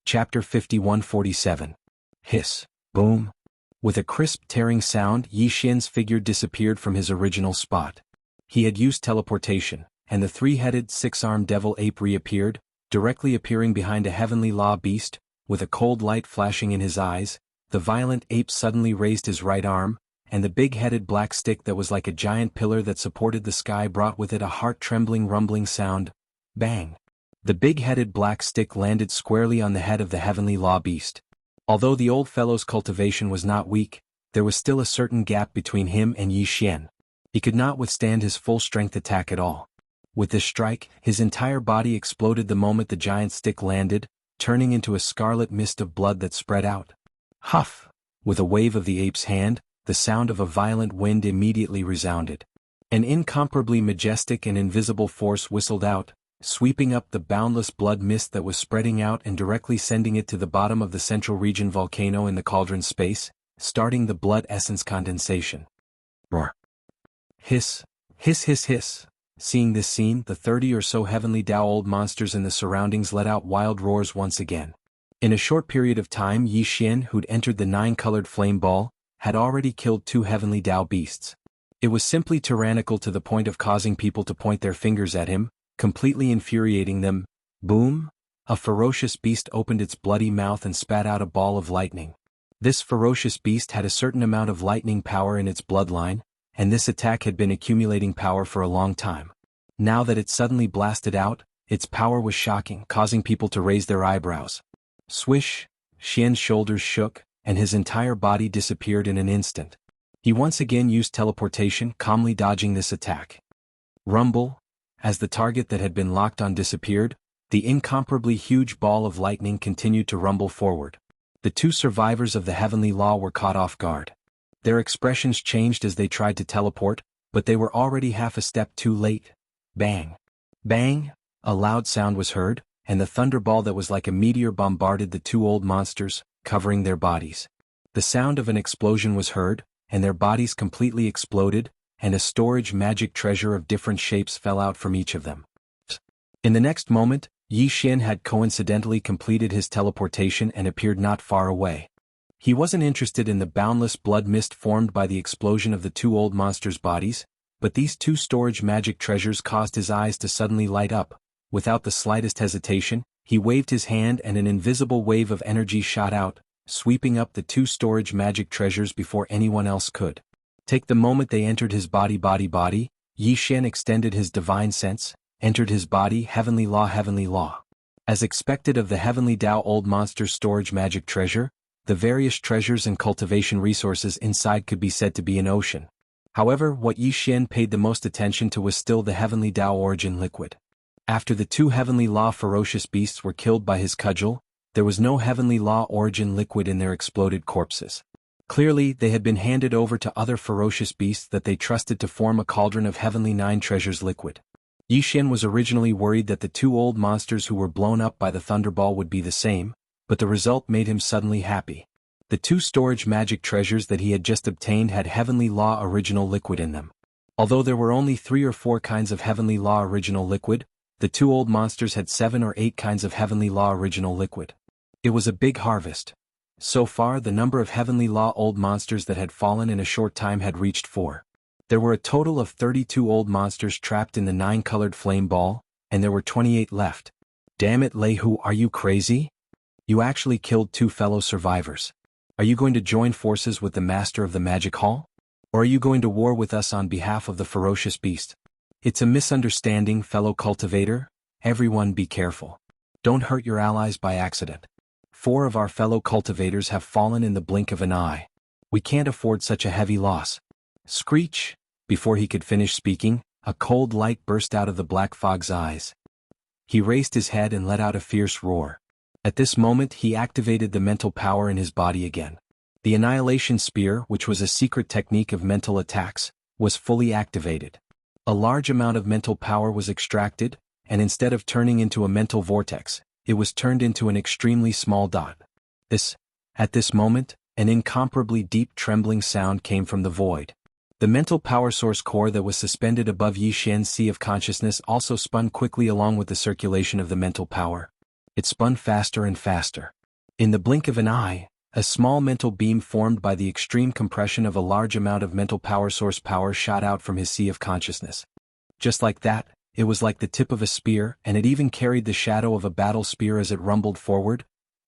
Chapter 5147. Hiss. Boom. With a crisp tearing sound, Yi Xian's figure disappeared from his original spot. He had used teleportation, and the three-headed, six-armed devil ape reappeared, directly appearing behind a heavenly law beast, with a cold light flashing in his eyes. The violent ape suddenly raised his right arm, and the big-headed black stick that was like a giant pillar that supported the sky brought with it a heart-trembling rumbling sound. Bang! The big-headed black stick landed squarely on the head of the heavenly law beast. Although the old fellow's cultivation was not weak, there was still a certain gap between him and Yi Xian. He could not withstand his full-strength attack at all. With this strike, his entire body exploded the moment the giant stick landed, turning into a scarlet mist of blood that spread out. Huff! With a wave of the ape's hand, the sound of a violent wind immediately resounded. An incomparably majestic and invisible force whistled out, sweeping up the boundless blood mist that was spreading out and directly sending it to the bottom of the central region volcano in the cauldron space, starting the blood essence condensation. Roar. Hiss. Hiss hiss hiss. Seeing this scene, the 30 or so heavenly Tao old monsters in the surroundings let out wild roars once again. In a short period of time, Yi Xian, who'd entered the 9-colored flame ball, had already killed 2 heavenly Tao beasts. It was simply tyrannical to the point of causing people to point their fingers at him, completely infuriating them. Boom! A ferocious beast opened its bloody mouth and spat out a ball of lightning. This ferocious beast had a certain amount of lightning power in its bloodline, and this attack had been accumulating power for a long time. Now that it suddenly blasted out, its power was shocking, causing people to raise their eyebrows. Swish! Xian's shoulders shook, and his entire body disappeared in an instant. He once again used teleportation, calmly dodging this attack. Rumble! As the target that had been locked on disappeared, the incomparably huge ball of lightning continued to rumble forward. The 2 survivors of the heavenly law were caught off guard. Their expressions changed as they tried to teleport, but they were already half a step too late. Bang! Bang! A loud sound was heard, and the thunderball that was like a meteor bombarded the 2 old monsters, covering their bodies. The sound of an explosion was heard, and their bodies completely exploded, and a storage magic treasure of different shapes fell out from each of them. In the next moment, Yi Xian had coincidentally completed his teleportation and appeared not far away. He wasn't interested in the boundless blood mist formed by the explosion of the 2 old monsters' bodies, but these 2 storage magic treasures caused his eyes to suddenly light up. Without the slightest hesitation, he waved his hand and an invisible wave of energy shot out, sweeping up the 2 storage magic treasures before anyone else could. Take the moment they entered his body, Yi Xian extended his divine sense, entered his body, heavenly law. As expected of the heavenly Tao old monster's storage magic treasure, the various treasures and cultivation resources inside could be said to be an ocean. However, what Yi Xian paid the most attention to was still the heavenly Tao origin liquid. After the 2 heavenly law ferocious beasts were killed by his cudgel, there was no heavenly law origin liquid in their exploded corpses. Clearly, they had been handed over to other ferocious beasts that they trusted to form a cauldron of heavenly 9 treasures liquid. Yi Xian was originally worried that the 2 old monsters who were blown up by the thunderball would be the same, but the result made him suddenly happy. The 2 storage magic treasures that he had just obtained had heavenly law original liquid in them. Although there were only 3 or 4 kinds of heavenly law original liquid, the 2 old monsters had 7 or 8 kinds of heavenly law original liquid. It was a big harvest. So far, the number of heavenly law old monsters that had fallen in a short time had reached 4. There were a total of 32 old monsters trapped in the 9-colored flame ball, and there were 28 left. Damn it, Lei Hu, are you crazy? You actually killed 2 fellow survivors. Are you going to join forces with the master of the magic hall? Or are you going to war with us on behalf of the ferocious beast? It's a misunderstanding, fellow cultivator. Everyone be careful. Don't hurt your allies by accident. 4 of our fellow cultivators have fallen in the blink of an eye. We can't afford such a heavy loss. Screech! Before he could finish speaking, a cold light burst out of the black fog's eyes. He raised his head and let out a fierce roar. At this moment he activated the mental power in his body again. The Annihilation Spear, which was a secret technique of mental attacks, was fully activated. A large amount of mental power was extracted, and instead of turning into a mental vortex, it was turned into an extremely small dot. At this moment, an incomparably deep trembling sound came from the void. The mental power source core that was suspended above Yi Xian's sea of consciousness also spun quickly along with the circulation of the mental power. It spun faster and faster. In the blink of an eye, a small mental beam formed by the extreme compression of a large amount of mental power source power shot out from his sea of consciousness. Just like that, it was like the tip of a spear, and it even carried the shadow of a battle spear as it rumbled forward.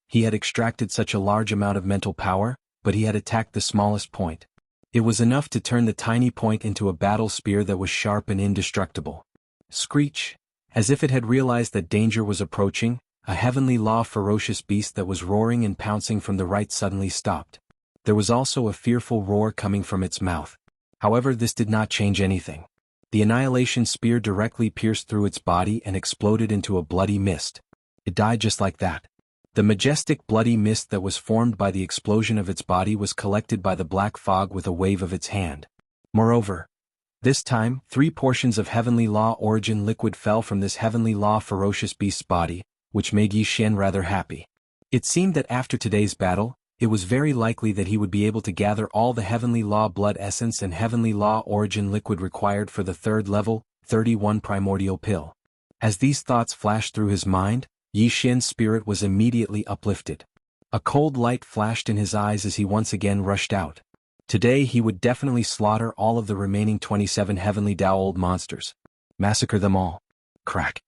He had extracted such a large amount of mental power, but he had attacked the smallest point. It was enough to turn the tiny point into a battle spear that was sharp and indestructible. Screech! As if it had realized that danger was approaching, a heavenly law ferocious beast that was roaring and pouncing from the right suddenly stopped. There was also a fearful roar coming from its mouth. However, this did not change anything. The annihilation spear directly pierced through its body and exploded into a bloody mist. It died just like that. The majestic bloody mist that was formed by the explosion of its body was collected by the black fog with a wave of its hand. Moreover, this time, 3 portions of heavenly law origin liquid fell from this heavenly law ferocious beast's body, which made Yi Xian rather happy. It seemed that after today's battle, it was very likely that he would be able to gather all the heavenly law blood essence and heavenly law origin liquid required for the 3rd level, 31 primordial pill. As these thoughts flashed through his mind, Yi Xian's spirit was immediately uplifted. A cold light flashed in his eyes as he once again rushed out. Today he would definitely slaughter all of the remaining 27 heavenly Dao old monsters. Massacre them all. Crack.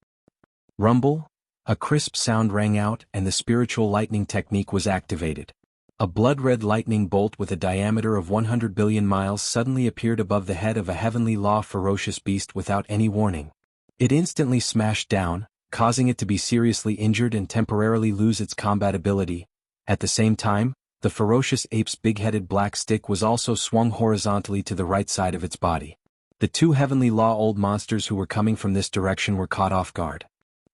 Rumble. A crisp sound rang out and the spiritual lightning technique was activated. A blood-red lightning bolt with a diameter of 100 billion miles suddenly appeared above the head of a heavenly law ferocious beast without any warning. It instantly smashed down, causing it to be seriously injured and temporarily lose its combat ability. At the same time, the ferocious ape's big-headed black stick was also swung horizontally to the right side of its body. The 2 heavenly law old monsters who were coming from this direction were caught off guard.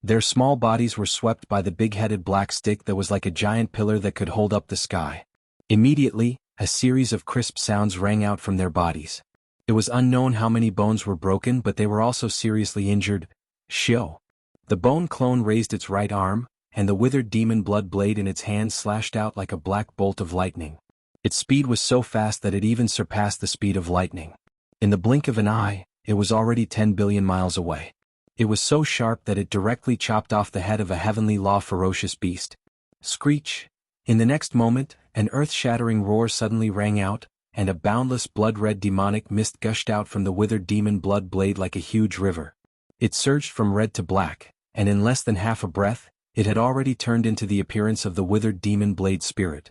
Their small bodies were swept by the big-headed black stick that was like a giant pillar that could hold up the sky. Immediately, a series of crisp sounds rang out from their bodies. It was unknown how many bones were broken, but they were also seriously injured. Shio. The bone clone raised its right arm, and the withered demon blood blade in its hand slashed out like a black bolt of lightning. Its speed was so fast that it even surpassed the speed of lightning. In the blink of an eye, it was already 10 billion miles away. It was so sharp that it directly chopped off the head of a heavenly law ferocious beast. Screech! In the next moment, an earth-shattering roar suddenly rang out, and a boundless blood-red demonic mist gushed out from the withered demon blood blade like a huge river. It surged from red to black, and in less than half a breath, it had already turned into the appearance of the withered demon blade spirit.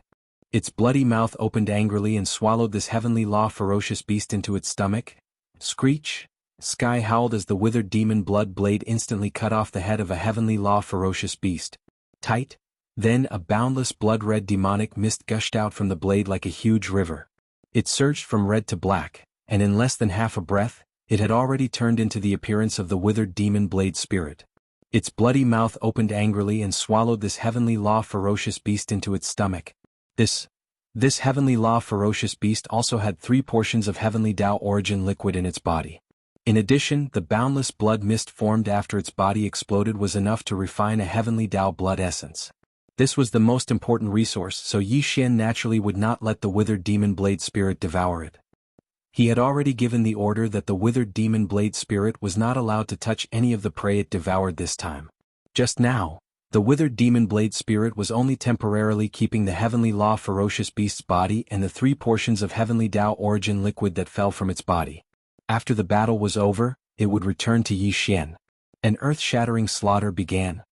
Its bloody mouth opened angrily and swallowed this heavenly law ferocious beast into its stomach. Screech! Sky howled as the withered demon blood blade instantly cut off the head of a heavenly law ferocious beast. Tight. Then a boundless blood-red demonic mist gushed out from the blade like a huge river. It surged from red to black, and in less than half a breath, it had already turned into the appearance of the withered demon blade spirit. Its bloody mouth opened angrily and swallowed this heavenly law ferocious beast into its stomach. This heavenly law ferocious beast also had 3 portions of heavenly Dao origin liquid in its body. In addition, the boundless blood mist formed after its body exploded was enough to refine a heavenly Dao blood essence. This was the most important resource, so Yi Xian naturally would not let the withered demon blade spirit devour it. He had already given the order that the withered demon blade spirit was not allowed to touch any of the prey it devoured this time. Just now, the withered demon blade spirit was only temporarily keeping the heavenly law ferocious beast's body and the 3 portions of heavenly Dao origin liquid that fell from its body. After the battle was over, it would return to Yi Xian. An earth-shattering slaughter began.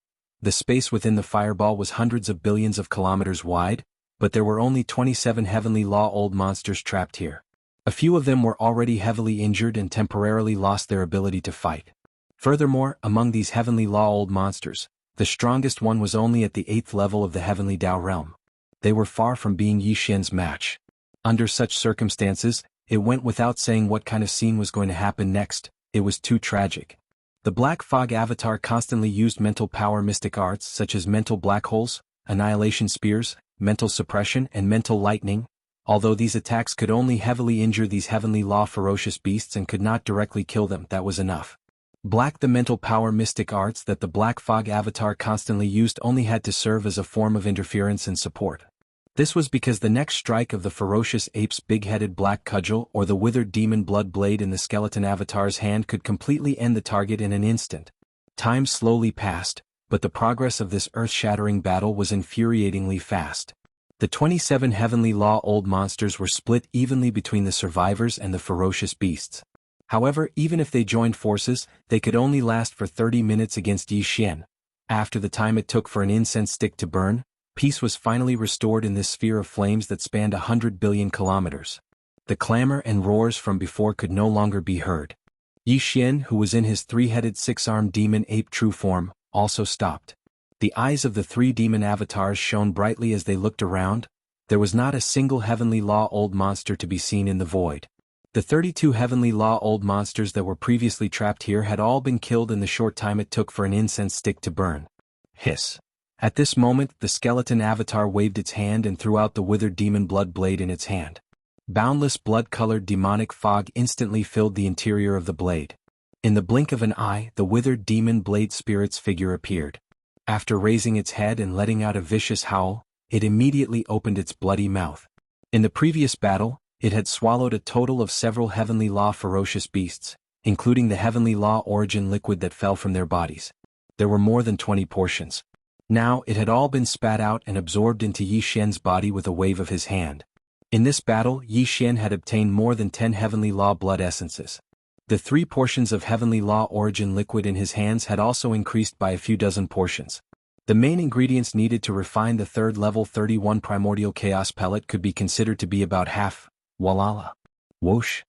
The space within the fireball was hundreds of billions of kilometers wide, but there were only 27 heavenly law old monsters trapped here. A few of them were already heavily injured and temporarily lost their ability to fight. Furthermore, among these heavenly law old monsters, the strongest one was only at the 8th level of the heavenly Dao realm. They were far from being Yi Xian's match. Under such circumstances, it went without saying what kind of scene was going to happen next. It was too tragic. The Black Fog Avatar constantly used mental power mystic arts such as mental black holes, annihilation spears, mental suppression and mental lightning. Although these attacks could only heavily injure these heavenly law ferocious beasts and could not directly kill them, that was enough. The mental power mystic arts that the Black Fog Avatar constantly used only had to serve as a form of interference and support. This was because the next strike of the ferocious ape's big-headed black cudgel or the withered demon blood blade in the skeleton avatar's hand could completely end the target in an instant. Time slowly passed, but the progress of this earth-shattering battle was infuriatingly fast. The 27 heavenly law old monsters were split evenly between the survivors and the ferocious beasts. However, even if they joined forces, they could only last for 30 minutes against Yi Xian. After the time it took for an incense stick to burn, peace was finally restored in this sphere of flames that spanned 100 billion kilometers. The clamor and roars from before could no longer be heard. Yi Xian, who was in his three-headed six-armed demon ape true form, also stopped. The eyes of the three demon avatars shone brightly as they looked around. There was not a single heavenly law old monster to be seen in the void. The 32 heavenly law old monsters that were previously trapped here had all been killed in the short time it took for an incense stick to burn. Hiss. At this moment, the skeleton avatar waved its hand and threw out the withered demon blood blade in its hand. Boundless blood-colored demonic fog instantly filled the interior of the blade. In the blink of an eye, the withered demon blade spirit's figure appeared. After raising its head and letting out a vicious howl, it immediately opened its bloody mouth. In the previous battle, it had swallowed a total of several heavenly law ferocious beasts, including the heavenly law origin liquid that fell from their bodies. There were more than 20 portions. Now it had all been spat out and absorbed into Yi Xian's body with a wave of his hand. In this battle, Yi Xian had obtained more than 10 heavenly law blood essences. The 3 portions of heavenly law origin liquid in his hands had also increased by a few dozen portions. The main ingredients needed to refine the third level 31 primordial chaos pellet could be considered to be about half. Walala. Whoosh.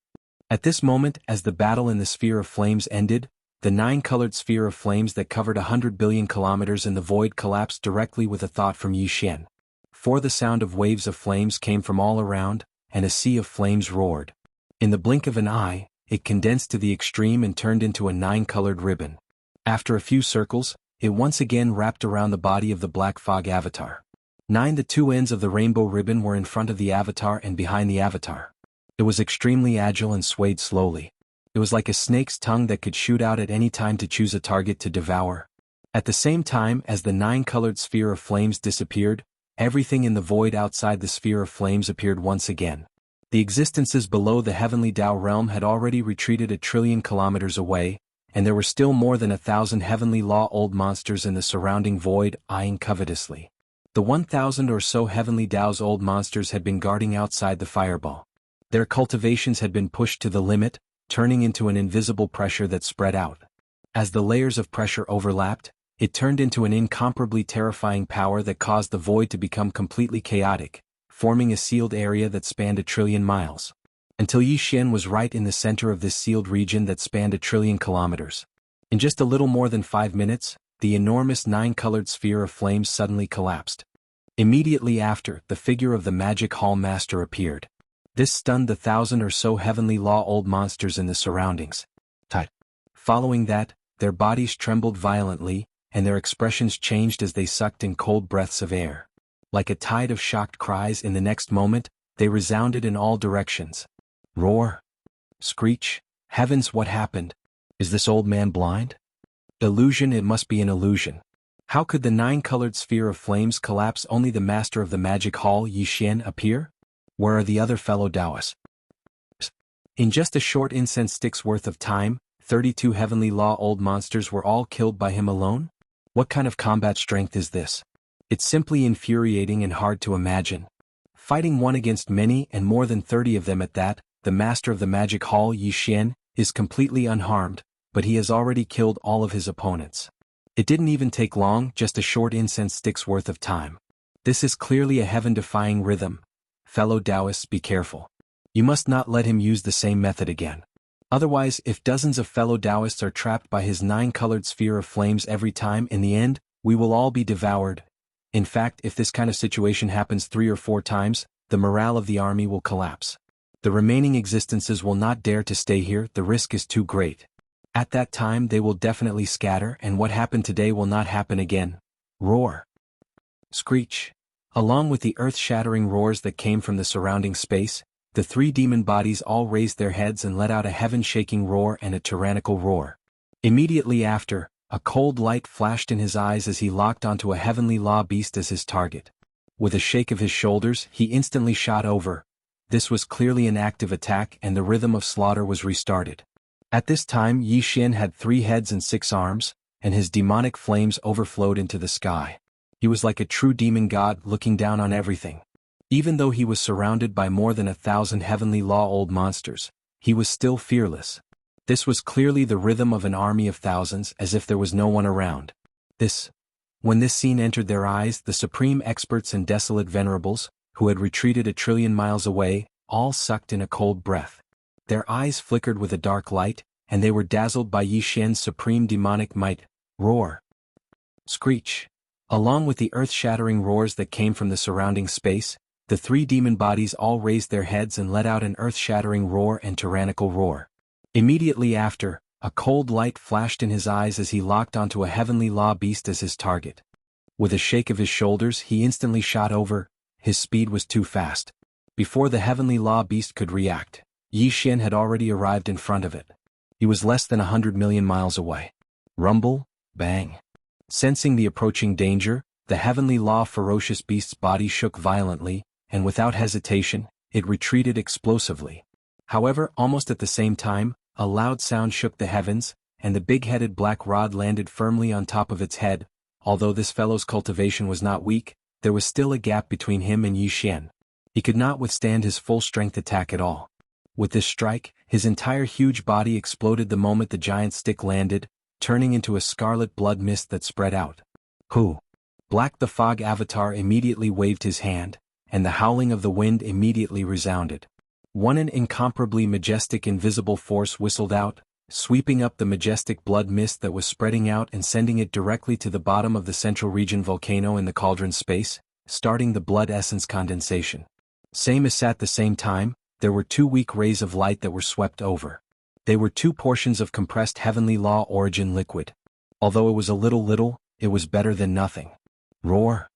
At this moment, as the battle in the sphere of flames ended, the 9-colored sphere of flames that covered 100 billion kilometers in the void collapsed directly with a thought from Yi Xian. For the sound of waves of flames came from all around, and a sea of flames roared. In the blink of an eye, it condensed to the extreme and turned into a 9-colored ribbon. After a few circles, it once again wrapped around the body of the black fog avatar. 9 The 2 ends of the rainbow ribbon were in front of the avatar and behind the avatar. It was extremely agile and swayed slowly. It was like a snake's tongue that could shoot out at any time to choose a target to devour. At the same time as the 9-colored sphere of flames disappeared, everything in the void outside the sphere of flames appeared once again. The existences below the heavenly Tao realm had already retreated 1 trillion kilometers away, and there were still more than 1,000 heavenly law old monsters in the surrounding void, eyeing covetously. The 1,000 or so heavenly Tao's old monsters had been guarding outside the fireball. Their cultivations had been pushed to the limit, turning into an invisible pressure that spread out. As the layers of pressure overlapped, it turned into an incomparably terrifying power that caused the void to become completely chaotic, forming a sealed area that spanned 1 trillion miles. Until Yi Xian was right in the center of this sealed region that spanned 1 trillion kilometers. In just a little more than 5 minutes, the enormous 9-colored sphere of flames suddenly collapsed. Immediately after, the figure of the Magic Hall Master appeared. This stunned the 1,000 or so heavenly law old monsters in the surroundings. Following that, their bodies trembled violently, and their expressions changed as they sucked in cold breaths of air. Like a tide of shocked cries in the next moment, they resounded in all directions. Roar. Screech. Heavens, what happened? Is this old man blind? Illusion, it must be an illusion. How could the 9-colored sphere of flames collapse? Only the master of the magic hall, Yi Xian, appear? Where are the other fellow Taoists? In just a short incense stick's worth of time, 32 heavenly law old monsters were all killed by him alone? What kind of combat strength is this? It's simply infuriating and hard to imagine. Fighting one against many and more than 30 of them at that, the master of the magic hall, Yi Xian, is completely unharmed, but he has already killed all of his opponents. It didn't even take long, just a short incense stick's worth of time. This is clearly a heaven-defying rhythm. Fellow Taoists, be careful. You must not let him use the same method again. Otherwise, if dozens of fellow Taoists are trapped by his 9-colored sphere of flames every time, in the end, we will all be devoured. In fact, if this kind of situation happens 3 or 4 times, the morale of the army will collapse. The remaining existences will not dare to stay here, the risk is too great. At that time they will definitely scatter, and what happened today will not happen again. Roar. Screech. Along with the earth-shattering roars that came from the surrounding space, the 3 demon bodies all raised their heads and let out a heaven-shaking roar and a tyrannical roar. Immediately after, a cold light flashed in his eyes as he locked onto a heavenly law beast as his target. With a shake of his shoulders, he instantly shot over. This was clearly an active attack, and the rhythm of slaughter was restarted. At this time, Yi Xian had 3 heads and 6 arms, and his demonic flames overflowed into the sky. He was like a true demon god looking down on everything. Even though he was surrounded by more than 1,000 heavenly law old monsters, he was still fearless. This was clearly the rhythm of an army of thousands, as if there was no one around. When this scene entered their eyes, the supreme experts and desolate venerables, who had retreated 1,000,000,000,000 miles away, all sucked in a cold breath. Their eyes flickered with a dark light, and they were dazzled by Yi Xian's supreme demonic might. Roar! Screech! Along with the earth-shattering roars that came from the surrounding space, the three demon bodies all raised their heads and let out an earth-shattering roar and tyrannical roar. Immediately after, a cold light flashed in his eyes as he locked onto a heavenly law beast as his target. With a shake of his shoulders, he instantly shot over. His speed was too fast. Before the heavenly law beast could react, Yi Xian had already arrived in front of it. He was less than 100,000,000 miles away. Rumble, bang. Sensing the approaching danger, the heavenly law ferocious beast's body shook violently, and without hesitation, it retreated explosively. However, almost at the same time, a loud sound shook the heavens, and the big-headed black rod landed firmly on top of its head. Although this fellow's cultivation was not weak, there was still a gap between him and Yi Xian. He could not withstand his full-strength attack at all. With this strike, his entire huge body exploded the moment the giant stick landed, turning into a scarlet blood mist that spread out. Who? Black the Fog Avatar immediately waved his hand, and the howling of the wind immediately resounded. An incomparably majestic invisible force whistled out, sweeping up the majestic blood mist that was spreading out and sending it directly to the bottom of the central region volcano in the cauldron space, starting the blood essence condensation. At the same time, there were two weak rays of light that were swept over. They were two portions of compressed heavenly law origin liquid. Although it was a little, it was better than nothing. Roar!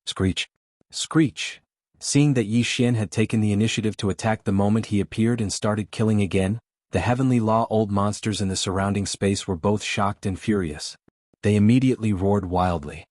Screech! Screech! Seeing that Yi Xian had taken the initiative to attack the moment he appeared and started killing again, the heavenly law old monsters in the surrounding space were both shocked and furious. They immediately roared wildly.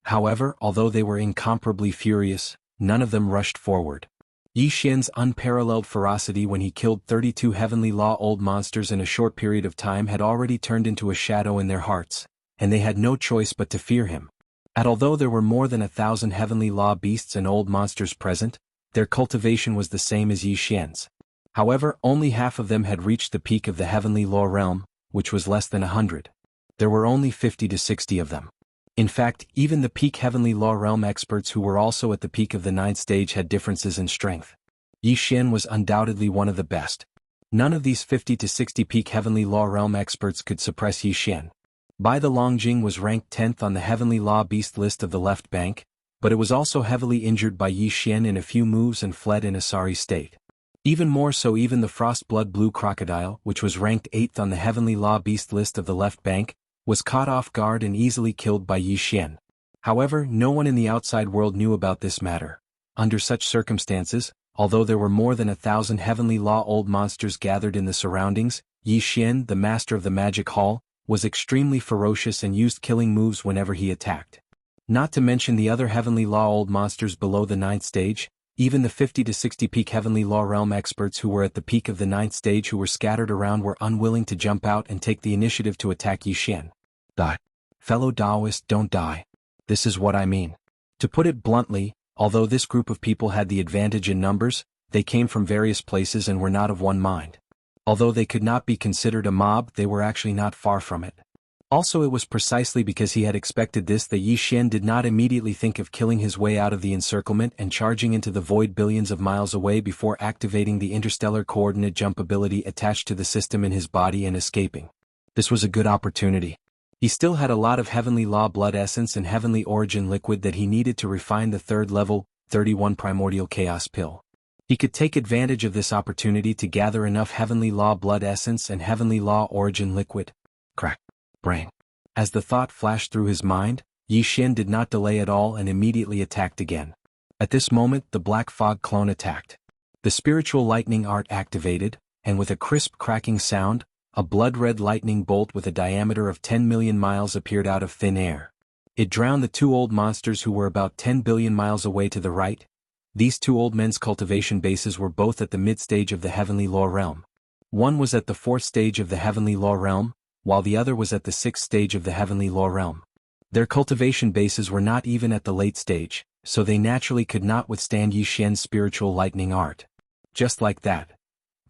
However, although they were incomparably furious, none of them rushed forward. Yi Xian's unparalleled ferocity when he killed 32 heavenly law old monsters in a short period of time had already turned into a shadow in their hearts, and they had no choice but to fear him. Although there were more than 1,000 heavenly law beasts and old monsters present, their cultivation was the same as Yi Xian's. However, only half of them had reached the peak of the heavenly law realm, which was less than 100. There were only 50 to 60 of them. In fact, even the peak heavenly law realm experts who were also at the peak of the 9th stage had differences in strength. Yi Xian was undoubtedly one of the best. None of these 50 to 60 peak heavenly law realm experts could suppress Yi Xian. Bai the Longjing was ranked 10th on the heavenly law beast list of the left bank, but it was also heavily injured by Yi Xian in a few moves and fled in a sorry state. Even more so, even the frost blood blue crocodile, which was ranked 8th on the heavenly law beast list of the left bank, was caught off guard and easily killed by Yi Xian. However, no one in the outside world knew about this matter. Under such circumstances, although there were more than 1,000 heavenly law old monsters gathered in the surroundings, Yi Xian, the master of the magic hall, was extremely ferocious and used killing moves whenever he attacked. Not to mention the other heavenly law old monsters below the 9th stage, even the 50 to 60 peak heavenly law realm experts who were at the peak of the 9th stage who were scattered around were unwilling to jump out and take the initiative to attack Yi Xian. Die. Fellow Taoists, don't die. This is what I mean. To put it bluntly, although this group of people had the advantage in numbers, they came from various places and were not of one mind. Although they could not be considered a mob, they were actually not far from it. Also, it was precisely because he had expected this that Yi Xian did not immediately think of killing his way out of the encirclement and charging into the void billions of miles away before activating the interstellar coordinate jump ability attached to the system in his body and escaping. This was a good opportunity. He still had a lot of heavenly law blood essence and heavenly origin liquid that he needed to refine the 3rd level, 31 primordial chaos pill. He could take advantage of this opportunity to gather enough heavenly law blood essence and heavenly law origin liquid. Crack. Brain. As the thought flashed through his mind, Yi Xian did not delay at all and immediately attacked again. At this moment, the Black Fog clone attacked. The spiritual lightning art activated, and with a crisp cracking sound, a blood-red lightning bolt with a diameter of 10 million miles appeared out of thin air. It drowned the two old monsters who were about 10 billion miles away to the right. These two old men's cultivation bases were both at the mid-stage of the heavenly law realm. One was at the 4th stage of the heavenly law realm, while the other was at the 6th stage of the heavenly law realm. Their cultivation bases were not even at the late stage, so they naturally could not withstand Yi Xian's spiritual lightning art. Just like that,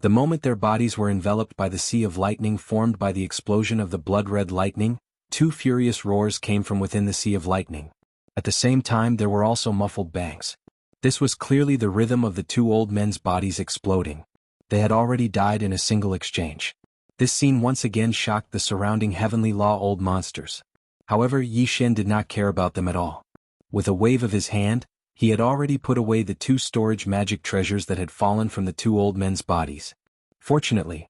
the moment their bodies were enveloped by the sea of lightning formed by the explosion of the blood-red lightning, two furious roars came from within the sea of lightning. At the same time there were also muffled bangs. This was clearly the rhythm of the two old men's bodies exploding. They had already died in a single exchange. This scene once again shocked the surrounding heavenly law old monsters. However, Yi Xian did not care about them at all. With a wave of his hand, he had already put away the two storage magic treasures that had fallen from the two old men's bodies. Fortunately,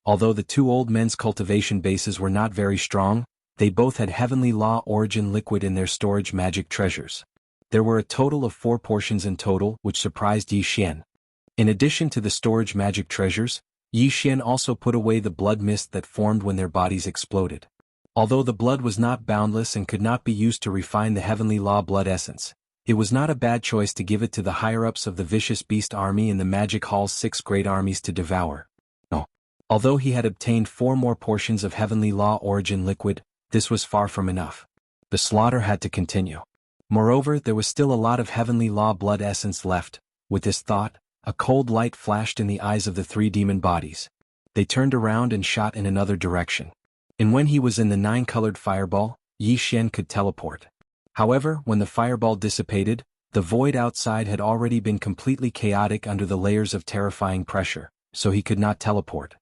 although the two old men's cultivation bases were not very strong, they both had heavenly law origin liquid in their storage magic treasures. There were a total of 4 portions in total, which surprised Yi Xian. In addition to the storage magic treasures, Yi Xian also put away the blood mist that formed when their bodies exploded. Although the blood was not boundless and could not be used to refine the heavenly law blood essence, it was not a bad choice to give it to the higher-ups of the vicious beast army in the magic hall's 6 great armies to devour. No. Although he had obtained 4 more portions of heavenly law origin liquid, this was far from enough. The slaughter had to continue. Moreover, there was still a lot of heavenly law blood essence left. With this thought, a cold light flashed in the eyes of the 3 demon bodies. They turned around and shot in another direction. And when he was in the 9-colored fireball, Yi Xian could teleport. However, when the fireball dissipated, the void outside had already been completely chaotic under the layers of terrifying pressure, so he could not teleport.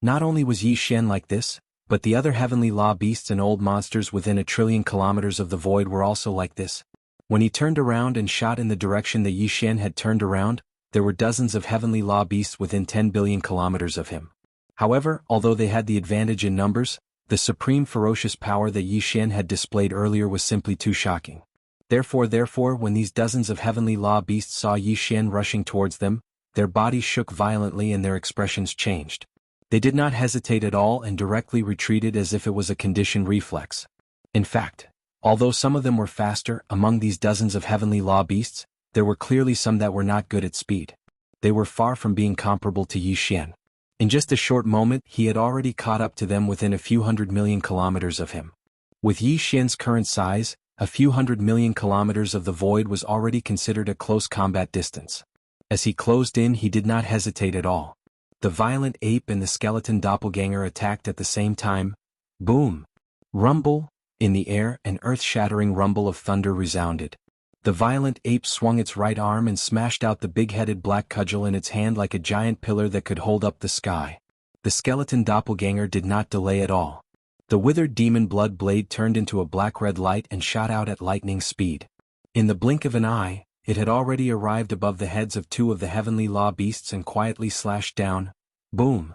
Not only was Yi Xian like this, but the other heavenly law beasts and old monsters within 1 trillion kilometers of the void were also like this. When he turned around and shot in the direction that Yi Xian had turned around, there were dozens of heavenly law beasts within 10 billion kilometers of him. However, although they had the advantage in numbers, the supreme ferocious power that Yi Xian had displayed earlier was simply too shocking. Therefore, when these dozens of heavenly law beasts saw Yi Xian rushing towards them, their bodies shook violently and their expressions changed. They did not hesitate at all and directly retreated as if it was a conditioned reflex. In fact, although some of them were faster, among these dozens of heavenly law beasts, there were clearly some that were not good at speed. They were far from being comparable to Yi Xian. In just a short moment he had already caught up to them within a few 100 million kilometers of him. With Yi Xian's current size, a few 100 million kilometers of the void was already considered a close combat distance. As he closed in he did not hesitate at all. The violent ape and the skeleton doppelganger attacked at the same time. Boom! Rumble! In the air an earth-shattering rumble of thunder resounded. The violent ape swung its right arm and smashed out the big-headed black cudgel in its hand like a giant pillar that could hold up the sky. The skeleton doppelganger did not delay at all. The withered demon blood blade turned into a black-red light and shot out at lightning speed. In the blink of an eye, it had already arrived above the heads of 2 of the heavenly law beasts and quietly slashed down. Boom!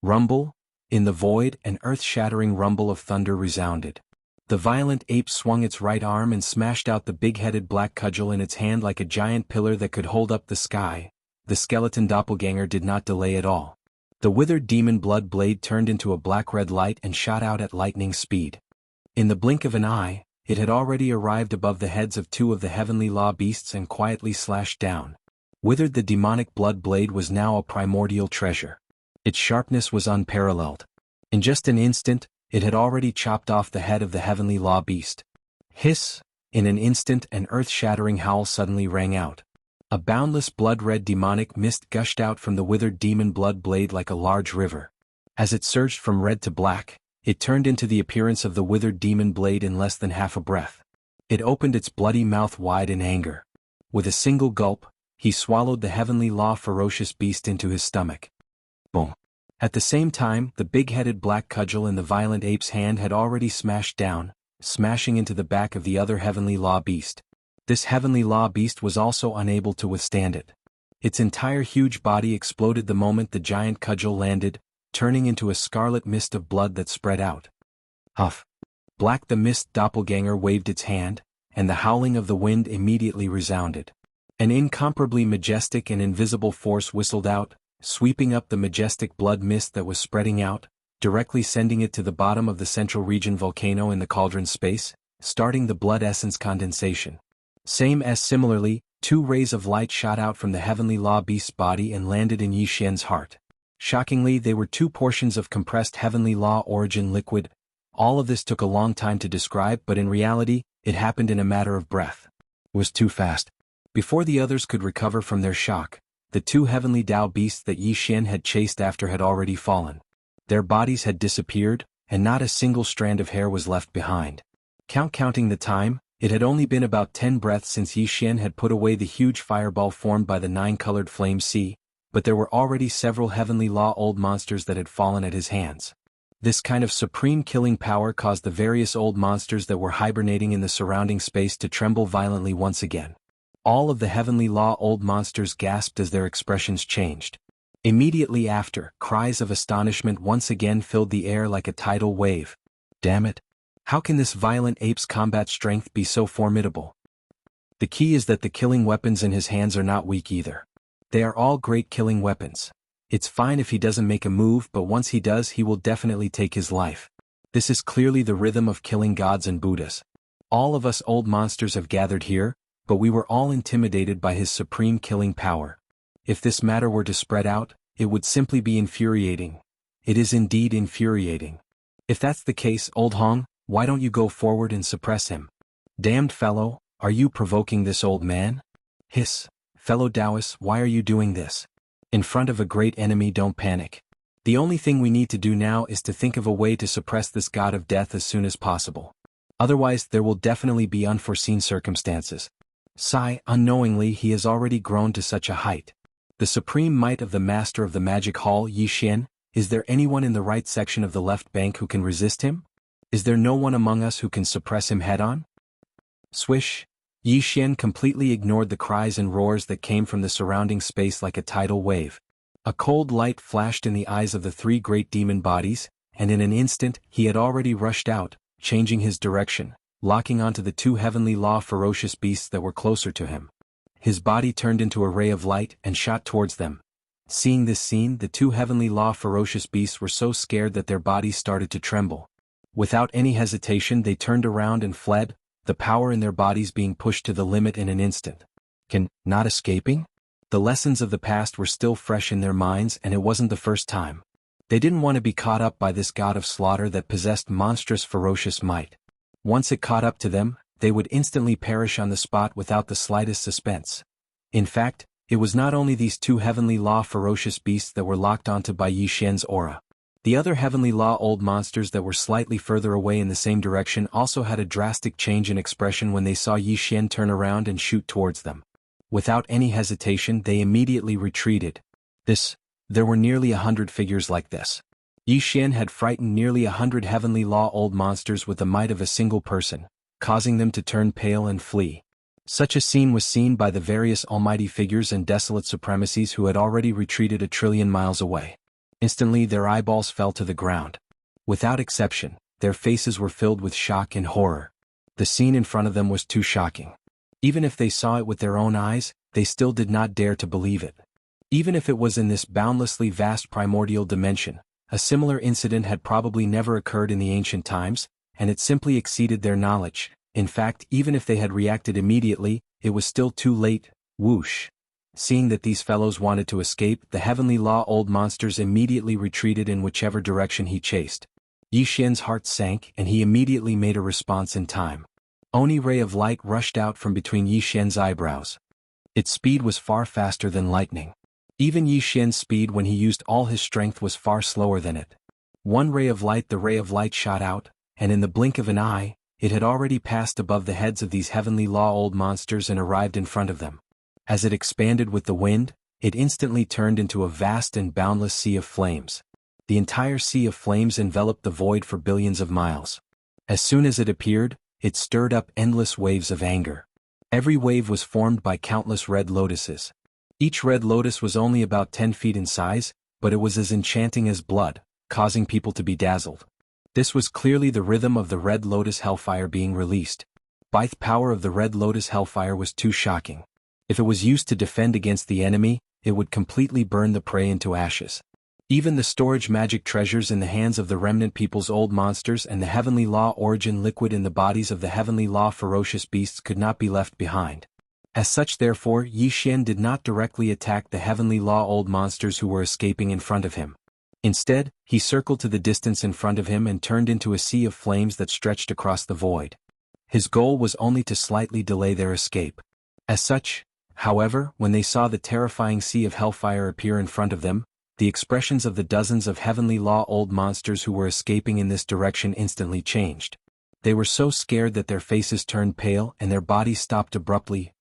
Rumble! In the void, an earth-shattering rumble of thunder resounded. The violent ape swung its right arm and smashed out the big-headed black cudgel in its hand like a giant pillar that could hold up the sky. The skeleton doppelganger did not delay at all. The withered demon blood blade turned into a black-red light and shot out at lightning speed. In the blink of an eye, it had already arrived above the heads of 2 of the heavenly law beasts and quietly slashed down. Withered the demonic blood blade was now a primordial treasure. Its sharpness was unparalleled. In just an instant, it had already chopped off the head of the heavenly law beast. Hiss! In an instant an earth-shattering howl suddenly rang out. A boundless blood-red demonic mist gushed out from the withered demon blood blade like a large river. As it surged from red to black, it turned into the appearance of the withered demon blade in less than half a breath. It opened its bloody mouth wide in anger. With a single gulp, he swallowed the heavenly law ferocious beast into his stomach. Boom! At the same time, the big-headed black cudgel in the violent ape's hand had already smashed down, smashing into the back of the other heavenly law beast. This heavenly law beast was also unable to withstand it. Its entire huge body exploded the moment the giant cudgel landed, turning into a scarlet mist of blood that spread out. Huff! Black the mist doppelganger waved its hand, and the howling of the wind immediately resounded. An incomparably majestic and invisible force whistled out, sweeping up the majestic blood mist that was spreading out, directly sending it to the bottom of the central region volcano in the cauldron space, starting the blood essence condensation. Similarly, 2 rays of light shot out from the heavenly law beast's body and landed in Yi Xian's heart. Shockingly, they were 2 portions of compressed heavenly law origin liquid. All of this took a long time to describe, but in reality, it happened in a matter of breath. It was too fast. Before the others could recover from their shock, the 2 heavenly Tao beasts that Yi Xian had chased after had already fallen. Their bodies had disappeared, and not a single strand of hair was left behind. Counting the time, it had only been about 10 breaths since Yi Xian had put away the huge fireball formed by the 9-colored flame sea, but there were already several heavenly law old monsters that had fallen at his hands. This kind of supreme killing power caused the various old monsters that were hibernating in the surrounding space to tremble violently once again. All of the heavenly law old monsters gasped as their expressions changed. Immediately after, cries of astonishment once again filled the air like a tidal wave. Damn it! How can this violent ape's combat strength be so formidable? The key is that the killing weapons in his hands are not weak either. They are all great killing weapons. It's fine if he doesn't make a move, but once he does, he will definitely take his life. This is clearly the rhythm of killing gods and Buddhas. All of us old monsters have gathered here, but we were all intimidated by his supreme killing power. If this matter were to spread out, it would simply be infuriating. It is indeed infuriating. If that's the case, Old Hong, why don't you go forward and suppress him? Damned fellow, are you provoking this old man? Hiss. Fellow Taoists, why are you doing this? In front of a great enemy, don't panic. The only thing we need to do now is to think of a way to suppress this god of death as soon as possible. Otherwise, there will definitely be unforeseen circumstances. Sigh, unknowingly he has already grown to such a height. The supreme might of the master of the magic hall, Yi Xian, is there anyone in the right section of the left bank who can resist him? Is there no one among us who can suppress him head-on? Swish! Yi Xian completely ignored the cries and roars that came from the surrounding space like a tidal wave. A cold light flashed in the eyes of the 3 great demon bodies, and in an instant he had already rushed out, changing his direction, locking onto the 2 heavenly law ferocious beasts that were closer to him. His body turned into a ray of light and shot towards them. Seeing this scene, the 2 heavenly law ferocious beasts were so scared that their bodies started to tremble. Without any hesitation they turned around and fled, the power in their bodies being pushed to the limit in an instant. Not escaping? The lessons of the past were still fresh in their minds, and it wasn't the first time. They didn't want to be caught up by this god of slaughter that possessed monstrous ferocious might. Once it caught up to them, they would instantly perish on the spot without the slightest suspense. In fact, it was not only these 2 heavenly law ferocious beasts that were locked onto by Yi Xian's aura. The other heavenly law old monsters that were slightly further away in the same direction also had a drastic change in expression when they saw Yi Xian turn around and shoot towards them. Without any hesitation they immediately retreated. There were nearly 100 figures like this. Yi Xian had frightened nearly 100 heavenly law old monsters with the might of a single person, causing them to turn pale and flee. Such a scene was seen by the various almighty figures and desolate supremacies who had already retreated 1 trillion miles away. Instantly their eyeballs fell to the ground. Without exception, their faces were filled with shock and horror. The scene in front of them was too shocking. Even if they saw it with their own eyes, they still did not dare to believe it. Even if it was in this boundlessly vast primordial dimension, a similar incident had probably never occurred in the ancient times, and it simply exceeded their knowledge. In fact, even if they had reacted immediately, it was still too late. Whoosh! Seeing that these fellows wanted to escape, the heavenly law old monsters immediately retreated in whichever direction he chased. Yi Xian's heart sank and he immediately made a response in time. Oni ray of light rushed out from between Yi Xian's eyebrows. Its speed was far faster than lightning. Even Yi Xian's speed when he used all his strength was far slower than it. One ray of light, the ray of light shot out, and in the blink of an eye, it had already passed above the heads of these heavenly law old monsters and arrived in front of them. As it expanded with the wind, it instantly turned into a vast and boundless sea of flames. The entire sea of flames enveloped the void for billions of miles. As soon as it appeared, it stirred up endless waves of anger. Every wave was formed by countless red lotuses. Each red lotus was only about 10 feet in size, but it was as enchanting as blood, causing people to be dazzled. This was clearly the rhythm of the red lotus hellfire being released. The power of the red lotus hellfire was too shocking. If it was used to defend against the enemy, it would completely burn the prey into ashes. Even the storage magic treasures in the hands of the remnant people's old monsters and the heavenly law origin liquid in the bodies of the heavenly law ferocious beasts could not be left behind. As such therefore Yi Xian did not directly attack the heavenly law old monsters who were escaping in front of him. Instead, he circled to the distance in front of him and turned into a sea of flames that stretched across the void. His goal was only to slightly delay their escape. As such, however, when they saw the terrifying sea of hellfire appear in front of them, the expressions of the dozens of heavenly law old monsters who were escaping in this direction instantly changed. They were so scared that their faces turned pale and their bodies stopped abruptly.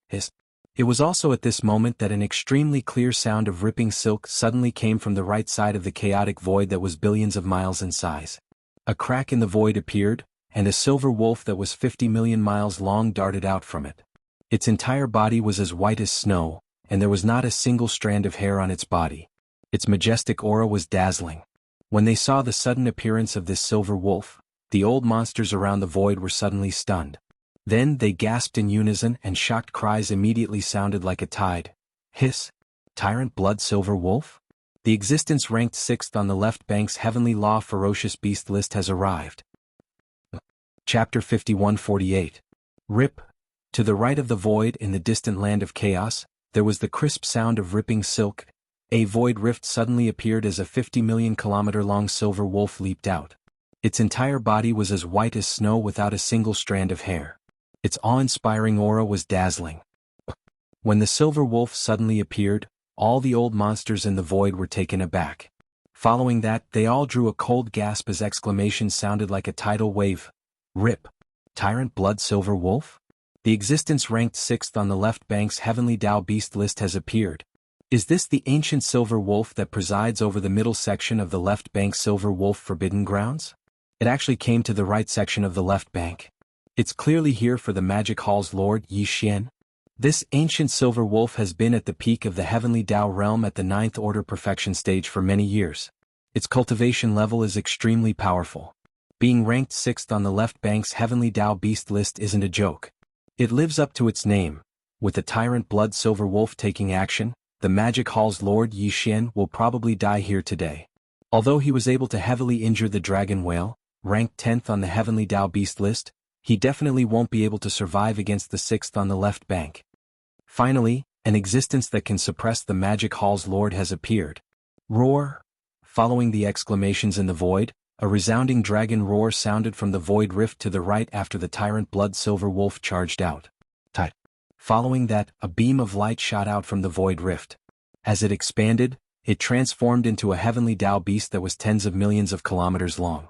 It was also at this moment that an extremely clear sound of ripping silk suddenly came from the right side of the chaotic void that was billions of miles in size. A crack in the void appeared, and a silver wolf that was 50 million miles long darted out from it. Its entire body was as white as snow, and there was not a single strand of hair on its body. Its majestic aura was dazzling. When they saw the sudden appearance of this silver wolf, the old monsters around the void were suddenly stunned. Then they gasped in unison and shocked cries immediately sounded like a tide. Hiss! Tyrant blood silver wolf? The existence ranked 6th on the left bank's heavenly law ferocious beast list has arrived. Chapter 51-48. Rip. To the right of the void in the distant land of chaos, there was the crisp sound of ripping silk. A void rift suddenly appeared as a 50 million kilometer long silver wolf leaped out. Its entire body was as white as snow without a single strand of hair. Its awe-inspiring aura was dazzling. When the silver wolf suddenly appeared, all the old monsters in the void were taken aback. Following that, they all drew a cold gasp as exclamations sounded like a tidal wave. Rip. Tyrant blood silver wolf? The existence ranked 6th on the left bank's heavenly Tao beast list has appeared. Is this the ancient silver wolf that presides over the middle section of the left bank silver wolf forbidden grounds? It actually came to the right section of the left bank. It's clearly here for the magic hall's lord Yi Xian. This ancient silver wolf has been at the peak of the heavenly Tao realm at the 9th order perfection stage for many years. Its cultivation level is extremely powerful. Being ranked 6th on the left bank's heavenly Tao beast list isn't a joke. It lives up to its name. With the tyrant blood silver wolf taking action, the magic hall's lord Yi Xian will probably die here today. Although he was able to heavily injure the dragon whale, ranked 10th on the heavenly Tao beast list, he definitely won't be able to survive against the 6th on the left bank. Finally, an existence that can suppress the magic hall's lord has appeared. Roar! Following the exclamations in the void, a resounding dragon roar sounded from the void rift to the right after the tyrant blood silver wolf charged out. Following that, a beam of light shot out from the void rift. As it expanded, it transformed into a heavenly Tao beast that was tens of millions of kilometers long.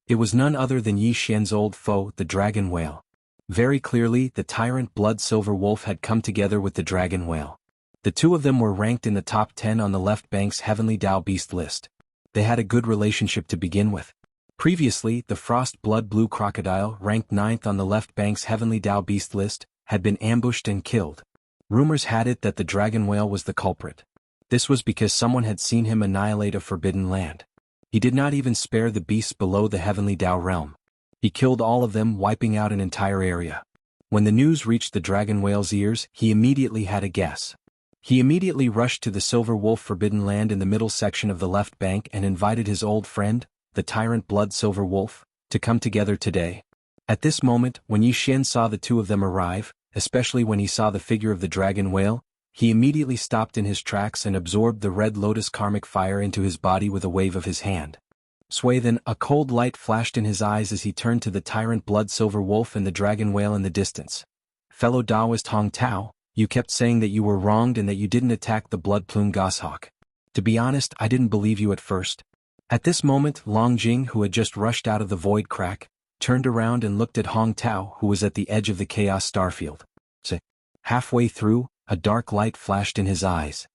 It was none other than Yi Xian's old foe, the dragon whale. Very clearly, the tyrant blood silver wolf had come together with the dragon whale. The two of them were ranked in the top 10 on the left bank's heavenly Tao beast list. They had a good relationship to begin with. Previously, the frost blood blue crocodile, ranked 9th on the left bank's heavenly Tao beast list, had been ambushed and killed. Rumors had it that the dragon whale was the culprit. This was because someone had seen him annihilate a forbidden land. He did not even spare the beasts below the heavenly Tao realm. He killed all of them, wiping out an entire area. When the news reached the dragon whale's ears, he immediately had a guess. He immediately rushed to the silver wolf forbidden land in the middle section of the left bank and invited his old friend, the tyrant blood silver wolf, to come together today. At this moment, when Yi Xian saw the two of them arrive, especially when he saw the figure of the dragon whale, he immediately stopped in his tracks and absorbed the red lotus karmic fire into his body with a wave of his hand. Then, a cold light flashed in his eyes as he turned to the tyrant blood silver wolf and the dragon whale in the distance. Fellow Taoist Hong Tao, you kept saying that you were wronged and that you didn't attack the blood plume goshawk. To be honest, I didn't believe you at first. At this moment, Long Jing, who had just rushed out of the void crack, turned around and looked at Hong Tao, who was at the edge of the chaos starfield. Halfway through, a dark light flashed in his eyes.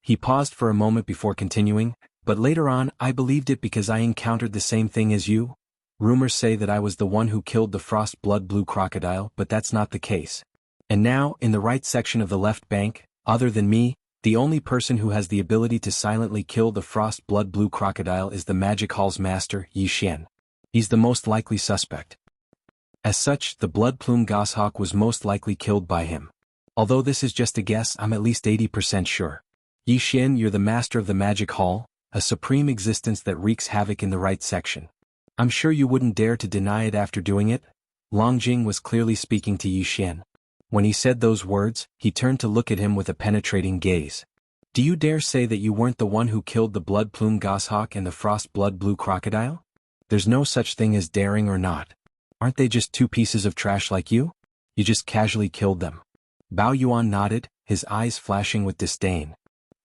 He paused for a moment before continuing, but later on I believed it because I encountered the same thing as you. Rumors say that I was the one who killed the frost blood blue crocodile, but that's not the case. And now, in the right section of the left bank, other than me, the only person who has the ability to silently kill the frost blood blue crocodile is the magic hall's master, Yi Xian. He's the most likely suspect. As such, the blood plume goshawk was most likely killed by him. Although this is just a guess, I'm at least 80% sure. Yi Xian, you're the master of the magic hall, a supreme existence that wreaks havoc in the right section. I'm sure you wouldn't dare to deny it after doing it. Long Jing was clearly speaking to Yi Xian. When he said those words, he turned to look at him with a penetrating gaze. Do you dare say that you weren't the one who killed the blood plume goshawk and the frost blood blue crocodile? There's no such thing as daring or not. Aren't they just two pieces of trash like you? You just casually killed them. Bao Yuan nodded, his eyes flashing with disdain.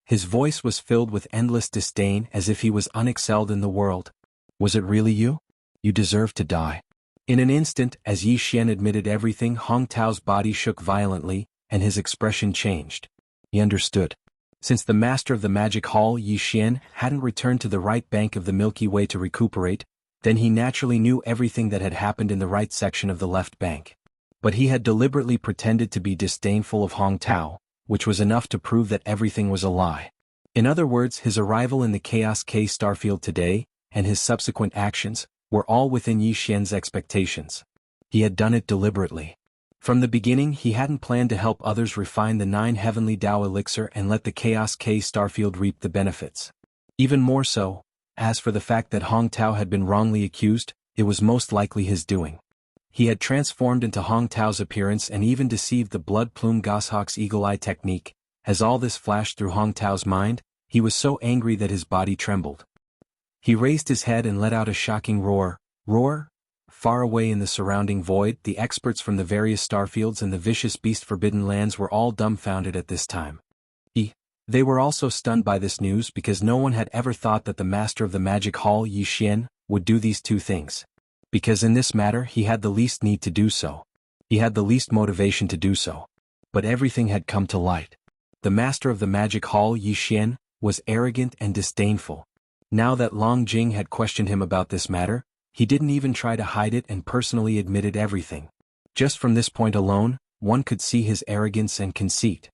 His voice was filled with endless disdain as if he was unexcelled in the world. Was it really you? You deserve to die. In an instant, as Yi Xian admitted everything, Hong Tao's body shook violently, and his expression changed. He understood. Since the master of the magic hall Yi Xian hadn't returned to the right bank of the Milky Way to recuperate, then he naturally knew everything that had happened in the right section of the left bank. But he had deliberately pretended to be disdainful of Hong Tao, which was enough to prove that everything was a lie. In other words, his arrival in the Chaos K starfield today, and his subsequent actions, were all within Yi Xian's expectations. He had done it deliberately. From the beginning he hadn't planned to help others refine the 9 heavenly Tao elixir and let the Chaos K starfield reap the benefits. Even more so, as for the fact that Hong Tao had been wrongly accused, it was most likely his doing. He had transformed into Hong Tao's appearance and even deceived the blood plume goshawk's eagle eye technique. As all this flashed through Hong Tao's mind, he was so angry that his body trembled. He raised his head and let out a shocking roar. Far away in the surrounding void, the experts from the various starfields and the vicious beast forbidden lands were all dumbfounded at this time. They were also stunned by this news because no one had ever thought that the master of the magic hall Yi Xian would do these two things. Because in this matter he had the least need to do so. He had the least motivation to do so. But everything had come to light. The master of the magic hall Yi Xian was arrogant and disdainful. Now that Long Jing had questioned him about this matter, he didn't even try to hide it and personally admitted everything. Just from this point alone, one could see his arrogance and conceit.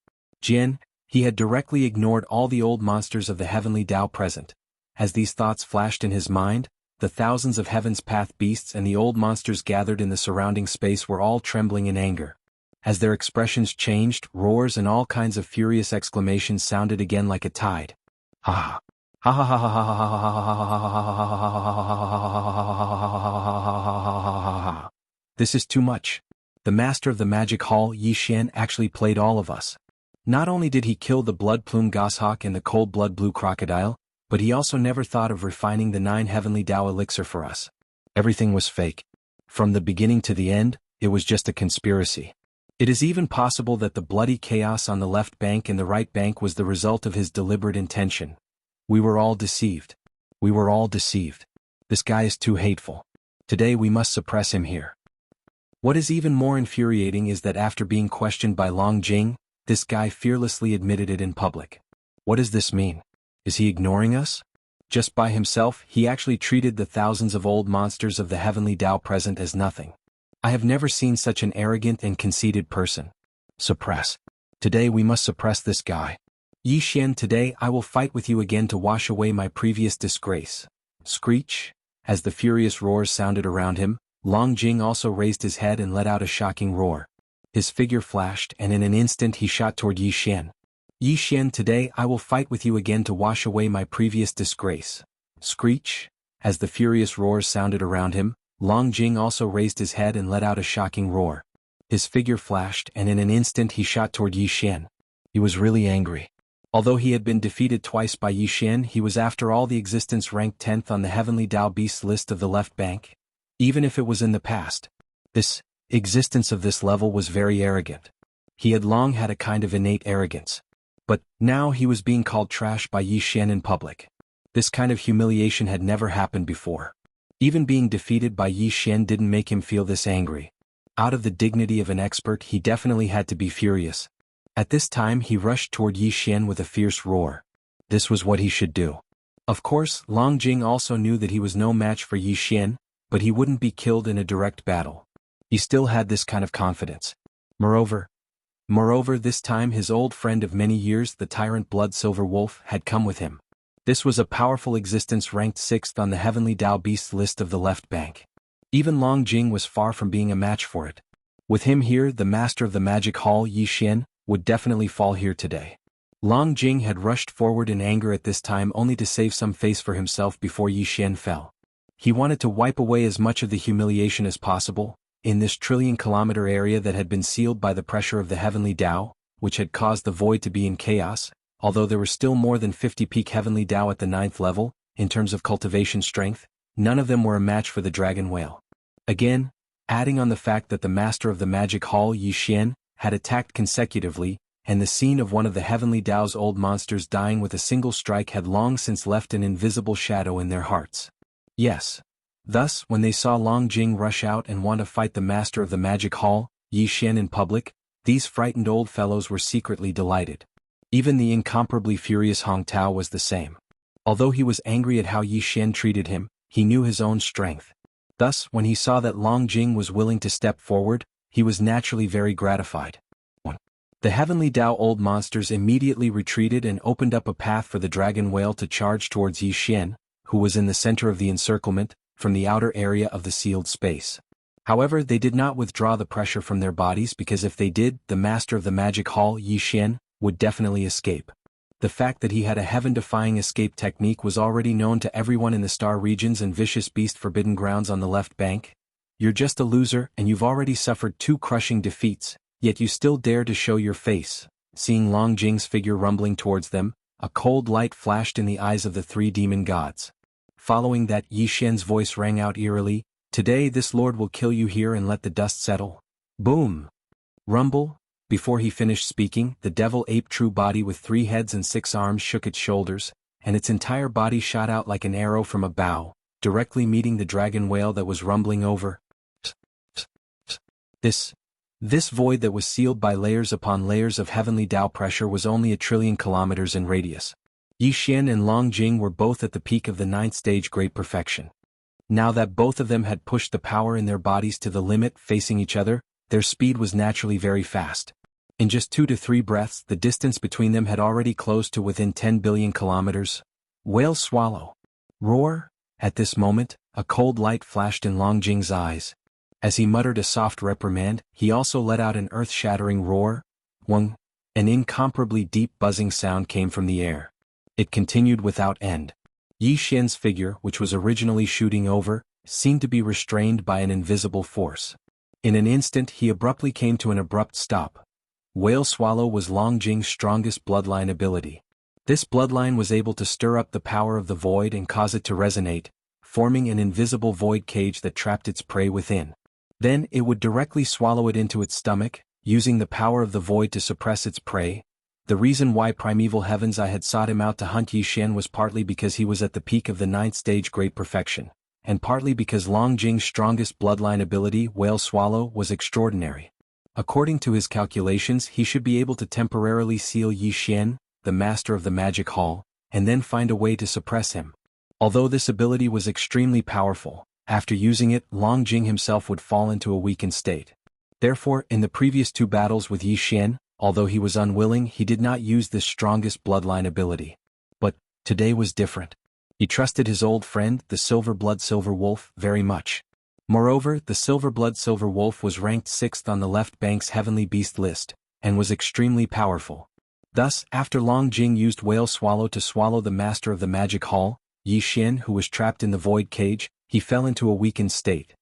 He had directly ignored all the old monsters of the heavenly Tao present. As these thoughts flashed in his mind, the thousands of Heaven's Path beasts and the old monsters gathered in the surrounding space were all trembling in anger. As their expressions changed, roars and all kinds of furious exclamations sounded again like a tide. Ha ha ha ha ha ha ha ha. This is too much. The master of the magic hall Yi Xian actually played all of us. Not only did he kill the blood plume goshawk and the cold blood blue crocodile, but he also never thought of refining the 9 heavenly Tao elixir for us. Everything was fake. From the beginning to the end, it was just a conspiracy. It is even possible that the bloody chaos on the left bank and the right bank was the result of his deliberate intention. We were all deceived. We were all deceived. This guy is too hateful. Today we must suppress him here. What is even more infuriating is that after being questioned by Long Jing, this guy fearlessly admitted it in public. What does this mean? Is he ignoring us? Just by himself, he actually treated the thousands of old monsters of the heavenly Tao present as nothing. I have never seen such an arrogant and conceited person. Suppress. Today we must suppress this guy. Yi Xian, today I will fight with you again to wash away my previous disgrace. Screech. As the furious roars sounded around him, Long Jing also raised his head and let out a shocking roar. His figure flashed and in an instant he shot toward Yi Xian. Yi Xian, today I will fight with you again to wash away my previous disgrace. Screech. As the furious roars sounded around him, Long Jing also raised his head and let out a shocking roar. His figure flashed and in an instant he shot toward Yi Xian. He was really angry. Although he had been defeated twice by Yi Xian, he was after all the existence ranked 10th on the heavenly Tao beasts list of the left bank. Even if it was in the past. This existence of this level was very arrogant. He had long had a kind of innate arrogance. But now he was being called trash by Yi Xian in public. This kind of humiliation had never happened before. Even being defeated by Yi Xian didn't make him feel this angry. Out of the dignity of an expert, he definitely had to be furious. At this time he rushed toward Yi Xian with a fierce roar. This was what he should do. Of course, Long Jing also knew that he was no match for Yi Xian, but he wouldn't be killed in a direct battle. He still had this kind of confidence. Moreover, this time his old friend of many years, the tyrant Blood Silver Wolf, had come with him. This was a powerful existence ranked 6th on the heavenly Tao beasts list of the left bank. Even Long Jing was far from being a match for it. With him here, the master of the magic hall Yi Xian would definitely fall here today. Long Jing had rushed forward in anger at this time only to save some face for himself before Yi Xian fell. He wanted to wipe away as much of the humiliation as possible. in this trillion-kilometer area that had been sealed by the pressure of the heavenly Tao, which had caused the void to be in chaos, although there were still more than 50 peak heavenly Tao at the 9th level, in terms of cultivation strength, none of them were a match for the dragon whale. Again, adding on the fact that the master of the magic hall Yi Xian had attacked consecutively, and the scene of one of the heavenly Tao's old monsters dying with a single strike had long since left an invisible shadow in their hearts. Yes. Thus, when they saw Long Jing rush out and want to fight the master of the magic hall, Yi Xian in public, these frightened old fellows were secretly delighted. Even the incomparably furious Hong Tao was the same. Although he was angry at how Yi Xian treated him, he knew his own strength. Thus, when he saw that Long Jing was willing to step forward, he was naturally very gratified. The heavenly Tao old monsters immediately retreated and opened up a path for the dragon whale to charge towards Yi Xian, who was in the center of the encirclement, from the outer area of the sealed space. However, they did not withdraw the pressure from their bodies because if they did, the master of the magic hall Yi Xian would definitely escape. The fact that he had a heaven-defying escape technique was already known to everyone in the Star Regions and Vicious Beast Forbidden Grounds on the left bank. You're just a loser and you've already suffered 2 crushing defeats, yet you still dare to show your face. Seeing Long Jing's figure rumbling towards them, a cold light flashed in the eyes of the 3 demon gods. Following that, Yi Xian's voice rang out eerily, "Today this lord will kill you here and let the dust settle." Boom! Rumble! Before he finished speaking, the devil ape true body with 3 heads and 6 arms shook its shoulders, and its entire body shot out like an arrow from a bow, directly meeting the dragon whale that was rumbling over. This void that was sealed by layers upon layers of heavenly Tao pressure was only 1 trillion kilometers in radius. Yi Xian and Long Jing were both at the peak of the 9th stage great perfection. Now that both of them had pushed the power in their bodies to the limit facing each other, their speed was naturally very fast. In just 2 to 3 breaths, the distance between them had already closed to within 10 billion kilometers. Whale swallow. Roar! At this moment, a cold light flashed in Long Jing's eyes. As he muttered a soft reprimand, he also let out an earth-shattering roar. Wung! An incomparably deep buzzing sound came from the air. It continued without end. Yi Xian's figure, which was originally shooting over, seemed to be restrained by an invisible force. In an instant he abruptly came to an abrupt stop. Whale Swallow was Long Jing's strongest bloodline ability. This bloodline was able to stir up the power of the void and cause it to resonate, forming an invisible void cage that trapped its prey within. Then it would directly swallow it into its stomach, using the power of the void to suppress its prey. The reason why Primeval Heavens I had sought him out to hunt Yi Xian was partly because he was at the peak of the 9th stage great perfection, and partly because Long Jing's strongest bloodline ability, Whale Swallow, was extraordinary. According to his calculations, he should be able to temporarily seal Yi Xian, the master of the magic hall, and then find a way to suppress him. Although this ability was extremely powerful, after using it, Long Jing himself would fall into a weakened state. Therefore, in the previous 2 battles with Yi Xian, although he was unwilling, he did not use this strongest bloodline ability. But today was different. He trusted his old friend, the Silver-Blood Silver Wolf, very much. Moreover, the Silver-Blood Silver Wolf was ranked 6th on the left bank's heavenly beast list, and was extremely powerful. Thus, after Long Jing used Whale Swallow to swallow the master of the magic hall, Yi Xian, who was trapped in the void cage, he fell into a weakened state.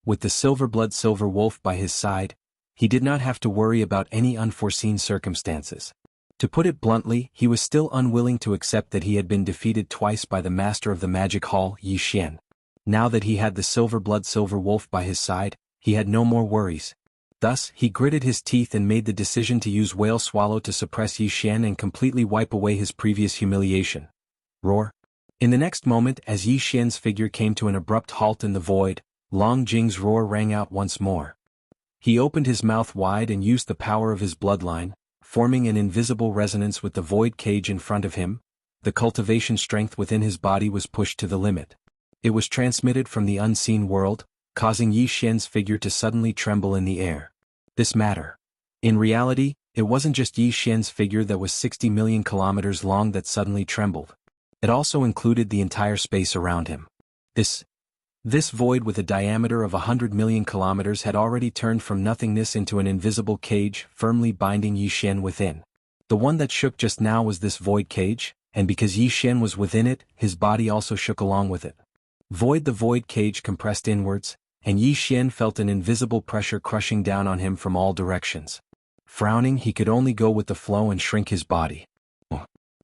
With the Silver-Blood Silver Wolf by his side, he did not have to worry about any unforeseen circumstances. To put it bluntly, he was still unwilling to accept that he had been defeated twice by the master of the magic hall, Yi Xian. Now that he had the Silver-Blood Silver Wolf by his side, he had no more worries. Thus, he gritted his teeth and made the decision to use Whale Swallow to suppress Yi Xian and completely wipe away his previous humiliation. Roar! In the next moment, as Yi Xian's figure came to an abrupt halt in the void, Long Jing's roar rang out once more. He opened his mouth wide and used the power of his bloodline, forming an invisible resonance with the void cage in front of him. The cultivation strength within his body was pushed to the limit. It was transmitted from the unseen world, causing Yi Xian's figure to suddenly tremble in the air. This matter. In reality, it wasn't just Yi Xian's figure that was 60 million kilometers long that suddenly trembled. It also included the entire space around him. This void with a diameter of 100 million kilometers had already turned from nothingness into an invisible cage, firmly binding Yi Xian within. The one that shook just now was this void cage, and because Yi Xian was within it, his body also shook along with it. The void cage compressed inwards, and Yi Xian felt an invisible pressure crushing down on him from all directions. Frowning, he could only go with the flow and shrink his body.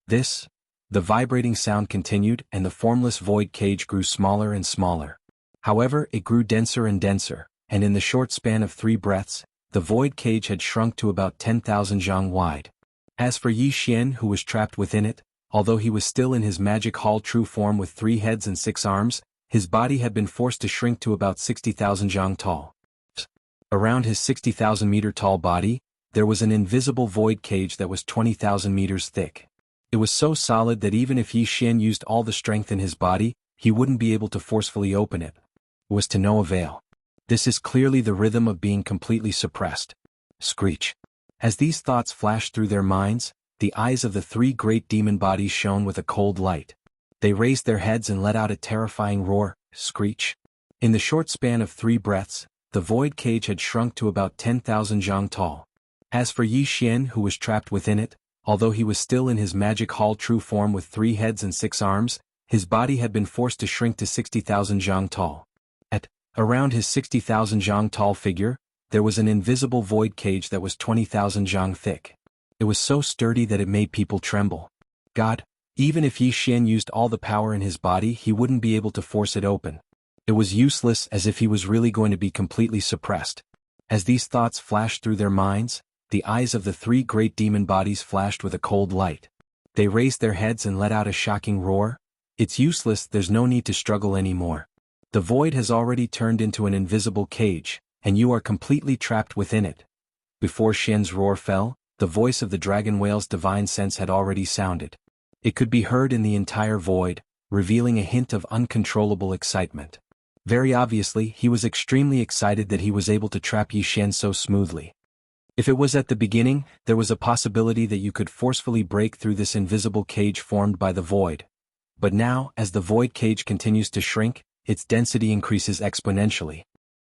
The vibrating sound continued, and the formless void cage grew smaller and smaller. However, it grew denser and denser, and in the short span of 3 breaths, the void cage had shrunk to about 10,000 zhang wide. As for Yi Xian, who was trapped within it, although he was still in his magic hall true form with 3 heads and 6 arms, his body had been forced to shrink to about 60,000 zhang tall. Around his 60,000 meter tall body, there was an invisible void cage that was 20,000 meters thick. It was so solid that even if Yi Xian used all the strength in his body, he wouldn't be able to forcefully open it. It was to no avail. This is clearly the rhythm of being completely suppressed. Screech. As these thoughts flashed through their minds, the eyes of the 3 great demon bodies shone with a cold light. They raised their heads and let out a terrifying roar. Screech. In the short span of 3 breaths, the void cage had shrunk to about 10,000 zhang tall. As for Yi Xian, who was trapped within it, although he was still in his magic hall true form with 3 heads and 6 arms, his body had been forced to shrink to 60,000 zhang tall. At around his 60,000 zhang tall figure, there was an invisible void cage that was 20,000 zhang thick. It was so sturdy that it made people tremble. God, even if Yi Xian used all the power in his body, he wouldn't be able to force it open. It was useless, as if he was really going to be completely suppressed. As these thoughts flashed through their minds, the eyes of the 3 great demon bodies flashed with a cold light. They raised their heads and let out a shocking roar. It's useless, there's no need to struggle anymore. The void has already turned into an invisible cage, and you are completely trapped within it. Before Xian's roar fell, the voice of the dragon whale's divine sense had already sounded. It could be heard in the entire void, revealing a hint of uncontrollable excitement. Very obviously, he was extremely excited that he was able to trap Yi Xian so smoothly. If it was at the beginning, there was a possibility that you could forcefully break through this invisible cage formed by the void. But now, as the void cage continues to shrink, its density increases exponentially.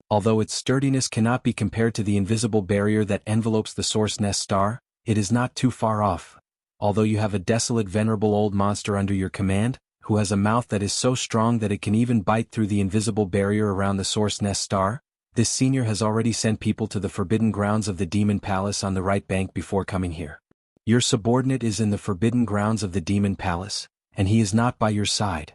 Although its sturdiness cannot be compared to the invisible barrier that envelopes the Source Nest star, it is not too far off. Although you have a desolate venerable old monster under your command, who has a mouth that is so strong that it can even bite through the invisible barrier around the Source Nest star, this senior has already sent people to the forbidden grounds of the Demon Palace on the right bank before coming here. Your subordinate is in the forbidden grounds of the Demon Palace, and he is not by your side.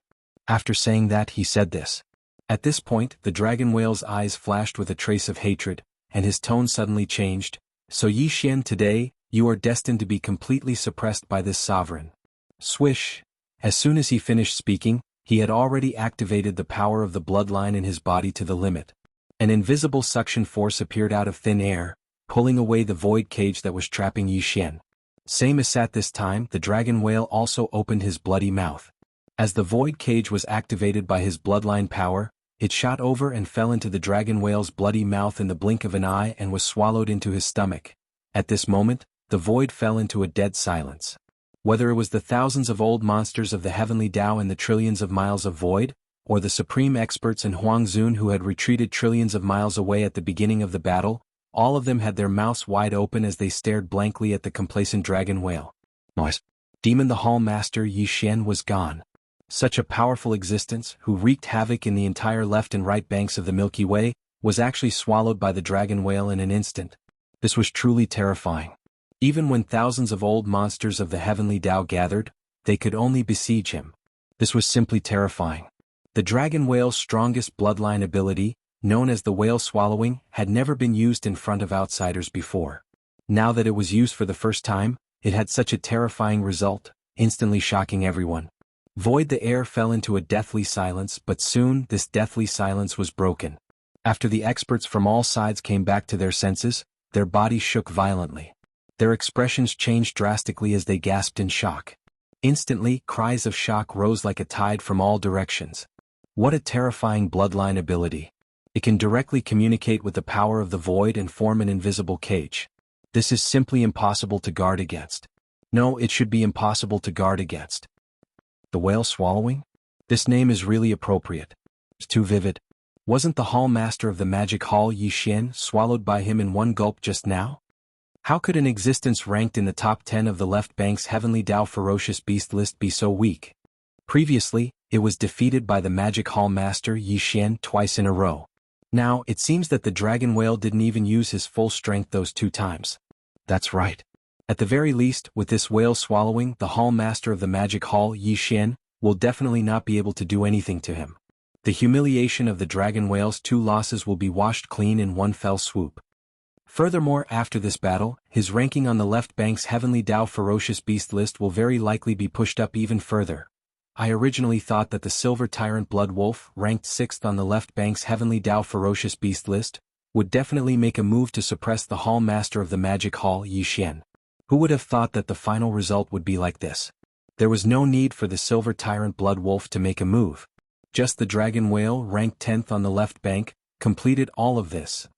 After saying that, he said this. At this point, the dragon whale's eyes flashed with a trace of hatred, and his tone suddenly changed. So Yi Xian, today, you are destined to be completely suppressed by this sovereign. Swish. As soon as he finished speaking, he had already activated the power of the bloodline in his body to the limit. An invisible suction force appeared out of thin air, pulling away the void cage that was trapping Yi Xian. Same as at this time, the dragon whale also opened his bloody mouth. As the void cage was activated by his bloodline power, it shot over and fell into the dragon whale's bloody mouth in the blink of an eye and was swallowed into his stomach. At this moment, the void fell into a dead silence. Whether it was the thousands of old monsters of the heavenly Tao and the trillions of miles of void, or the supreme experts in Huangzun who had retreated trillions of miles away at the beginning of the battle, all of them had their mouths wide open as they stared blankly at the complacent dragon whale. Demon the Hall Master Yi Xian was gone. Such a powerful existence, who wreaked havoc in the entire left and right banks of the Milky Way, was actually swallowed by the dragon whale in an instant. This was truly terrifying. Even when thousands of old monsters of the heavenly Tao gathered, they could only besiege him. This was simply terrifying. The dragon whale's strongest bloodline ability, known as the whale swallowing, had never been used in front of outsiders before. Now that it was used for the first time, it had such a terrifying result, instantly shocking everyone. Void the air fell into a deathly silence, but soon this deathly silence was broken. After the experts from all sides came back to their senses, their bodies shook violently. Their expressions changed drastically as they gasped in shock. Instantly, cries of shock rose like a tide from all directions. What a terrifying bloodline ability. It can directly communicate with the power of the void and form an invisible cage. This is simply impossible to guard against. No, it should be impossible to guard against. The whale swallowing? This name is really appropriate. It's too vivid. Wasn't the hall master of the magic hall Yi Xian swallowed by him in one gulp just now? How could an existence ranked in the top 10 of the left bank's heavenly Tao ferocious beast list be so weak? Previously, it was defeated by the magic hall master Yi Xian twice in a row. Now, it seems that the dragon whale didn't even use his full strength those 2 times. That's right. At the very least, with this whale swallowing, the hall master of the magic hall, Yi Xian, will definitely not be able to do anything to him. The humiliation of the dragon whale's 2 losses will be washed clean in one fell swoop. Furthermore, after this battle, his ranking on the left bank's Heavenly Dao Ferocious Beast list will very likely be pushed up even further. I originally thought that the Silver Tyrant Blood Wolf, ranked 6th on the left bank's Heavenly Dao Ferocious Beast list, would definitely make a move to suppress the Hall Master of the Magic Hall, Yi Xian. Who would have thought that the final result would be like this? There was no need for the Silver Tyrant Blood Wolf to make a move. Just the Dragon Whale, ranked 10th on the left bank, completed all of this.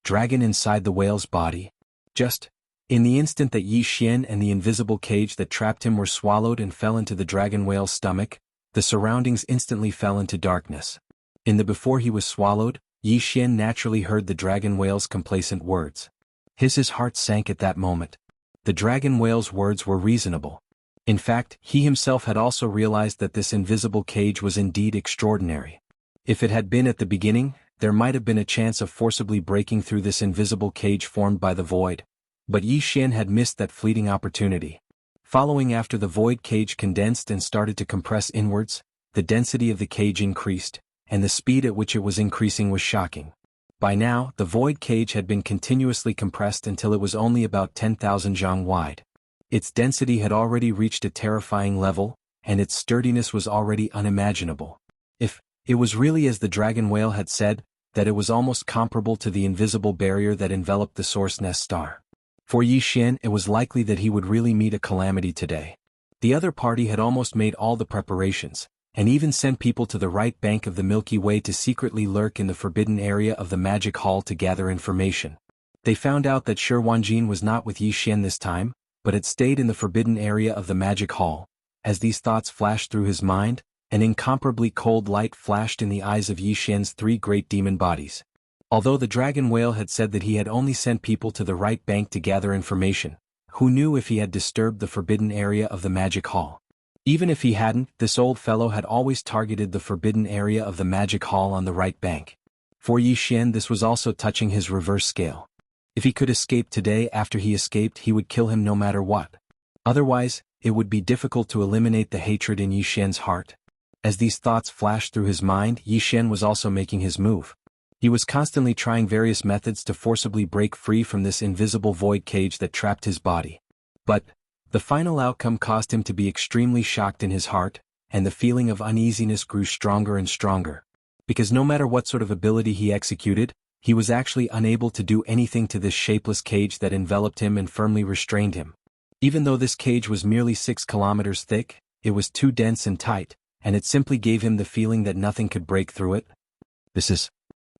Dragon inside the whale's body. Just in the instant that Yi Xian and the invisible cage that trapped him were swallowed and fell into the dragon whale's stomach, the surroundings instantly fell into darkness. Before he was swallowed, Yi Xian naturally heard the dragon whale's complacent words. His heart sank at that moment. The dragon whale's words were reasonable. In fact, he himself had also realized that this invisible cage was indeed extraordinary. If it had been at the beginning, there might have been a chance of forcibly breaking through this invisible cage formed by the void. But Yi Xian had missed that fleeting opportunity. Following after the void cage condensed and started to compress inwards, the density of the cage increased, and the speed at which it was increasing was shocking. By now, the void cage had been continuously compressed until it was only about 10,000 zhang wide. Its density had already reached a terrifying level, and its sturdiness was already unimaginable. It was really as the dragon whale had said, that it was almost comparable to the invisible barrier that enveloped the Source Nest star. For Yi Xian, it was likely that he would really meet a calamity today. The other party had almost made all the preparations, and even sent people to the right bank of the Milky Way to secretly lurk in the forbidden area of the Magic Hall to gather information. They found out that Shi Wanjin was not with Yi Xian this time, but had stayed in the forbidden area of the Magic Hall. As these thoughts flashed through his mind, an incomparably cold light flashed in the eyes of Yi Xian's 3 great demon bodies. Although the dragon whale had said that he had only sent people to the right bank to gather information, who knew if he had disturbed the forbidden area of the Magic Hall? Even if he hadn't, this old fellow had always targeted the forbidden area of the Magic Hall on the right bank. For Yi Xian, this was also touching his reverse scale. If he could escape today, after he escaped he would kill him no matter what. Otherwise, it would be difficult to eliminate the hatred in Yi Xian's heart. As these thoughts flashed through his mind, Yi Xian was also making his move. He was constantly trying various methods to forcibly break free from this invisible void cage that trapped his body. But the final outcome caused him to be extremely shocked in his heart, and the feeling of uneasiness grew stronger and stronger. Because no matter what sort of ability he executed, he was actually unable to do anything to this shapeless cage that enveloped him and firmly restrained him. Even though this cage was merely 6 kilometers thick, it was too dense and tight, and it simply gave him the feeling that nothing could break through it.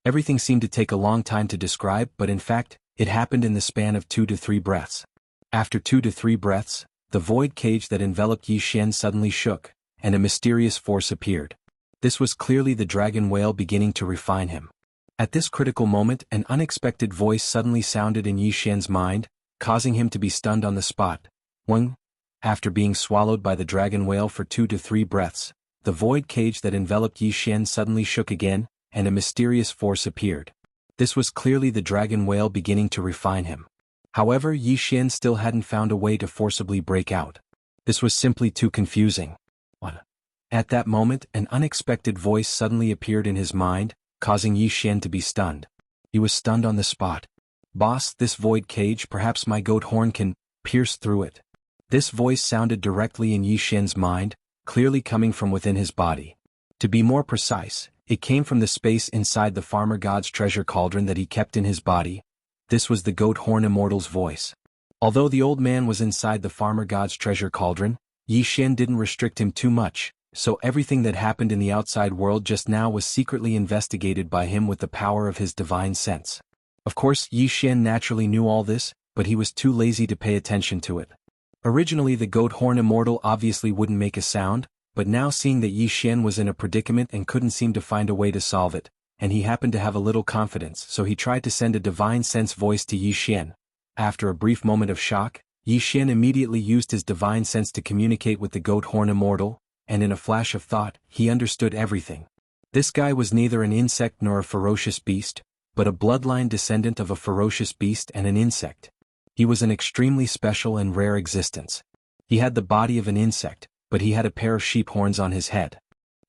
Everything seemed to take a long time to describe, but in fact, it happened in the span of 2 to 3 breaths. After 2 to 3 breaths, the void cage that enveloped Yi Xian suddenly shook, and a mysterious force appeared. This was clearly the dragon whale beginning to refine him. At this critical moment, an unexpected voice suddenly sounded in Yi Xian's mind, causing him to be stunned on the spot. After being swallowed by the dragon whale for 2 to 3 breaths, the void cage that enveloped Yi Xian suddenly shook again, and a mysterious force appeared. This was clearly the dragon whale beginning to refine him. However, Yi Xian still hadn't found a way to forcibly break out. This was simply too confusing. At that moment, an unexpected voice suddenly appeared in his mind, causing Yi Xian to be stunned. He was stunned on the spot. "Boss, this void cage, perhaps my goat horn can pierce through it." This voice sounded directly in Yi Xian's mind, clearly coming from within his body. To be more precise, it came from the space inside the farmer god's treasure cauldron that he kept in his body. This was the goat horn immortal's voice. Although the old man was inside the farmer god's treasure cauldron, Yi Xian didn't restrict him too much, so everything that happened in the outside world just now was secretly investigated by him with the power of his divine sense. Of course, Yi Xian naturally knew all this, but he was too lazy to pay attention to it. Originally the goat horn immortal obviously wouldn't make a sound, but now seeing that Yi Xian was in a predicament and couldn't seem to find a way to solve it, and he happened to have a little confidence, so he tried to send a divine sense voice to Yi Xian. After a brief moment of shock, Yi Xian immediately used his divine sense to communicate with the goat horn immortal, and in a flash of thought, he understood everything. This guy was neither an insect nor a ferocious beast, but a bloodline descendant of a ferocious beast and an insect. He was an extremely special and rare existence. He had the body of an insect, but he had a pair of sheep horns on his head.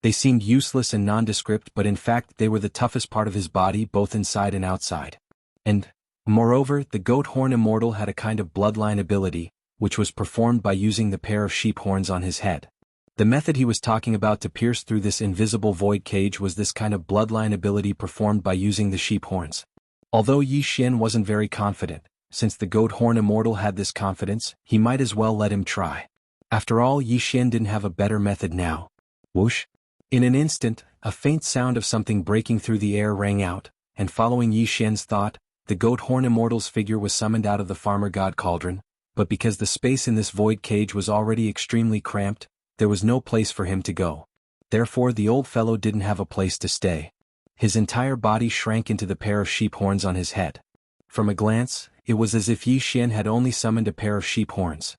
They seemed useless and nondescript, but in fact they were the toughest part of his body both inside and outside. And, moreover, the goat horn immortal had a kind of bloodline ability, which was performed by using the pair of sheep horns on his head. The method he was talking about to pierce through this invisible void cage was this kind of bloodline ability performed by using the sheep horns. Although Yi Xian wasn't very confident, since the goat horn immortal had this confidence, he might as well let him try. After all, Yi Xian didn't have a better method now. Whoosh! In an instant, a faint sound of something breaking through the air rang out, and following Yi Xian's thought, the goat horn immortal's figure was summoned out of the farmer god cauldron, but because the space in this void cage was already extremely cramped, there was no place for him to go. Therefore the old fellow didn't have a place to stay. His entire body shrank into the pair of sheep horns on his head. From a glance, it was as if Yi Xian had only summoned a pair of sheep horns.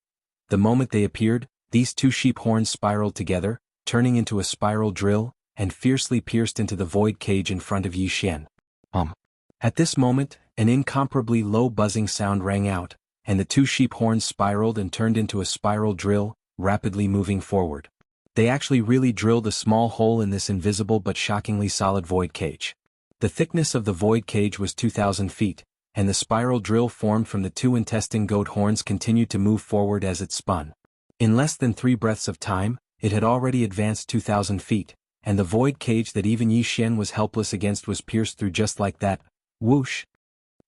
The moment they appeared, these two sheep horns spiraled together, turning into a spiral drill, and fiercely pierced into the void cage in front of Yi Xian. At this moment, an incomparably low buzzing sound rang out, and the two sheep horns spiraled and turned into a spiral drill, rapidly moving forward. They actually really drilled a small hole in this invisible but shockingly solid void cage. The thickness of the void cage was 2,000 feet, and the spiral drill formed from the two intestine goat horns continued to move forward as it spun. In less than 3 breaths of time, it had already advanced 2,000 feet, and the void cage that even Yi Xian was helpless against was pierced through just like that. Whoosh!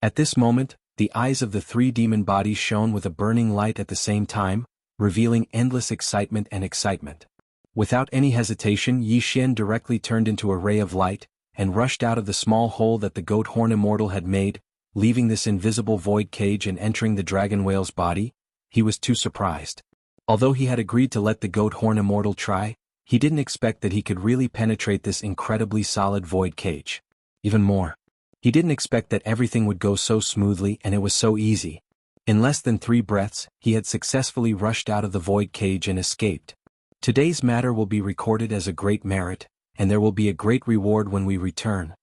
At this moment, the eyes of the 3 demon bodies shone with a burning light at the same time, revealing endless excitement and excitement. Without any hesitation, Yi Xian directly turned into a ray of light, and rushed out of the small hole that the goat horn immortal had made, leaving this invisible void cage and entering the dragon whale's body. He was too surprised. Although he had agreed to let the goat horn immortal try, he didn't expect that he could really penetrate this incredibly solid void cage. Even more, he didn't expect that everything would go so smoothly and it was so easy. In less than 3 breaths, he had successfully rushed out of the void cage and escaped. Today's matter will be recorded as a great merit, and there will be a great reward when we return.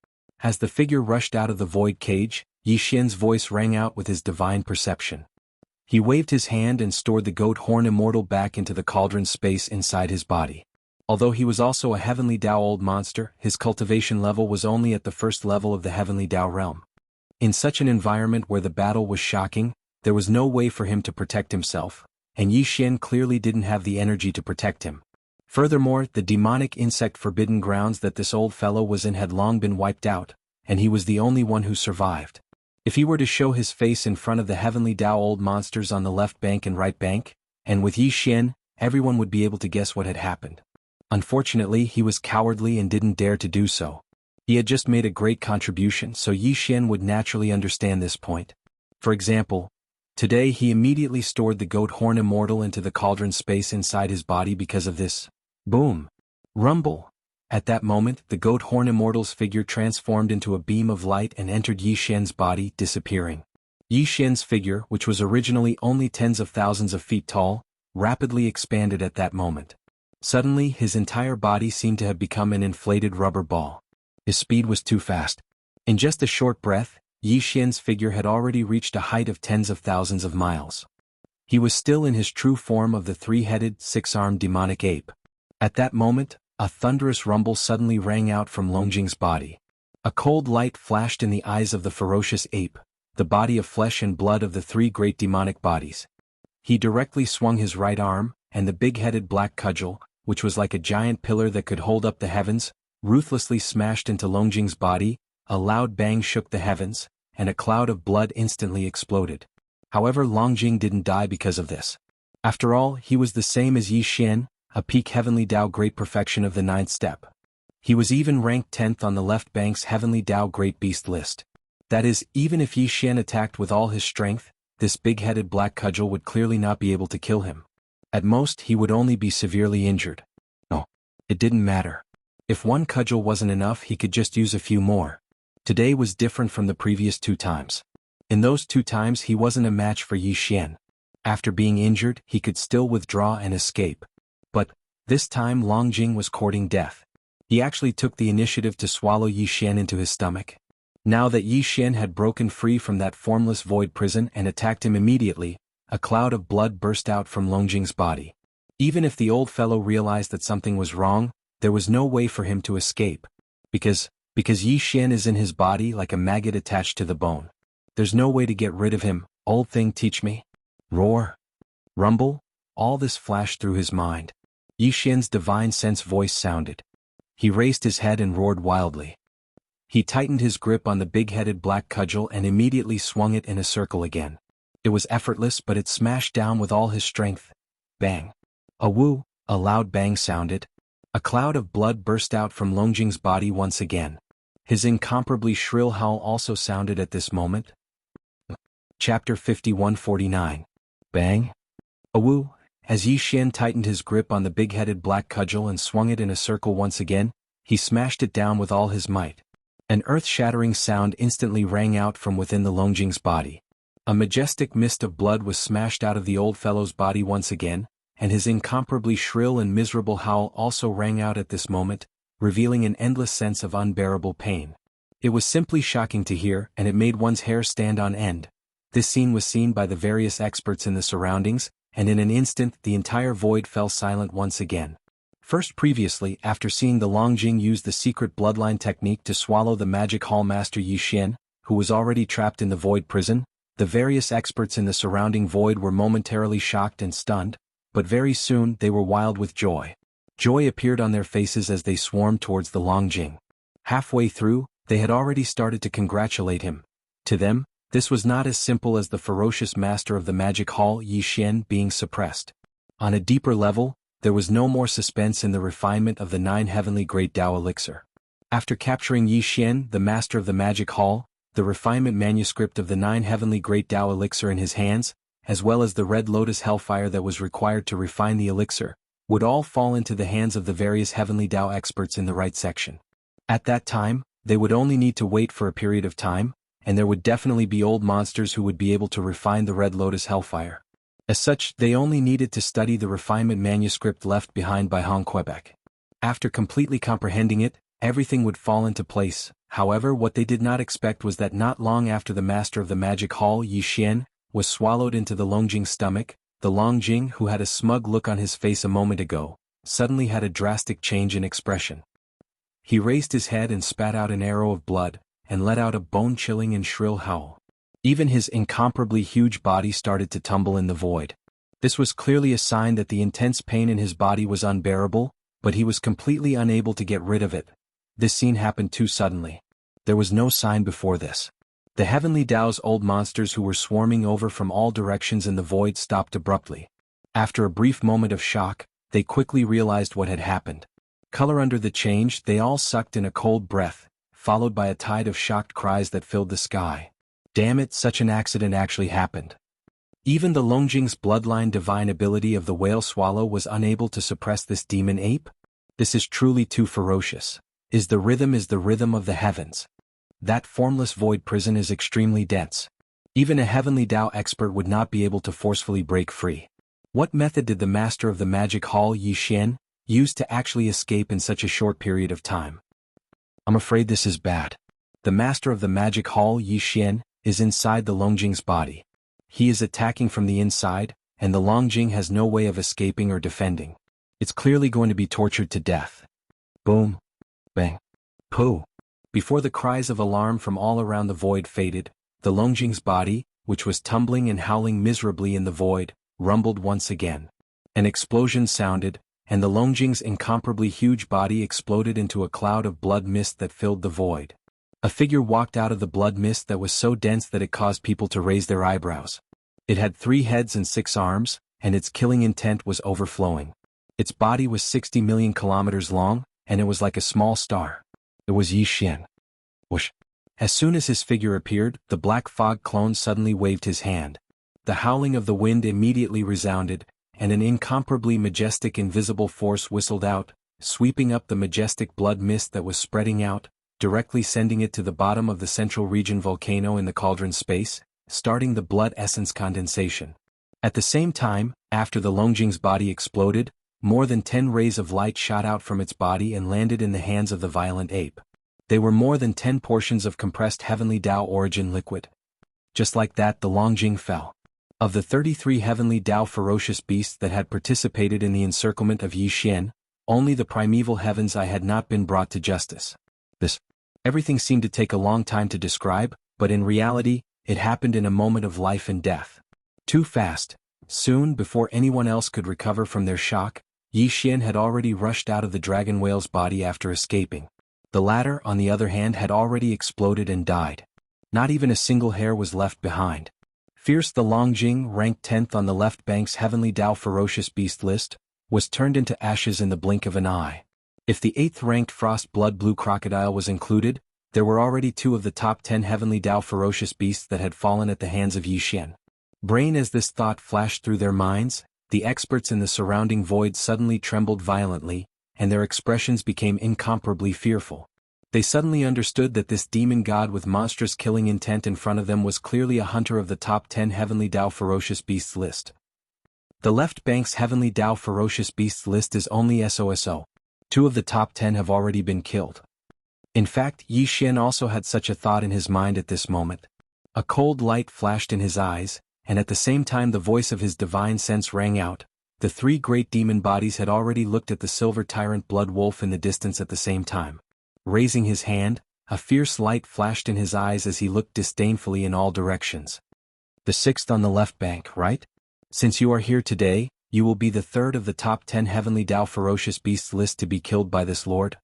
As the figure rushed out of the void cage, Yi Xian's voice rang out with his divine perception. He waved his hand and stored the goat horn immortal back into the cauldron space inside his body. Although he was also a heavenly Dao old monster, his cultivation level was only at the first level of the heavenly Dao realm. In such an environment where the battle was shocking, there was no way for him to protect himself, and Yi Xian clearly didn't have the energy to protect him. Furthermore, the demonic insect forbidden grounds that this old fellow was in had long been wiped out, and he was the only one who survived. If he were to show his face in front of the heavenly Dao old monsters on the left bank and right bank, and with Yi Xian, everyone would be able to guess what had happened. Unfortunately, he was cowardly and didn't dare to do so. He had just made a great contribution, so Yi Xian would naturally understand this point. For example, today he immediately stored the goat horn immortal into the cauldron space inside his body because of this. Boom! Rumble! At that moment, the goat horn immortal's figure transformed into a beam of light and entered Yi Xian's body, disappearing. Yi Xian's figure, which was originally only tens of thousands of feet tall, rapidly expanded at that moment. Suddenly, his entire body seemed to have become an inflated rubber ball. His speed was too fast. In just a short breath, Yi Xian's figure had already reached a height of tens of thousands of miles. He was still in his true form of the 3-headed, 6-armed demonic ape. At that moment, a thunderous rumble suddenly rang out from Longjing's body. A cold light flashed in the eyes of the ferocious ape, the body of flesh and blood of the 3 great demonic bodies. He directly swung his right arm, and the big-headed black cudgel, which was like a giant pillar that could hold up the heavens, ruthlessly smashed into Longjing's body. A loud bang shook the heavens, and a cloud of blood instantly exploded. However, Longjing didn't die because of this. After all, he was the same as Yi Xian, a peak heavenly Dao great perfection of the 9th step. He was even ranked 10th on the left bank's heavenly Dao great beast list. That is, even if Yi Xian attacked with all his strength, this big-headed black cudgel would clearly not be able to kill him. At most, he would only be severely injured. No, it didn't matter. If one cudgel wasn't enough, he could just use a few more. Today was different from the previous 2 times. In those 2 times he wasn't a match for Yi Xian. After being injured, he could still withdraw and escape. But, this time Longjing was courting death. He actually took the initiative to swallow Yi Xian into his stomach. Now that Yi Xian had broken free from that formless void prison and attacked him immediately, a cloud of blood burst out from Longjing's body. Even if the old fellow realized that something was wrong, there was no way for him to escape. Because Yi Xian is in his body like a maggot attached to the bone. There's no way to get rid of him. Old thing, teach me. Roar. Rumble. All this flashed through his mind. Yi Xian's divine sense voice sounded. He raised his head and roared wildly. He tightened his grip on the big-headed black cudgel and immediately swung it in a circle again. It was effortless, but it smashed down with all his strength. Bang. A loud bang sounded. A cloud of blood burst out from Longjing's body once again. His incomparably shrill howl also sounded at this moment. Chapter 51-49. Bang. As Yi Xian tightened his grip on the big-headed black cudgel and swung it in a circle once again, he smashed it down with all his might. An earth-shattering sound instantly rang out from within the Longjing's body. A majestic mist of blood was smashed out of the old fellow's body once again, and his incomparably shrill and miserable howl also rang out at this moment, revealing an endless sense of unbearable pain. It was simply shocking to hear, and it made one's hair stand on end. This scene was seen by the various experts in the surroundings, and in an instant the entire void fell silent once again. First previously, after seeing the Longjing use the secret bloodline technique to swallow the magic hall master Yi Xian, who was already trapped in the void prison, the various experts in the surrounding void were momentarily shocked and stunned, but very soon they were wild with joy. Joy appeared on their faces as they swarmed towards the Longjing. Halfway through, they had already started to congratulate him. To them, this was not as simple as the ferocious master of the magic hall Yi Xian being suppressed. On a deeper level, there was no more suspense in the refinement of the 9 heavenly great Tao elixir. After capturing Yi Xian, the master of the magic hall, the refinement manuscript of the 9 heavenly great Tao elixir in his hands, as well as the red lotus hellfire that was required to refine the elixir, would all fall into the hands of the various heavenly Tao experts in the right section. At that time, they would only need to wait for a period of time, and there would definitely be old monsters who would be able to refine the red lotus hellfire. As such, they only needed to study the refinement manuscript left behind by Hong Quebec. After completely comprehending it, everything would fall into place. However, what they did not expect was that not long after the master of the magic hall Yi Xian was swallowed into the Longjing's stomach, the Longjing, who had a smug look on his face a moment ago, suddenly had a drastic change in expression. He raised his head and spat out an arrow of blood, and let out a bone-chilling and shrill howl. Even his incomparably huge body started to tumble in the void. This was clearly a sign that the intense pain in his body was unbearable, but he was completely unable to get rid of it. This scene happened too suddenly. There was no sign before this. The heavenly Tao's old monsters who were swarming over from all directions in the void stopped abruptly. After a brief moment of shock, they quickly realized what had happened. Color under the change, they all sucked in a cold breath, followed by a tide of shocked cries that filled the sky. Damn it, such an accident actually happened. Even the Longjing's bloodline divine ability of the whale swallow was unable to suppress this demon ape? This is truly too ferocious. The rhythm of the heavens. That formless void prison is extremely dense. Even a heavenly Tao expert would not be able to forcefully break free. What method did the master of the magic hall Yi Xian use to actually escape in such a short period of time? I'm afraid this is bad. The master of the magic hall Yi Xian is inside the Longjing's body. He is attacking from the inside, and the Longjing has no way of escaping or defending. It's clearly going to be tortured to death. Boom. Bang. Pooh. Before the cries of alarm from all around the void faded, the Longjing's body, which was tumbling and howling miserably in the void, rumbled once again. An explosion sounded, and the Longjing's incomparably huge body exploded into a cloud of blood mist that filled the void. A figure walked out of the blood mist that was so dense that it caused people to raise their eyebrows. It had 3 heads and 6 arms, and its killing intent was overflowing. Its body was 60 million kilometers long, and it was like a small star. It was Yi Xian. Whoosh. As soon as his figure appeared, the black fog clone suddenly waved his hand. The howling of the wind immediately resounded, and an incomparably majestic invisible force whistled out, sweeping up the majestic blood mist that was spreading out, directly sending it to the bottom of the central region volcano in the cauldron space, starting the blood essence condensation. At the same time, after the Longjing's body exploded, more than 10 rays of light shot out from its body and landed in the hands of the violent ape. They were more than 10 portions of compressed heavenly Tao origin liquid. Just like that, the Longjing fell. Of the 33 heavenly Tao ferocious beasts that had participated in the encirclement of Yi Xian, only the primeval heavens I had not been brought to justice. Everything seemed to take a long time to describe, but in reality, it happened in a moment of life and death. Too fast. Soon, before anyone else could recover from their shock, Yi Xian had already rushed out of the dragon whale's body after escaping. The latter, on the other hand, had already exploded and died. Not even a single hair was left behind. Fierce the Longjing, ranked 10th on the left bank's heavenly Tao ferocious beast list, was turned into ashes in the blink of an eye. If the 8th-ranked frost blood blue crocodile was included, there were already 2 of the top 10 heavenly Tao ferocious beasts that had fallen at the hands of Yi Xian. Brain as this thought flashed through their minds, the experts in the surrounding void suddenly trembled violently, and their expressions became incomparably fearful. They suddenly understood that this demon god with monstrous killing intent in front of them was clearly a hunter of the top 10 heavenly Tao ferocious beasts list. The left bank's heavenly Tao ferocious beasts list is only SOSO. 2 of the top 10 have already been killed. In fact, Yi Xian also had such a thought in his mind at this moment. A cold light flashed in his eyes, and at the same time the voice of his divine sense rang out. The 3 great demon bodies had already looked at the silver tyrant blood wolf in the distance at the same time. Raising his hand, a fierce light flashed in his eyes as he looked disdainfully in all directions. The 6th on the left bank, right? Since you are here today, you will be the 3rd of the top 10 heavenly Tao ferocious beasts list to be killed by this lord.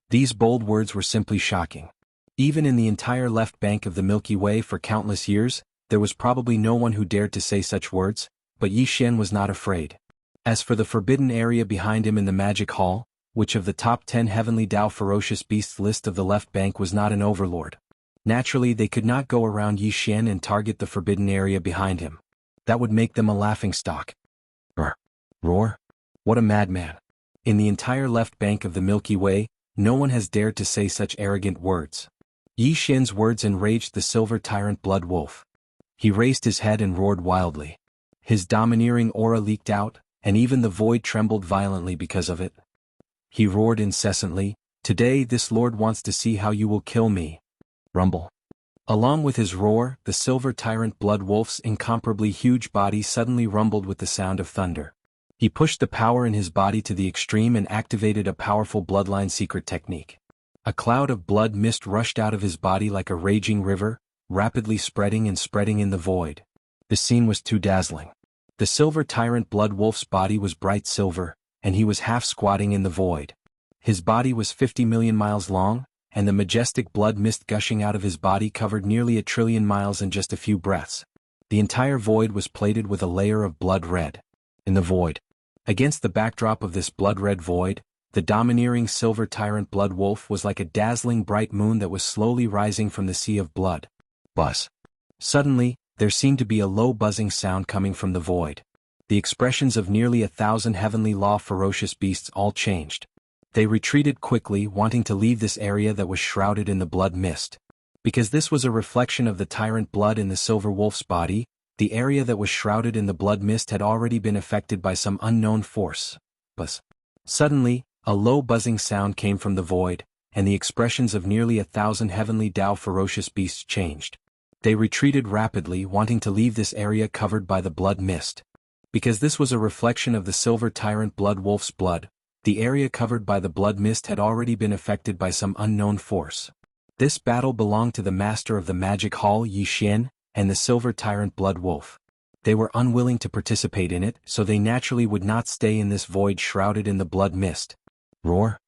These bold words were simply shocking. Even in the entire left bank of the Milky Way for countless years, there was probably no one who dared to say such words, but Yi Xian was not afraid. As for the forbidden area behind him in the magic hall, which of the top 10 heavenly Tao ferocious beasts list of the left bank was not an overlord. Naturally, they could not go around Yi Xian and target the forbidden area behind him. That would make them a laughingstock. Roar? What a madman. In the entire left bank of the Milky Way, no one has dared to say such arrogant words. Yi Xian's words enraged the silver tyrant blood wolf. He raised his head and roared wildly. His domineering aura leaked out, and even the void trembled violently because of it. He roared incessantly, "Today this lord wants to see how you will kill me." Rumble. Along with his roar, the silver tyrant blood wolf's incomparably huge body suddenly rumbled with the sound of thunder. He pushed the power in his body to the extreme and activated a powerful bloodline secret technique. A cloud of blood mist rushed out of his body like a raging river, rapidly spreading and spreading in the void. The scene was too dazzling. The silver tyrant blood wolf's body was bright silver, and he was half squatting in the void. His body was 50 million miles long, and the majestic blood mist gushing out of his body covered nearly 1 trillion miles in just a few breaths. The entire void was plated with a layer of blood red. In the void, against the backdrop of this blood-red void, the domineering silver tyrant blood wolf was like a dazzling bright moon that was slowly rising from the sea of blood. Buzz. Suddenly, there seemed to be a low buzzing sound coming from the void. The expressions of nearly 1,000 heavenly law ferocious beasts all changed. They retreated quickly, wanting to leave this area that was shrouded in the blood mist. Because this was a reflection of the tyrant blood in the silver wolf's body, the area that was shrouded in the blood mist had already been affected by some unknown force. Buzz. Suddenly, a low buzzing sound came from the void, and the expressions of nearly 1,000 heavenly Tao ferocious beasts changed. They retreated rapidly, wanting to leave this area covered by the blood mist. Because this was a reflection of the silver tyrant blood wolf's blood, the area covered by the blood mist had already been affected by some unknown force. This battle belonged to the master of the magic hall Yi Xian, and the silver tyrant blood wolf. They were unwilling to participate in it, so they naturally would not stay in this void shrouded in the blood mist. Roar.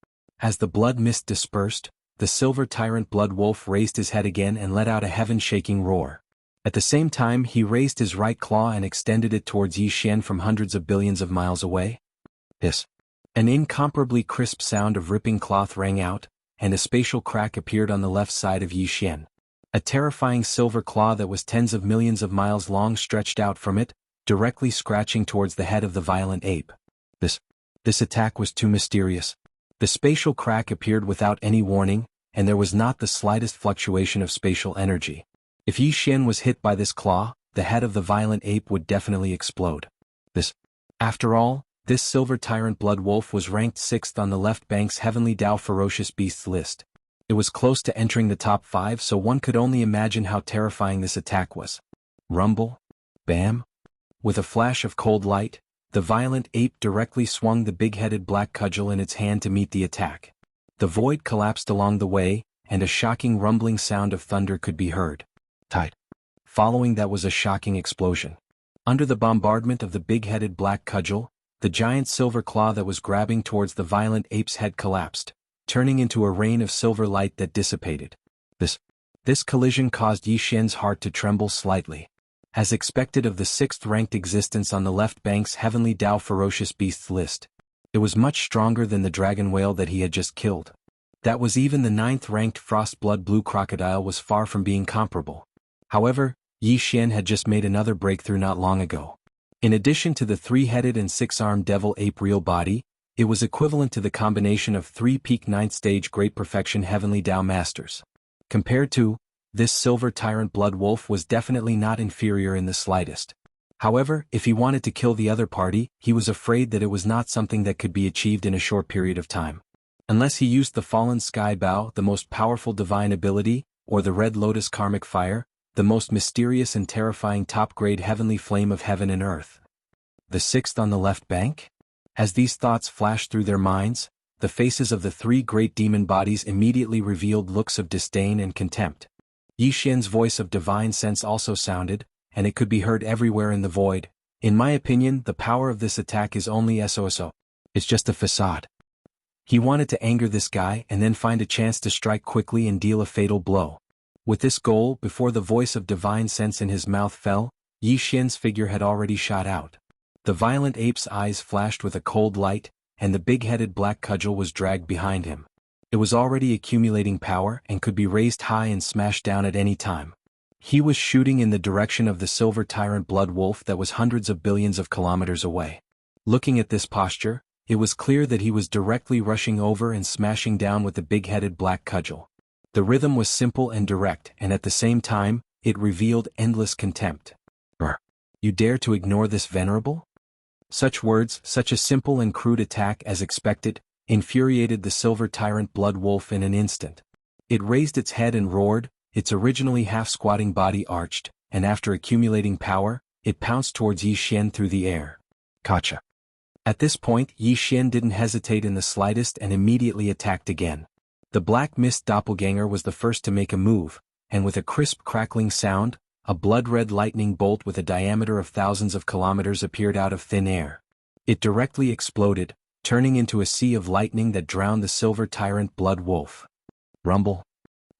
As the blood mist dispersed, the silver tyrant blood wolf raised his head again and let out a heaven-shaking roar. At the same time, he raised his right claw and extended it towards Yi Xian from hundreds of billions of miles away. Hiss. An incomparably crisp sound of ripping cloth rang out, and a spatial crack appeared on the left side of Yi Xian. A terrifying silver claw that was tens of millions of miles long stretched out from it, directly scratching towards the head of the violent ape. This attack was too mysterious. The spatial crack appeared without any warning, and there was not the slightest fluctuation of spatial energy. If Yi Xian was hit by this claw, the head of the violent ape would definitely explode. After all, This silver tyrant blood wolf was ranked 6th on the left bank's Heavenly Tao ferocious beasts list. It was close to entering the top 5, so one could only imagine how terrifying this attack was. Rumble. Bam. With a flash of cold light, the violent ape directly swung the big-headed black cudgel in its hand to meet the attack. The void collapsed along the way, and a shocking rumbling sound of thunder could be heard. Tight. Following that was a shocking explosion. Under the bombardment of the big-headed black cudgel, the giant silver claw that was grabbing towards the violent ape's head collapsed, turning into a rain of silver light that dissipated. This collision caused Yi Xian's heart to tremble slightly. As expected of the 6th-ranked existence on the left bank's Heavenly Tao ferocious beasts list, it was much stronger than the dragon whale that he had just killed. That was even the 9th-ranked frost-blood blue crocodile was far from being comparable. However, Yi Xian had just made another breakthrough not long ago. In addition to the 3-headed and 6-armed devil ape real body, it was equivalent to the combination of 3 peak 9th stage great perfection Heavenly Tao masters. Compared to, this silver tyrant blood wolf was definitely not inferior in the slightest. However, if he wanted to kill the other party, he was afraid that it was not something that could be achieved in a short period of time. Unless he used the fallen sky bow, the most powerful divine ability, or the red lotus karmic fire, the most mysterious and terrifying top-grade heavenly flame of heaven and earth. The 6th on the left bank? As these thoughts flashed through their minds, the faces of the 3 great demon bodies immediately revealed looks of disdain and contempt. Yi Xian's voice of divine sense also sounded, and it could be heard everywhere in the void. In my opinion, the power of this attack is only so. It's just a facade. He wanted to anger this guy and then find a chance to strike quickly and deal a fatal blow. With this goal, before the voice of divine sense in his mouth fell, Yi Xian's figure had already shot out. The violent ape's eyes flashed with a cold light, and the big-headed black cudgel was dragged behind him. It was already accumulating power and could be raised high and smashed down at any time. He was shooting in the direction of the silver tyrant blood wolf that was hundreds of billions of kilometers away. Looking at this posture, it was clear that he was directly rushing over and smashing down with the big-headed black cudgel. The rhythm was simple and direct, and at the same time, it revealed endless contempt. You dare to ignore this venerable? Such words, such a simple and crude attack as expected, infuriated the silver tyrant blood wolf in an instant. It raised its head and roared, its originally half-squatting body arched, and after accumulating power, it pounced towards Yi Xian through the air. Gotcha. At this point, Yi Xian didn't hesitate in the slightest and immediately attacked again. The black mist doppelganger was the first to make a move, and with a crisp crackling sound, a blood-red lightning bolt with a diameter of thousands of kilometers appeared out of thin air. It directly exploded, turning into a sea of lightning that drowned the silver tyrant blood wolf. Rumble.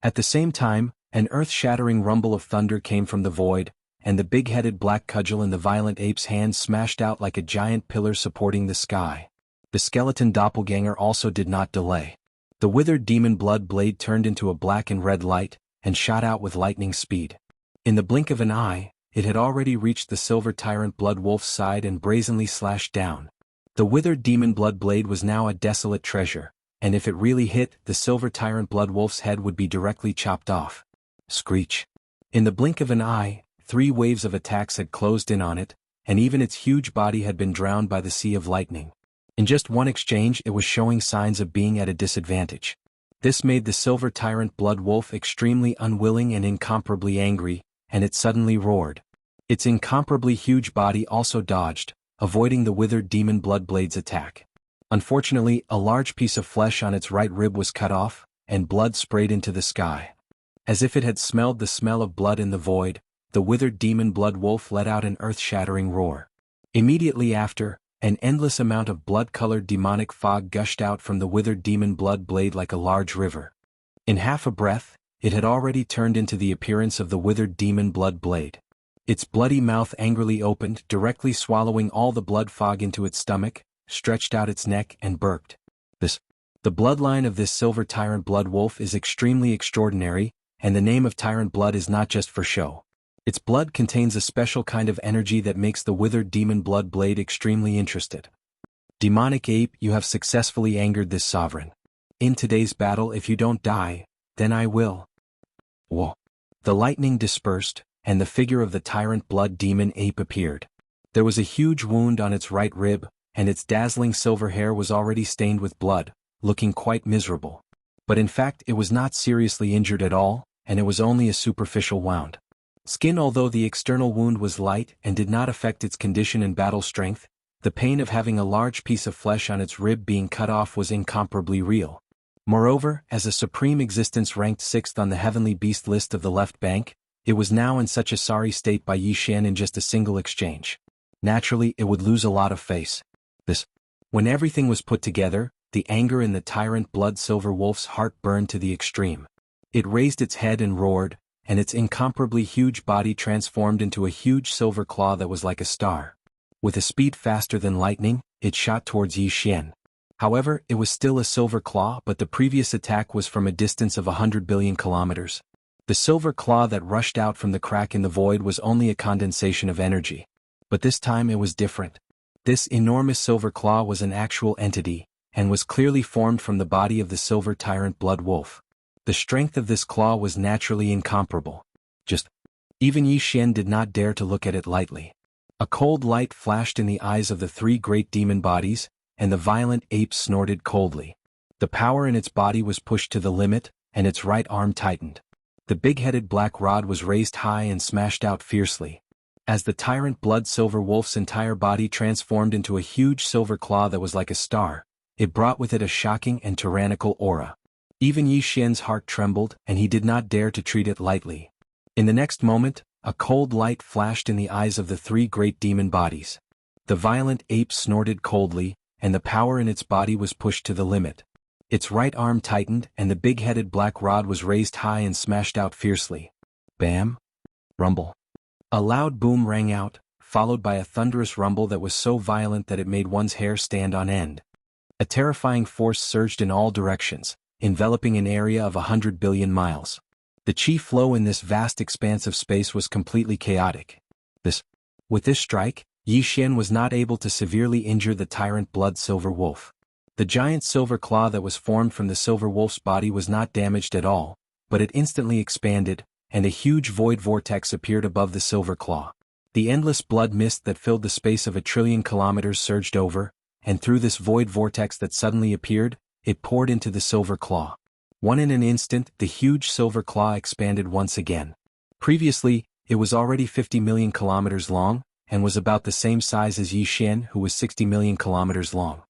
At the same time, an earth-shattering rumble of thunder came from the void, and the big-headed black cudgel in the violent ape's hand smashed out like a giant pillar supporting the sky. The skeleton doppelganger also did not delay. The withered demon blood blade turned into a black and red light, and shot out with lightning speed. In the blink of an eye, it had already reached the silver tyrant blood wolf's side and brazenly slashed down. The withered demon blood blade was now a desolate treasure, and if it really hit, the silver tyrant blood wolf's head would be directly chopped off. Screech. In the blink of an eye, 3 waves of attacks had closed in on it, and even its huge body had been drowned by the sea of lightning. In just one exchange, it was showing signs of being at a disadvantage. This made the silver tyrant blood wolf extremely unwilling and incomparably angry, and it suddenly roared. Its incomparably huge body also dodged, avoiding the withered demon blood blade's attack. Unfortunately, a large piece of flesh on its right rib was cut off, and blood sprayed into the sky. As if it had smelled the smell of blood in the void, the withered demon blood wolf let out an earth-shattering roar. Immediately after, an endless amount of blood-colored demonic fog gushed out from the withered demon blood blade like a large river. In half a breath, it had already turned into the appearance of the withered demon blood blade. Its bloody mouth angrily opened, directly swallowing all the blood fog into its stomach, stretched out its neck and burped. The bloodline of this silver tyrant blood wolf is extremely extraordinary, and the name of tyrant blood is not just for show. Its blood contains a special kind of energy that makes the withered demon blood blade extremely interested. Demonic ape, you have successfully angered this sovereign. In today's battle, if you don't die, then I will. Whoa. The lightning dispersed, and the figure of the tyrant blood demon ape appeared. There was a huge wound on its right rib, and its dazzling silver hair was already stained with blood, looking quite miserable. But in fact it was not seriously injured at all, and it was only a superficial wound. Skin. Although the external wound was light and did not affect its condition and battle strength, the pain of having a large piece of flesh on its rib being cut off was incomparably real. Moreover, as a supreme existence ranked 6th on the heavenly beast list of the left bank, it was now in such a sorry state by Yi Xian in just a single exchange. Naturally, it would lose a lot of face. When everything was put together, the anger in the tyrant blood silver wolf's heart burned to the extreme. It raised its head and roared, and its incomparably huge body transformed into a huge silver claw that was like a star. With a speed faster than lightning, it shot towards Yi Xian. However, it was still a silver claw, but the previous attack was from a distance of 100 billion kilometers. The silver claw that rushed out from the crack in the void was only a condensation of energy. But this time it was different. This enormous silver claw was an actual entity, and was clearly formed from the body of the silver tyrant blood wolf. The strength of this claw was naturally incomparable. Even Yi Xian did not dare to look at it lightly. A cold light flashed in the eyes of the 3 great demon bodies, and the violent ape snorted coldly. The power in its body was pushed to the limit, and its right arm tightened. The big-headed black rod was raised high and smashed out fiercely. As the tyrant blood silver wolf's entire body transformed into a huge silver claw that was like a star, it brought with it a shocking and tyrannical aura. Even Yi Xian's heart trembled, and he did not dare to treat it lightly. In the next moment, a cold light flashed in the eyes of the 3 great demon bodies. The violent ape snorted coldly, and the power in its body was pushed to the limit. Its right arm tightened, and the big-headed black rod was raised high and smashed out fiercely. Bam! Rumble. A loud boom rang out, followed by a thunderous rumble that was so violent that it made one's hair stand on end. A terrifying force surged in all directions, enveloping an area of 100 billion miles. The chi flow in this vast expanse of space was completely chaotic. With this strike, Yi Xian was not able to severely injure the tyrant blood silver wolf. The giant silver claw that was formed from the silver wolf's body was not damaged at all, but it instantly expanded, and a huge void vortex appeared above the silver claw. The endless blood mist that filled the space of 1 trillion kilometers surged over, and through this void vortex that suddenly appeared, it poured into the silver claw. In an instant, the huge silver claw expanded once again. Previously, it was already 50 million kilometers long, and was about the same size as Yi Xian, who was 60 million kilometers long.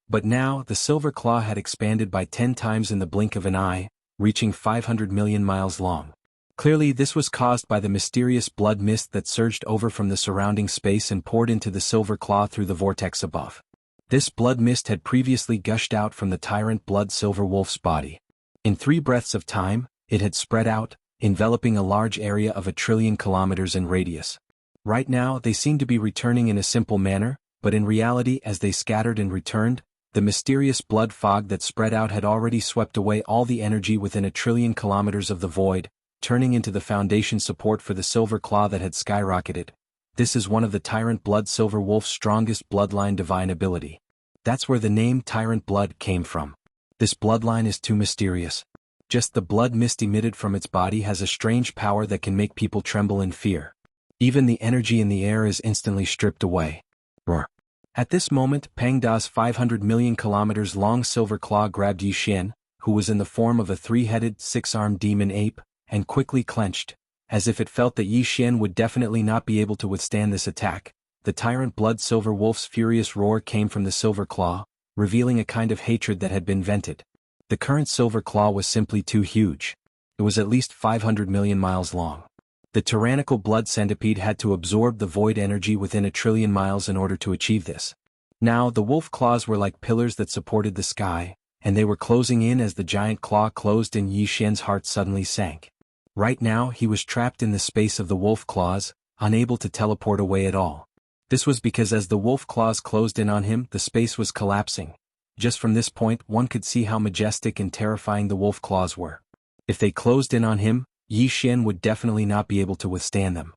But now, the silver claw had expanded by 10 times in the blink of an eye, reaching 500 million miles long. Clearly this was caused by the mysterious blood mist that surged over from the surrounding space and poured into the silver claw through the vortex above. This blood mist had previously gushed out from the tyrant blood silver wolf's body. In 3 breaths of time, it had spread out, enveloping a large area of 1 trillion kilometers in radius. Right now they seemed to be returning in a simple manner, but in reality as they scattered and returned, the mysterious blood fog that spread out had already swept away all the energy within 1 trillion kilometers of the void, turning into the foundation support for the silver claw that had skyrocketed. This is one of the tyrant blood silver wolf's strongest bloodline divine ability. That's where the name tyrant blood came from. This bloodline is too mysterious. Just the blood mist emitted from its body has a strange power that can make people tremble in fear. Even the energy in the air is instantly stripped away. Roar. At this moment, Pang Da's 500 million kilometers long silver claw grabbed Yi Xian, who was in the form of a 3-headed, 6-armed demon ape, and quickly clenched, as if it felt that Yi Xian would definitely not be able to withstand this attack. The tyrant blood silver wolf's furious roar came from the silver claw, revealing a kind of hatred that had been vented. The current silver claw was simply too huge. It was at least 500 million miles long. The tyrannical blood centipede had to absorb the void energy within 1 trillion miles in order to achieve this. Now the wolf claws were like pillars that supported the sky, and they were closing in as the giant claw closed and Yi Xian's heart suddenly sank. Right now he was trapped in the space of the wolf claws, unable to teleport away at all. This was because as the wolf claws closed in on him, the space was collapsing. Just from this point one could see how majestic and terrifying the wolf claws were. If they closed in on him, Yi Xian would definitely not be able to withstand them.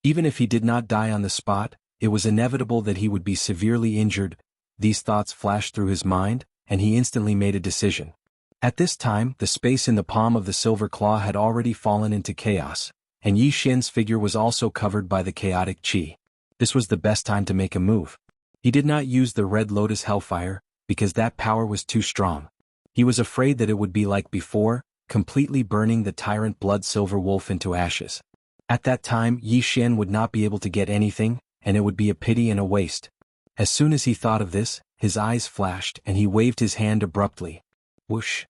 Even if he did not die on the spot, it was inevitable that he would be severely injured. These thoughts flashed through his mind, and he instantly made a decision. At this time, the space in the palm of the silver claw had already fallen into chaos, and Yi Xian's figure was also covered by the chaotic qi. This was the best time to make a move. He did not use the Red Lotus Hellfire, because that power was too strong. He was afraid that it would be like before, completely burning the tyrant Blood Silver Wolf into ashes. At that time Yi Xian would not be able to get anything, and it would be a pity and a waste. As soon as he thought of this, his eyes flashed and he waved his hand abruptly. Whoosh!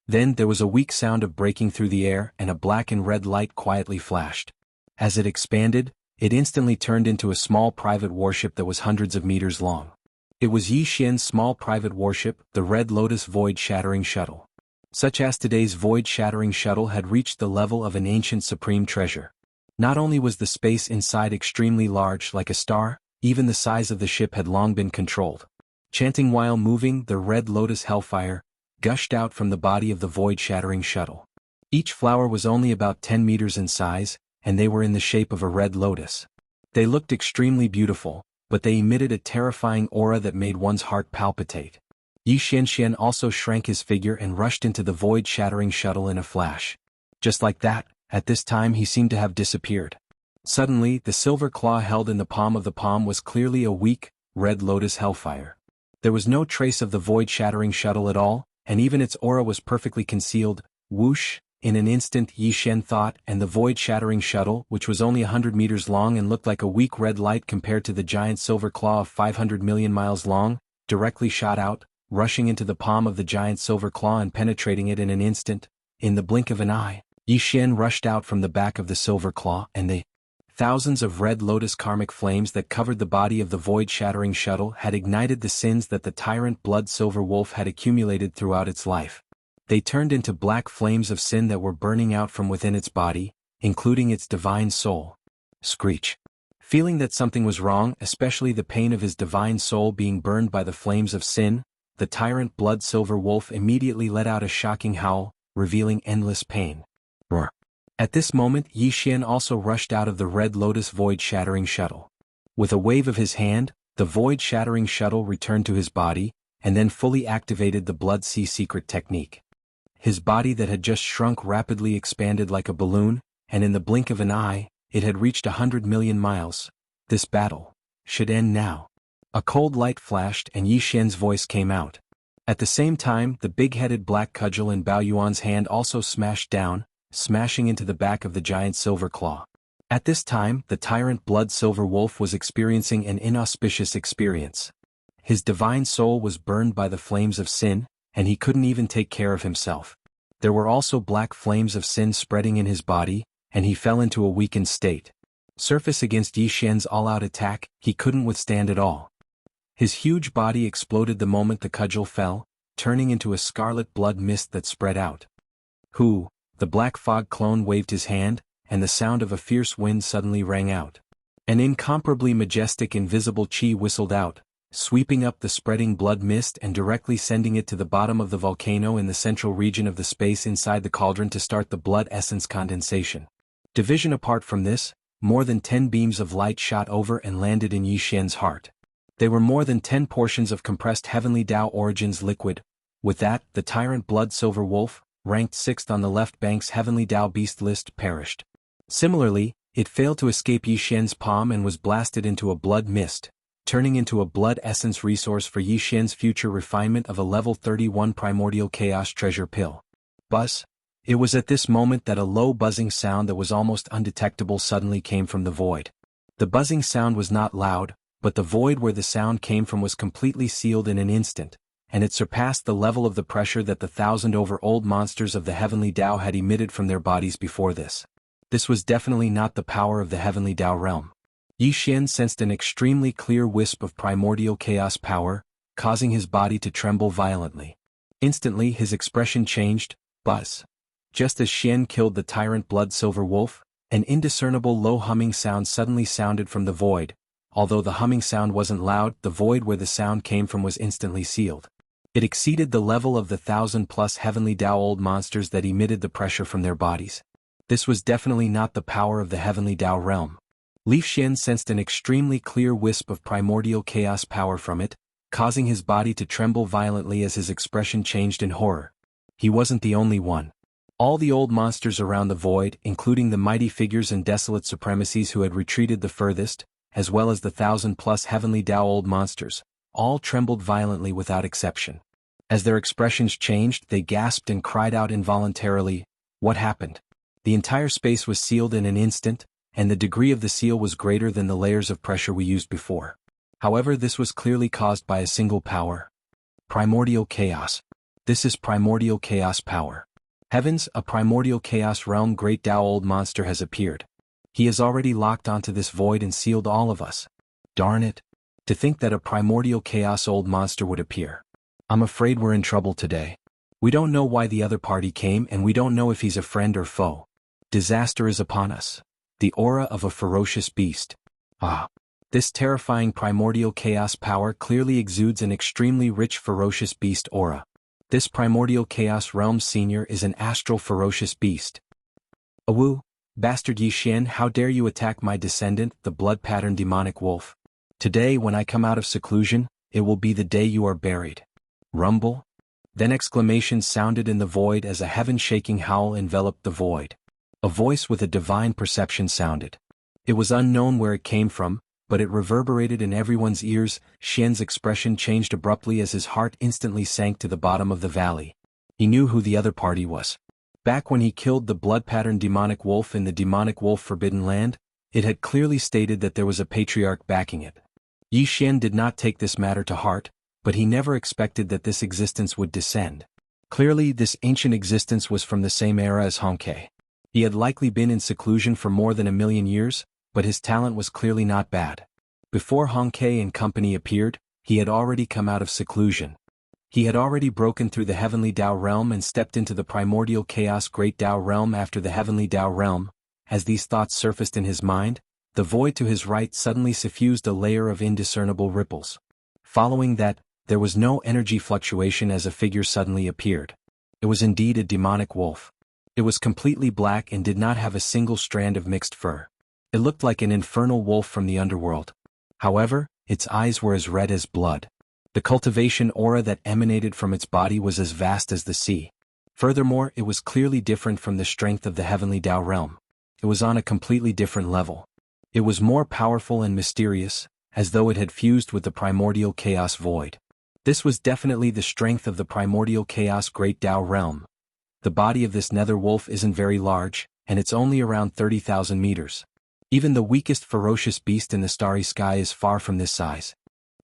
Then there was a weak sound of breaking through the air and a black and red light quietly flashed. As it expanded, it instantly turned into a small private warship that was hundreds of meters long. It was Yi Xian's small private warship, the Red Lotus Void-Shattering Shuttle. Such as today's Void-Shattering Shuttle had reached the level of an ancient supreme treasure. Not only was the space inside extremely large like a star, even the size of the ship had long been controlled. Chanting while moving, the Red Lotus Hellfire gushed out from the body of the Void-Shattering Shuttle. Each flower was only about 10 meters in size, and they were in the shape of a red lotus. They looked extremely beautiful, but they emitted a terrifying aura that made one's heart palpitate. Yi Xian also shrank his figure and rushed into the Void-Shattering Shuttle in a flash. Just like that, at this time he seemed to have disappeared. Suddenly, the silver claw held in the palm of the palm was clearly a weak, Red Lotus Hellfire. There was no trace of the Void-Shattering Shuttle at all, and even its aura was perfectly concealed. Whoosh! In an instant Yi Xian thought, and the Void-Shattering Shuttle, which was only 100 meters long and looked like a weak red light compared to the giant silver claw of 500 million miles long, directly shot out, rushing into the palm of the giant silver claw and penetrating it in an instant. In the blink of an eye, Yi Xian rushed out from the back of the silver claw, and the thousands of red lotus karmic flames that covered the body of the Void-Shattering Shuttle had ignited the sins that the tyrant Blood Silver Wolf had accumulated throughout its life. They turned into black flames of sin that were burning out from within its body, including its divine soul. Screech! Feeling that something was wrong, especially the pain of his divine soul being burned by the flames of sin, the tyrant Blood Silver Wolf immediately let out a shocking howl, revealing endless pain. Roar! At this moment Yi Xian also rushed out of the Red Lotus Void-Shattering Shuttle. With a wave of his hand, the Void-Shattering Shuttle returned to his body, and then fully activated the Blood Sea Secret technique. His body that had just shrunk rapidly expanded like a balloon, and in the blink of an eye, it had reached 100 million miles. This battle should end now. A cold light flashed and Yi Xian's voice came out. At the same time, the big-headed black cudgel in Bao Yuan's hand also smashed down, smashing into the back of the giant silver claw. At this time, the tyrant Blood Silver Wolf was experiencing an inauspicious experience. His divine soul was burned by the flames of sin, and he couldn't even take care of himself. There were also black flames of sin spreading in his body, and he fell into a weakened state. Surface against Yi Xian's all-out attack, he couldn't withstand it all. His huge body exploded the moment the cudgel fell, turning into a scarlet blood mist that spread out. Who? The Black Fog clone waved his hand, and the sound of a fierce wind suddenly rang out. An incomparably majestic invisible chi whistled out, sweeping up the spreading blood mist and directly sending it to the bottom of the volcano in the central region of the space inside the cauldron to start the blood essence condensation. Division apart from this, more than 10 beams of light shot over and landed in Yi Xian's heart. They were more than 10 portions of compressed heavenly Tao origins liquid. With that, the tyrant Blood Silver Wolf, ranked 6th on the left bank's heavenly Tao beast list, perished. Similarly, it failed to escape Yi Xian's palm and was blasted into a blood mist, turning into a blood essence resource for Yi Xian's future refinement of a level 31 primordial chaos treasure pill. Buzz! It was at this moment that a low buzzing sound that was almost undetectable suddenly came from the void. The buzzing sound was not loud, but the void where the sound came from was completely sealed in an instant, and it surpassed the level of the pressure that the 1,000-over-old monsters of the heavenly Tao had emitted from their bodies before this. This was definitely not the power of the heavenly Tao realm. Yi Xian sensed an extremely clear wisp of primordial chaos power, causing his body to tremble violently. Instantly his expression changed. Buzz! Just as Xian killed the tyrant Blood Silver Wolf, an indiscernible low humming sound suddenly sounded from the void. Although the humming sound wasn't loud, the void where the sound came from was instantly sealed. It exceeded the level of the 1,000+ heavenly Tao old monsters that emitted the pressure from their bodies. This was definitely not the power of the heavenly Tao realm. Li Xian sensed an extremely clear wisp of primordial chaos power from it, causing his body to tremble violently as his expression changed in horror. He wasn't the only one. All the old monsters around the void, including the mighty figures and desolate supremacies who had retreated the furthest, as well as the 1,000+ heavenly Tao old monsters, all trembled violently without exception. As their expressions changed, they gasped and cried out involuntarily, "What happened?" The entire space was sealed in an instant, and the degree of the seal was greater than the layers of pressure we used before. However, this was clearly caused by a single power. Primordial chaos. This is primordial chaos power. Heavens, a primordial chaos realm great Tao old monster has appeared. He has already locked onto this void and sealed all of us. Darn it. To think that a primordial chaos old monster would appear. I'm afraid we're in trouble today. We don't know why the other party came, and we don't know if he's a friend or foe. Disaster is upon us. The aura of a ferocious beast. Ah. This terrifying primordial chaos power clearly exudes an extremely rich ferocious beast aura. This primordial chaos realm senior is an astral ferocious beast. Awu, bastard Yi Xian, how dare you attack my descendant, the blood-patterned demonic wolf? Today, when I come out of seclusion, it will be the day you are buried. Rumble? Then exclamations sounded in the void as a heaven-shaking howl enveloped the void. A voice with a divine perception sounded. It was unknown where it came from, but it reverberated in everyone's ears. Xian's expression changed abruptly as his heart instantly sank to the bottom of the valley. He knew who the other party was. Back when he killed the blood-patterned demonic wolf in the demonic wolf forbidden land, it had clearly stated that there was a patriarch backing it. Yi Xian did not take this matter to heart, but he never expected that this existence would descend. Clearly, this ancient existence was from the same era as Honkai. He had likely been in seclusion for more than 1,000,000 years, but his talent was clearly not bad. Before Honkai and company appeared, he had already come out of seclusion. He had already broken through the heavenly Tao realm and stepped into the primordial chaos great Tao realm after the heavenly Tao realm. As these thoughts surfaced in his mind, the void to his right suddenly suffused a layer of indiscernible ripples. Following that, there was no energy fluctuation as a figure suddenly appeared. It was indeed a demonic wolf. It was completely black and did not have a single strand of mixed fur. It looked like an infernal wolf from the underworld. However, its eyes were as red as blood. The cultivation aura that emanated from its body was as vast as the sea. Furthermore, it was clearly different from the strength of the heavenly Tao realm. It was on a completely different level. It was more powerful and mysterious, as though it had fused with the primordial chaos void. This was definitely the strength of the primordial chaos great Tao realm. The body of this nether wolf isn't very large, and it's only around 30,000 meters. Even the weakest ferocious beast in the starry sky is far from this size.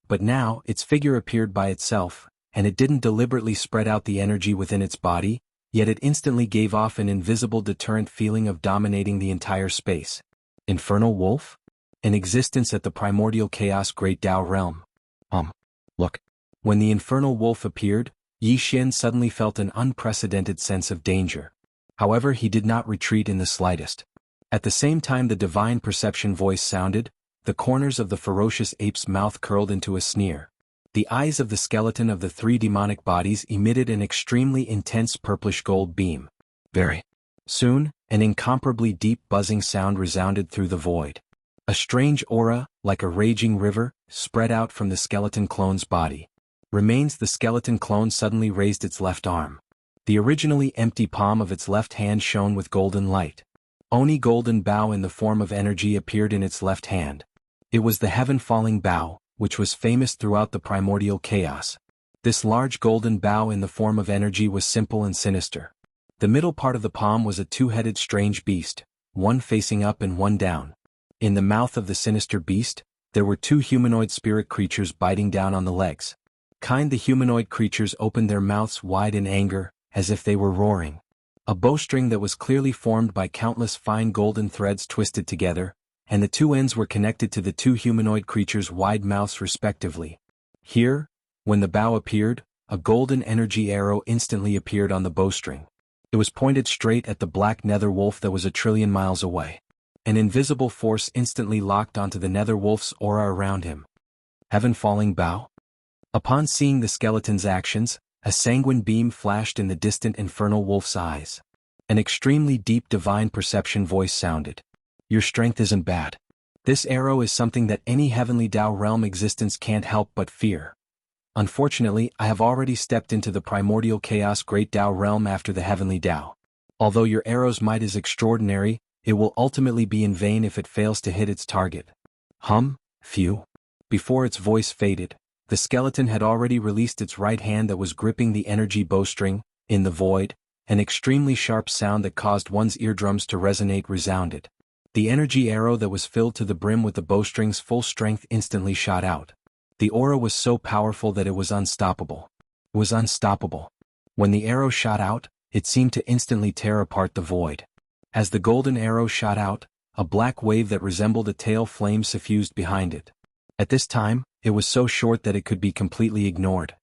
But now, its figure appeared by itself, and it didn't deliberately spread out the energy within its body, yet it instantly gave off an invisible deterrent feeling of dominating the entire space. Infernal wolf? An existence at the primordial chaos great Tao realm. Look. When the infernal wolf appeared, Yi Xian suddenly felt an unprecedented sense of danger. However, he did not retreat in the slightest. At the same time the divine perception voice sounded, the corners of the ferocious ape's mouth curled into a sneer. The eyes of the skeleton of the 3 demonic bodies emitted an extremely intense purplish gold beam. Very soon, an incomparably deep buzzing sound resounded through the void. A strange aura, like a raging river, spread out from the skeleton clone's body. The skeleton clone suddenly raised its left arm. The originally empty palm of its left hand shone with golden light. Oni golden bow in the form of energy appeared in its left hand. It was the heaven-falling bow, which was famous throughout the primordial chaos. This large golden bow in the form of energy was simple and sinister. The middle part of the palm was a 2-headed strange beast, one facing up and one down. In the mouth of the sinister beast, there were 2 humanoid spirit creatures biting down on the legs. The humanoid creatures opened their mouths wide in anger, as if they were roaring. A bowstring that was clearly formed by countless fine golden threads twisted together, and the 2 ends were connected to the 2 humanoid creatures' wide mouths respectively. Here, when the bow appeared, a golden energy arrow instantly appeared on the bowstring. It was pointed straight at the black nether wolf that was 1,000,000,000,000 miles away. An invisible force instantly locked onto the nether wolf's aura around him. Heaven-falling bow? Upon seeing the skeleton's actions, a sanguine beam flashed in the distant infernal wolf's eyes. An extremely deep divine perception voice sounded. Your strength isn't bad. This arrow is something that any heavenly Tao realm existence can't help but fear. Unfortunately, I have already stepped into the primordial chaos great Tao realm after the heavenly Tao. Although your arrow's might is extraordinary, it will ultimately be in vain if it fails to hit its target. Phew. Before its voice faded, the skeleton had already released its right hand that was gripping the energy bowstring. In the void, an extremely sharp sound that caused one's eardrums to resonate resounded. The energy arrow that was filled to the brim with the bowstring's full strength instantly shot out. The aura was so powerful that it was unstoppable. It was unstoppable. When the arrow shot out, it seemed to instantly tear apart the void. As the golden arrow shot out, a black wave that resembled a tail flame suffused behind it. At this time, it was so short that it could be completely ignored.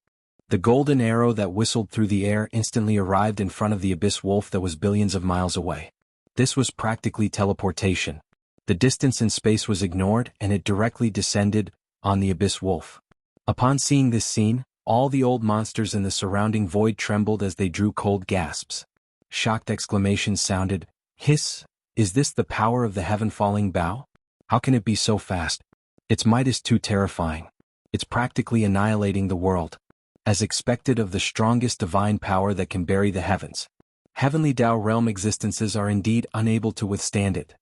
The golden arrow that whistled through the air instantly arrived in front of the abyss wolf that was billions of miles away. This was practically teleportation. The distance and space was ignored and it directly descended on the abyss wolf. Upon seeing this scene, all the old monsters in the surrounding void trembled as they drew cold gasps. Shocked exclamations sounded. Hiss! Is this the power of the heaven-falling bow? How can it be so fast? Its might is too terrifying. It's practically annihilating the world. As expected of the strongest divine power that can bury the heavens. Heavenly Tao realm existences are indeed unable to withstand it.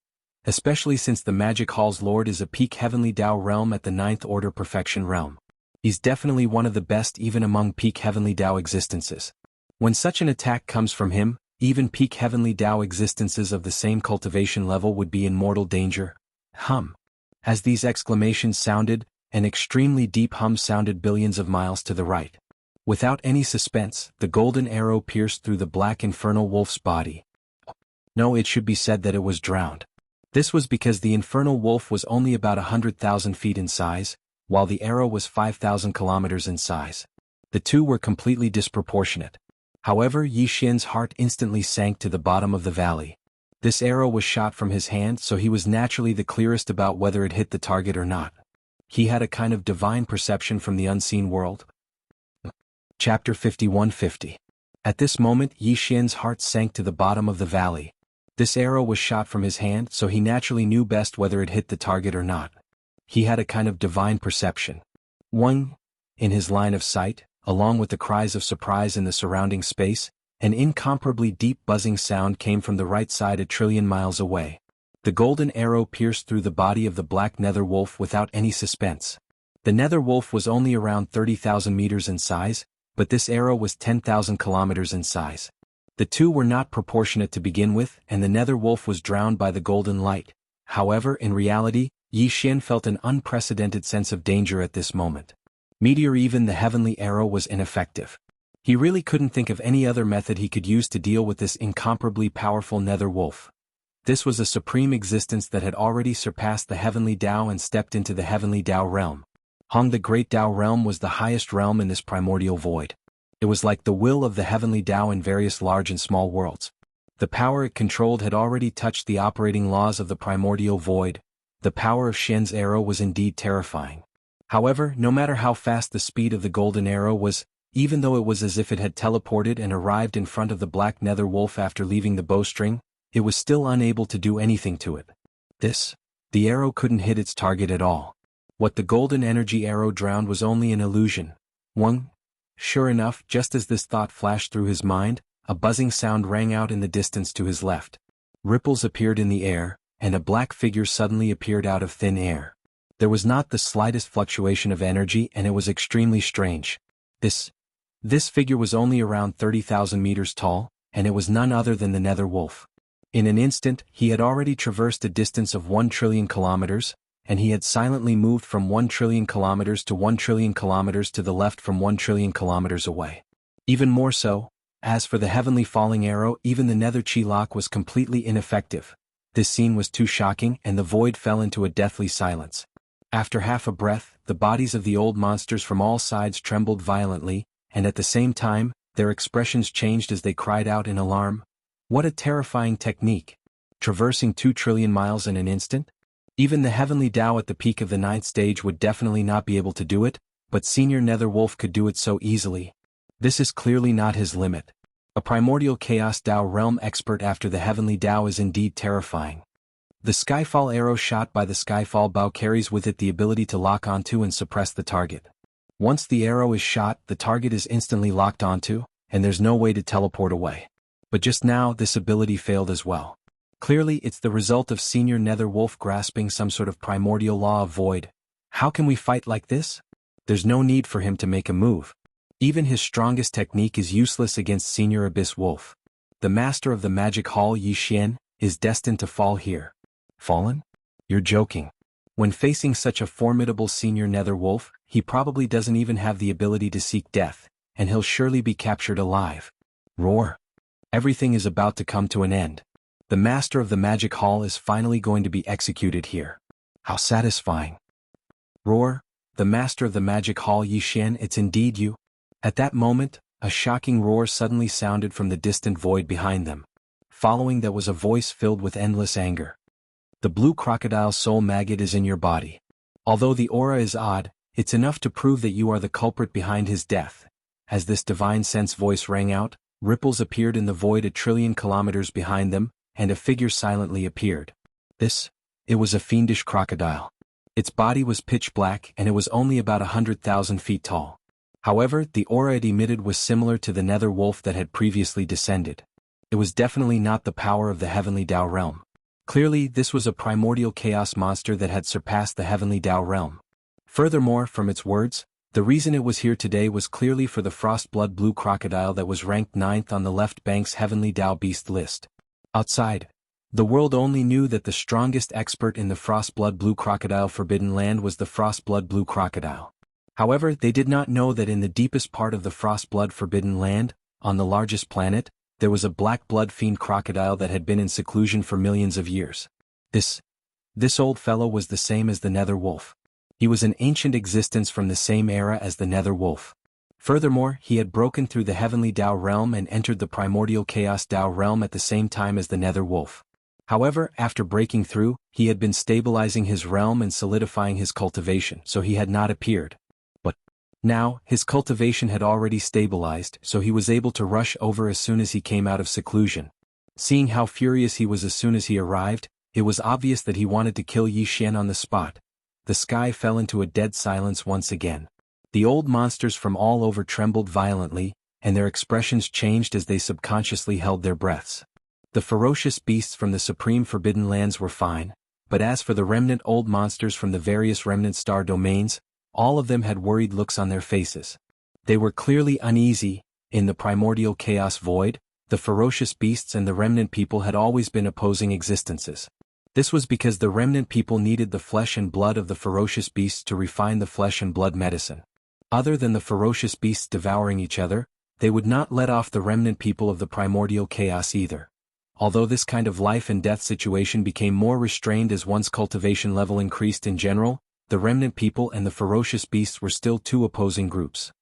Especially since the Magic Hall's Lord is a peak Heavenly Tao realm at the 9th Order Perfection realm. He's definitely one of the best even among peak Heavenly Tao existences. When such an attack comes from him, even peak Heavenly Tao existences of the same cultivation level would be in mortal danger. Hum. As these exclamations sounded, an extremely deep hum sounded billions of miles to the right. Without any suspense, the golden arrow pierced through the black infernal wolf's body. No, it should be said that it was drowned. This was because the infernal wolf was only about 100,000 feet in size, while the arrow was 5,000 kilometers in size. The two were completely disproportionate. However, Yi Xian's heart instantly sank to the bottom of the valley. This arrow was shot from his hand, so he was naturally the clearest about whether it hit the target or not. He had a kind of divine perception from the unseen world. Chapter 5150. At this moment Yi Xian's heart sank to the bottom of the valley. This arrow was shot from his hand, so he naturally knew best whether it hit the target or not. He had a kind of divine perception. In his line of sight, along with the cries of surprise in the surrounding space, an incomparably deep buzzing sound came from the right side 1,000,000,000,000 miles away. The golden arrow pierced through the body of the black nether wolf without any suspense. The nether wolf was only around 30,000 meters in size, but this arrow was 10,000 kilometers in size. The two were not proportionate to begin with, and the nether wolf was drowned by the golden light. However, in reality, Yi Xian felt an unprecedented sense of danger at this moment. Even the heavenly arrow was ineffective. He really couldn't think of any other method he could use to deal with this incomparably powerful nether wolf. This was a supreme existence that had already surpassed the heavenly Tao and stepped into the heavenly Tao realm. The great Tao realm was the highest realm in this primordial void. It was like the will of the heavenly Tao in various large and small worlds. The power it controlled had already touched the operating laws of the primordial void. The power of Xian's arrow was indeed terrifying. However, no matter how fast the speed of the golden arrow was, even though it was as if it had teleported and arrived in front of the black nether wolf after leaving the bowstring, it was still unable to do anything to it. The arrow couldn't hit its target at all. What the golden energy arrow drowned was only an illusion. Sure enough, just as this thought flashed through his mind, a buzzing sound rang out in the distance to his left. Ripples appeared in the air, and a black figure suddenly appeared out of thin air. There was not the slightest fluctuation of energy and it was extremely strange. This figure was only around 30,000 meters tall, and it was none other than the nether wolf. In an instant, he had already traversed a distance of 1,000,000,000,000 kilometers, and he had silently moved from 1,000,000,000,000 kilometers to 1,000,000,000,000 kilometers to the left from 1,000,000,000,000 kilometers away. Even more so, as for the heavenly falling arrow, even the nether chi lock was completely ineffective. This scene was too shocking and the void fell into a deathly silence. After half a breath, the bodies of the old monsters from all sides trembled violently, and at the same time, their expressions changed as they cried out in alarm. What a terrifying technique! Traversing 2,000,000,000,000 miles in an instant? Even the heavenly Tao at the peak of the 9th stage would definitely not be able to do it, but Senior Nether Wolf could do it so easily. This is clearly not his limit. A primordial chaos Tao realm expert after the heavenly Tao is indeed terrifying. The Skyfall arrow shot by the Skyfall bow carries with it the ability to lock onto and suppress the target. Once the arrow is shot, the target is instantly locked onto, and there's no way to teleport away. But just now, this ability failed as well. Clearly, it's the result of Senior Nether Wolf grasping some sort of primordial law of void. How can we fight like this? There's no need for him to make a move. Even his strongest technique is useless against Senior Abyss Wolf. The master of the magic hall Yi Xian is destined to fall here. Fallen? You're joking. When facing such a formidable senior nether wolf, he probably doesn't even have the ability to seek death, and he'll surely be captured alive. Roar. Everything is about to come to an end. The master of the magic hall is finally going to be executed here. How satisfying. Roar. The master of the magic hall Yi Xian, it's indeed you. At that moment, a shocking roar suddenly sounded from the distant void behind them. Following that was a voice filled with endless anger. The blue crocodile soul maggot is in your body. Although the aura is odd, it's enough to prove that you are the culprit behind his death. As this divine sense voice rang out, ripples appeared in the void 1,000,000,000,000 kilometers behind them, and a figure silently appeared. It was a fiendish crocodile. Its body was pitch black and it was only about 100,000 feet tall. However, the aura it emitted was similar to the nether wolf that had previously descended. It was definitely not the power of the heavenly Tao realm. Clearly, this was a primordial chaos monster that had surpassed the heavenly Tao realm. Furthermore, from its words, the reason it was here today was clearly for the Frostblood Blue Crocodile that was ranked 9th on the left bank's heavenly Tao beast list. Outside, the world only knew that the strongest expert in the Frostblood Blue Crocodile Forbidden Land was the Frostblood Blue Crocodile. However, they did not know that in the deepest part of the Frostblood Forbidden Land, on the largest planet, there was a black blood fiend crocodile that had been in seclusion for millions of years. This old fellow was the same as the nether wolf. He was an ancient existence from the same era as the nether wolf. Furthermore, he had broken through the heavenly Tao realm and entered the primordial chaos Tao realm at the same time as the nether wolf. However, after breaking through, he had been stabilizing his realm and solidifying his cultivation, so he had not appeared. But now, his cultivation had already stabilized, so he was able to rush over as soon as he came out of seclusion. Seeing how furious he was as soon as he arrived, it was obvious that he wanted to kill Yi Xian on the spot. The sky fell into a dead silence once again. The old monsters from all over trembled violently, and their expressions changed as they subconsciously held their breaths. The ferocious beasts from the supreme forbidden lands were fine, but as for the remnant old monsters from the various remnant star domains, all of them had worried looks on their faces. They were clearly uneasy. In the primordial chaos void, the ferocious beasts and the remnant people had always been opposing existences. This was because the remnant people needed the flesh and blood of the ferocious beasts to refine the flesh and blood medicine. Other than the ferocious beasts devouring each other, they would not let off the remnant people of the primordial chaos either. Although this kind of life and death situation became more restrained as one's cultivation level increased in general, the remnant people and the ferocious beasts were still two opposing groups.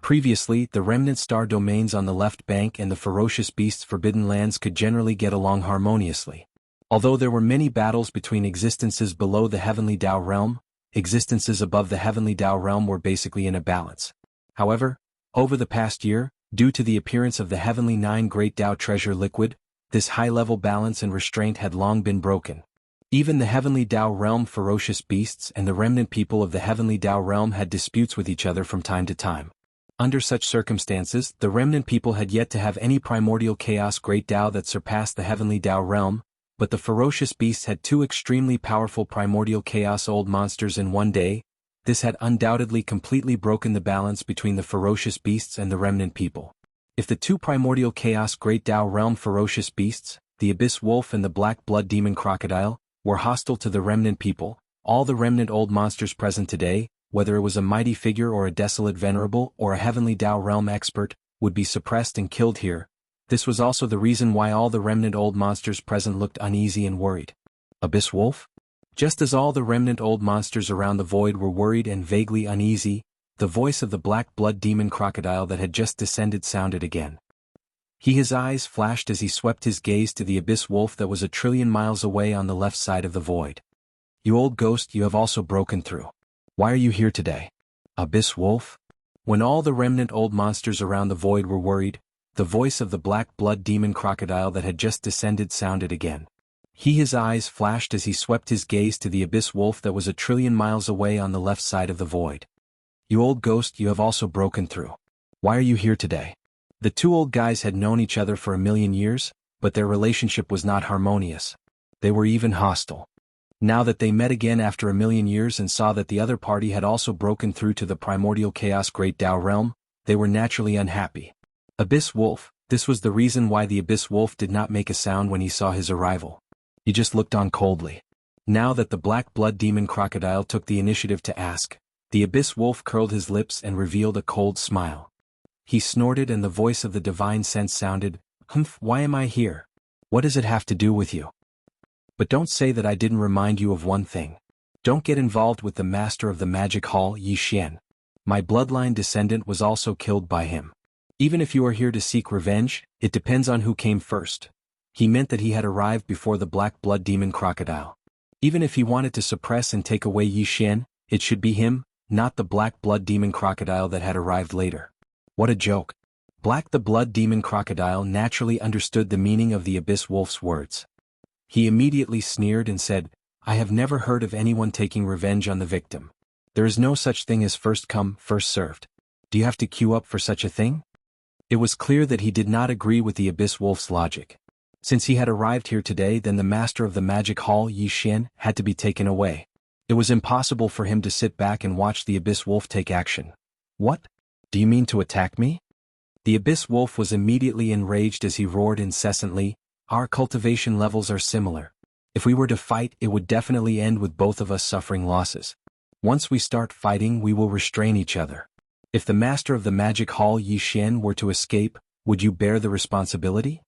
Previously, the remnant star domains on the left bank and the ferocious beasts' forbidden lands could generally get along harmoniously. Although there were many battles between existences below the heavenly Tao realm, existences above the heavenly Tao realm were basically in a balance. However, over the past year, due to the appearance of the heavenly 9 Great Tao Treasure Liquid, this high-level balance and restraint had long been broken. Even the heavenly Tao realm ferocious beasts and the remnant people of the heavenly Tao realm had disputes with each other from time to time. Under such circumstances, the remnant people had yet to have any primordial chaos Great Tao that surpassed the heavenly Tao realm, but the ferocious beasts had 2 extremely powerful primordial chaos old monsters in one day. This had undoubtedly completely broken the balance between the ferocious beasts and the remnant people. If the 2 primordial chaos Great Tao realm ferocious beasts, the abyss wolf and the black blood demon crocodile, were hostile to the remnant people, all the remnant old monsters present today, whether it was a mighty figure or a desolate venerable or a heavenly Tao realm expert, would be suppressed and killed here. This was also the reason why all the remnant old monsters present looked uneasy and worried. Abyss wolf? Just as all the remnant old monsters around the void were worried and vaguely uneasy, the voice of the black blood demon crocodile that had just descended sounded again. His eyes flashed as he swept his gaze to the abyss wolf that was 1,000,000,000,000 miles away on the left side of the void. You old ghost, you have also broken through. Why are you here today? Abyss wolf? When all the remnant old monsters around the void were worried, the voice of the black blood demon crocodile that had just descended sounded again. His eyes flashed as he swept his gaze to the abyss wolf that was 1,000,000,000,000 miles away on the left side of the void. You old ghost, you have also broken through. Why are you here today? The 2 old guys had known each other for 1,000,000 years, but their relationship was not harmonious. They were even hostile. Now that they met again after a million years and saw that the other party had also broken through to the primordial chaos Great Tao realm, they were naturally unhappy. Abyss Wolf, this was the reason why the Abyss Wolf did not make a sound when he saw his arrival. He just looked on coldly. Now that the Black Blood Demon Crocodile took the initiative to ask, the Abyss Wolf curled his lips and revealed a cold smile. He snorted and the voice of the divine sense sounded, "Humph, why am I here? What does it have to do with you? But don't say that I didn't remind you of one thing. Don't get involved with the master of the magic hall, Yi Xian. My bloodline descendant was also killed by him. Even if you are here to seek revenge, it depends on who came first." He meant that he had arrived before the Black Blood Demon Crocodile. Even if he wanted to suppress and take away Yi Xian, it should be him, not the Black Blood Demon Crocodile that had arrived later. What a joke. The Blood Demon Crocodile naturally understood the meaning of the Abyss Wolf's words. He immediately sneered and said, "I have never heard of anyone taking revenge on the victim. There is no such thing as first come, first served. Do you have to queue up for such a thing?" It was clear that he did not agree with the Abyss Wolf's logic. Since he had arrived here today, then the master of the magic hall, Yi Xian, had to be taken away. It was impossible for him to sit back and watch the Abyss Wolf take action. "What? Do you mean to attack me?" The Abyss Wolf was immediately enraged as he roared incessantly, "Our cultivation levels are similar. If we were to fight, it would definitely end with both of us suffering losses. Once we start fighting, we will restrain each other. If the master of the magic hall, Yi Xian, were to escape, would you bear the responsibility?"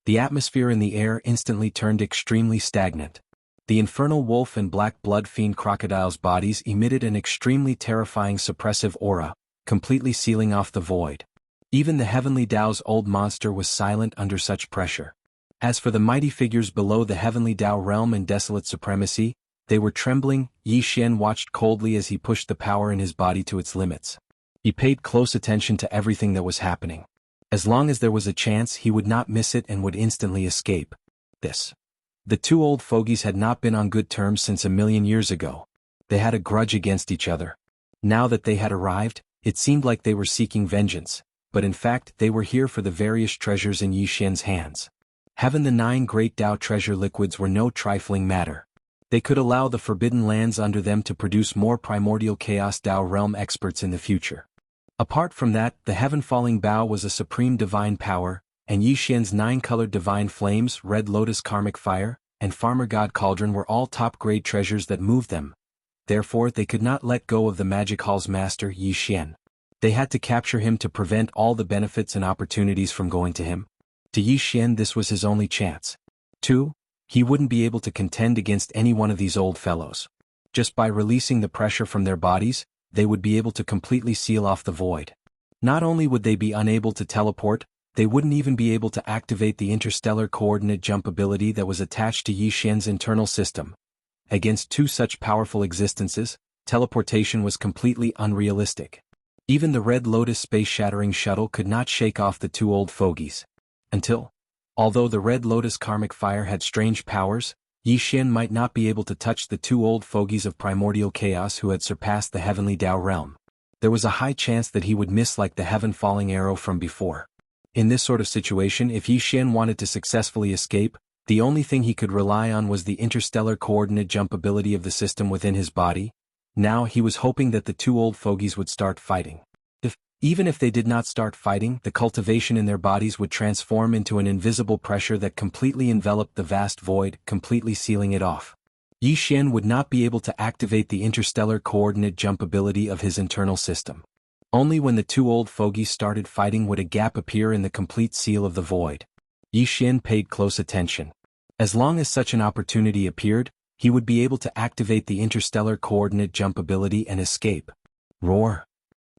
The atmosphere in the air instantly turned extremely stagnant. The infernal wolf and black blood fiend crocodile's bodies emitted an extremely terrifying suppressive aura, completely sealing off the void. Even the Heavenly Tao's old monster was silent under such pressure. As for the mighty figures below the Heavenly Tao realm and desolate supremacy, they were trembling. Yi Xian watched coldly as he pushed the power in his body to its limits. He paid close attention to everything that was happening. As long as there was a chance, he would not miss it and would instantly escape. The two old fogies had not been on good terms since a million years ago. They had a grudge against each other. Now that they had arrived, it seemed like they were seeking vengeance, but in fact they were here for the various treasures in Yi Xian's hands. Having the 9 great Tao treasure liquids were no trifling matter. They could allow the forbidden lands under them to produce more primordial chaos Tao realm experts in the future. Apart from that, the heaven-falling bow was a supreme divine power, and Yi Xian's 9-colored divine flames, Red Lotus karmic fire, and Farmer God Cauldron were all top-grade treasures that moved them. Therefore, they could not let go of the Magic Hall's master, Yi Xian. They had to capture him to prevent all the benefits and opportunities from going to him. To Yi Xian, this was his only chance. 2. He wouldn't be able to contend against any one of these old fellows. Just by releasing the pressure from their bodies, they would be able to completely seal off the void. Not only would they be unable to teleport, they wouldn't even be able to activate the interstellar coordinate jump ability that was attached to Yi Xian's internal system. Against two such powerful existences, teleportation was completely unrealistic. Even the Red Lotus space-shattering shuttle could not shake off the two old fogies. Although the Red Lotus karmic fire had strange powers, Yi Xian might not be able to touch the two old fogies of primordial chaos who had surpassed the Heavenly Tao realm. There was a high chance that he would miss like the heaven-falling arrow from before. In this sort of situation, if Yi Xian wanted to successfully escape, the only thing he could rely on was the interstellar coordinate jump ability of the system within his body. Now he was hoping that the two old fogies would start fighting. Even if they did not start fighting, the cultivation in their bodies would transform into an invisible pressure that completely enveloped the vast void, completely sealing it off. Yi Xian would not be able to activate the interstellar coordinate jump ability of his internal system. Only when the two old fogies started fighting would a gap appear in the complete seal of the void. Yi Xian paid close attention. As long as such an opportunity appeared, he would be able to activate the interstellar coordinate jump ability and escape. Roar.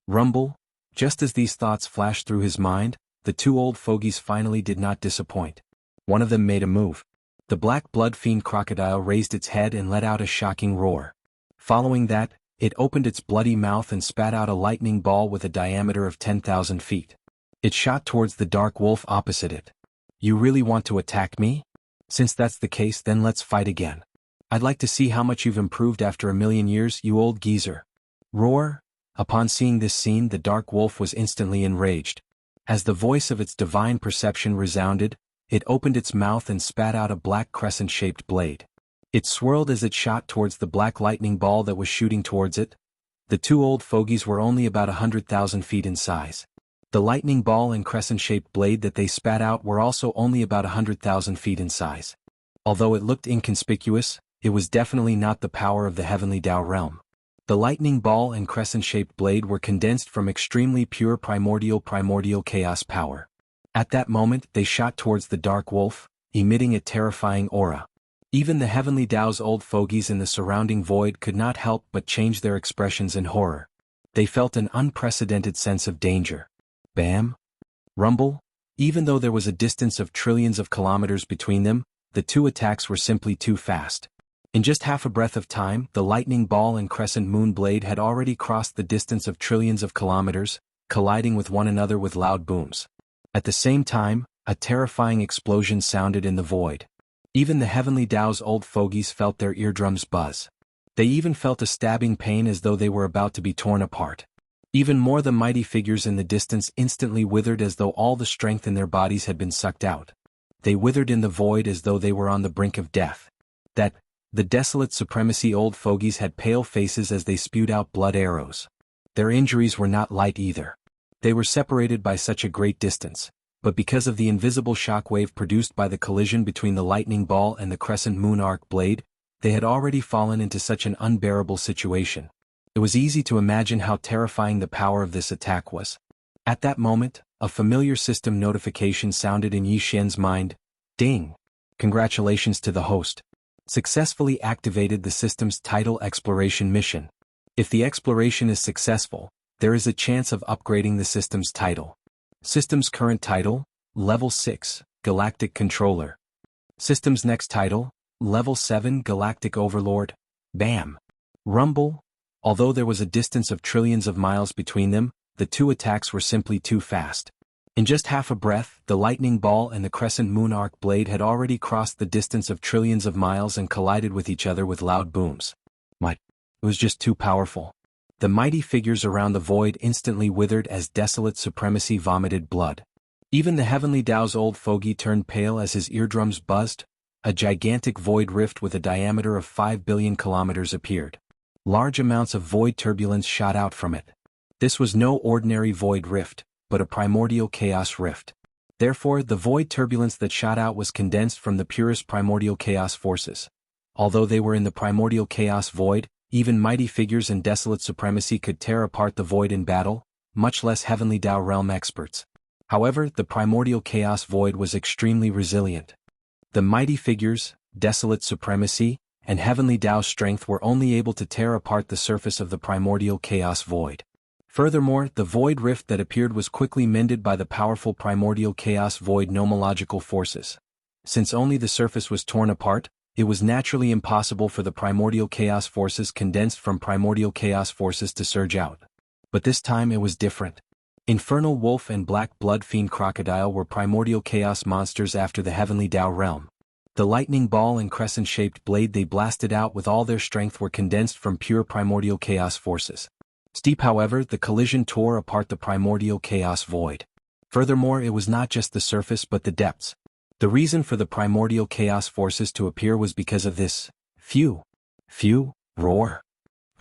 Rumble. Just as these thoughts flashed through his mind, the two old fogies finally did not disappoint. One of them made a move. The black blood fiend crocodile raised its head and let out a shocking roar. Following that, it opened its bloody mouth and spat out a lightning ball with a diameter of 10,000 feet. It shot towards the dark wolf opposite it. "You really want to attack me? Since that's the case, then let's fight again. I'd like to see how much you've improved after a million years, you old geezer." Roar. Upon seeing this scene, the dark wolf was instantly enraged. As the voice of its divine perception resounded, it opened its mouth and spat out a black crescent-shaped blade. It swirled as it shot towards the black lightning ball that was shooting towards it. The two old fogies were only about 100,000 feet in size. The lightning ball and crescent-shaped blade that they spat out were also only about 100,000 feet in size. Although it looked inconspicuous, it was definitely not the power of the heavenly Tao realm. The lightning ball and crescent-shaped blade were condensed from extremely pure primordial chaos power. At that moment they shot towards the dark wolf, emitting a terrifying aura. Even the heavenly Tao's old fogies in the surrounding void could not help but change their expressions in horror. They felt an unprecedented sense of danger. Bam! Rumble! Even though there was a distance of trillions of kilometers between them, the two attacks were simply too fast. In just half a breath of time, the lightning ball and crescent moon blade had already crossed the distance of trillions of kilometers, colliding with one another with loud booms. At the same time, a terrifying explosion sounded in the void. Even the heavenly Tao's old fogies felt their eardrums buzz. They even felt a stabbing pain as though they were about to be torn apart. Even more, the mighty figures in the distance instantly withered as though all the strength in their bodies had been sucked out. They withered in the void as though they were on the brink of death. The desolate supremacy old fogies had pale faces as they spewed out blood arrows. Their injuries were not light either. They were separated by such a great distance, but because of the invisible shockwave produced by the collision between the lightning ball and the crescent moon arc blade, they had already fallen into such an unbearable situation. It was easy to imagine how terrifying the power of this attack was. At that moment, a familiar system notification sounded in Yi Xian's mind. Ding! Congratulations to the host. Successfully activated the system's tidal exploration mission. If the exploration is successful, there is a chance of upgrading the system's title. System's current title, Level 6, Galactic Controller. System's next title, Level 7, Galactic Overlord. Bam! Rumble! Although there was a distance of trillions of miles between them, the two attacks were simply too fast. In just half a breath, the lightning ball and the crescent moon arc blade had already crossed the distance of trillions of miles and collided with each other with loud booms. What? It was just too powerful. The mighty figures around the void instantly withered as desolate supremacy vomited blood. Even the heavenly Tao's old fogey turned pale as his eardrums buzzed. A gigantic void rift with a diameter of 5 billion kilometers appeared. Large amounts of void turbulence shot out from it. This was no ordinary void rift, but a primordial chaos rift. Therefore, the void turbulence that shot out was condensed from the purest primordial chaos forces. Although they were in the primordial chaos void, even mighty figures and desolate supremacy could tear apart the void in battle, much less heavenly Tao realm experts. However, the primordial chaos void was extremely resilient. The mighty figures, desolate supremacy, and heavenly Tao's strength were only able to tear apart the surface of the primordial chaos void. Furthermore, the void rift that appeared was quickly mended by the powerful primordial chaos void nomological forces. Since only the surface was torn apart, it was naturally impossible for the primordial chaos forces condensed from primordial chaos forces to surge out. But this time it was different. Infernal wolf and black blood fiend crocodile were primordial chaos monsters after the heavenly Tao realm. The lightning ball and crescent-shaped blade they blasted out with all their strength were condensed from pure primordial chaos forces. Steep, however, the collision tore apart the primordial chaos void. Furthermore, it was not just the surface but the depths. The reason for the primordial chaos forces to appear was because of this phew, roar,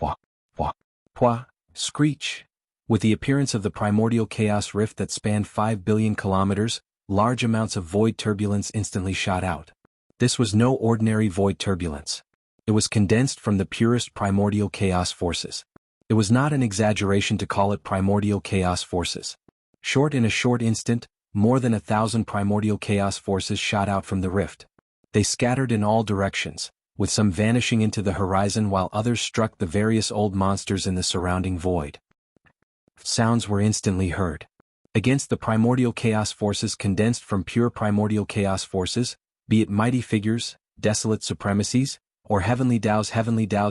wah, wah, pwa, screech. With the appearance of the primordial chaos rift that spanned 5 billion kilometers, large amounts of void turbulence instantly shot out. This was no ordinary void turbulence. It was condensed from the purest primordial chaos forces. It was not an exaggeration to call it primordial chaos forces. In a short instant, more than 1,000 primordial chaos forces shot out from the rift. They scattered in all directions, with some vanishing into the horizon while others struck the various old monsters in the surrounding void. Sounds were instantly heard. Against the primordial chaos forces condensed from pure primordial chaos forces, be it mighty figures, desolate supremacies, or heavenly Tao's heavenly Tao,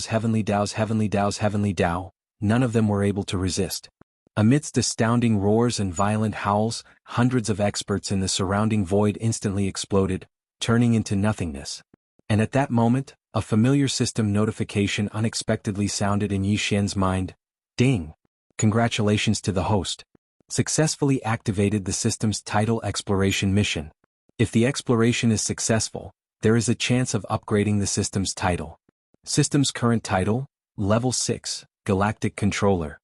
none of them were able to resist. Amidst astounding roars and violent howls, hundreds of experts in the surrounding void instantly exploded, turning into nothingness. And at that moment, a familiar system notification unexpectedly sounded in Yi Xian's mind. Ding! Congratulations to the host. Successfully activated the system's tidal exploration mission. If the exploration is successful, there is a chance of upgrading the system's title. System's current title, Level 6, Galactic Controller.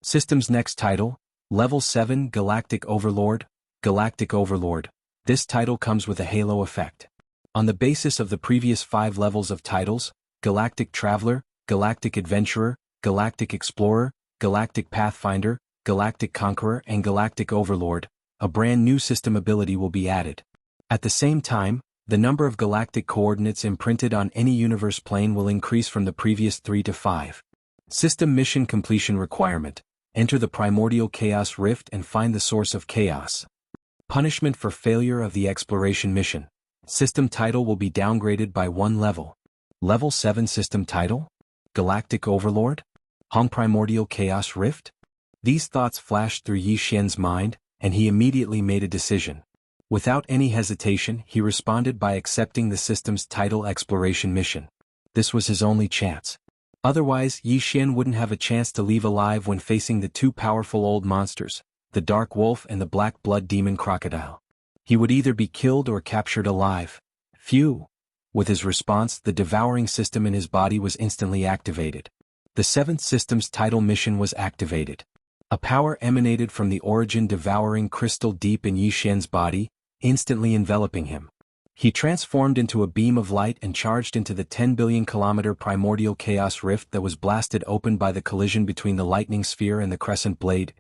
System's next title, Level 7, Galactic Overlord. Galactic Overlord. This title comes with a halo effect. On the basis of the previous 5 levels of titles, Galactic Traveler, Galactic Adventurer, Galactic Explorer, Galactic Pathfinder, Galactic Conqueror and Galactic Overlord, a brand new system ability will be added. At the same time, the number of galactic coordinates imprinted on any universe plane will increase from the previous 3 to 5. System mission completion requirement: enter the primordial chaos rift and find the source of chaos. Punishment for failure of the exploration mission: system title will be downgraded by 1 level. Level 7 system title? Galactic Overlord? Hong Primordial Chaos Rift? These thoughts flashed through Yi Xian's mind, and he immediately made a decision. Without any hesitation, he responded by accepting the system's title exploration mission. This was his only chance. Otherwise, Yi Xian wouldn't have a chance to leave alive when facing the 2 powerful old monsters, the Dark Wolf and the Black Blood Demon Crocodile. He would either be killed or captured alive. Phew! With his response, the devouring system in his body was instantly activated. The 7th system's title mission was activated. A power emanated from the origin devouring crystal deep in Yi Xian's body, instantly enveloping him. He transformed into a beam of light and charged into the 10 billion kilometer primordial chaos rift that was blasted open by the collision between the lightning sphere and the crescent blade.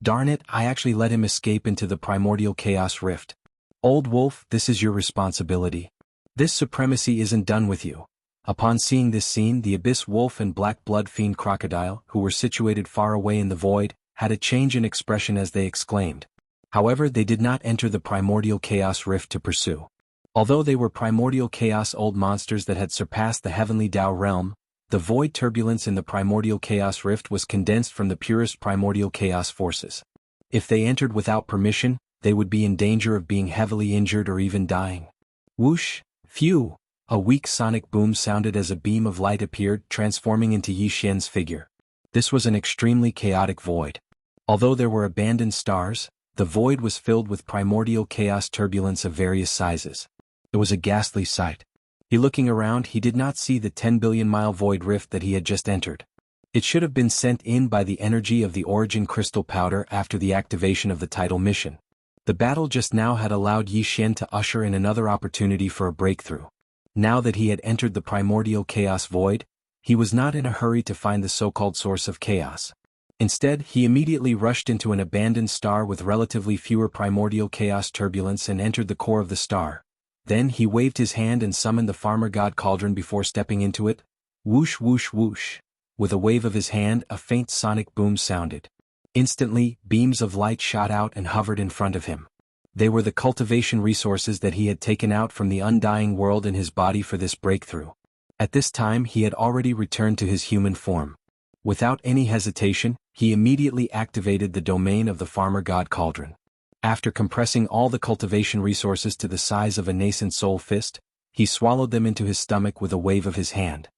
Darn it, I actually let him escape into the primordial chaos rift. Old wolf, this is your responsibility. This supremacy isn't done with you. Upon seeing this scene, the Abyss Wolf and Black Blood Fiend Crocodile, who were situated far away in the void, had a change in expression as they exclaimed. However, they did not enter the primordial chaos rift to pursue. Although they were primordial chaos old monsters that had surpassed the heavenly Tao realm, the void turbulence in the primordial chaos rift was condensed from the purest primordial chaos forces. If they entered without permission, they would be in danger of being heavily injured or even dying. Whoosh! Phew! A weak sonic boom sounded as a beam of light appeared, transforming into Yi Xian's figure. This was an extremely chaotic void. Although there were abandoned stars, the void was filled with primordial chaos turbulence of various sizes. It was a ghastly sight. Looking around, he did not see the 10 billion mile void rift that he had just entered. It should have been sent in by the energy of the origin crystal powder after the activation of the title mission. The battle just now had allowed Yi Xian to usher in another opportunity for a breakthrough. Now that he had entered the primordial chaos void, he was not in a hurry to find the so-called source of chaos. Instead, he immediately rushed into an abandoned star with relatively fewer primordial chaos turbulence and entered the core of the star. Then he waved his hand and summoned the farmer god cauldron before stepping into it. Whoosh whoosh whoosh. With a wave of his hand, a faint sonic boom sounded. Instantly, beams of light shot out and hovered in front of him. They were the cultivation resources that he had taken out from the undying world in his body for this breakthrough. At this time he had already returned to his human form. Without any hesitation, he immediately activated the domain of the farmer god cauldron. After compressing all the cultivation resources to the size of a nascent soul fist, he swallowed them into his stomach with a wave of his hand.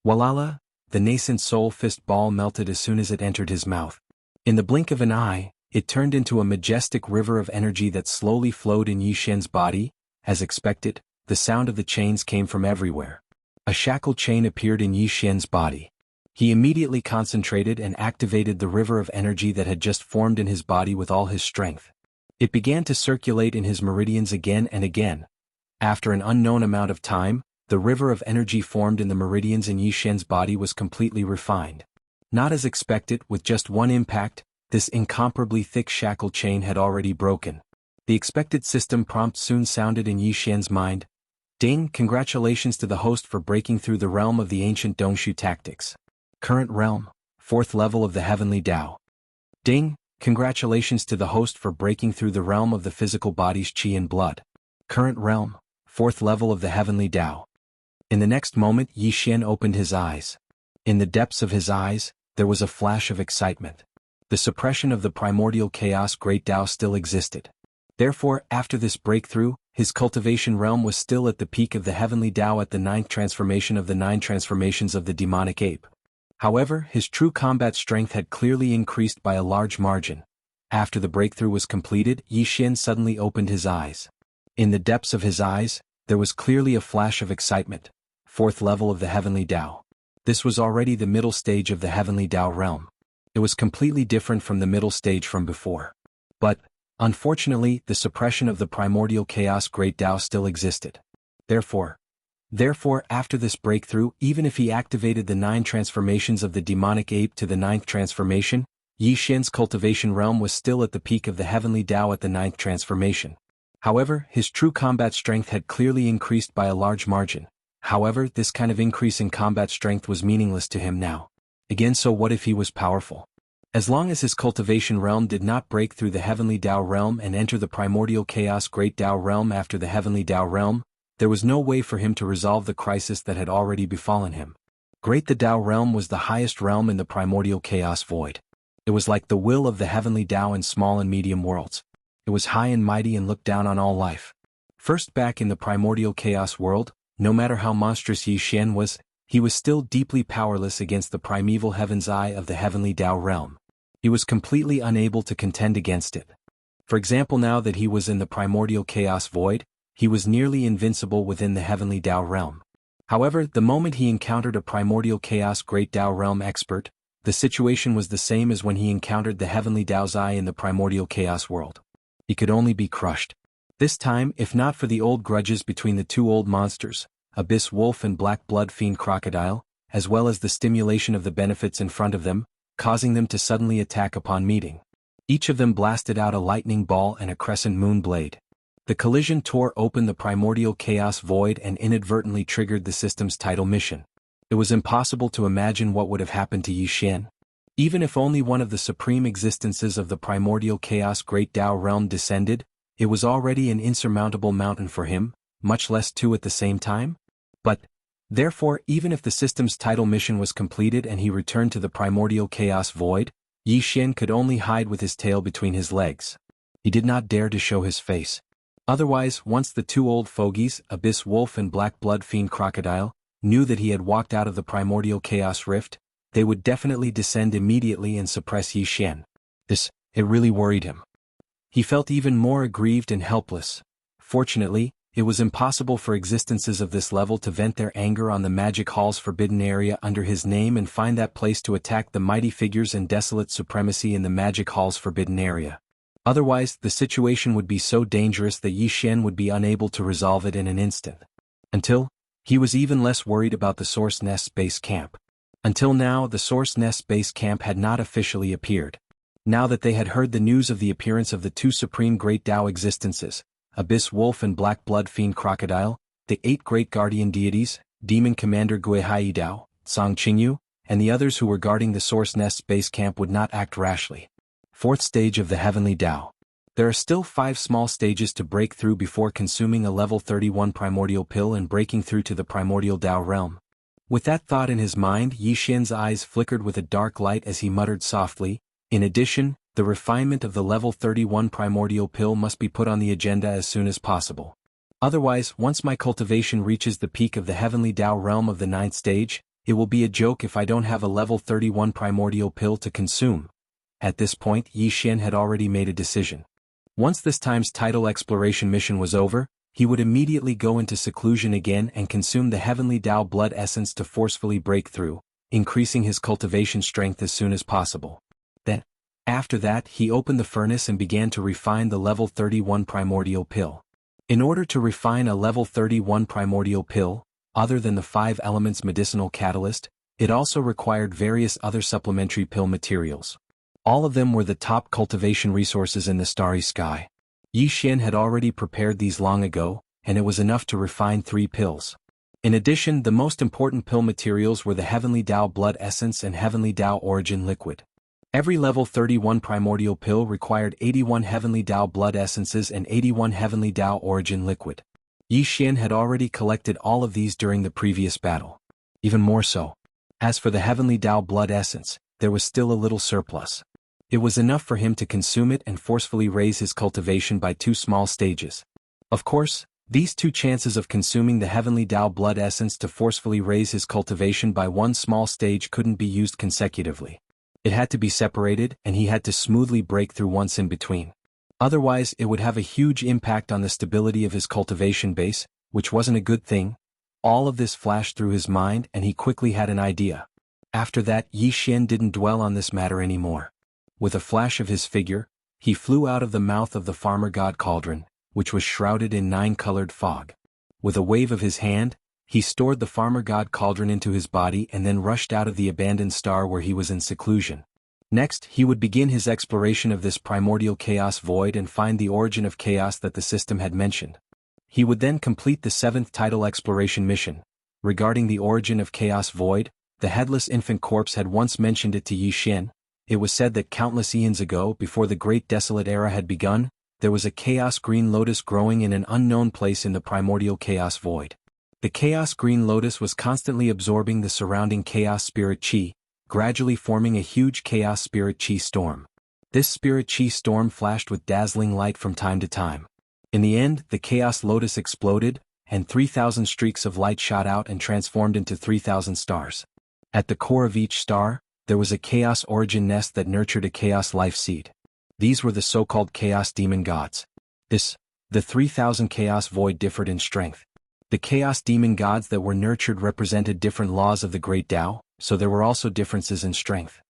Walala! The nascent soul fist ball melted as soon as it entered his mouth. In the blink of an eye, it turned into a majestic river of energy that slowly flowed in Yi Xian's body. As expected, the sound of the chains came from everywhere. A shackle chain appeared in Yi Xian's body. He immediately concentrated and activated the river of energy that had just formed in his body with all his strength. It began to circulate in his meridians again and again. After an unknown amount of time, the river of energy formed in the meridians in Yi Xian's body was completely refined. Not as expected, with just one impact, this incomparably thick shackle chain had already broken. The expected system prompt soon sounded in Yi Xian's mind. Ding! Congratulations to the host for breaking through the realm of the ancient Dongshu tactics. Current realm, 4th level of the heavenly Tao. Ding! Congratulations to the host for breaking through the realm of the physical body's qi and blood. Current realm, 4th level of the heavenly Tao. In the next moment, Yi Xian opened his eyes. In the depths of his eyes, there was a flash of excitement. The suppression of the primordial chaos great Tao still existed. Therefore, after this breakthrough, his cultivation realm was still at the peak of the heavenly Tao at the 9th transformation of the 9 transformations of the demonic ape. However, his true combat strength had clearly increased by a large margin. After the breakthrough was completed, Yi Xian suddenly opened his eyes. In the depths of his eyes, There was clearly a flash of excitement. Fourth level of the Heavenly Tao. This was already the middle stage of the Heavenly Tao realm. It was completely different from the middle stage from before. But, unfortunately, the suppression of the primordial chaos Great Tao still existed. Therefore, after this breakthrough, even if he activated the 9 transformations of the demonic ape to the 9th transformation, Yi Xian's cultivation realm was still at the peak of the Heavenly Tao at the 9th transformation. However, his true combat strength had clearly increased by a large margin. However, this kind of increase in combat strength was meaningless to him now. Again, so what if he was powerful? As long as his cultivation realm did not break through the Heavenly Tao realm and enter the primordial chaos Great Tao realm after the Heavenly Tao realm, there was no way for him to resolve the crisis that had already befallen him. Great Tao realm was the highest realm in the primordial chaos void. It was like the will of the Heavenly Tao in small and medium worlds. It was high and mighty and looked down on all life. First, back in the primordial chaos world, no matter how monstrous Yi Xian was, he was still deeply powerless against the primeval heaven's eye of the Heavenly Tao realm. He was completely unable to contend against it. For example, now that he was in the primordial chaos void, he was nearly invincible within the Heavenly Tao realm. However, the moment he encountered a primordial chaos Great Tao realm expert, the situation was the same as when he encountered the Heavenly Tao's eye in the primordial chaos world. He could only be crushed. This time, if not for the old grudges between the two old monsters, Abyss Wolf and Black Blood Fiend Crocodile, as well as the stimulation of the benefits in front of them, causing them to suddenly attack upon meeting. Each of them blasted out a lightning ball and a crescent moon blade. The collision tore open the primordial chaos void and inadvertently triggered the system's title mission. It was impossible to imagine what would have happened to Yi Xian. Even if only one of the supreme existences of the primordial chaos Great Tao realm descended, it was already an insurmountable mountain for him, much less 2 at the same time. But, therefore, even if the system's title mission was completed and he returned to the primordial chaos void, Yi Xian could only hide with his tail between his legs. He did not dare to show his face. Otherwise, once the 2 old fogies, Abyss Wolf and Black Blood Fiend Crocodile, knew that he had walked out of the primordial chaos rift, they would definitely descend immediately and suppress Yi Xian. It really worried him. He felt even more aggrieved and helpless. Fortunately, it was impossible for existences of this level to vent their anger on the Magic Hall's forbidden area under his name and find that place to attack the mighty figures and desolate supremacy in the Magic Hall's forbidden area. Otherwise, the situation would be so dangerous that Yi Xian would be unable to resolve it in an instant. Until, he was even less worried about the Source Nest base camp. Until now, the Source Nest base camp had not officially appeared. Now that they had heard the news of the appearance of the 2 supreme Great Tao existences, Abyss Wolf and Black Blood Fiend Crocodile, the 8 great guardian deities, Demon Commander Guihai Dao, Song Qingyu, and the others who were guarding the Source Nest's base camp would not act rashly. 4th stage of the Heavenly Tao. There are still 5 small stages to break through before consuming a level 31 primordial pill and breaking through to the primordial Tao realm. With that thought in his mind, Yi Xian's eyes flickered with a dark light as he muttered softly, in addition, the refinement of the level 31 primordial pill must be put on the agenda as soon as possible. Otherwise, once my cultivation reaches the peak of the Heavenly Tao realm of the 9th stage, it will be a joke if I don't have a level 31 primordial pill to consume. At this point, Yi Xian had already made a decision. Once this time's title exploration mission was over, he would immediately go into seclusion again and consume the Heavenly Tao blood essence to forcefully break through, increasing his cultivation strength as soon as possible. Then, after that, he opened the furnace and began to refine the level 31 primordial pill. In order to refine a level 31 primordial pill, other than the 5 elements medicinal catalyst, it also required various other supplementary pill materials. All of them were the top cultivation resources in the starry sky. Yi Xian had already prepared these long ago, and it was enough to refine 3 pills. In addition, the most important pill materials were the Heavenly Tao blood essence and Heavenly Tao origin liquid. Every level 31 primordial pill required 81 Heavenly Tao blood essences and 81 Heavenly Tao origin liquid. Yi Xian had already collected all of these during the previous battle. Even more so. As for the Heavenly Tao blood essence, there was still a little surplus. It was enough for him to consume it and forcefully raise his cultivation by 2 small stages. Of course, these 2 chances of consuming the Heavenly Tao blood essence to forcefully raise his cultivation by 1 small stage couldn't be used consecutively. It had to be separated, and he had to smoothly break through once in between. Otherwise, it would have a huge impact on the stability of his cultivation base, which wasn't a good thing. All of this flashed through his mind and he quickly had an idea. After that, Yi Xian didn't dwell on this matter anymore. With a flash of his figure, he flew out of the mouth of the farmer god cauldron, which was shrouded in 9-colored fog. With a wave of his hand, he stored the farmer god cauldron into his body and then rushed out of the abandoned star where he was in seclusion. Next, he would begin his exploration of this primordial chaos void and find the origin of chaos that the system had mentioned. He would then complete the 7th title exploration mission. Regarding the origin of chaos void, the headless infant corpse had once mentioned it to Yi Xian. It was said that countless eons ago, before the Great Desolate Era had begun, there was a chaos green lotus growing in an unknown place in the primordial chaos void. The chaos green lotus was constantly absorbing the surrounding chaos spirit chi, gradually forming a huge chaos spirit chi storm. This spirit chi storm flashed with dazzling light from time to time. In the end, the chaos lotus exploded, and 3,000 streaks of light shot out and transformed into 3,000 stars. At the core of each star, there was a chaos origin nest that nurtured a chaos life seed. These were the so-called chaos demon gods. The 3,000 chaos void differed in strength. The chaos demon gods that were nurtured represented different laws of the great Tao, so there were also differences in strength.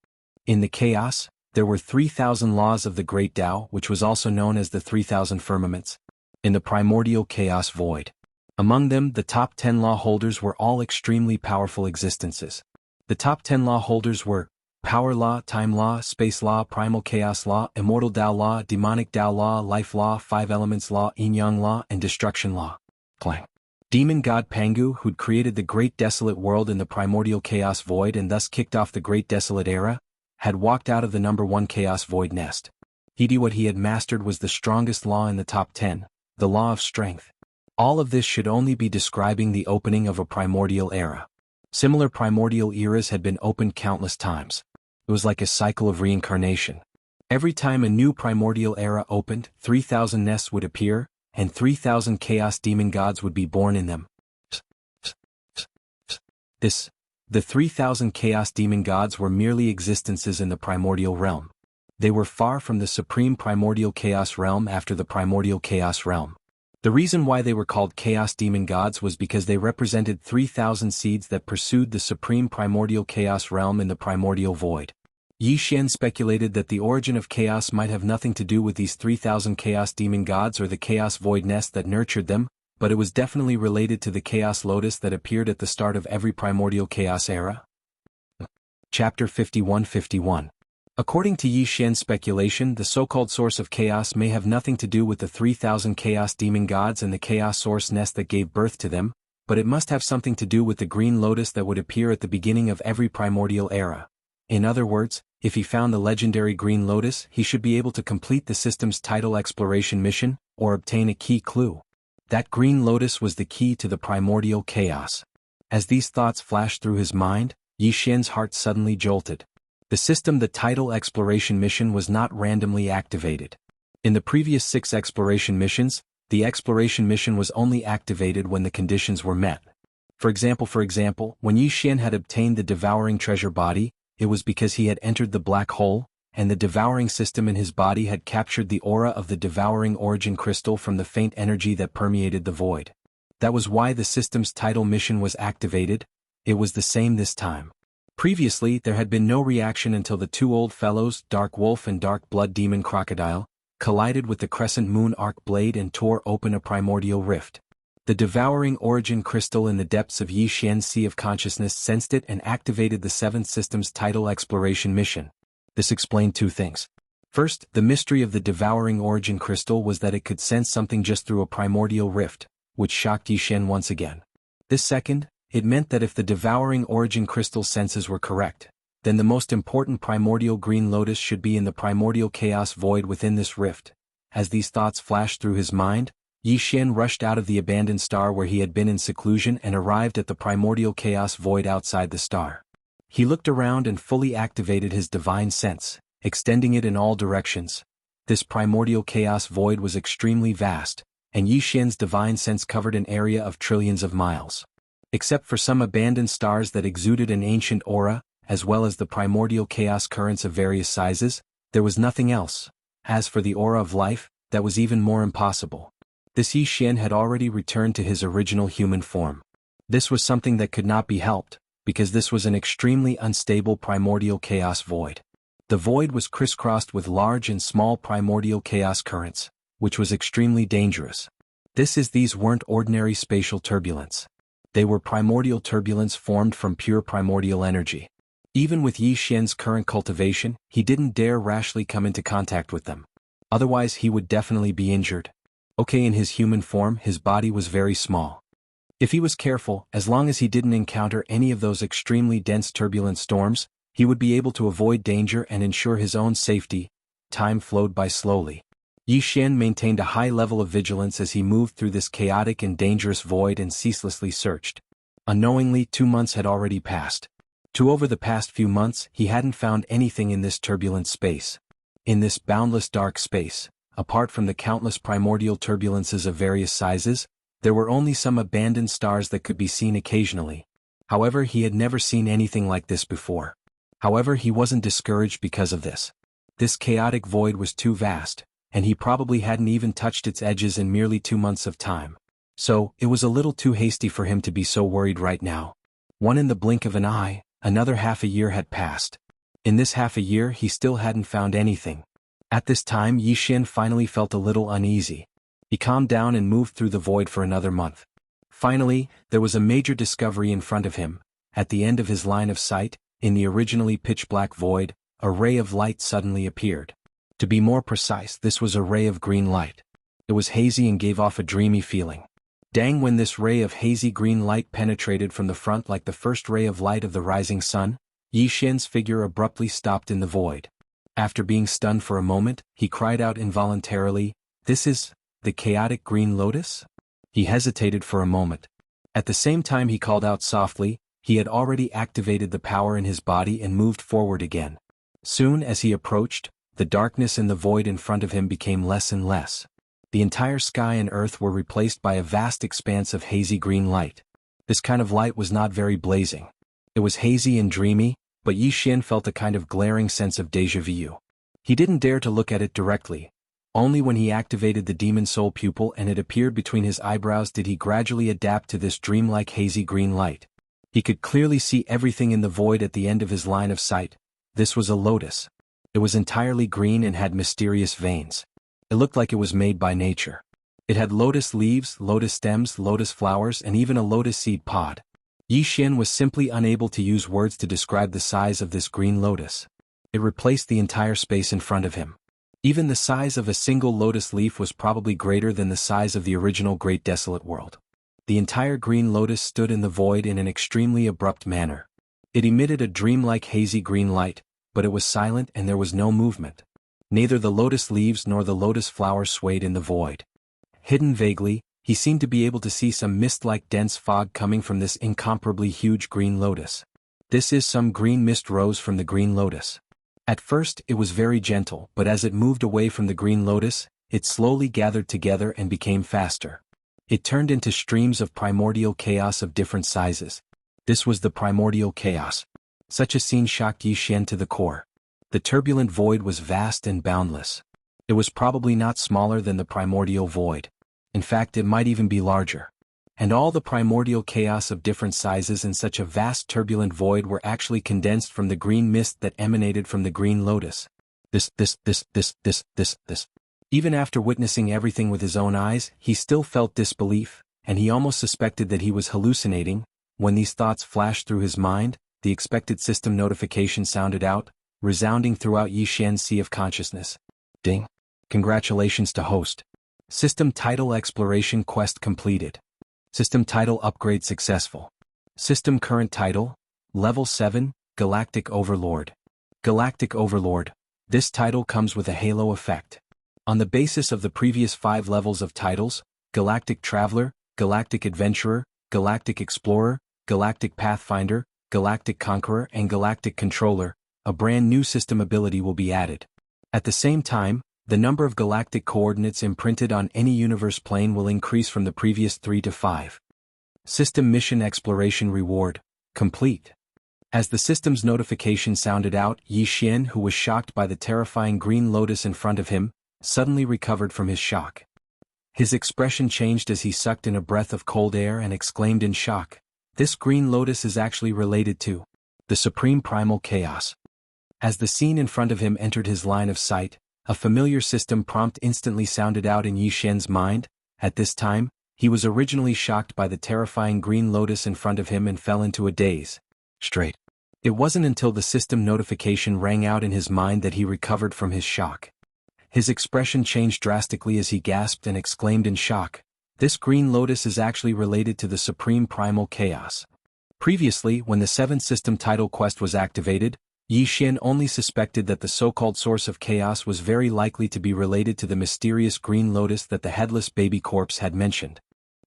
In the chaos, there were 3,000 laws of the great Tao, which was also known as the 3,000 firmaments. In the primordial chaos void, among them the top 10 law holders were all extremely powerful existences. The top 10 law holders were Power Law, Time Law, Space Law, Primal Chaos Law, Immortal Tao Law, Demonic Tao Law, Life Law, 5 Elements Law, Yin-Yang Law, and Destruction Law. Clang. Demon God Pangu, who'd created the Great Desolate World in the primordial chaos void and thus kicked off the Great Desolate Era, had walked out of the number 1 chaos void nest. What he had mastered was the strongest law in the top 10, the law of strength. All of this should only be describing the opening of a primordial era. Similar primordial eras had been opened countless times. It was like a cycle of reincarnation. Every time a new primordial era opened, 3,000 nests would appear, and 3,000 chaos demon gods would be born in them. The 3,000 chaos demon gods were merely existences in the primordial realm. They were far from the supreme primordial chaos realm after the primordial chaos realm. The reason why they were called chaos demon gods was because they represented 3,000 seeds that pursued the supreme primordial chaos realm in the primordial void. Yi Xian speculated that the origin of chaos might have nothing to do with these 3,000 chaos demon gods or the chaos void nest that nurtured them, but it was definitely related to the chaos lotus that appeared at the start of every primordial chaos era. Chapter 51-51. According to Yi Xian's speculation, the so-called source of chaos may have nothing to do with the 3,000 chaos demon gods and the chaos source nest that gave birth to them, but it must have something to do with the green lotus that would appear at the beginning of every primordial era. In other words, if he found the legendary green lotus, he should be able to complete the system's title exploration mission, or obtain a key clue. That green lotus was the key to the primordial chaos. As these thoughts flashed through his mind, Yi Xian's heart suddenly jolted. The title exploration mission was not randomly activated. In the previous 6 exploration missions, the exploration mission was only activated when the conditions were met. For example, when Yi Xian had obtained the devouring treasure body, it was because he had entered the black hole, and the devouring system in his body had captured the aura of the devouring origin crystal from the faint energy that permeated the void. That was why the system's title mission was activated. It was the same this time. Previously, there had been no reaction until the 2 old fellows, Dark Wolf and Dark Blood Demon Crocodile, collided with the Crescent Moon Arc Blade and tore open a primordial rift. The devouring origin crystal in the depths of Yi Xian's Sea of Consciousness sensed it and activated the 7th system's title exploration mission. This explained 2 things. First, the mystery of the devouring origin crystal was that it could sense something just through a primordial rift, which shocked Yi Xian once again. This second, it meant that if the devouring origin crystal's senses were correct, then the most important primordial green lotus should be in the primordial chaos void within this rift. As these thoughts flashed through his mind, Yi Xian rushed out of the abandoned star where he had been in seclusion and arrived at the primordial chaos void outside the star. He looked around and fully activated his divine sense, extending it in all directions. This primordial chaos void was extremely vast, and Yi Xian's divine sense covered an area of trillions of miles. Except for some abandoned stars that exuded an ancient aura, as well as the primordial chaos currents of various sizes, there was nothing else. As for the aura of life, that was even more impossible. This Yi Xian had already returned to his original human form. This was something that could not be helped, because this was an extremely unstable primordial chaos void. The void was crisscrossed with large and small primordial chaos currents, which was extremely dangerous. These weren't ordinary spatial turbulence. They were primordial turbulence formed from pure primordial energy. Even with Yi Xian's current cultivation, he didn't dare rashly come into contact with them. Otherwise he would definitely be injured. Okay, in his human form, his body was very small. If he was careful, as long as he didn't encounter any of those extremely dense turbulent storms, he would be able to avoid danger and ensure his own safety. Time flowed by slowly. Yi Xian maintained a high level of vigilance as he moved through this chaotic and dangerous void and ceaselessly searched. Unknowingly, 2 months had already passed. Over the past few months, he hadn't found anything in this turbulent space. In this boundless dark space, apart from the countless primordial turbulences of various sizes, there were only some abandoned stars that could be seen occasionally. However, he had never seen anything like this before. However, he wasn't discouraged because of this. This chaotic void was too vast, and he probably hadn't even touched its edges in merely 2 months of time. So, it was a little too hasty for him to be so worried right now. In the blink of an eye, another half a year had passed. In this half a year he still hadn't found anything. At this time Yi Xian finally felt a little uneasy. He calmed down and moved through the void for another month. Finally, there was a major discovery in front of him. At the end of his line of sight, in the originally pitch-black void, a ray of light suddenly appeared. To be more precise, this was a ray of green light. It was hazy and gave off a dreamy feeling. Dang, when this ray of hazy green light penetrated from the front like the first ray of light of the rising sun, Yi Xian's figure abruptly stopped in the void. After being stunned for a moment, he cried out involuntarily, "This is the chaotic green lotus?" He hesitated for a moment. At the same time he called out softly, he had already activated the power in his body and moved forward again. Soon as he approached, the darkness in the void in front of him became less and less. The entire sky and earth were replaced by a vast expanse of hazy green light. This kind of light was not very blazing. It was hazy and dreamy, but Yi Xian felt a kind of glaring sense of déjà vu. He didn't dare to look at it directly. Only when he activated the demon soul pupil and it appeared between his eyebrows did he gradually adapt to this dreamlike hazy green light. He could clearly see everything in the void at the end of his line of sight. This was a lotus. It was entirely green and had mysterious veins. It looked like it was made by nature. It had lotus leaves, lotus stems, lotus flowers, and even a lotus seed pod. Yi Xian was simply unable to use words to describe the size of this green lotus. It replaced the entire space in front of him. Even the size of a single lotus leaf was probably greater than the size of the original Great Desolate World. The entire green lotus stood in the void in an extremely abrupt manner. It emitted a dreamlike hazy green light, but it was silent and there was no movement. Neither the lotus leaves nor the lotus flowers swayed in the void. Hidden vaguely, he seemed to be able to see some mist-like dense fog coming from this incomparably huge green lotus. Some green mist rose from the green lotus. At first it was very gentle, but as it moved away from the green lotus, it slowly gathered together and became faster. It turned into streams of primordial chaos of different sizes. This was the primordial chaos. Such a scene shocked Yi Xian to the core. The turbulent void was vast and boundless. It was probably not smaller than the primordial void. In fact, it might even be larger. And all the primordial chaos of different sizes in such a vast turbulent void were actually condensed from the green mist that emanated from the green lotus. This. Even after witnessing everything with his own eyes, he still felt disbelief, and he almost suspected that he was hallucinating. When these thoughts flashed through his mind, the expected system notification sounded out, resounding throughout Yi Xian's sea of consciousness. Ding. Congratulations to host. System title exploration quest completed. System title upgrade successful. System current title, Level 7, Galactic Overlord. Galactic Overlord. This title comes with a halo effect. On the basis of the previous 5 levels of titles, Galactic Traveler, Galactic Adventurer, Galactic Explorer, Galactic Pathfinder, Galactic Conqueror and Galactic Controller, a brand new system ability will be added. At the same time, the number of galactic coordinates imprinted on any universe plane will increase from the previous 3 to 5. System Mission Exploration Reward, complete. As the system's notification sounded out, Yi Xian, who was shocked by the terrifying green lotus in front of him, suddenly recovered from his shock. His expression changed as he sucked in a breath of cold air and exclaimed in shock, "This green lotus is actually related to the supreme primal chaos." As the scene in front of him entered his line of sight, a familiar system prompt instantly sounded out in Yi Xian's mind. At this time, he was originally shocked by the terrifying green lotus in front of him and fell into a daze. Straight. It wasn't until the system notification rang out in his mind that he recovered from his shock. His expression changed drastically as he gasped and exclaimed in shock, "This green lotus is actually related to the supreme primal chaos." Previously, when the 7th system title quest was activated, Yi Xian only suspected that the so-called source of chaos was very likely to be related to the mysterious green lotus that the headless baby corpse had mentioned.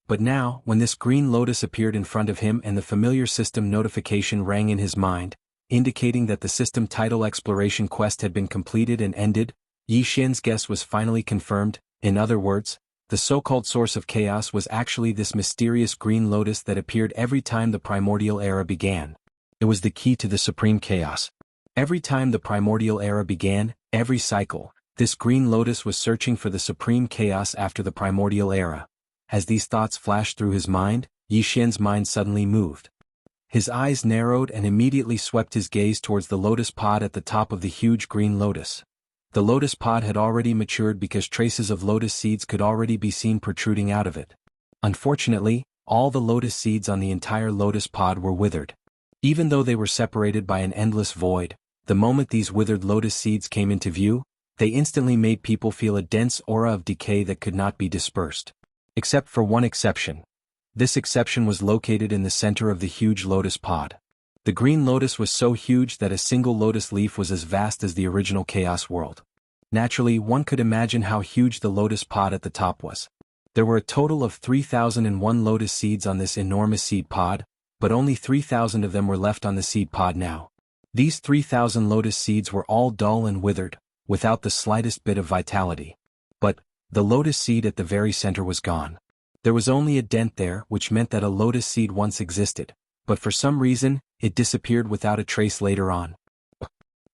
But now, when this green lotus appeared in front of him and the familiar system notification rang in his mind, indicating that the system title exploration quest had been completed and ended, Yi Xian's guess was finally confirmed. In other words, the so-called source of chaos was actually this mysterious green lotus that appeared every time the primordial era began. It was the key to the supreme chaos. Every time the primordial era began, every cycle, this green lotus was searching for the supreme chaos after the primordial era. As these thoughts flashed through his mind, Yi Xian's mind suddenly moved. His eyes narrowed and immediately swept his gaze towards the lotus pod at the top of the huge green lotus. The lotus pod had already matured because traces of lotus seeds could already be seen protruding out of it. Unfortunately, all the lotus seeds on the entire lotus pod were withered. Even though they were separated by an endless void, the moment these withered lotus seeds came into view, they instantly made people feel a dense aura of decay that could not be dispersed. Except for one exception. This exception was located in the center of the huge lotus pod. The green lotus was so huge that a single lotus leaf was as vast as the original Chaos World. Naturally, one could imagine how huge the lotus pod at the top was. There were a total of 3,001 lotus seeds on this enormous seed pod, but only 3,000 of them were left on the seed pod now. These 3,000 lotus seeds were all dull and withered, without the slightest bit of vitality. But the lotus seed at the very center was gone. There was only a dent there, which meant that a lotus seed once existed, but for some reason, it disappeared without a trace later on.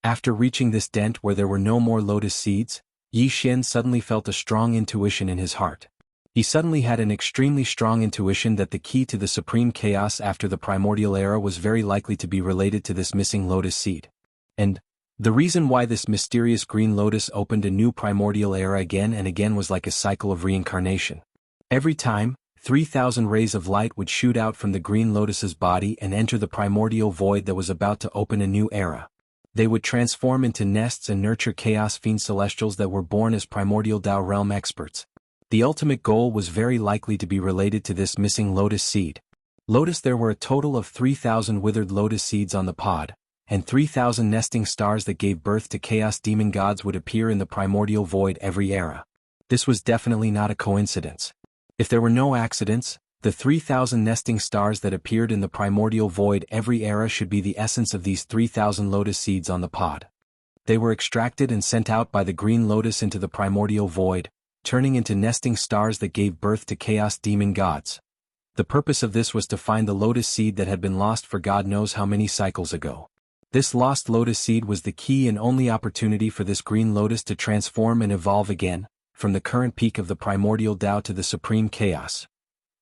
After reaching this dent where there were no more lotus seeds, Yi Xian suddenly felt a strong intuition in his heart. He suddenly had an extremely strong intuition that the key to the supreme chaos after the primordial era was very likely to be related to this missing lotus seed. And the reason why this mysterious green lotus opened a new primordial era again and again was like a cycle of reincarnation. Every time, 3,000 rays of light would shoot out from the green lotus's body and enter the primordial void that was about to open a new era. They would transform into nests and nurture chaos fiend celestials that were born as primordial Tao realm experts. The ultimate goal was very likely to be related to this missing lotus seed. There were a total of 3,000 withered lotus seeds on the pod, and 3,000 nesting stars that gave birth to chaos demon gods would appear in the primordial void every era. This was definitely not a coincidence. If there were no accidents, the 3,000 nesting stars that appeared in the primordial void every era should be the essence of these 3,000 lotus seeds on the pod. They were extracted and sent out by the green lotus into the primordial void, turning into nesting stars that gave birth to chaos demon gods. The purpose of this was to find the lotus seed that had been lost for God knows how many cycles ago. This lost lotus seed was the key and only opportunity for this green lotus to transform and evolve again, from the current peak of the primordial Tao to the supreme chaos.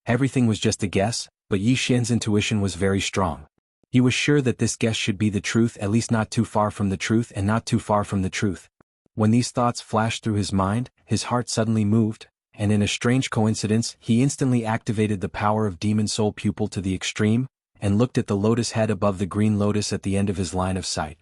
Everything was just a guess, but Yi Xian's intuition was very strong. He was sure that this guess should be the truth, at least not too far from the truth and not too far from the truth. When these thoughts flashed through his mind, his heart suddenly moved, and in a strange coincidence, he instantly activated the power of Demon Soul Pupil to the extreme, and looked at the lotus head above the green lotus at the end of his line of sight.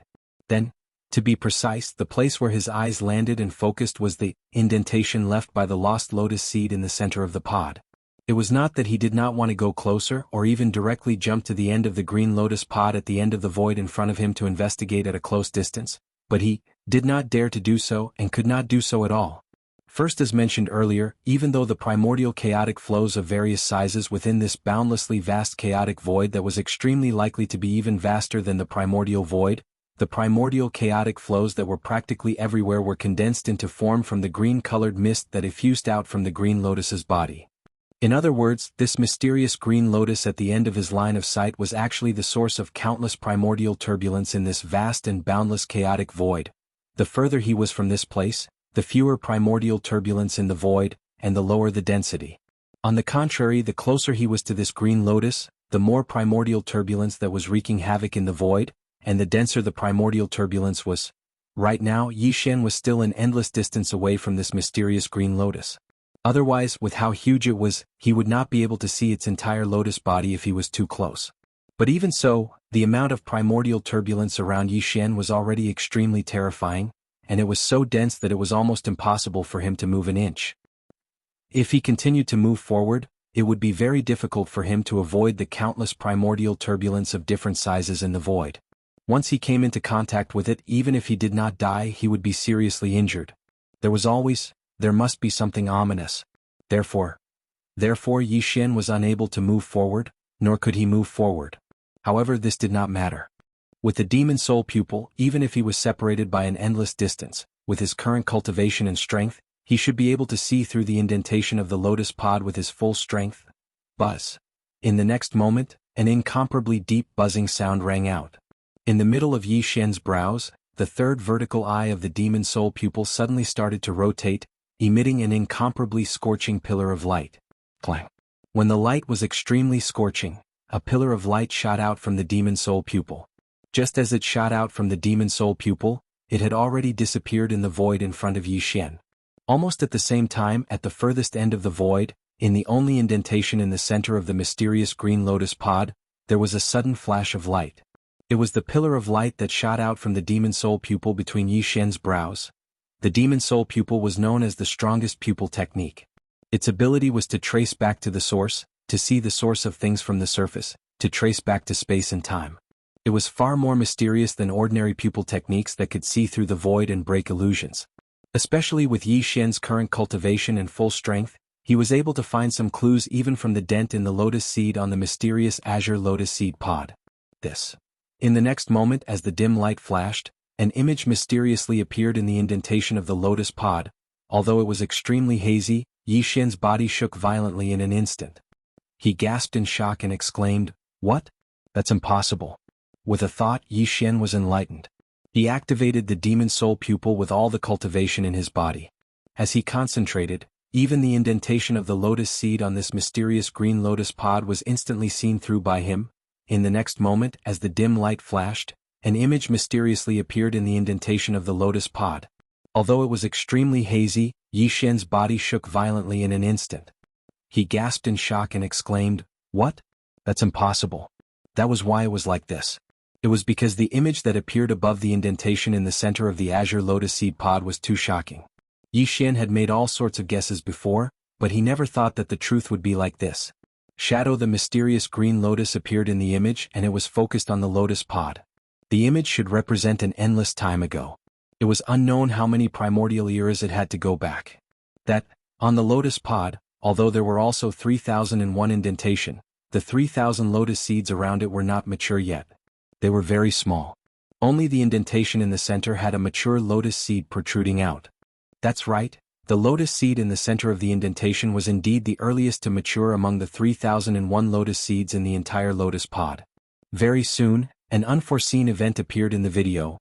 Then, to be precise, the place where his eyes landed and focused was the indentation left by the lost lotus seed in the center of the pod. It was not that he did not want to go closer or even directly jump to the end of the green lotus pod at the end of the void in front of him to investigate at a close distance, but he did not dare to do so and could not do so at all. First, as mentioned earlier, even though the primordial chaotic flows of various sizes within this boundlessly vast chaotic void that was extremely likely to be even vaster than the primordial void, the primordial chaotic flows that were practically everywhere were condensed into form from the green-colored mist that effused out from the green lotus's body. In other words, this mysterious green lotus at the end of his line of sight was actually the source of countless primordial turbulence in this vast and boundless chaotic void. The further he was from this place, the fewer primordial turbulence in the void, and the lower the density. On the contrary, the closer he was to this green lotus, the more primordial turbulence that was wreaking havoc in the void, and the denser the primordial turbulence was. Right now, Yi Xian was still an endless distance away from this mysterious green lotus. Otherwise, with how huge it was, he would not be able to see its entire lotus body if he was too close. But even so, the amount of primordial turbulence around Yi Xian was already extremely terrifying, and it was so dense that it was almost impossible for him to move an inch. If he continued to move forward, it would be very difficult for him to avoid the countless primordial turbulence of different sizes in the void. Once he came into contact with it, even if he did not die, he would be seriously injured. There must be something ominous. Therefore, Yi Xian was unable to move forward, nor could he move forward. However, this did not matter. With the demon soul pupil, even if he was separated by an endless distance, with his current cultivation and strength, he should be able to see through the indentation of the lotus pod with his full strength. Buzz. In the next moment, an incomparably deep buzzing sound rang out. In the middle of Yi Xian's brows, the third vertical eye of the demon soul pupil suddenly started to rotate, emitting an incomparably scorching pillar of light. Clang. When the light was extremely scorching, a pillar of light shot out from the demon soul pupil. Just as it shot out from the demon soul pupil, it had already disappeared in the void in front of Yi Xian. Almost at the same time, at the furthest end of the void, in the only indentation in the center of the mysterious green lotus pod, there was a sudden flash of light. It was the pillar of light that shot out from the demon soul pupil between Yi Xian's brows. The demon soul pupil was known as the strongest pupil technique. Its ability was to trace back to the source, to see the source of things from the surface, to trace back to space and time. It was far more mysterious than ordinary pupil techniques that could see through the void and break illusions. Especially with Yi Xian's current cultivation and full strength, he was able to find some clues even from the dent in the lotus seed on the mysterious azure lotus seed pod. In the next moment, as the dim light flashed, an image mysteriously appeared in the indentation of the lotus pod. Although it was extremely hazy, Yi Xian's body shook violently in an instant. He gasped in shock and exclaimed, "What? That's impossible." With a thought, Yi Xian was enlightened. He activated the demon soul pupil with all the cultivation in his body. As he concentrated, even the indentation of the lotus seed on this mysterious green lotus pod was instantly seen through by him. In the next moment, as the dim light flashed, an image mysteriously appeared in the indentation of the lotus pod. Although it was extremely hazy, Yi Xian's body shook violently in an instant. He gasped in shock and exclaimed, "What? That's impossible." That was why it was like this. It was because the image that appeared above the indentation in the center of the azure lotus seed pod was too shocking. Yi Xian had made all sorts of guesses before, but he never thought that the truth would be like this. Shadow, the mysterious green lotus, appeared in the image, and it was focused on the lotus pod. The image should represent an endless time ago. It was unknown how many primordial eras it had to go back. That, on the lotus pod, although there were also 3001 indentation, the 3000 lotus seeds around it were not mature yet. They were very small. Only the indentation in the center had a mature lotus seed protruding out. That's right, the lotus seed in the center of the indentation was indeed the earliest to mature among the 3001 lotus seeds in the entire lotus pod. Very soon, an unforeseen event appeared in the video.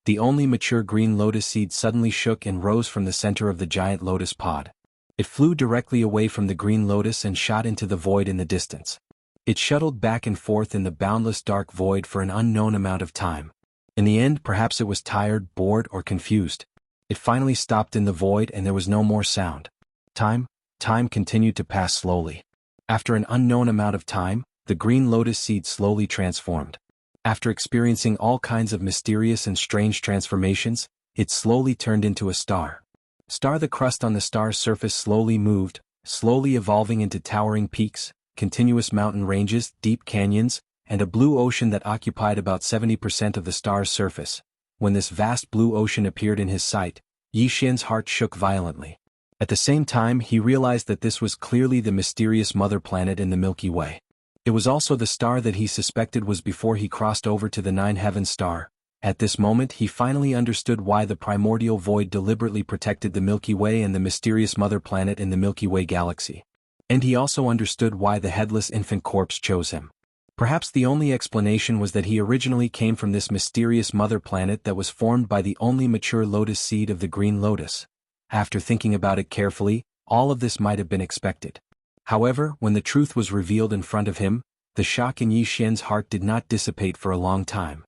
The only mature green lotus seed suddenly shook and rose from the center of the giant lotus pod. It flew directly away from the green lotus and shot into the void in the distance. It shuttled back and forth in the boundless dark void for an unknown amount of time. In the end, perhaps it was tired, bored, or confused. It finally stopped in the void and there was no more sound. Time continued to pass slowly. After an unknown amount of time, the green lotus seed slowly transformed. After experiencing all kinds of mysterious and strange transformations, it slowly turned into a star. The crust on the star's surface slowly moved, slowly evolving into towering peaks, continuous mountain ranges, deep canyons, and a blue ocean that occupied about 70% of the star's surface. When this vast blue ocean appeared in his sight, Yi Xian's heart shook violently. At the same time, he realized that this was clearly the mysterious mother planet in the Milky Way. It was also the star that he suspected was before he crossed over to the Nine-Heaven star. At this moment, he finally understood why the primordial void deliberately protected the Milky Way and the mysterious mother planet in the Milky Way galaxy. And he also understood why the headless infant corpse chose him. Perhaps the only explanation was that he originally came from this mysterious mother planet that was formed by the only mature lotus seed of the green lotus. After thinking about it carefully, all of this might have been expected. However, when the truth was revealed in front of him, the shock in Yi Xian's heart did not dissipate for a long time.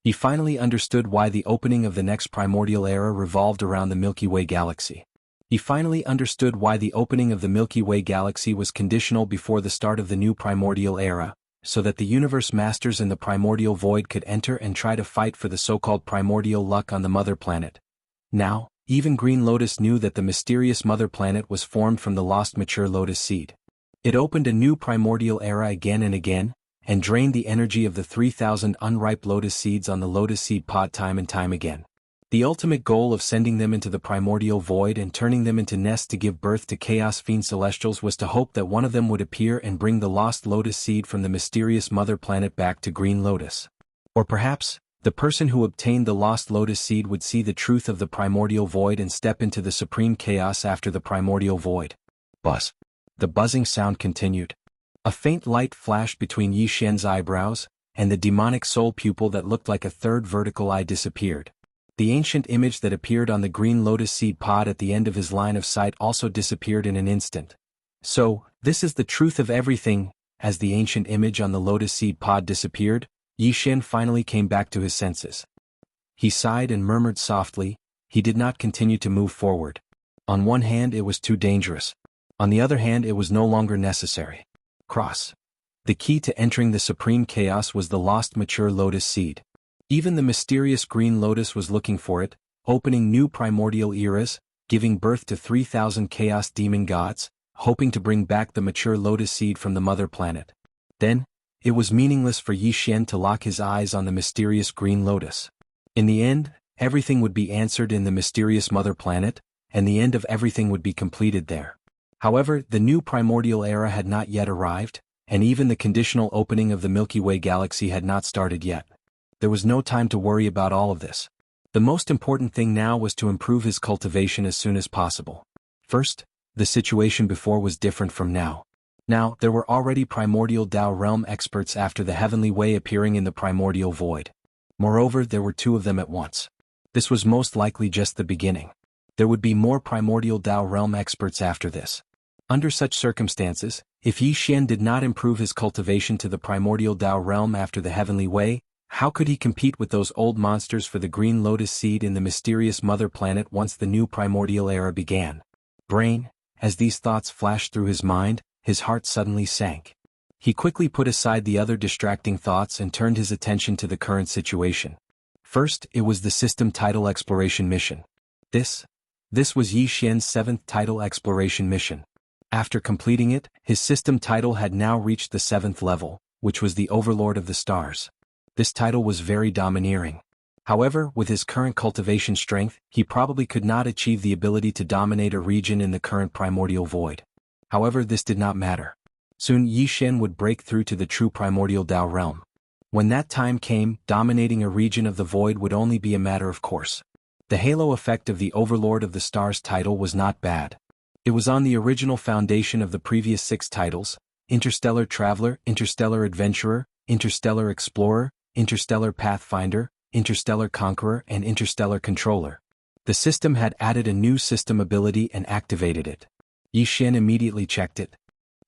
He finally understood why the opening of the next primordial era revolved around the Milky Way galaxy. He finally understood why the opening of the Milky Way galaxy was conditional before the start of the new primordial era, so that the universe masters in the primordial void could enter and try to fight for the so-called primordial luck on the mother planet. Now, even Green Lotus knew that the mysterious mother planet was formed from the lost mature lotus seed. It opened a new primordial era again and again, and drained the energy of the 3,000 unripe lotus seeds on the lotus seed pod time and time again. The ultimate goal of sending them into the primordial void and turning them into nests to give birth to chaos fiend celestials was to hope that one of them would appear and bring the lost lotus seed from the mysterious mother planet back to Green Lotus. Or perhaps, the person who obtained the lost lotus seed would see the truth of the primordial void and step into the supreme chaos after the primordial void. Buzz. The buzzing sound continued. A faint light flashed between Yi Xian's eyebrows, and the demonic soul pupil that looked like a third vertical eye disappeared. The ancient image that appeared on the green lotus seed pod at the end of his line of sight also disappeared in an instant. So, this is the truth of everything. As the ancient image on the lotus seed pod disappeared, Yi Xian finally came back to his senses. He sighed and murmured softly. He did not continue to move forward. On one hand, it was too dangerous. On the other hand, it was no longer necessary. Cross. The key to entering the supreme chaos was the lost mature lotus seed. Even the mysterious green lotus was looking for it, opening new primordial eras, giving birth to 3,000 chaos demon gods, hoping to bring back the mature lotus seed from the mother planet. Then, it was meaningless for Yi Xian to lock his eyes on the mysterious green lotus. In the end, everything would be answered in the mysterious mother planet, and the end of everything would be completed there. However, the new primordial era had not yet arrived, and even the conditional opening of the Milky Way galaxy had not started yet. There was no time to worry about all of this. The most important thing now was to improve his cultivation as soon as possible. First, the situation before was different from now. Now, there were already primordial Dao realm experts after the heavenly way appearing in the primordial void. Moreover, there were two of them at once. This was most likely just the beginning. There would be more primordial Dao realm experts after this. Under such circumstances, if Yi Xian did not improve his cultivation to the primordial Dao realm after the heavenly way, how could he compete with those old monsters for the green lotus seed in the mysterious mother planet once the new primordial era began? Brain, as these thoughts flashed through his mind, his heart suddenly sank. He quickly put aside the other distracting thoughts and turned his attention to the current situation. First, it was the system title exploration mission. This was Yi Xian's 7th title exploration mission. After completing it, his system title had now reached the 7th level, which was the Overlord of the Stars. This title was very domineering. However, with his current cultivation strength, he probably could not achieve the ability to dominate a region in the current primordial void. However, this did not matter. Soon Yi Xian would break through to the true primordial Dao realm. When that time came, dominating a region of the void would only be a matter of course. The halo effect of the Overlord of the Stars title was not bad. It was on the original foundation of the previous 6 titles: Interstellar Traveler, Interstellar Adventurer, Interstellar Explorer, Interstellar Pathfinder, Interstellar Conqueror, and Interstellar Controller. The system had added a new system ability and activated it. Yi Xian immediately checked it.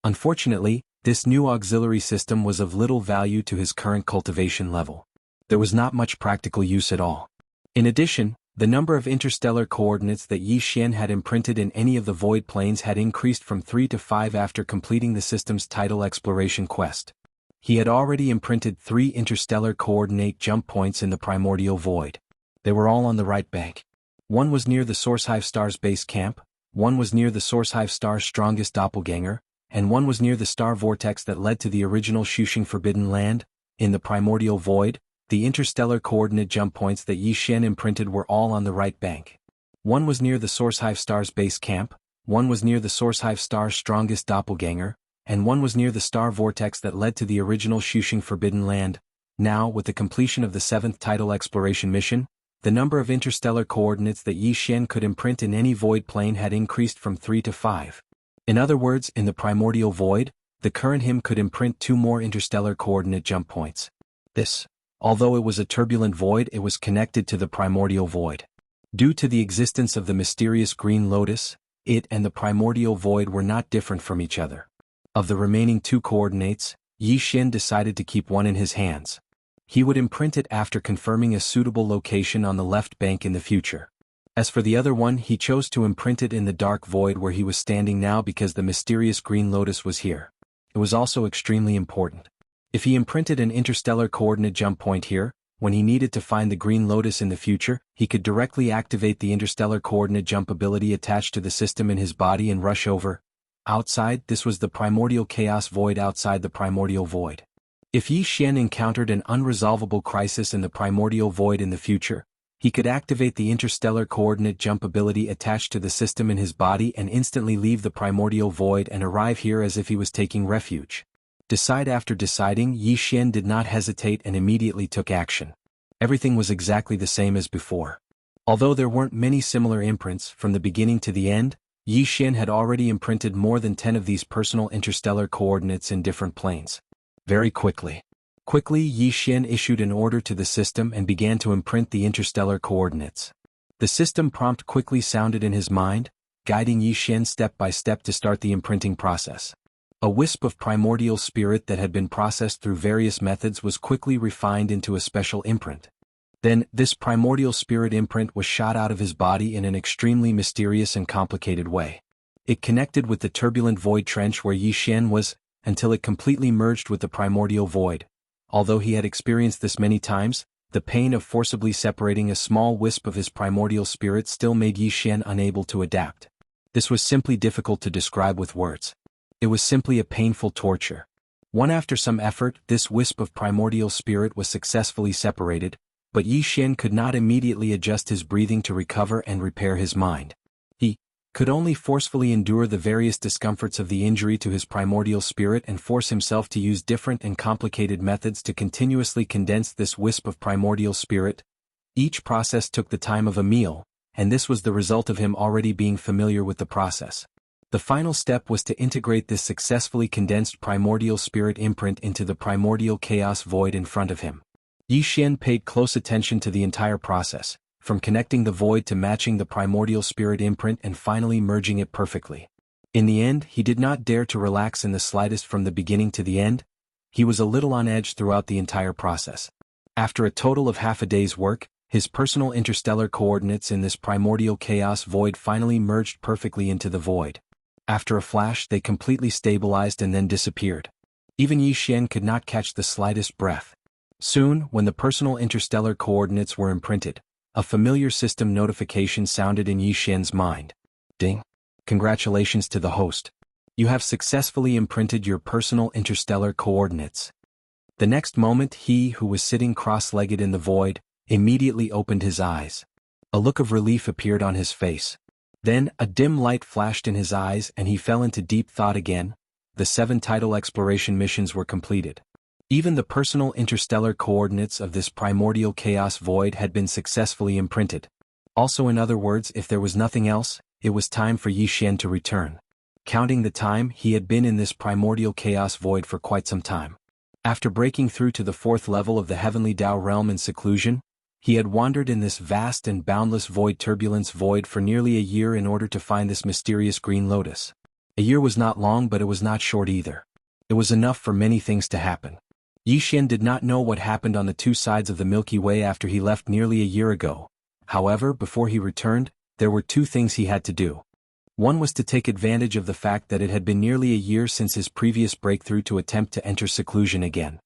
Unfortunately, this new auxiliary system was of little value to his current cultivation level. There was not much practical use at all. In addition, the number of interstellar coordinates that Yi Xian had imprinted in any of the void planes had increased from 3 to 5 after completing the system's title exploration quest. He had already imprinted 3 interstellar coordinate jump points in the primordial void. They were all on the right bank. One was near the Source Hive Star's base camp, one was near the Source Hive Star's strongest doppelganger, and one was near the star vortex that led to the original Xuxing Forbidden Land. In the primordial void, the interstellar coordinate jump points that Yi Xian imprinted were all on the right bank. One was near the Source Hive Star's base camp, one was near the Source Hive Star's strongest doppelganger, and one was near the star vortex that led to the original Xuxing Forbidden Land. Now, with the completion of the 7th title exploration mission, the number of interstellar coordinates that Yi Xian could imprint in any void plane had increased from 3 to 5. In other words, in the primordial void, the current him could imprint 2 more interstellar coordinate jump points. Although it was a turbulent void, it was connected to the primordial void. Due to the existence of the mysterious green lotus, it and the primordial void were not different from each other. Of the remaining 2 coordinates, Yi Xian decided to keep one in his hands. He would imprint it after confirming a suitable location on the left bank in the future. As for the other one, he chose to imprint it in the dark void where he was standing now because the mysterious green lotus was here. It was also extremely important. If he imprinted an interstellar coordinate jump point here, when he needed to find the green lotus in the future, he could directly activate the interstellar coordinate jump ability attached to the system in his body and rush over. Outside, this was the primordial chaos void outside the primordial void. If Yi Xian encountered an unresolvable crisis in the primordial void in the future, he could activate the interstellar coordinate jump ability attached to the system in his body and instantly leave the primordial void and arrive here as if he was taking refuge. After deciding, Yi Xian did not hesitate and immediately took action. Everything was exactly the same as before. Although there weren't many similar imprints from the beginning to the end, Yi Xian had already imprinted more than 10 of these personal interstellar coordinates in different planes. Very quickly, Yi Xian issued an order to the system and began to imprint the interstellar coordinates. The system prompt quickly sounded in his mind, guiding Yi Xian step by step to start the imprinting process. A wisp of primordial spirit that had been processed through various methods was quickly refined into a special imprint. Then, this primordial spirit imprint was shot out of his body in an extremely mysterious and complicated way. It connected with the turbulent void trench where Yi Xian was, until it completely merged with the primordial void. Although he had experienced this many times, the pain of forcibly separating a small wisp of his primordial spirit still made Yi Xian unable to adapt. This was simply difficult to describe with words. It was simply a painful torture. After some effort, this wisp of primordial spirit was successfully separated, but Yi Xian could not immediately adjust his breathing to recover and repair his mind. He could only forcefully endure the various discomforts of the injury to his primordial spirit and force himself to use different and complicated methods to continuously condense this wisp of primordial spirit. Each process took the time of a meal, and this was the result of him already being familiar with the process. The final step was to integrate this successfully condensed primordial spirit imprint into the primordial chaos void in front of him. Yi Xian paid close attention to the entire process, from connecting the void to matching the primordial spirit imprint and finally merging it perfectly. In the end, he did not dare to relax in the slightest from the beginning to the end. He was a little on edge throughout the entire process. After a total of half a day's work, his personal interstellar coordinates in this primordial chaos void finally merged perfectly into the void. After a flash, they completely stabilized and then disappeared. Even Yi Xian could not catch the slightest breath. Soon, when the personal interstellar coordinates were imprinted, a familiar system notification sounded in Yi Xian's mind. Ding! Congratulations to the host. You have successfully imprinted your personal interstellar coordinates. The next moment, he who was sitting cross-legged in the void immediately opened his eyes. A look of relief appeared on his face. Then, a dim light flashed in his eyes and he fell into deep thought again. The 7 tidal exploration missions were completed. Even the personal interstellar coordinates of this primordial chaos void had been successfully imprinted. Also, in other words, if there was nothing else, it was time for Yi Xian to return. Counting the time, he had been in this primordial chaos void for quite some time. After breaking through to the 4th level of the heavenly Tao realm in seclusion, he had wandered in this vast and boundless void turbulence void for nearly a year in order to find this mysterious green lotus. A year was not long, but it was not short either. It was enough for many things to happen. Yi Xian did not know what happened on the 2 sides of the Milky Way after he left nearly a year ago. However, before he returned, there were 2 things he had to do. One was to take advantage of the fact that it had been nearly a year since his previous breakthrough to attempt to enter seclusion again.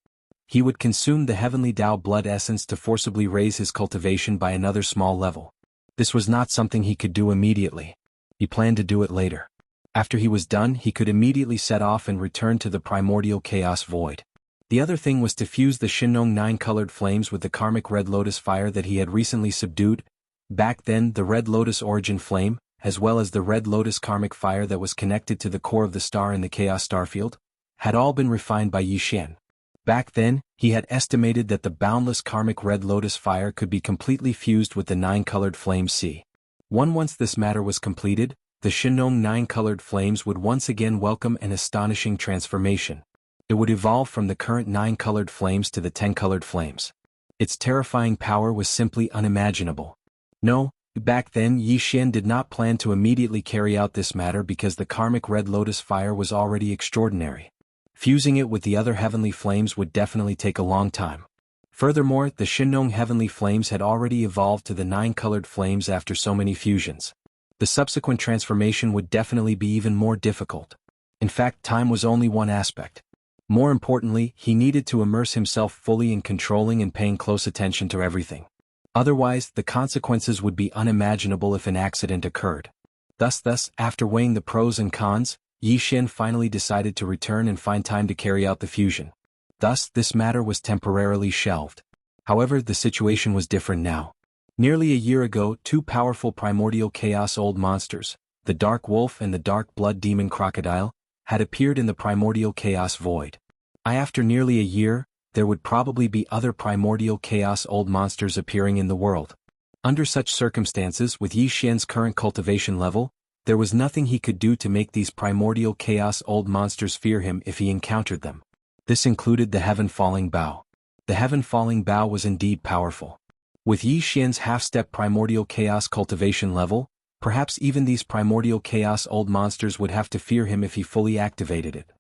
He would consume the heavenly Tao blood essence to forcibly raise his cultivation by another small level. This was not something he could do immediately. He planned to do it later. After he was done, he could immediately set off and return to the primordial chaos void. The other thing was to fuse the Shinong 9-colored flames with the karmic red lotus fire that he had recently subdued. Back then, the red lotus origin flame, as well as the red lotus karmic fire that was connected to the core of the star in the chaos starfield, had all been refined by Yi Xian. Back then, he had estimated that the boundless karmic red lotus fire could be completely fused with the 9-colored flame C. Once this matter was completed, the Shinong 9-colored flames would once again welcome an astonishing transformation. It would evolve from the current 9-colored flames to the 10-colored flames. Its terrifying power was simply unimaginable. No, Back then Yi Xian did not plan to immediately carry out this matter because the karmic red lotus fire was already extraordinary. Fusing it with the other heavenly flames would definitely take a long time. Furthermore, the Shinong heavenly flames had already evolved to the 9 colored flames after so many fusions. The subsequent transformation would definitely be even more difficult. In fact, time was only one aspect. More importantly, he needed to immerse himself fully in controlling and paying close attention to everything. Otherwise, the consequences would be unimaginable if an accident occurred. Thus, after weighing the pros and cons, Yi Xian finally decided to return and find time to carry out the fusion. Thus, this matter was temporarily shelved. However, the situation was different now. Nearly a year ago, 2 powerful primordial chaos old monsters, the Dark Wolf and the Dark Blood Demon Crocodile, had appeared in the primordial chaos void. After nearly a year, there would probably be other primordial chaos old monsters appearing in the world. Under such circumstances, with Yi Xian's current cultivation level, there was nothing he could do to make these primordial chaos old monsters fear him if he encountered them. This included the Heaven-Falling Bow. The Heaven-Falling Bow was indeed powerful. With Yi Xian's half-step primordial chaos cultivation level, perhaps even these primordial chaos old monsters would have to fear him if he fully activated it.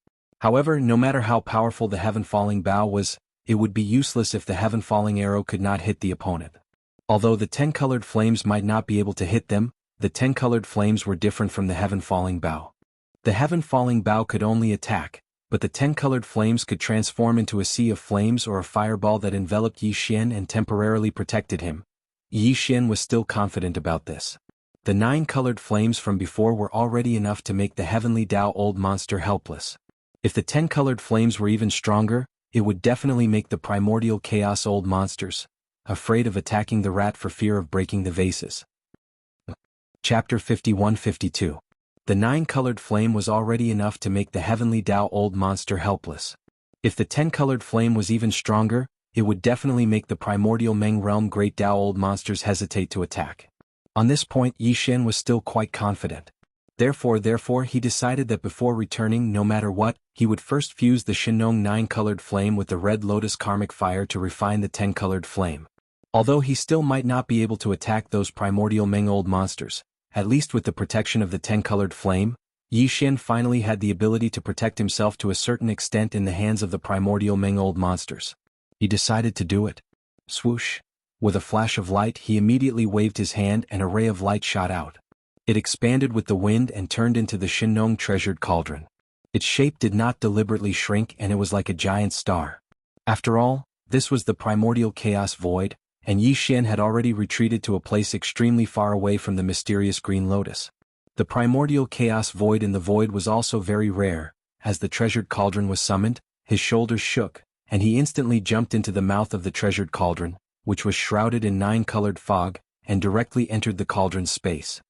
However, no matter how powerful the Heaven-Falling Bow was, it would be useless if the Heaven-Falling Arrow could not hit the opponent. Although the 10 colored flames might not be able to hit them, the 10 colored flames were different from the Heaven-Falling Bow. The Heaven-Falling Bow could only attack, but the 10 colored flames could transform into a sea of flames or a fireball that enveloped Yi Xian and temporarily protected him. Yi Xian was still confident about this. The 9 colored flames from before were already enough to make the Heavenly Dao old monster helpless. If the 10 colored flames were even stronger, it would definitely make the primordial chaos old monsters afraid of attacking the rat for fear of breaking the vases. Chapter 51-52. The 9 colored flame was already enough to make the Heavenly Dao old monster helpless. If the 10 colored flame was even stronger, it would definitely make the primordial Meng realm great Dao old monsters hesitate to attack. On this point, Yi Xian was still quite confident. Therefore he decided that before returning no matter what, he would first fuse the Shinong 9-colored flame with the Red Lotus Karmic Fire to refine the 10-colored flame. Although he still might not be able to attack those primordial Meng old monsters, at least with the protection of the 10-colored flame, Yi Xian finally had the ability to protect himself to a certain extent in the hands of the primordial Meng old monsters. He decided to do it. Swoosh! With a flash of light he immediately waved his hand and a ray of light shot out. It expanded with the wind and turned into the Shinong treasured cauldron. Its shape did not deliberately shrink and it was like a giant star. After all, this was the primordial chaos void, and Yi Xian had already retreated to a place extremely far away from the mysterious green lotus. The primordial chaos void in the void was also very rare. As the treasured cauldron was summoned, his shoulders shook, and he instantly jumped into the mouth of the treasured cauldron, which was shrouded in 9-colored fog, and directly entered the cauldron's space.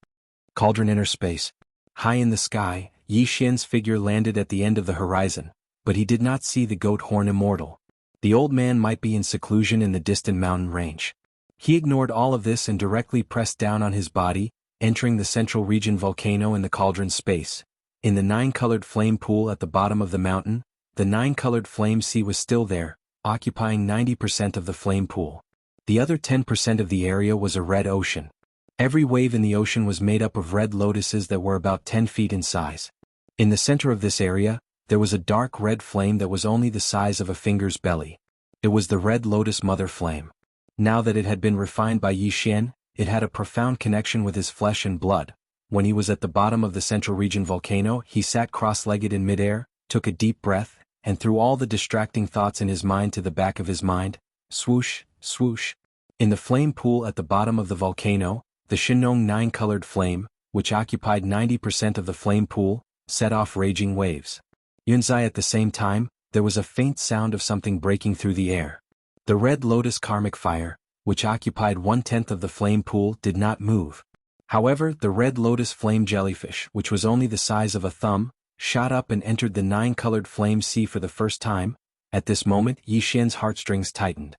Cauldron inner space. High in the sky, Yi Xian's figure landed at the end of the horizon, but he did not see the goat horn immortal. The old man might be in seclusion in the distant mountain range. He ignored all of this and directly pressed down on his body, entering the central region volcano in the cauldron's space. In the 9-colored flame pool at the bottom of the mountain, the 9-colored flame sea was still there, occupying 90% of the flame pool. The other 10% of the area was a red ocean. Every wave in the ocean was made up of red lotuses that were about 10 feet in size. In the center of this area, there was a dark red flame that was only the size of a finger's belly. It was the red lotus mother flame. Now that it had been refined by Yi Xian, it had a profound connection with his flesh and blood. When he was at the bottom of the central region volcano, he sat cross-legged in midair, took a deep breath, and threw all the distracting thoughts in his mind to the back of his mind. Swoosh, swoosh. In the flame pool at the bottom of the volcano, the Shinong 9-colored flame, which occupied 90% of the flame pool, set off raging waves. Yunzai at the same time, there was a faint sound of something breaking through the air. The Red Lotus Karmic Fire, which occupied 1/10 of the flame pool, did not move. However, the Red Lotus Flame Jellyfish, which was only the size of a thumb, shot up and entered the 9-colored flame sea for the first time. At this moment, Yi Xian's heartstrings tightened.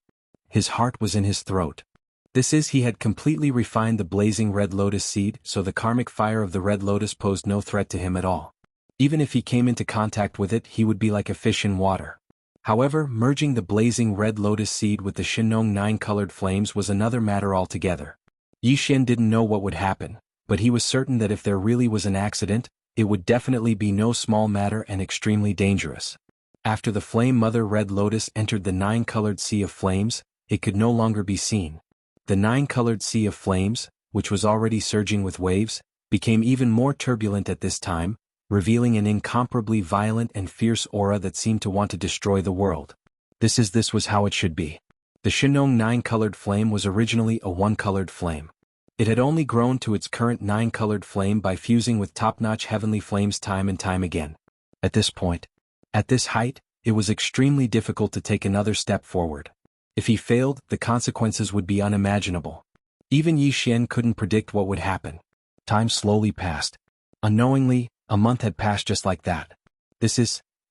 His heart was in his throat. He had completely refined the blazing red lotus seed, so the karmic fire of the red lotus posed no threat to him at all. Even if he came into contact with it, he would be like a fish in water. However, merging the blazing red lotus seed with the Shinong 9-colored flames was another matter altogether. Yi Xian didn't know what would happen, but he was certain that if there really was an accident, it would definitely be no small matter and extremely dangerous. After the flame mother Red Lotus entered the nine-colored sea of flames, it could no longer be seen. The nine-colored sea of flames, which was already surging with waves, became even more turbulent at this time, revealing an incomparably violent and fierce aura that seemed to want to destroy the world. This was how it should be. The Shinong nine-colored flame was originally a one-colored flame. It had only grown to its current nine-colored flame by fusing with top-notch heavenly flames time and time again. At this point, at this height, it was extremely difficult to take another step forward. If he failed, the consequences would be unimaginable. Even Yi Xian couldn't predict what would happen. Time slowly passed. Unknowingly, a month had passed just like that.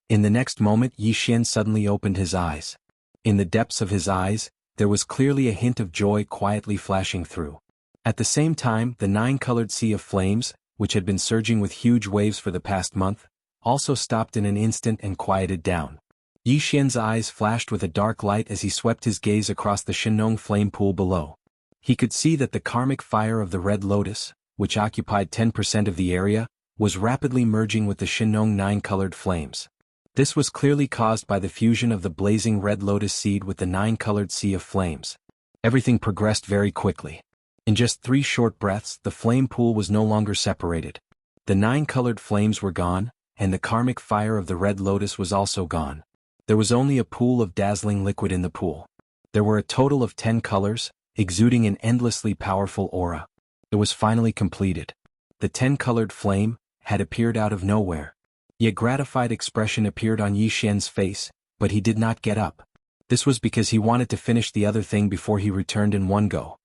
In the next moment Yi Xian suddenly opened his eyes. In the depths of his eyes, there was clearly a hint of joy quietly flashing through. At the same time, the nine-colored sea of flames, which had been surging with huge waves for the past month, also stopped in an instant and quieted down. Yi Xian's eyes flashed with a dark light as he swept his gaze across the Shinong flame pool below. He could see that the karmic fire of the Red Lotus, which occupied 10% of the area, was rapidly merging with the Shinong nine-colored flames. This was clearly caused by the fusion of the blazing Red Lotus seed with the nine-colored sea of flames. Everything progressed very quickly. In just 3 short breaths, the flame pool was no longer separated. The nine-colored flames were gone, and the karmic fire of the Red Lotus was also gone. There was only a pool of dazzling liquid in the pool. There were a total of 10 colors, exuding an endlessly powerful aura. It was finally completed. The 10-colored flame had appeared out of nowhere. A gratified expression appeared on Yi Xian's face, but he did not get up. This was because he wanted to finish the other thing before he returned in one go.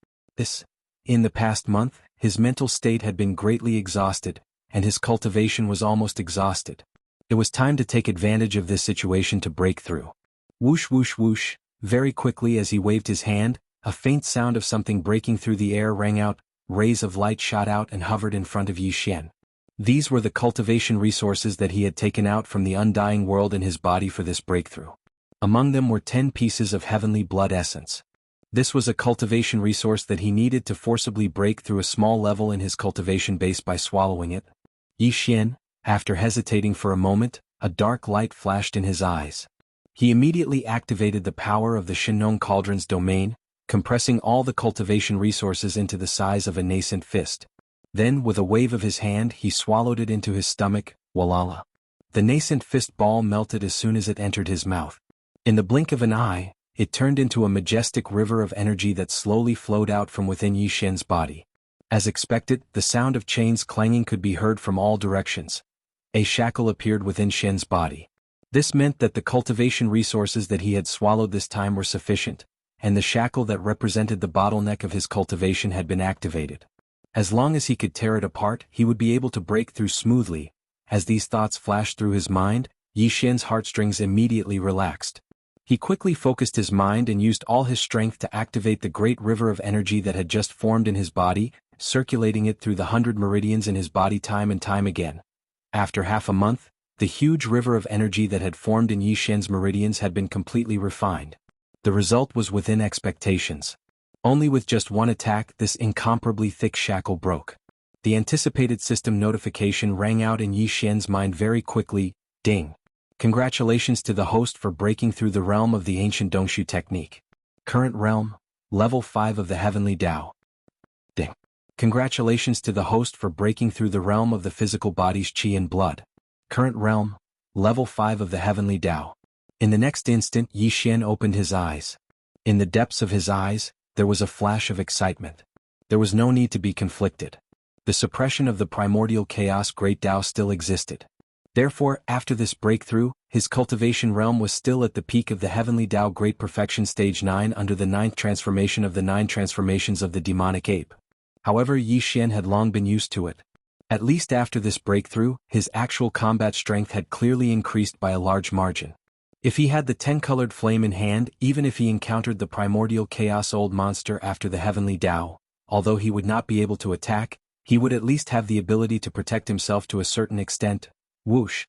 In the past month, his mental state had been greatly exhausted, and his cultivation was almost exhausted. It was time to take advantage of this situation to break through. Whoosh whoosh whoosh, very quickly as he waved his hand, a faint sound of something breaking through the air rang out, rays of light shot out and hovered in front of Yi Xian. These were the cultivation resources that he had taken out from the undying world in his body for this breakthrough. Among them were 10 pieces of heavenly blood essence. This was a cultivation resource that he needed to forcibly break through a small level in his cultivation base by swallowing it. Yi Xian, after hesitating for a moment, a dark light flashed in his eyes. He immediately activated the power of the Shinong Cauldron's domain, compressing all the cultivation resources into the size of a nascent fist. Then, with a wave of his hand, he swallowed it into his stomach, walala. The nascent fist ball melted as soon as it entered his mouth. In the blink of an eye, it turned into a majestic river of energy that slowly flowed out from within Yi Xian's body. As expected, the sound of chains clanging could be heard from all directions. A shackle appeared within Xian's body. This meant that the cultivation resources that he had swallowed this time were sufficient, and the shackle that represented the bottleneck of his cultivation had been activated. As long as he could tear it apart, he would be able to break through smoothly. As these thoughts flashed through his mind, Yi Xian's heartstrings immediately relaxed. He quickly focused his mind and used all his strength to activate the great river of energy that had just formed in his body, circulating it through the 100 meridians in his body time and time again. After half a month, the huge river of energy that had formed in Yi Xian's meridians had been completely refined. The result was within expectations. Only with just one attack, this incomparably thick shackle broke. The anticipated system notification rang out in Yi Xian's mind very quickly, ding. Congratulations to the host for breaking through the realm of the ancient Dongshu technique. Current realm, level 5 of the heavenly Tao. Ding. Congratulations to the host for breaking through the realm of the physical body's qi and blood. Current realm, level 5 of the heavenly Tao. In the next instant, Yi Xian opened his eyes. In the depths of his eyes, there was a flash of excitement. There was no need to be conflicted. The suppression of the primordial chaos great Tao still existed. Therefore, after this breakthrough, his cultivation realm was still at the peak of the heavenly Tao Great Perfection Stage 9 under the 9th transformation of the 9 transformations of the demonic ape. However, Yi Xian had long been used to it. At least after this breakthrough, his actual combat strength had clearly increased by a large margin. If he had the 10-colored flame in hand, even if he encountered the primordial chaos old monster after the heavenly Tao, although he would not be able to attack, he would at least have the ability to protect himself to a certain extent. Whoosh!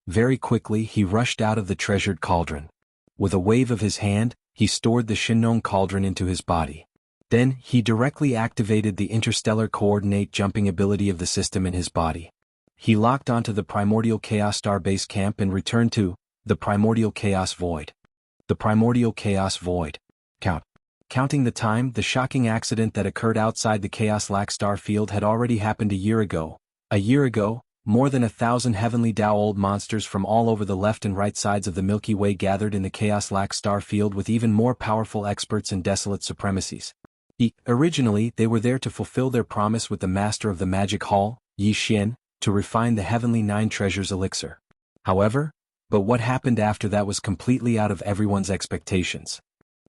Very quickly he rushed out of the treasured cauldron. With a wave of his hand, he stored the Shinong cauldron into his body. Then, he directly activated the interstellar coordinate jumping ability of the system in his body. He locked onto the Primordial Chaos Star Base Camp and returned to the Primordial Chaos Void. The Primordial Chaos Void. Counting the time, the shocking accident that occurred outside the Chaos Lax star field had already happened a year ago. A year ago, more than 1,000 heavenly Tao old monsters from all over the left and right sides of the Milky Way gathered in the Chaos Lax star field with even more powerful experts and desolate supremacies. Originally, they were there to fulfill their promise with the Master of the Magic Hall, Yi Xian, to refine the Heavenly Nine Treasures elixir. However, what happened after that was completely out of everyone's expectations.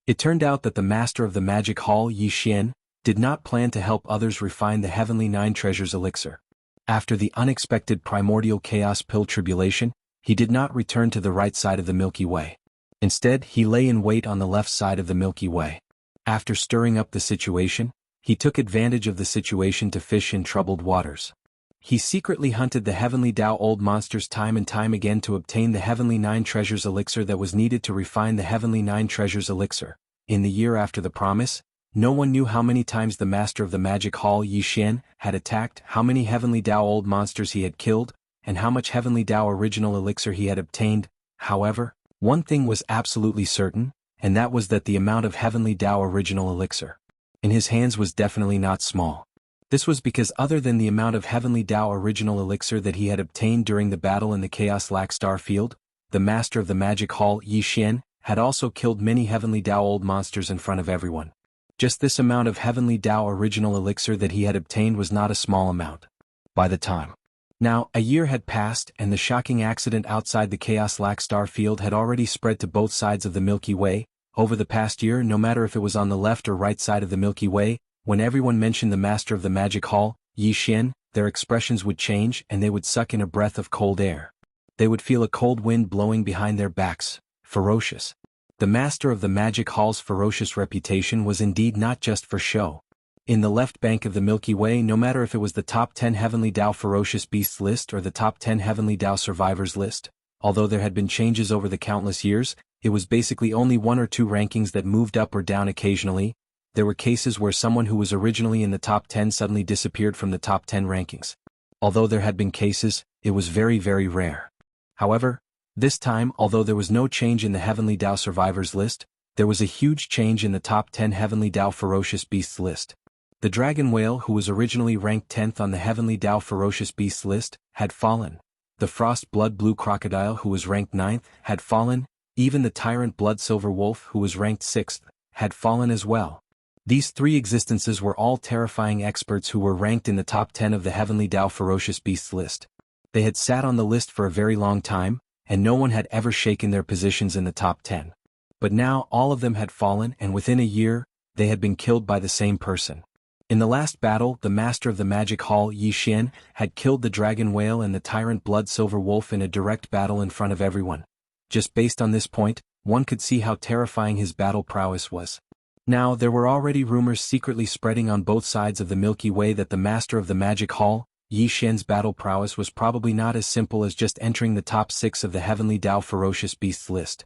It turned out that the Master of the Magic Hall, Yi Xian, did not plan to help others refine the Heavenly Nine Treasures elixir. After the unexpected primordial chaos pill tribulation, he did not return to the right side of the Milky Way. Instead, he lay in wait on the left side of the Milky Way. After stirring up the situation, he took advantage of the situation to fish in troubled waters. He secretly hunted the Heavenly Tao old monsters time and time again to obtain the Heavenly Nine Treasures elixir that was needed to refine the Heavenly Nine Treasures elixir. In the year after the promise, no one knew how many times the Master of the Magic Hall Yi Xian had attacked, how many Heavenly Tao old monsters he had killed, and how much Heavenly Tao original elixir he had obtained. However, one thing was absolutely certain, and that was that the amount of Heavenly Tao original elixir in his hands was definitely not small. This was because other than the amount of Heavenly Tao original elixir that he had obtained during the battle in the Chaos Lax star field, the Master of the Magic Hall Yi Xian had also killed many Heavenly Tao old monsters in front of everyone. Just this amount of Heavenly Tao original elixir that he had obtained was not a small amount. By the time now, a year had passed and the shocking accident outside the Chaos Lax star field had already spread to both sides of the Milky Way. Over the past year, no matter if it was on the left or right side of the Milky Way, when everyone mentioned the Master of the Magic Hall, Yi Xian, their expressions would change and they would suck in a breath of cold air. They would feel a cold wind blowing behind their backs, ferocious. The Master of the Magic Hall's ferocious reputation was indeed not just for show. In the left bank of the Milky Way, no matter if it was the top 10 Heavenly Tao Ferocious Beasts list or the top 10 Heavenly Tao Survivors list, although there had been changes over the countless years, it was basically only one or two rankings that moved up or down occasionally. There were cases where someone who was originally in the top 10 suddenly disappeared from the top 10 rankings. Although there had been cases, it was very, very rare. However, this time, although there was no change in the Heavenly Tao Survivors list, there was a huge change in the top 10 Heavenly Tao Ferocious Beasts list. The dragon whale, who was originally ranked 10th on the Heavenly Tao Ferocious Beasts list, had fallen. The frost blood blue crocodile, who was ranked 9th, had fallen. Even the tyrant blood silver wolf, who was ranked 6th, had fallen as well. These three existences were all terrifying experts who were ranked in the top 10 of the Heavenly Tao Ferocious Beasts list. They had sat on the list for a very long time, and no one had ever shaken their positions in the top 10. But now all of them had fallen, and within a year, they had been killed by the same person. In the last battle, the Master of the Magic Hall Yi Xian had killed the dragon whale and the tyrant blood silver wolf in a direct battle in front of everyone. Just based on this point, one could see how terrifying his battle prowess was. Now, there were already rumors secretly spreading on both sides of the Milky Way that the Master of the Magic Hall, Yi Xian's battle prowess was probably not as simple as just entering the top 6 of the Heavenly Tao Ferocious Beasts list.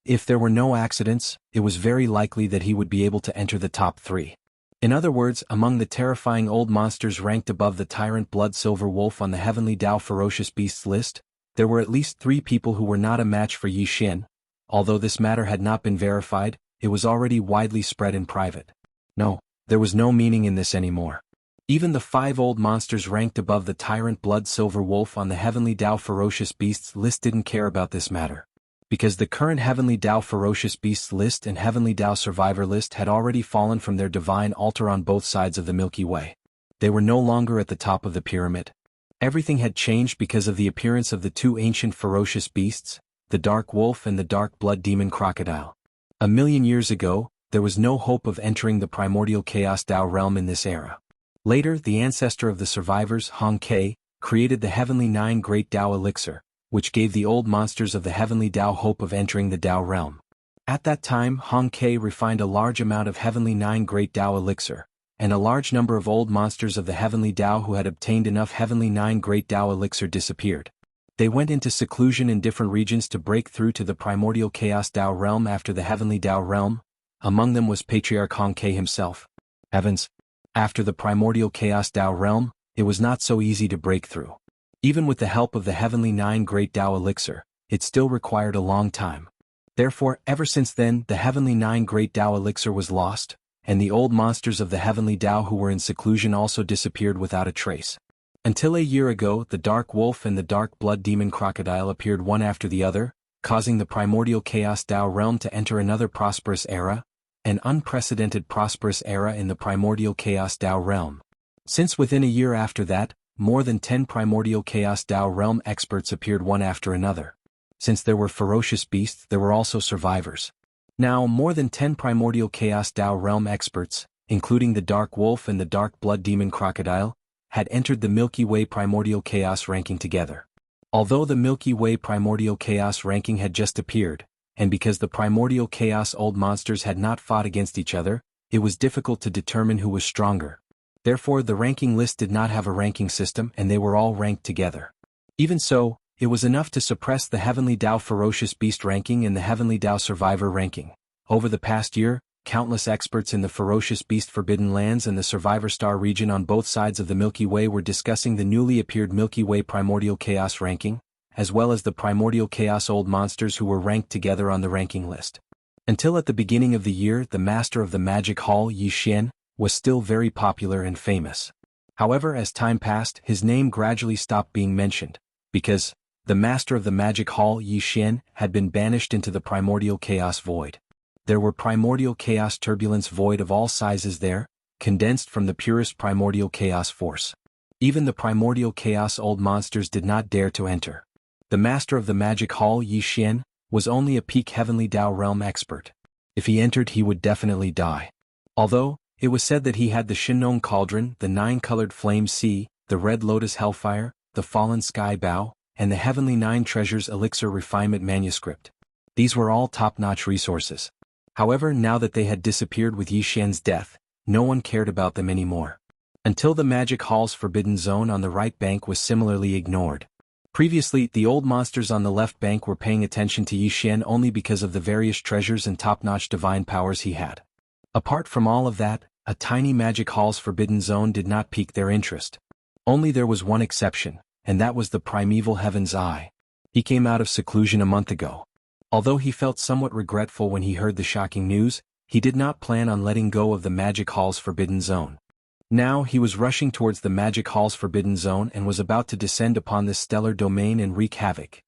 If there were no accidents, it was very likely that he would be able to enter the top 3. In other words, among the terrifying old monsters ranked above the tyrant blood silver wolf on the Heavenly Tao Ferocious Beasts list, there were at least 3 people who were not a match for Yi Xian. Although this matter had not been verified, it was already widely spread in private. No, there was no meaning in this anymore. Even the 5 old monsters ranked above the tyrant blood silver wolf on the Heavenly Tao Ferocious Beasts list didn't care about this matter. Because the current Heavenly Tao Ferocious Beasts list and Heavenly Tao Survivor list had already fallen from their divine altar on both sides of the Milky Way. They were no longer at the top of the pyramid. Everything had changed because of the appearance of the 2 ancient ferocious beasts, the Dark Wolf and the Dark Blood Demon Crocodile. 1,000,000 years ago, there was no hope of entering the primordial Chaos Tao realm in this era. Later, the ancestor of the survivors, Hong Ke, created the Heavenly Nine Great Tao Elixir, which gave the old monsters of the Heavenly Tao hope of entering the Tao realm. At that time, Hong Ke refined a large amount of Heavenly Nine Great Tao Elixir, and a large number of old monsters of the Heavenly Tao who had obtained enough Heavenly Nine Great Tao Elixir disappeared. They went into seclusion in different regions to break through to the primordial Chaos Tao realm after the Heavenly Tao realm. Among them was Patriarch Hong Ke himself. Heavens! After the primordial Chaos Dao realm, it was not so easy to break through. Even with the help of the Heavenly Nine Great Dao Elixir, it still required a long time. Therefore, ever since then, the Heavenly Nine Great Dao Elixir was lost, and the old monsters of the Heavenly Dao who were in seclusion also disappeared without a trace. Until a year ago, the Dark Wolf and the Dark Blood Demon Crocodile appeared one after the other, causing the primordial Chaos Dao realm to enter another prosperous era, an unprecedented prosperous era in the primordial Chaos Dao realm. Since within a year after that, more than 10 primordial Chaos Dao realm experts appeared one after another. Since there were ferocious beasts, there were also survivors. Now, more than 10 primordial Chaos Dao realm experts, including the Dark Wolf and the Dark Blood Demon Crocodile, had entered the Milky Way Primordial Chaos ranking together. Although the Milky Way Primordial Chaos ranking had just appeared, and because the Primordial Chaos old monsters had not fought against each other, it was difficult to determine who was stronger. Therefore, the ranking list did not have a ranking system and they were all ranked together. Even so, it was enough to suppress the Heavenly Dao Ferocious Beast ranking and the Heavenly Dao Survivor ranking. Over the past year, countless experts in the Ferocious Beast Forbidden Lands and the Survivor Star region on both sides of the Milky Way were discussing the newly appeared Milky Way Primordial Chaos ranking, as well as the Primordial Chaos old monsters who were ranked together on the ranking list. Until at the beginning of the year, the Master of the Magic Hall, Yi Xian, was still very popular and famous. However, as time passed, his name gradually stopped being mentioned, because the Master of the Magic Hall, Yi Xian, had been banished into the Primordial Chaos Void. There were Primordial Chaos Turbulence Void of all sizes there, condensed from the purest Primordial Chaos Force. Even the Primordial Chaos old monsters did not dare to enter. The Master of the Magic Hall, Yi Xian, was only a peak Heavenly Dao realm expert. If he entered, he would definitely die. Although, it was said that he had the Shinnong Cauldron, the Nine-Colored Flame Sea, the Red Lotus Hellfire, the Fallen Sky Bow, and the Heavenly Nine Treasures Elixir Refinement Manuscript. These were all top-notch resources. However, now that they had disappeared with Yi Xian's death, no one cared about them anymore. Until the Magic Hall's Forbidden Zone on the right bank was similarly ignored. Previously, the old monsters on the left bank were paying attention to Yi Xian only because of the various treasures and top-notch divine powers he had. Apart from all of that, a tiny Magic Hall's Forbidden Zone did not pique their interest. Only there was one exception, and that was the Primeval Heaven's Eye. He came out of seclusion a month ago. Although he felt somewhat regretful when he heard the shocking news, he did not plan on letting go of the Magic Hall's Forbidden Zone. Now he was rushing towards the Magic Hall's Forbidden Zone and was about to descend upon this stellar domain and wreak havoc.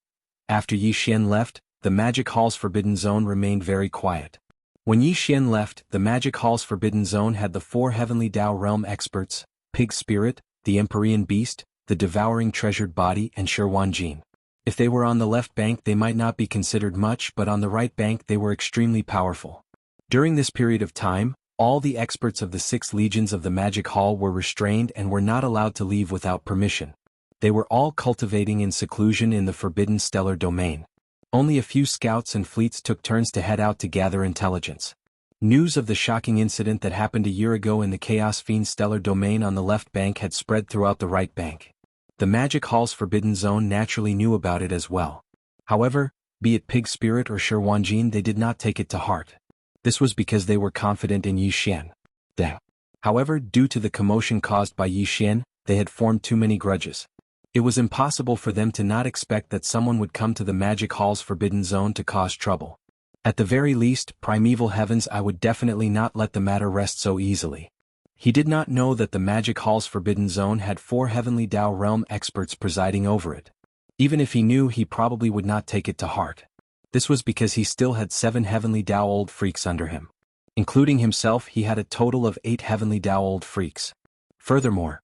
After Yi Xian left, the Magic Hall's Forbidden Zone remained very quiet. When Yi Xian left, the Magic Hall's Forbidden Zone had the 4 Heavenly Dao Realm experts, Pig Spirit, the Empyrean Beast, the Devouring Treasured Body and Shirwanjin. If they were on the left bank they might not be considered much, but on the right bank they were extremely powerful. During this period of time, all the experts of the 6 legions of the Magic Hall were restrained and were not allowed to leave without permission. They were all cultivating in seclusion in the Forbidden Stellar Domain. Only a few scouts and fleets took turns to head out to gather intelligence. News of the shocking incident that happened a year ago in the Chaos Fiend Stellar Domain on the left bank had spread throughout the right bank. The Magic Hall's Forbidden Zone naturally knew about it as well. However, be it Pig Spirit or Shirwanjin, they did not take it to heart. This was because they were confident in Yi Xian. However, due to the commotion caused by Yi Xian, they had formed too many grudges. It was impossible for them to not expect that someone would come to the Magic Hall's Forbidden Zone to cause trouble. At the very least, Primeval Heavens, I would definitely not let the matter rest so easily. He did not know that the Magic Hall's Forbidden Zone had 4 Heavenly Dao Realm experts presiding over it. Even if he knew, he probably would not take it to heart. This was because he still had 7 Heavenly Dao Old Freaks under him. Including himself, he had a total of 8 Heavenly Dao Old Freaks. Furthermore,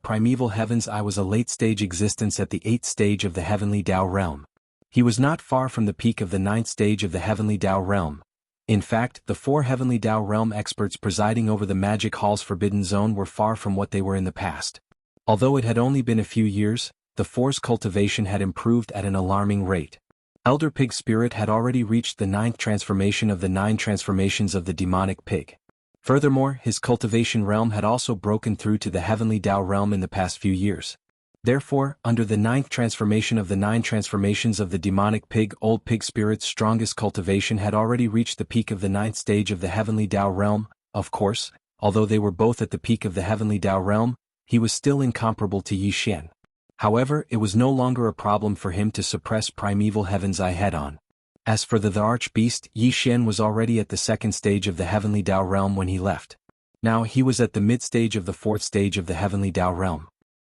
Primeval Heavens I was a late-stage existence at the 8th stage of the Heavenly Dao Realm. He was not far from the peak of the 9th stage of the Heavenly Dao Realm. In fact, the 4 Heavenly Dao Realm experts presiding over the Magic Hall's Forbidden Zone were far from what they were in the past. Although it had only been a few years, the 4's cultivation had improved at an alarming rate. Elder Pig Spirit had already reached the 9th transformation of the 9 transformations of the demonic pig. Furthermore, his cultivation realm had also broken through to the Heavenly Dao Realm in the past few years. Therefore, under the 9th transformation of the 9 transformations of the demonic pig, old pig spirit's strongest cultivation had already reached the peak of the 9th stage of the heavenly Tao realm. Of course, although they were both at the peak of the heavenly Tao realm, he was still incomparable to Yi Xian. However, it was no longer a problem for him to suppress primeval heaven's eye head-on. As for the arch-beast, Yi Xian was already at the 2nd stage of the heavenly Tao realm when he left. Now he was at the mid-stage of the 4th stage of the heavenly Tao realm.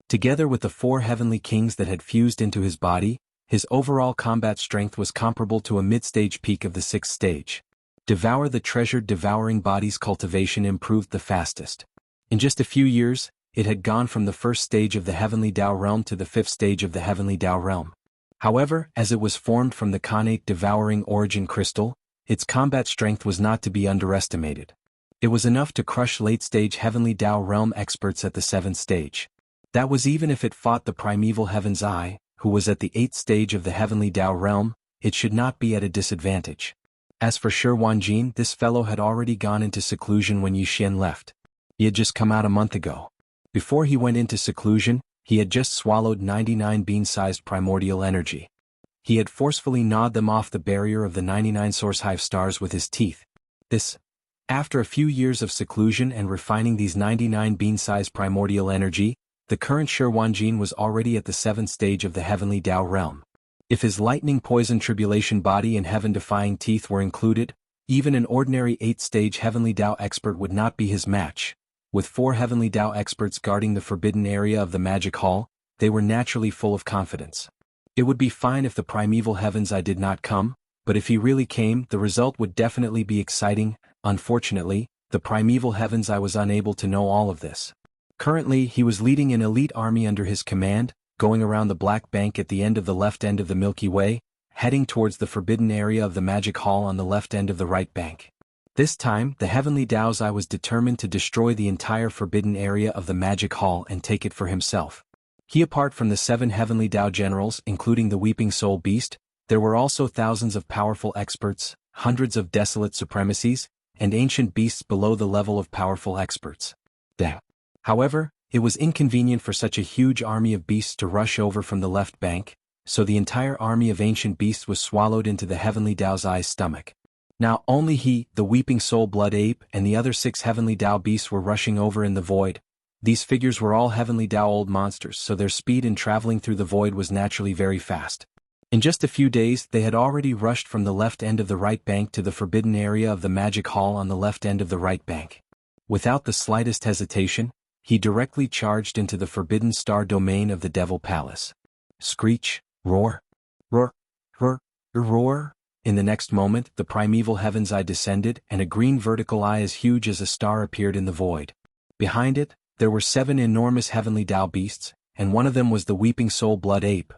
Together with the 4 heavenly kings that had fused into his body, his overall combat strength was comparable to a mid-stage peak of the 6th stage. Devour the treasured devouring body's cultivation improved the fastest. In just a few years, it had gone from the 1st stage of the heavenly Tao realm to the 5th stage of the heavenly Tao realm. However, as it was formed from the connate devouring origin crystal, its combat strength was not to be underestimated. It was enough to crush late-stage heavenly Tao realm experts at the 7th stage. That was even if it fought the primeval heaven's eye, who was at the 8th stage of the heavenly Tao realm, it should not be at a disadvantage. As for Shi Wanjin, this fellow had already gone into seclusion when Yi Xian left. He had just come out a month ago. Before he went into seclusion, he had just swallowed 99 bean-sized primordial energy. He had forcefully gnawed them off the barrier of the 99 source hive stars with his teeth. After a few years of seclusion and refining these 99 bean-sized primordial energy, the current Shi Wanjin was already at the 7th stage of the heavenly Tao realm. If his lightning poison tribulation body and heaven-defying teeth were included, even an ordinary 8th-stage heavenly Tao expert would not be his match. With 4 heavenly Tao experts guarding the forbidden area of the magic hall, they were naturally full of confidence. It would be fine if the primeval heaven's eye did not come, but if he really came, the result would definitely be exciting. Unfortunately, the primeval heaven's eye was unable to know all of this. Currently, he was leading an elite army under his command, going around the Black Bank at the end of the left end of the Milky Way, heading towards the forbidden area of the Magic Hall on the left end of the right bank. This time, the heavenly Tao's eye was determined to destroy the entire forbidden area of the Magic Hall and take it for himself. Apart from the 7 heavenly Tao generals, including the Weeping Soul Beast, there were also thousands of powerful experts, hundreds of desolate supremacies, and ancient beasts below the level of powerful experts. However, it was inconvenient for such a huge army of beasts to rush over from the left bank, so the entire army of ancient beasts was swallowed into the heavenly Tao's eye's stomach. Now only he, the Weeping Soul Blood Ape, and the other 6 heavenly Tao beasts were rushing over in the void. These figures were all heavenly Tao old monsters, so their speed in traveling through the void was naturally very fast. In just a few days, they had already rushed from the left end of the right bank to the forbidden area of the Magic Hall on the left end of the right bank. Without the slightest hesitation, he directly charged into the forbidden star domain of the Devil Palace. Screech, roar, roar, roar, roar. In the next moment, the primeval heaven's eye descended, and a green vertical eye as huge as a star appeared in the void. Behind it, there were 7 enormous heavenly Tao beasts, and one of them was the Weeping Soul Blood Ape.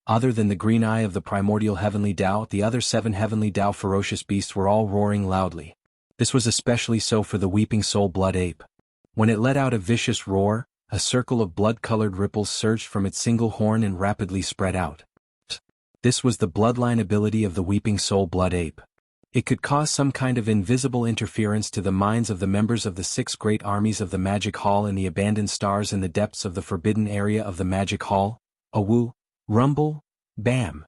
Other than the green eye of the primordial heavenly Tao, the other 7 heavenly Tao ferocious beasts were all roaring loudly. This was especially so for the Weeping Soul Blood Ape. When it let out a vicious roar, a circle of blood-colored ripples surged from its single horn and rapidly spread out. This was the bloodline ability of the Weeping Soul Blood Ape. It could cause some kind of invisible interference to the minds of the members of the 6 great armies of the Magic Hall and the abandoned stars in the depths of the forbidden area of the Magic Hall. A woo, rumble, bam.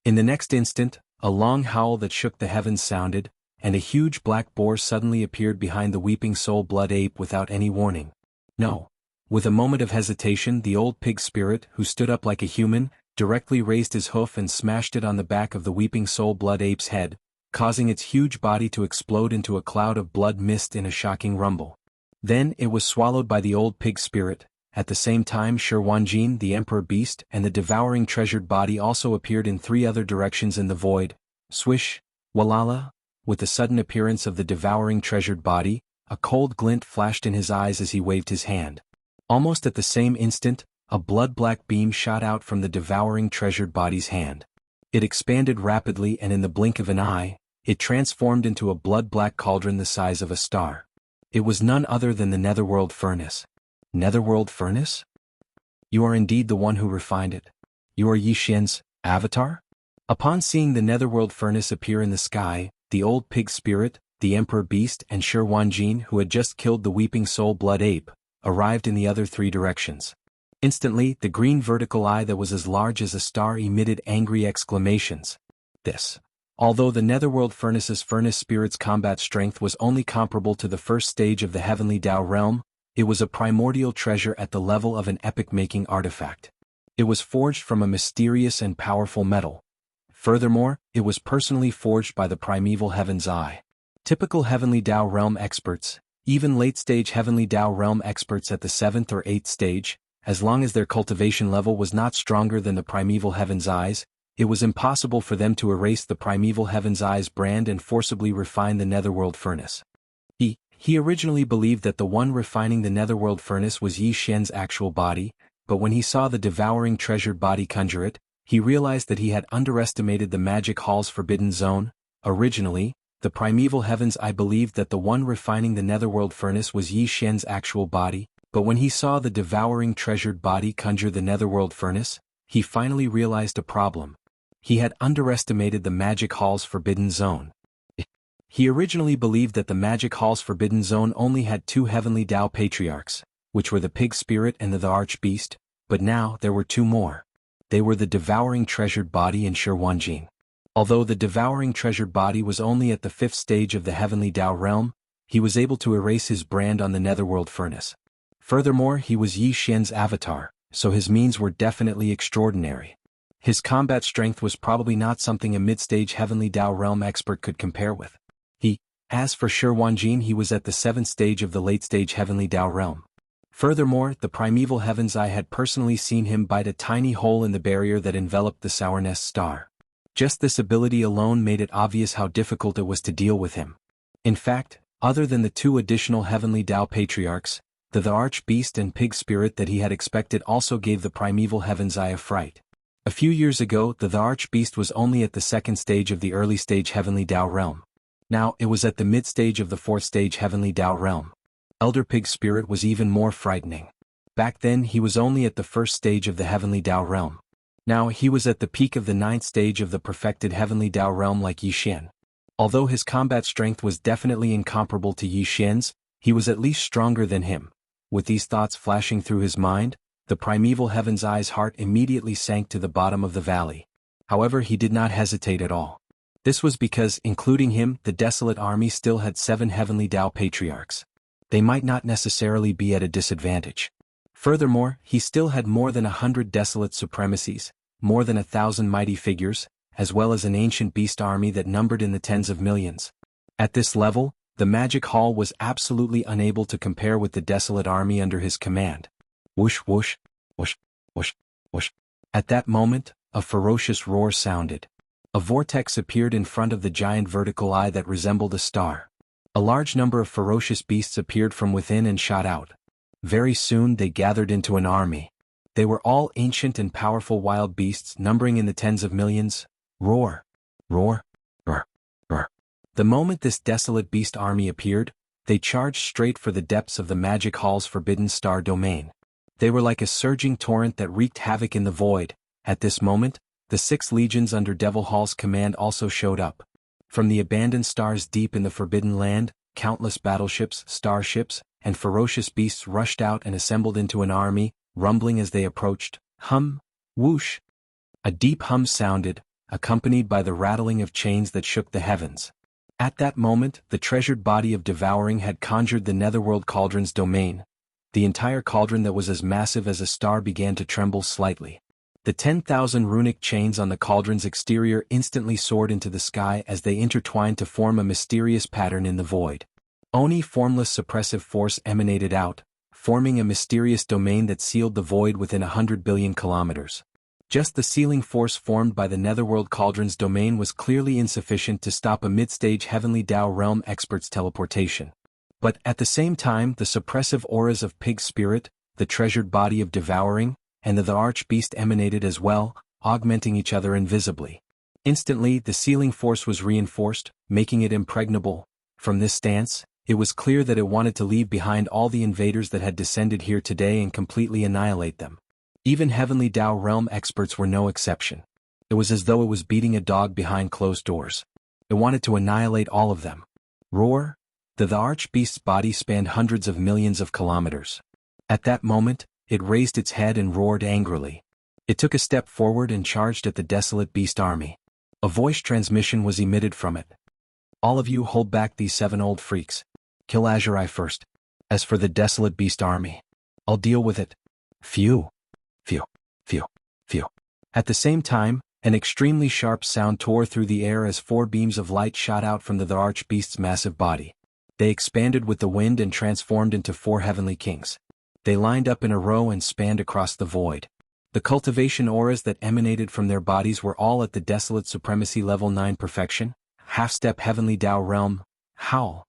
In the next instant, a long howl that shook the heavens sounded, and a huge black boar suddenly appeared behind the Weeping Soul Blood Ape without any warning. No. With a moment of hesitation, the old pig spirit, who stood up like a human, directly raised his hoof and smashed it on the back of the Weeping Soul Blood Ape's head, causing its huge body to explode into a cloud of blood mist in a shocking rumble. Then it was swallowed by the old pig spirit. At the same time, Shi Wanjin, the Emperor Beast, and the devouring treasured body also appeared in 3 other directions in the void. Swish, walala. With the sudden appearance of the devouring treasured body, a cold glint flashed in his eyes as he waved his hand. Almost at the same instant, a blood-black beam shot out from the devouring treasured body's hand. It expanded rapidly, and in the blink of an eye, it transformed into a blood-black cauldron the size of a star. It was none other than the Netherworld Furnace. Netherworld Furnace? You are indeed the one who refined it. You are Yi Xian's avatar? Upon seeing the Netherworld Furnace appear in the sky, the old pig spirit, the Emperor Beast, and Shi Wanjin, who had just killed the Weeping Soul Blood Ape, arrived in the other 3 directions. Instantly, the green vertical eye that was as large as a star emitted angry exclamations. This. Although the Netherworld Furnace's furnace spirit's combat strength was only comparable to the first stage of the Heavenly Tao realm, it was a primordial treasure at the level of an epic-making artifact. It was forged from a mysterious and powerful metal. Furthermore, it was personally forged by the primeval Heaven's Eye. Typical Heavenly Tao realm experts, even late-stage Heavenly Tao realm experts at the 7th or 8th stage, as long as their cultivation level was not stronger than the primeval Heaven's Eyes, it was impossible for them to erase the primeval Heaven's Eyes brand and forcibly refine the Netherworld Furnace. He originally believed that the one refining the Netherworld Furnace was Yi Xian's actual body, but when he saw the devouring treasured body conjure it, he realized that he had underestimated the Magic Hall's forbidden zone. Originally, the primeval Heaven's Eye believed that the one refining the Netherworld Furnace was Yi Xian's actual body, but when he saw the devouring treasured body conjure the Netherworld Furnace, he finally realized a problem. He had underestimated the Magic Hall's forbidden zone. He originally believed that the Magic Hall's forbidden zone only had two Heavenly Tao patriarchs, which were the Pig Spirit and the Archbeast, but now there were two more. They were the devouring treasured body and Shi Wanjin. Although the devouring treasured body was only at the 5th stage of the Heavenly Tao realm, he was able to erase his brand on the Netherworld Furnace. Furthermore, he was Yi Xian's avatar, so his means were definitely extraordinary. His combat strength was probably not something a mid-stage Heavenly Tao realm expert could compare with. As for Shi Wanjin, he was at the 7th stage of the late-stage Heavenly Tao realm. Furthermore, the primeval Heaven's Eye had personally seen him bite a tiny hole in the barrier that enveloped the Sournest star. Just this ability alone made it obvious how difficult it was to deal with him. In fact, other than the two additional Heavenly Tao patriarchs, the Archbeast and Pig Spirit that he had expected also gave the primeval Heaven's Eye a fright. A few years ago, the Archbeast was only at the 2nd stage of the early stage Heavenly Tao realm. Now it was at the mid-stage of the 4th stage Heavenly Tao realm. Elder Pig Spirit was even more frightening. Back then he was only at the 1st stage of the Heavenly Tao realm. Now he was at the peak of the 9th stage of the perfected Heavenly Tao realm like Yi Xian. Although his combat strength was definitely incomparable to Yi Xian's, he was at least stronger than him. With these thoughts flashing through his mind, the primeval Heaven's Eye's heart immediately sank to the bottom of the valley. However, he did not hesitate at all. This was because, including him, the desolate army still had 7 Heavenly Tao patriarchs. They might not necessarily be at a disadvantage. Furthermore, he still had more than 100 desolate supremacies, more than 1,000 mighty figures, as well as an ancient beast army that numbered in the tens of millions. At this level, the Magic Hall was absolutely unable to compare with the desolate army under his command. Whoosh whoosh, whoosh, whoosh, whoosh. At that moment, a ferocious roar sounded. A vortex appeared in front of the giant vertical eye that resembled a star. A large number of ferocious beasts appeared from within and shot out. Very soon they gathered into an army. They were all ancient and powerful wild beasts numbering in the tens of millions. Roar! Roar! Roar! Roar! The moment this desolate beast army appeared, they charged straight for the depths of the Magic Hall's forbidden star domain. They were like a surging torrent that wreaked havoc in the void. At this moment, the 6 legions under Devil Hall's command also showed up. From the abandoned stars deep in the Forbidden Land, countless battleships, starships, and ferocious beasts rushed out and assembled into an army, rumbling as they approached. Hum! Whoosh! A deep hum sounded, accompanied by the rattling of chains that shook the heavens. At that moment, the treasured body of Devouring had conjured the Netherworld Cauldron's domain. The entire cauldron that was as massive as a star began to tremble slightly. The 10,000 runic chains on the cauldron's exterior instantly soared into the sky as they intertwined to form a mysterious pattern in the void. Only formless suppressive force emanated out, forming a mysterious domain that sealed the void within 100 billion kilometers. Just the sealing force formed by the Netherworld Cauldron's domain was clearly insufficient to stop a mid-stage Heavenly Tao realm expert's teleportation. But at the same time, the suppressive auras of Pig Spirit, the treasured body of Devouring, and the Archbeast emanated as well, augmenting each other invisibly. Instantly, the sealing force was reinforced, making it impregnable. From this stance, it was clear that it wanted to leave behind all the invaders that had descended here today and completely annihilate them. Even Heavenly Tao realm experts were no exception. It was as though it was beating a dog behind closed doors. It wanted to annihilate all of them. Roar! The Archbeast's body spanned hundreds of millions of kilometers. At that moment, it raised its head and roared angrily. It took a step forward and charged at the desolate beast army. A voice transmission was emitted from it. "All of you hold back these 7 old freaks. Kill Azurai first. As for the desolate beast army, I'll deal with it." Phew. Phew. Phew. Phew. At the same time, an extremely sharp sound tore through the air as 4 beams of light shot out from the archbeast's massive body. They expanded with the wind and transformed into 4 heavenly kings. They lined up in a row and spanned across the void. The cultivation auras that emanated from their bodies were all at the desolate supremacy level 9 perfection, half-step heavenly Tao realm. Howl.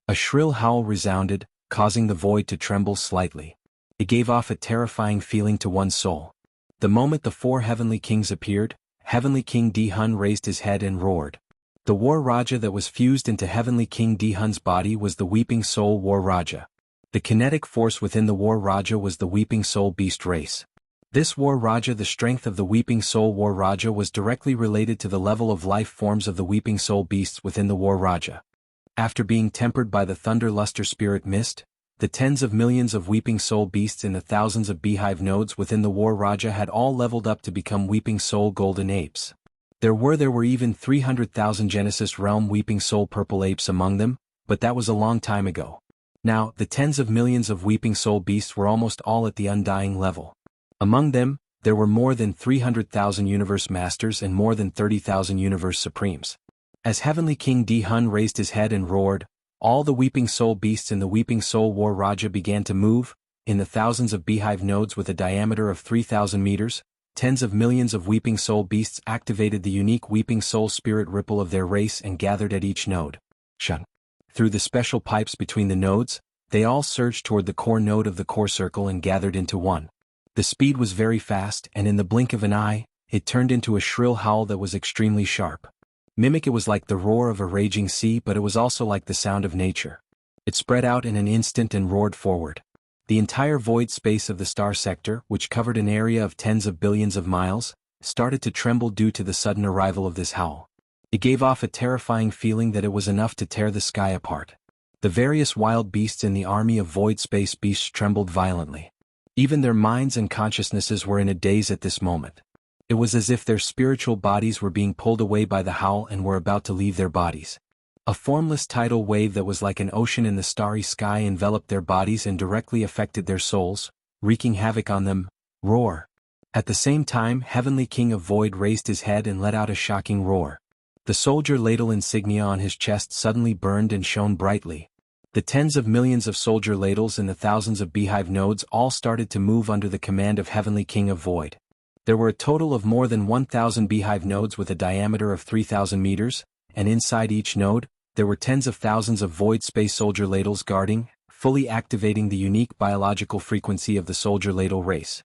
A shrill howl resounded, causing the void to tremble slightly. It gave off a terrifying feeling to one's soul. The moment the 4 heavenly kings appeared, Heavenly King Dihun raised his head and roared. The War Raja that was fused into Heavenly King Dihun's body was the Weeping Soul War Raja. The kinetic force within the War Raja was the Weeping Soul Beast race. This War Raja, the strength of the Weeping Soul War Raja was directly related to the level of life forms of the Weeping Soul Beasts within the War Raja. After being tempered by the Thunder Luster Spirit Mist, the tens of millions of Weeping Soul Beasts in the thousands of beehive nodes within the War Raja had all leveled up to become Weeping Soul Golden Apes. There were even 300,000 Genesis Realm Weeping Soul Purple Apes among them, but that was a long time ago. Now, the tens of millions of Weeping Soul Beasts were almost all at the Undying level. Among them, there were more than 300,000 Universe Masters and more than 30,000 Universe Supremes. As Heavenly King Dihun raised his head and roared, all the Weeping Soul Beasts in the Weeping Soul War Raja began to move, in the thousands of beehive nodes with a diameter of 3,000 meters. Tens of millions of Weeping Soul Beasts activated the unique Weeping Soul Spirit ripple of their race and gathered at each node. Shun. Through the special pipes between the nodes, they all surged toward the core node of the core circle and gathered into one. The speed was very fast, and in the blink of an eye, it turned into a shrill howl that was extremely sharp. It was like the roar of a raging sea, but it was also like the sound of nature. It spread out in an instant and roared forward. The entire void space of the star sector, which covered an area of tens of billions of miles, started to tremble due to the sudden arrival of this howl. It gave off a terrifying feeling that it was enough to tear the sky apart. The various wild beasts in the army of void space beasts trembled violently. Even their minds and consciousnesses were in a daze at this moment. It was as if their spiritual bodies were being pulled away by the howl and were about to leave their bodies. A formless tidal wave that was like an ocean in the starry sky enveloped their bodies and directly affected their souls, wreaking havoc on them. Roar. At the same time, Heavenly King of Void raised his head and let out a shocking roar. The soldier ladle insignia on his chest suddenly burned and shone brightly. The tens of millions of soldier ladles and the thousands of beehive nodes all started to move under the command of Heavenly King of Void. There were a total of more than 1,000 beehive nodes with a diameter of 3,000 meters, and inside each node, there were tens of thousands of void space soldier ladles guarding, fully activating the unique biological frequency of the soldier ladle race.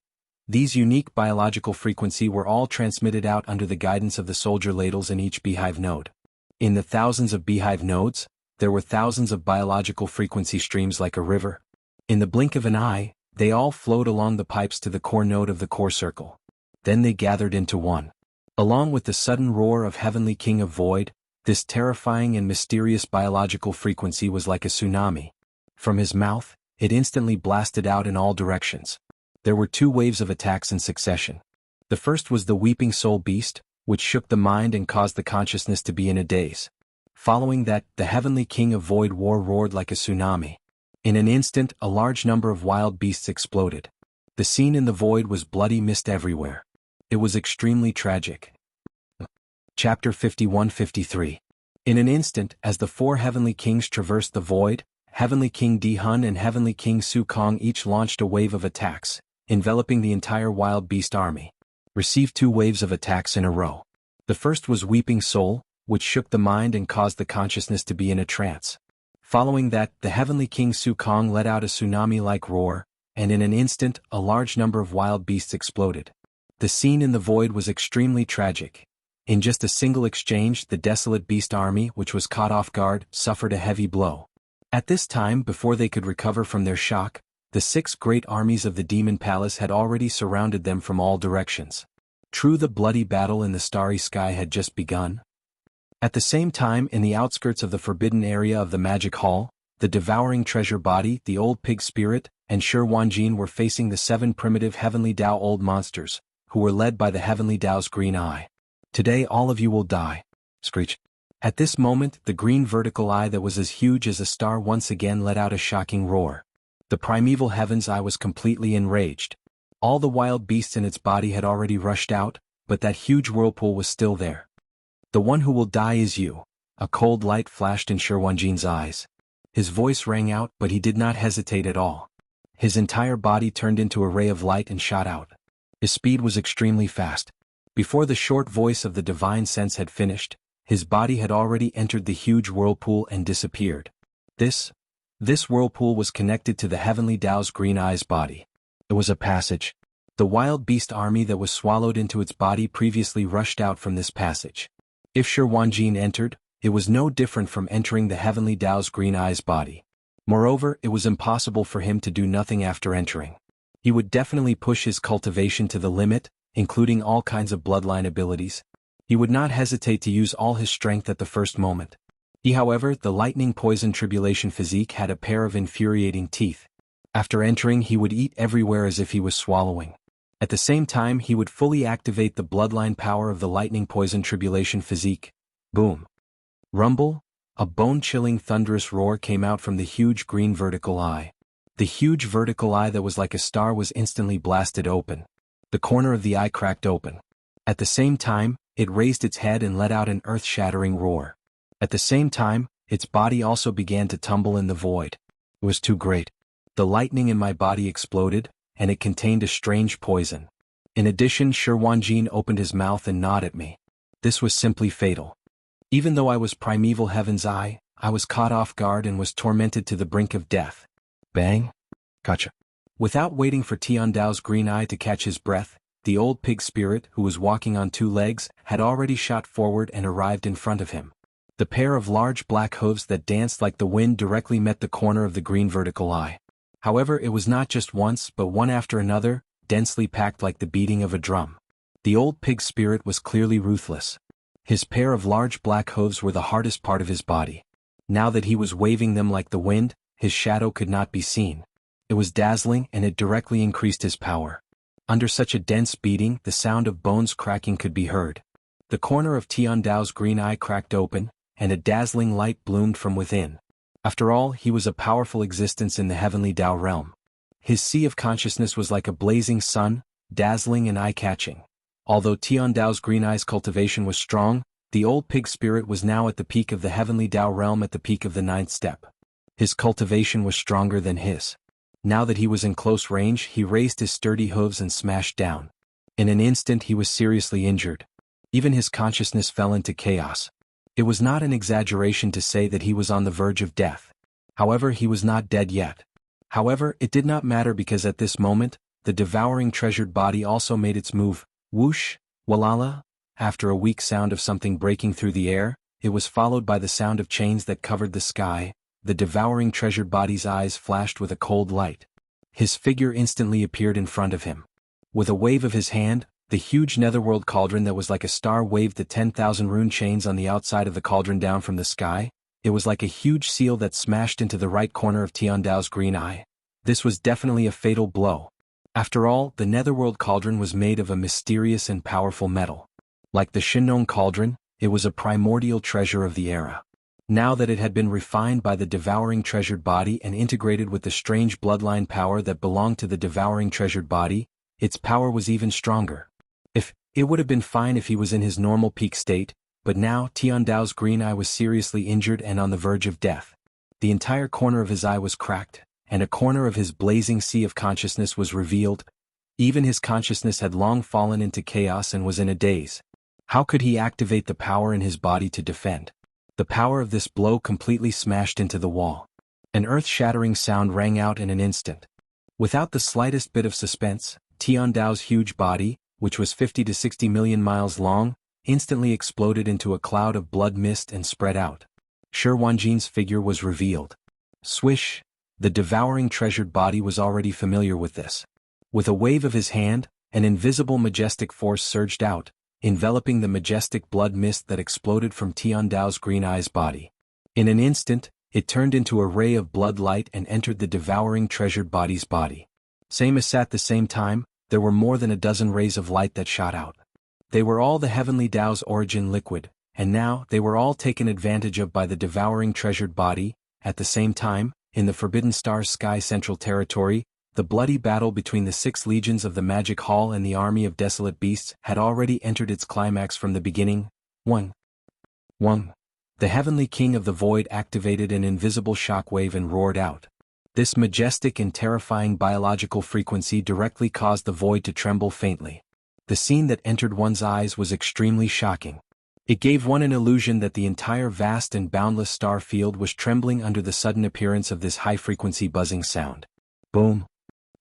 These unique biological frequency were all transmitted out under the guidance of the soldier ladles in each beehive node. In the thousands of beehive nodes, there were thousands of biological frequency streams like a river. In the blink of an eye, they all flowed along the pipes to the core node of the core circle. Then they gathered into one. Along with the sudden roar of Heavenly King of Void, this terrifying and mysterious biological frequency was like a tsunami. From his mouth, it instantly blasted out in all directions. There were 2 waves of attacks in succession. The first was the Weeping Soul Beast, which shook the mind and caused the consciousness to be in a daze. Following that, the Heavenly King of Void roared like a tsunami. In an instant, a large number of wild beasts exploded. The scene in the void was bloody mist everywhere. It was extremely tragic. Chapter 51-53. In an instant, as the 4 heavenly kings traversed the void, Heavenly King Dihun and Heavenly King Su Kong each launched a wave of attacks, enveloping the entire wild beast army. Received 2 waves of attacks in a row. The first was Weeping Soul, which shook the mind and caused the consciousness to be in a trance. Following that, the Heavenly King Su Kong let out a tsunami-like roar, and in an instant, a large number of wild beasts exploded. The scene in the void was extremely tragic. In just a single exchange, the desolate beast army, which was caught off guard, suffered a heavy blow. At this time, before they could recover from their shock, the 6 great armies of the Demon Palace had already surrounded them from all directions. True, the bloody battle in the starry sky had just begun. At the same time, in the outskirts of the forbidden area of the Magic Hall, the devouring treasure body, the old pig spirit, and Shi Wanjin were facing the 7 primitive Heavenly Dao old monsters, who were led by the Heavenly Dao's green eye. "Today all of you will die." Screech. At this moment, the green vertical eye that was as huge as a star once again let out a shocking roar. The primeval heaven's eye was completely enraged. All the wild beasts in its body had already rushed out, but that huge whirlpool was still there. "The one who will die is you." A cold light flashed in Shi Wanjin's eyes. His voice rang out, but he did not hesitate at all. His entire body turned into a ray of light and shot out. His speed was extremely fast. Before the short voice of the divine sense had finished, his body had already entered the huge whirlpool and disappeared. This whirlpool was connected to the Heavenly Dao's green eye's body. It was a passage. The wild beast army that was swallowed into its body previously rushed out from this passage. If Shi Wanjin entered, it was no different from entering the Heavenly Dao's green eye's body. Moreover, it was impossible for him to do nothing after entering. He would definitely push his cultivation to the limit, including all kinds of bloodline abilities. He would not hesitate to use all his strength at the first moment. However, the lightning poison tribulation physique had a pair of infuriating teeth. After entering, he would eat everywhere as if he was swallowing. At the same time, he would fully activate the bloodline power of the lightning poison tribulation physique. Boom. Rumble. A bone-chilling thunderous roar came out from the huge green vertical eye. The huge vertical eye that was like a star was instantly blasted open. The corner of the eye cracked open. At the same time, it raised its head and let out an earth-shattering roar. At the same time, its body also began to tumble in the void. It was too great. The lightning in my body exploded, and it contained a strange poison. In addition, Shi Wanjin opened his mouth and gnawed at me. This was simply fatal. Even though I was primeval heaven's eye, I was caught off guard and was tormented to the brink of death. Bang! Gotcha. Without waiting for Tian Dao's green eye to catch his breath, the old pig spirit, who was walking on 2 legs, had already shot forward and arrived in front of him. The pair of large black hooves that danced like the wind directly met the corner of the green vertical eye. However, it was not just once but one after another, densely packed like the beating of a drum. The old pig spirit was clearly ruthless. His pair of large black hooves were the hardest part of his body. Now that he was waving them like the wind, his shadow could not be seen. It was dazzling and it directly increased his power. Under such a dense beating, the sound of bones cracking could be heard. The corner of Tian Dao's green eye cracked open, and a dazzling light bloomed from within. After all, he was a powerful existence in the Heavenly Dao realm. His sea of consciousness was like a blazing sun, dazzling and eye-catching. Although Tian Dao's green eye's cultivation was strong, the old pig spirit was now at the peak of the Heavenly Dao realm, at the peak of the 9th step. His cultivation was stronger than his. Now that he was in close range, he raised his sturdy hooves and smashed down. In an instant he was seriously injured. Even his consciousness fell into chaos. It was not an exaggeration to say that he was on the verge of death. However, he was not dead yet. However, it did not matter because at this moment, the devouring treasured body also made its move. Whoosh, walala. After a weak sound of something breaking through the air, it was followed by the sound of chains that covered the sky. The devouring treasured body's eyes flashed with a cold light. His figure instantly appeared in front of him. With a wave of his hand, the huge netherworld cauldron that was like a star waved the 10,000 rune chains on the outside of the cauldron down from the sky. It was like a huge seal that smashed into the right corner of Tian Dao's green eye. This was definitely a fatal blow. After all, the netherworld cauldron was made of a mysterious and powerful metal. Like the Shinnong cauldron, it was a primordial treasure of the era. Now that it had been refined by the devouring treasured body and integrated with the strange bloodline power that belonged to the devouring treasured body, its power was even stronger. It would have been fine if he was in his normal peak state, but now Tian Dao's green eye was seriously injured and on the verge of death. The entire corner of his eye was cracked, and a corner of his blazing sea of consciousness was revealed. Even his consciousness had long fallen into chaos and was in a daze. How could he activate the power in his body to defend? The power of this blow completely smashed into the wall. An earth-shattering sound rang out in an instant. Without the slightest bit of suspense, Tian Dao's huge body, which was 50 to 60 million miles long, instantly exploded into a cloud of blood mist and spread out. Shi Wanjin's figure was revealed. Swish! The devouring treasured body was already familiar with this. With a wave of his hand, an invisible majestic force surged out, enveloping the majestic blood mist that exploded from Tian Dao's green eye's body. In an instant, it turned into a ray of blood light and entered the devouring treasured body's body. Same as at the same time, there were more than a dozen rays of light that shot out. They were all the heavenly Tao's origin liquid, and now they were all taken advantage of by the devouring treasured body. At the same time, in the Forbidden Star's Sky Central Territory, the bloody battle between the 6 legions of the Magic Hall and the army of desolate beasts had already entered its climax from the beginning. 1. The Heavenly King of the Void activated an invisible shockwave and roared out. This majestic and terrifying biological frequency directly caused the void to tremble faintly. The scene that entered one's eyes was extremely shocking. It gave one an illusion that the entire vast and boundless star field was trembling under the sudden appearance of this high-frequency buzzing sound. Boom!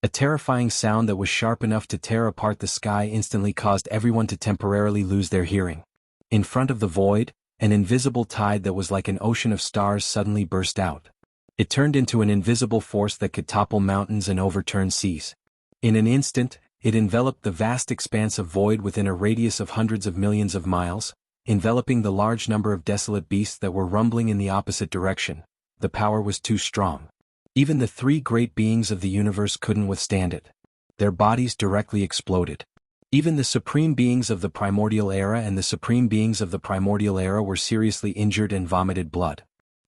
A terrifying sound that was sharp enough to tear apart the sky instantly caused everyone to temporarily lose their hearing. In front of the void, an invisible tide that was like an ocean of stars suddenly burst out. It turned into an invisible force that could topple mountains and overturn seas. In an instant, it enveloped the vast expanse of void within a radius of hundreds of millions of miles, enveloping the large number of desolate beasts that were rumbling in the opposite direction. The power was too strong. Even the 3 great beings of the universe couldn't withstand it. Their bodies directly exploded. Even the supreme beings of the primordial era and the supreme beings of the primordial era were seriously injured and vomited blood.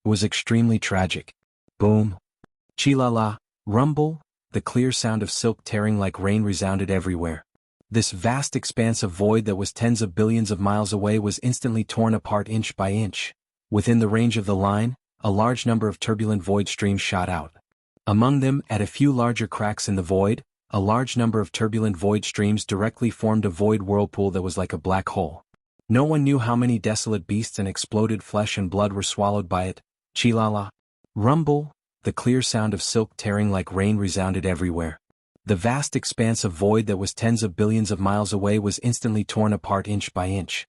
It was extremely tragic. Boom! Chilala, rumble, the clear sound of silk tearing like rain resounded everywhere. This vast expanse of void that was tens of billions of miles away was instantly torn apart inch by inch. Within the range of the line, a large number of turbulent void streams shot out. Among them, at a few larger cracks in the void, a large number of turbulent void streams directly formed a void whirlpool that was like a black hole. No one knew how many desolate beasts and exploded flesh and blood were swallowed by it. Chilala. Rumble, the clear sound of silk tearing like rain resounded everywhere. The vast expanse of void that was tens of billions of miles away was instantly torn apart inch by inch.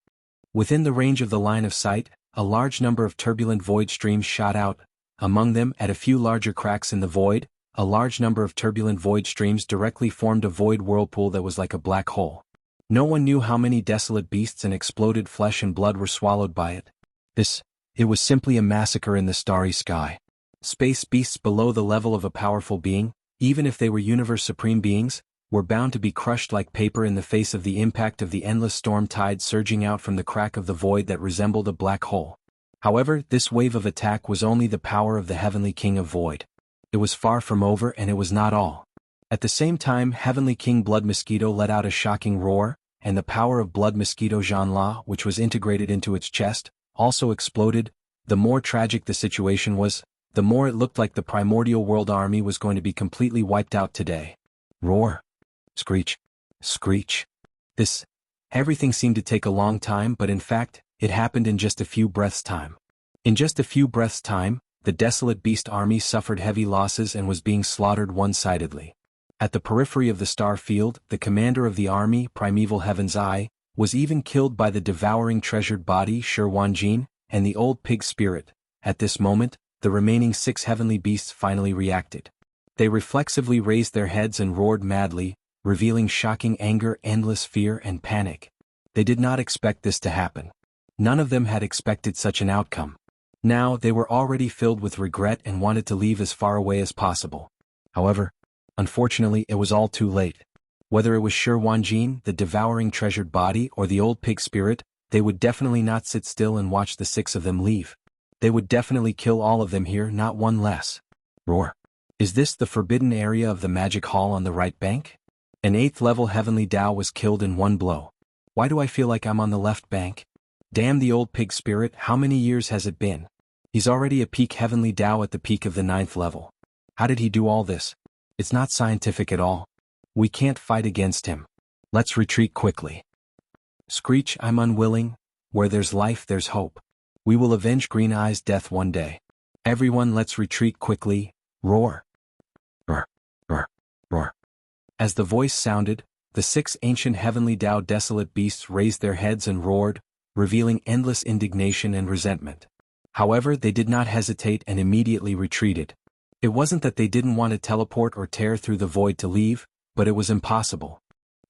Within the range of the line of sight, a large number of turbulent void streams shot out. Among them, at a few larger cracks in the void, a large number of turbulent void streams directly formed a void whirlpool that was like a black hole. No one knew how many desolate beasts and exploded flesh and blood were swallowed by it. It was simply a massacre in the starry sky. Space beasts below the level of a powerful being, even if they were universe supreme beings, were bound to be crushed like paper in the face of the impact of the endless storm tide surging out from the crack of the void that resembled a black hole. However, this wave of attack was only the power of the Heavenly King of Void. It was far from over, and it was not all. At the same time, Heavenly King Blood Mosquito let out a shocking roar, and the power of Blood Mosquito Zhanla, which was integrated into its chest, also exploded. The more tragic the situation was, the more it looked like the primordial world army was going to be completely wiped out today. Roar. Screech. Screech. Everything seemed to take a long time, but in fact, it happened in just a few breaths' time. In just a few breaths' time, the desolate beast army suffered heavy losses and was being slaughtered one-sidedly. At the periphery of the star field, the commander of the army, Primeval Heaven's Eye, was even killed by the devouring treasured body, Shi Wanjin, and the old pig spirit. At this moment, the remaining 6 heavenly beasts finally reacted. They reflexively raised their heads and roared madly, revealing shocking anger, endless fear, and panic. They did not expect this to happen. None of them had expected such an outcome. Now they were already filled with regret and wanted to leave as far away as possible. However, unfortunately it was all too late. Whether it was Shi Wanjin, the devouring treasured body, or the old pig spirit, they would definitely not sit still and watch the 6 of them leave. They would definitely kill all of them here, not one less. Roar. Is this the forbidden area of the Magic Hall on the right bank? An 8th-level Heavenly Tao was killed in one blow. Why do I feel like I'm on the left bank? Damn the old pig spirit, how many years has it been? He's already a peak Heavenly Tao at the peak of the 9th level. How did he do all this? It's not scientific at all. We can't fight against him. Let's retreat quickly. Screech, I'm unwilling. Where there's life, there's hope. We will avenge Green Eye's death one day. Everyone, let's retreat quickly. Roar. Roar. Roar. Roar. As the voice sounded, the 6 ancient Heavenly Tao desolate beasts raised their heads and roared, revealing endless indignation and resentment. However, they did not hesitate and immediately retreated. It wasn't that they didn't want to teleport or tear through the void to leave, but it was impossible.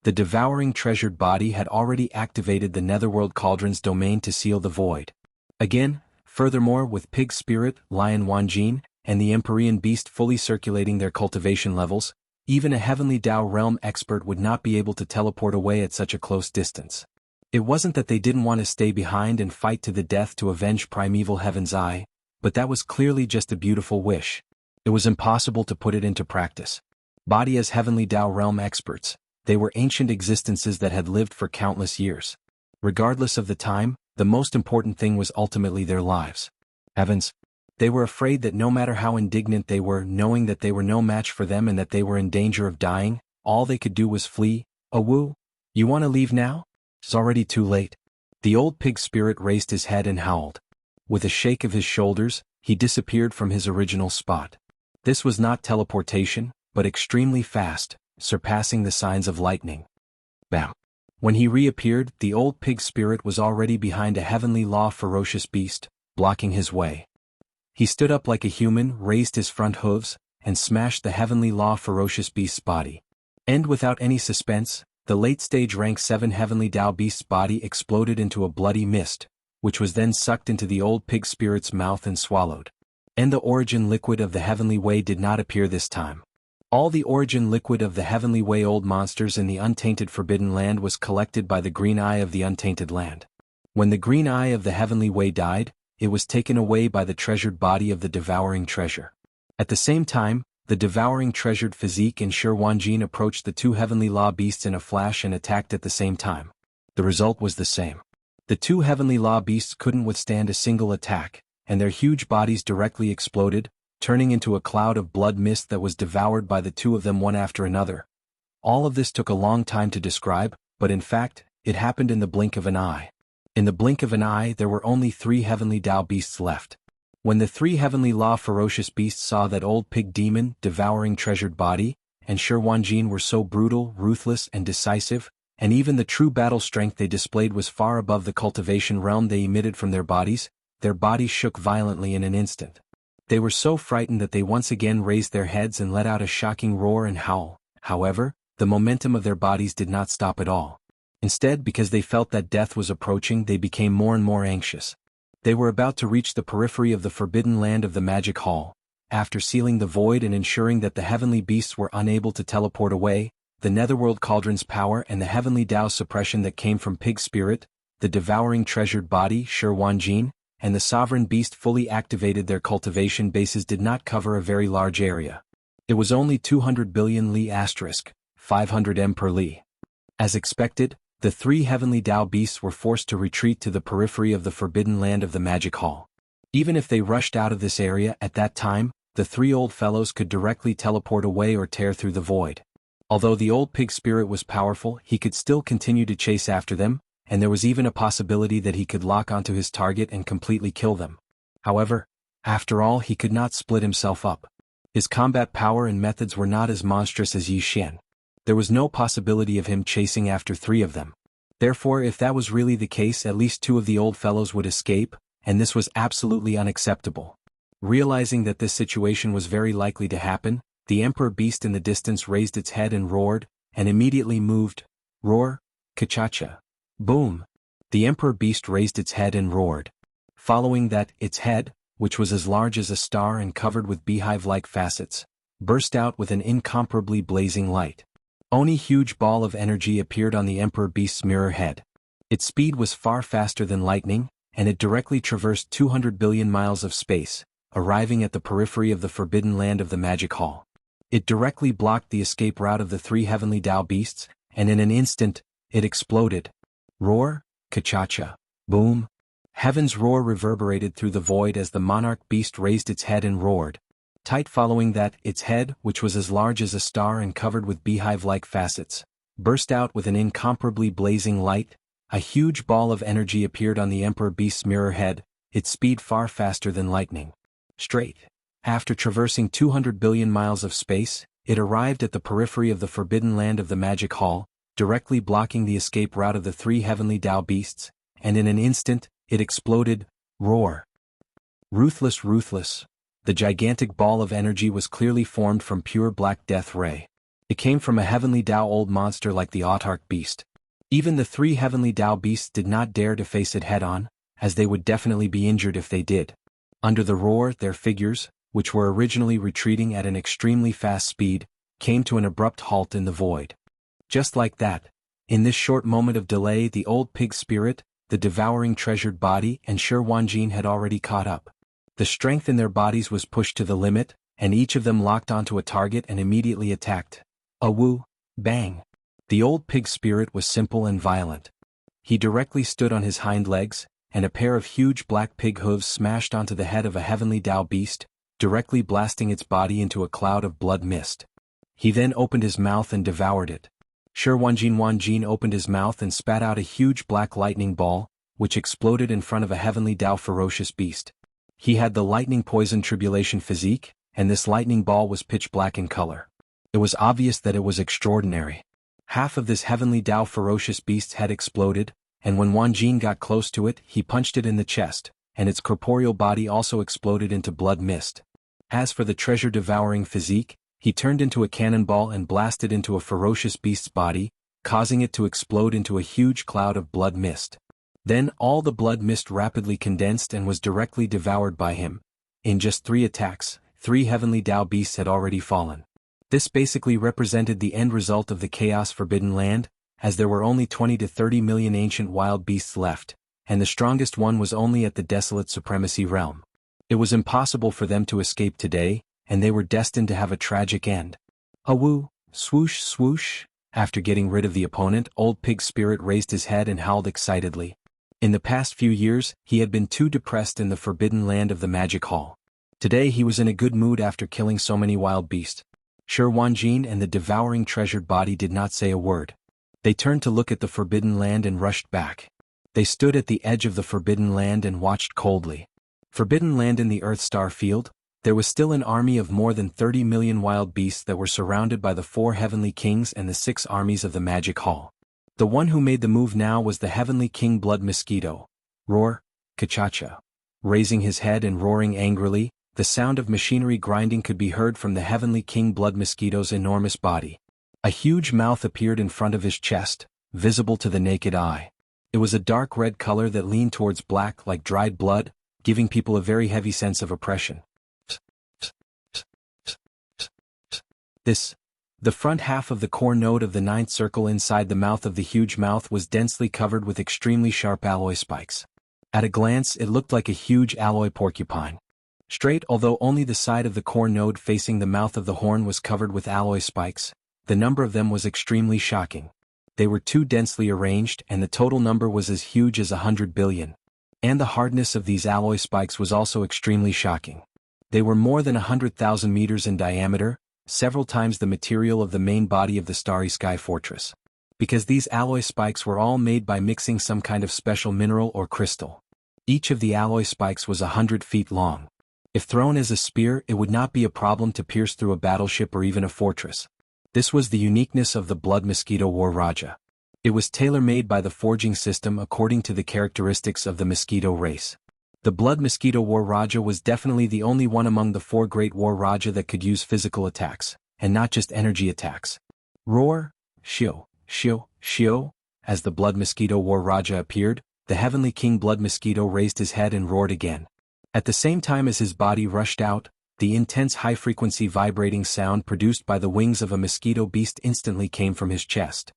The devouring treasured body had already activated the Netherworld Cauldron's domain to seal the void. Again, Furthermore, with Pig Spirit, Lion Wanjin, and the Empyrean Beast fully circulating their cultivation levels, even a Heavenly Tao Realm expert would not be able to teleport away at such a close distance. It wasn't that they didn't want to stay behind and fight to the death to avenge primeval Heaven's Eye, but that was clearly just a beautiful wish. It was impossible to put it into practice. Body as Heavenly Tao Realm experts, they were ancient existences that had lived for countless years. Regardless of the time, the most important thing was ultimately their lives. Heavens! They were afraid that no matter how indignant they were, knowing that they were no match for them and that they were in danger of dying, all they could do was flee. "Awu, you want to leave now? It's already too late." The old pig spirit raised his head and howled. With a shake of his shoulders, he disappeared from his original spot. This was not teleportation, but extremely fast, surpassing the signs of lightning. Bam! When he reappeared, the old pig spirit was already behind a heavenly law ferocious beast, blocking his way. He stood up like a human, raised his front hooves, and smashed the heavenly law ferocious beast's body. And without any suspense, the late-stage rank 7 heavenly Tao beast's body exploded into a bloody mist, which was then sucked into the old pig spirit's mouth and swallowed. And the origin liquid of the heavenly way did not appear this time. All the origin liquid of the heavenly way old monsters in the untainted forbidden land was collected by the green eye of the untainted land. When the green eye of the heavenly way died, it was taken away by the treasured body of the devouring treasure. At the same time, the devouring treasured physique and Shi Wanjin approached the 2 heavenly law beasts in a flash and attacked at the same time. The result was the same. The 2 heavenly law beasts couldn't withstand a single attack, and their huge bodies directly exploded, turning into a cloud of blood mist that was devoured by the 2 of them one after another. All of this took a long time to describe, but in fact, it happened in the blink of an eye. In the blink of an eye, there were only 3 heavenly Tao beasts left. When the 3 heavenly law ferocious beasts saw that old pig demon devouring treasured body, and Shi Wanjin were so brutal, ruthless, and decisive, and even the true battle strength they displayed was far above the cultivation realm they emitted from their bodies shook violently in an instant. They were so frightened that they once again raised their heads and let out a shocking roar and howl. However, the momentum of their bodies did not stop at all. Instead, because they felt that death was approaching, they became more and more anxious. They were about to reach the periphery of the forbidden land of the magic hall. After sealing the void and ensuring that the heavenly beasts were unable to teleport away, the netherworld cauldron's power and the heavenly Tao suppression that came from pig spirit, the devouring treasured body, Shi Wanjin, and the sovereign beast fully activated their cultivation bases did not cover a very large area. It was only 200 billion li asterisk, 500 m per li. As expected, the 3 heavenly Tao beasts were forced to retreat to the periphery of the forbidden land of the magic hall. Even if they rushed out of this area at that time, the 3 old fellows could directly teleport away or tear through the void. Although the old pig spirit was powerful, he could still continue to chase after them, and there was even a possibility that he could lock onto his target and completely kill them. However, after all, he could not split himself up. His combat power and methods were not as monstrous as Yi Xian. There was no possibility of him chasing after 3 of them. Therefore, if that was really the case, at least 2 of the old fellows would escape, and this was absolutely unacceptable. Realizing that this situation was very likely to happen, the emperor beast in the distance raised its head and roared, and immediately moved. Roar, kachacha. Boom! The emperor beast raised its head and roared. Following that, its head, which was as large as a star and covered with beehive-like facets, burst out with an incomparably blazing light. Only huge ball of energy appeared on the emperor beast's mirror head. Its speed was far faster than lightning, and it directly traversed 200 billion miles of space, arriving at the periphery of the forbidden land of the magic hall. It directly blocked the escape route of the 3 heavenly Tao beasts, and in an instant, it exploded. Roar, kachacha, boom. Heaven's roar reverberated through the void as the monarch beast raised its head and roared. Tight following that, its head, which was as large as a star and covered with beehive-like facets, burst out with an incomparably blazing light. A huge ball of energy appeared on the emperor beast's mirror head, its speed far faster than lightning. Straight. After traversing 200 billion miles of space, it arrived at the periphery of the forbidden land of the magic hall, directly blocking the escape route of the 3 heavenly Tao beasts, and in an instant, it exploded. Roar. Ruthless, ruthless. The gigantic ball of energy was clearly formed from pure black death ray. It came from a heavenly Tao old monster like the autarch beast. Even the 3 heavenly Tao beasts did not dare to face it head-on. as they would definitely be injured if they did. Under the roar, their figures, which were originally retreating at an extremely fast speed, came to an abrupt halt in the void. Just like that, in this short moment of delay, the old pig spirit, the devouring treasured body, and Shi Wanjin had already caught up. The strength in their bodies was pushed to the limit, and each of them locked onto a target and immediately attacked. Woo, bang! The old pig spirit was simple and violent. He directly stood on his hind legs, and a pair of huge black pig hooves smashed onto the head of a heavenly Tao beast, directly blasting its body into a cloud of blood mist. He then opened his mouth and devoured it. Shi Wanjin opened his mouth and spat out a huge black lightning ball, which exploded in front of a heavenly Tao ferocious beast. He had the lightning poison tribulation physique, and this lightning ball was pitch black in color. It was obvious that it was extraordinary. Half of this heavenly Tao ferocious beast's head exploded, and when Wanjin got close to it, he punched it in the chest, and its corporeal body also exploded into blood mist. As for the treasure-devouring physique, he turned into a cannonball and blasted into a ferocious beast's body, causing it to explode into a huge cloud of blood mist. Then all the blood mist rapidly condensed and was directly devoured by him. In just 3 attacks, 3 heavenly Tao beasts had already fallen. This basically represented the end result of the Chaos Forbidden Land, as there were only 20 to 30 million ancient wild beasts left, and the strongest one was only at the desolate supremacy realm. It was impossible for them to escape today, and they were destined to have a tragic end. Woo, swoosh swoosh. After getting rid of the opponent, old pig spirit raised his head and howled excitedly. In the past few years, he had been too depressed in the forbidden land of the magic hall. Today he was in a good mood after killing so many wild beasts. Shi Wanjin and the devouring treasured body did not say a word. They turned to look at the forbidden land and rushed back. They stood at the edge of the forbidden land and watched coldly. Forbidden land in the Earth star field, there was still an army of more than 30 million wild beasts that were surrounded by the 4 heavenly kings and the 6 armies of the magic hall. The one who made the move now was the heavenly king blood mosquito. Roar, Kachacha. Raising his head and roaring angrily, the sound of machinery grinding could be heard from the heavenly king blood mosquito's enormous body. A huge mouth appeared in front of his chest, visible to the naked eye. It was a dark red color that leaned towards black like dried blood, giving people a very heavy sense of oppression. The front half of the core node of the 9th circle inside the mouth of the huge mouth was densely covered with extremely sharp alloy spikes. At a glance, it looked like a huge alloy porcupine. Straight, although only the side of the core node facing the mouth of the horn was covered with alloy spikes, the number of them was extremely shocking. They were too densely arranged, and the total number was as huge as 100 billion. And the hardness of these alloy spikes was also extremely shocking. They were more than 100,000 meters in diameter, several times the material of the main body of the Starry Sky Fortress. Because these alloy spikes were all made by mixing some kind of special mineral or crystal. Each of the alloy spikes was 100 feet long. If thrown as a spear, it would not be a problem to pierce through a battleship or even a fortress. This was the uniqueness of the Blood Mosquito War Raja. It was tailor-made by the forging system according to the characteristics of the mosquito race. The Blood Mosquito War Raja was definitely the only one among the 4 great War Raja that could use physical attacks, and not just energy attacks. Roar, shio, shio, shio. As the Blood Mosquito War Raja appeared, the heavenly king Blood Mosquito raised his head and roared again. At the same time as his body rushed out, the intense high-frequency vibrating sound produced by the wings of a mosquito beast instantly came from his chest.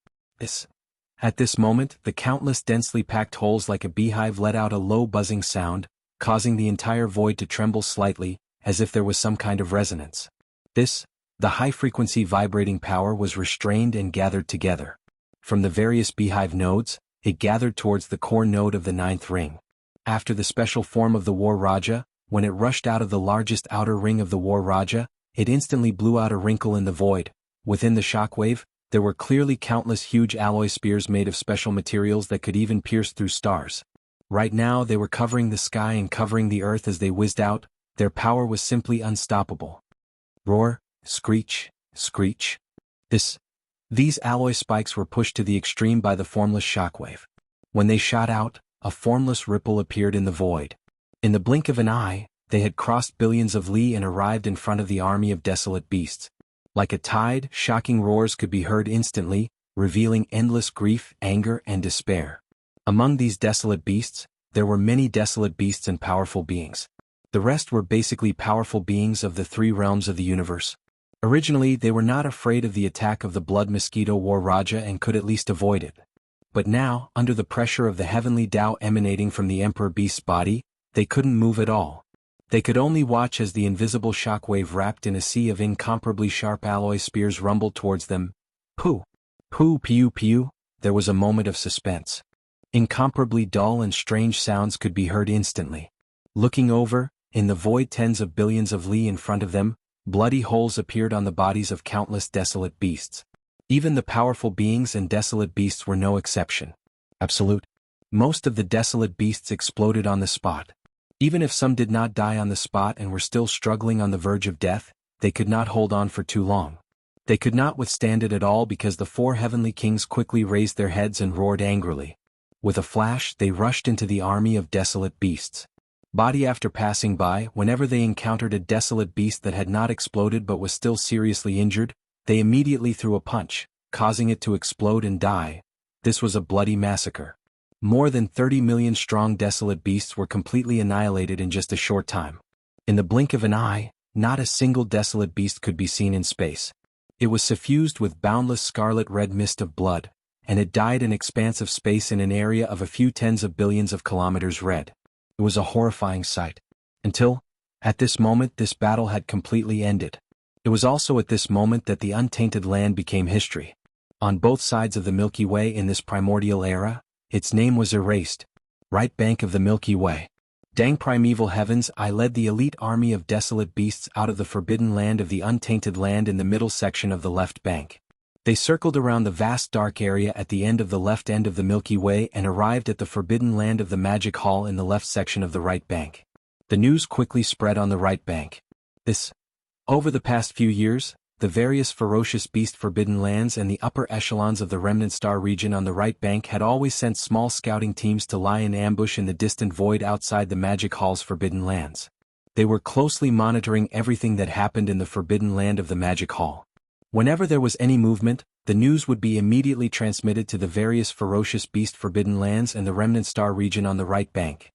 At this moment, the countless densely packed holes like a beehive let out a low buzzing sound, causing the entire void to tremble slightly, as if there was some kind of resonance. The high-frequency vibrating power was restrained and gathered together. From the various beehive nodes, it gathered towards the core node of the 9th ring. After the special form of the War Raja, when it rushed out of the largest outer ring of the War Raja, it instantly blew out a wrinkle in the void. Within the shockwave, there were clearly countless huge alloy spears made of special materials that could even pierce through stars. Right now they were covering the sky and covering the earth as they whizzed out. Their power was simply unstoppable. Roar, screech, screech. These alloy spikes were pushed to the extreme by the formless shockwave. When they shot out, a formless ripple appeared in the void. In the blink of an eye, they had crossed billions of li and arrived in front of the army of desolate beasts. Like a tide, shocking roars could be heard instantly, revealing endless grief, anger, and despair. Among these desolate beasts, there were many desolate beasts and powerful beings. The rest were basically powerful beings of the three realms of the universe. Originally, they were not afraid of the attack of the Blood Mosquito War Raja and could at least avoid it. But now, under the pressure of the heavenly Tao emanating from the Emperor Beast's body, they couldn't move at all. They could only watch as the invisible shockwave wrapped in a sea of incomparably sharp alloy spears rumbled towards them. Pooh! Pooh pew pew! There was a moment of suspense. Incomparably dull and strange sounds could be heard instantly. Looking over, in the void tens of billions of li in front of them, bloody holes appeared on the bodies of countless desolate beasts. Even the powerful beings and desolate beasts were no exception. Absolute. Most of the desolate beasts exploded on the spot. Even if some did not die on the spot and were still struggling on the verge of death, they could not hold on for too long. They could not withstand it at all because the four heavenly kings quickly raised their heads and roared angrily. With a flash, they rushed into the army of desolate beasts. Body after passing by, whenever they encountered a desolate beast that had not exploded but was still seriously injured, they immediately threw a punch, causing it to explode and die. This was a bloody massacre. More than 30 million strong desolate beasts were completely annihilated in just a short time. In the blink of an eye, not a single desolate beast could be seen in space. It was suffused with boundless scarlet-red mist of blood, and it died in expansive space in an area of a few tens of billions of kilometers red. It was a horrifying sight. Until, at this moment, this battle had completely ended. It was also at this moment that the untainted land became history. On both sides of the Milky Way in this primordial era, its name was erased. Right bank of the Milky Way. Dang primeval heavens, I led the elite army of desolate beasts out of the forbidden land of the untainted land in the middle section of the left bank. They circled around the vast dark area at the end of the left end of the Milky Way and arrived at the forbidden land of the Magic Hall in the left section of the right bank. The news quickly spread on the right bank. Over the past few years, the various ferocious beast forbidden lands and the upper echelons of the Remnant Star region on the right bank had always sent small scouting teams to lie in ambush in the distant void outside the Magic Hall's forbidden lands. They were closely monitoring everything that happened in the forbidden land of the Magic Hall. Whenever there was any movement, the news would be immediately transmitted to the various ferocious beast forbidden lands and the Remnant Star region on the right bank.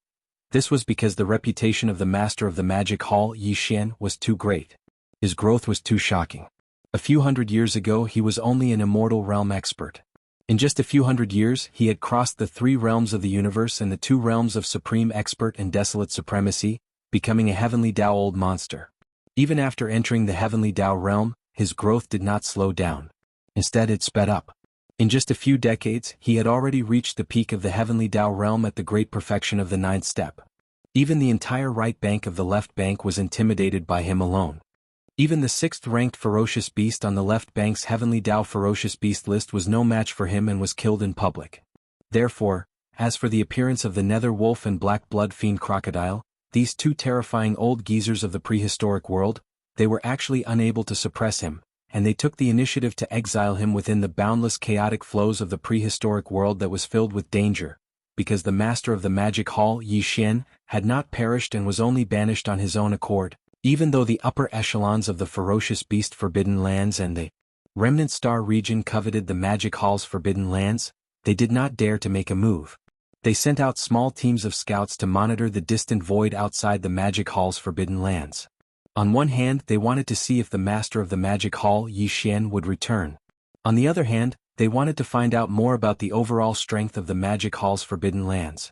This was because the reputation of the master of the Magic Hall, Yi Xian, was too great. His growth was too shocking. A few hundred years ago he was only an immortal realm expert. In just a few hundred years he had crossed the three realms of the universe and the two realms of supreme expert and desolate supremacy, becoming a heavenly Tao old monster. Even after entering the heavenly Tao realm, his growth did not slow down. Instead it sped up. In just a few decades he had already reached the peak of the heavenly Tao realm at the great perfection of the ninth step. Even the entire right bank of the left bank was intimidated by him alone. Even the sixth-ranked ferocious beast on the left bank's heavenly Tao ferocious beast list was no match for him and was killed in public. Therefore, as for the appearance of the nether wolf and black blood fiend crocodile, these two terrifying old geezers of the prehistoric world, they were actually unable to suppress him, and they took the initiative to exile him within the boundless chaotic flows of the prehistoric world that was filled with danger, because the master of the Magic Hall, Yi Xian, had not perished and was only banished on his own accord. Even though the upper echelons of the ferocious beast forbidden lands and the Remnant Star region coveted the Magic Hall's forbidden lands, they did not dare to make a move. They sent out small teams of scouts to monitor the distant void outside the Magic Hall's forbidden lands. On one hand, they wanted to see if the master of the Magic Hall, Yi Xian, would return. On the other hand, they wanted to find out more about the overall strength of the Magic Hall's forbidden lands.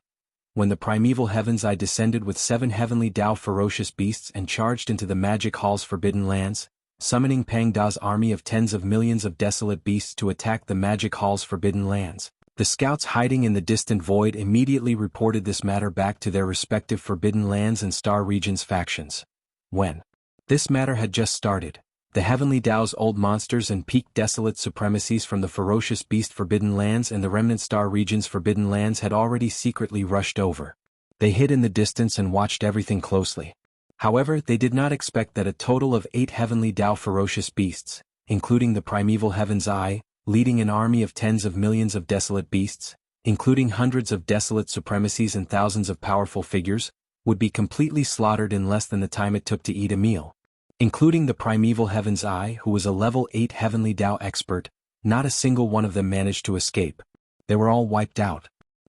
When the primeval heavens I descended with 7 heavenly Tao ferocious beasts and charged into the Magic Hall's forbidden lands, summoning Pang Da's army of tens of millions of desolate beasts to attack the Magic Hall's forbidden lands. The scouts hiding in the distant void immediately reported this matter back to their respective forbidden lands and star regions factions. When this matter had just started, the heavenly Tao's old monsters and peak desolate supremacies from the ferocious beast forbidden lands and the Remnant Star region's forbidden lands had already secretly rushed over. They hid in the distance and watched everything closely. However, they did not expect that a total of 8 heavenly Tao ferocious beasts, including the primeval heaven's eye, leading an army of tens of millions of desolate beasts, including hundreds of desolate supremacies and thousands of powerful figures, would be completely slaughtered in less than the time it took to eat a meal. Including the primeval heaven's eye, who was a level 8 heavenly Tao expert, not a single one of them managed to escape. They were all wiped out.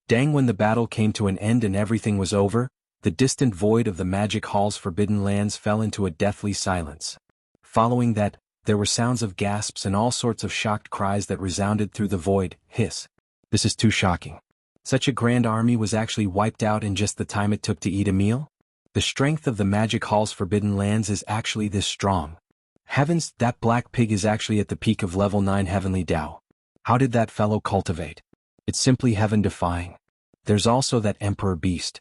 Dang, when the battle came to an end and everything was over, the distant void of the magic hall's forbidden lands fell into a deathly silence. Following that, there were sounds of gasps and all sorts of shocked cries that resounded through the void. Hiss. This is too shocking. Such a grand army was actually wiped out in just the time it took to eat a meal? The strength of the magic hall's forbidden lands is actually this strong. Heavens, that black pig is actually at the peak of level 9 heavenly Tao. How did that fellow cultivate? It's simply heaven-defying. There's also that emperor beast.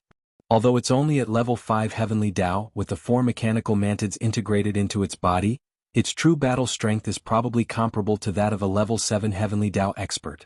Although it's only at level 5 heavenly Tao with the 4 mechanical mantids integrated into its body, its true battle strength is probably comparable to that of a level 7 heavenly Tao expert.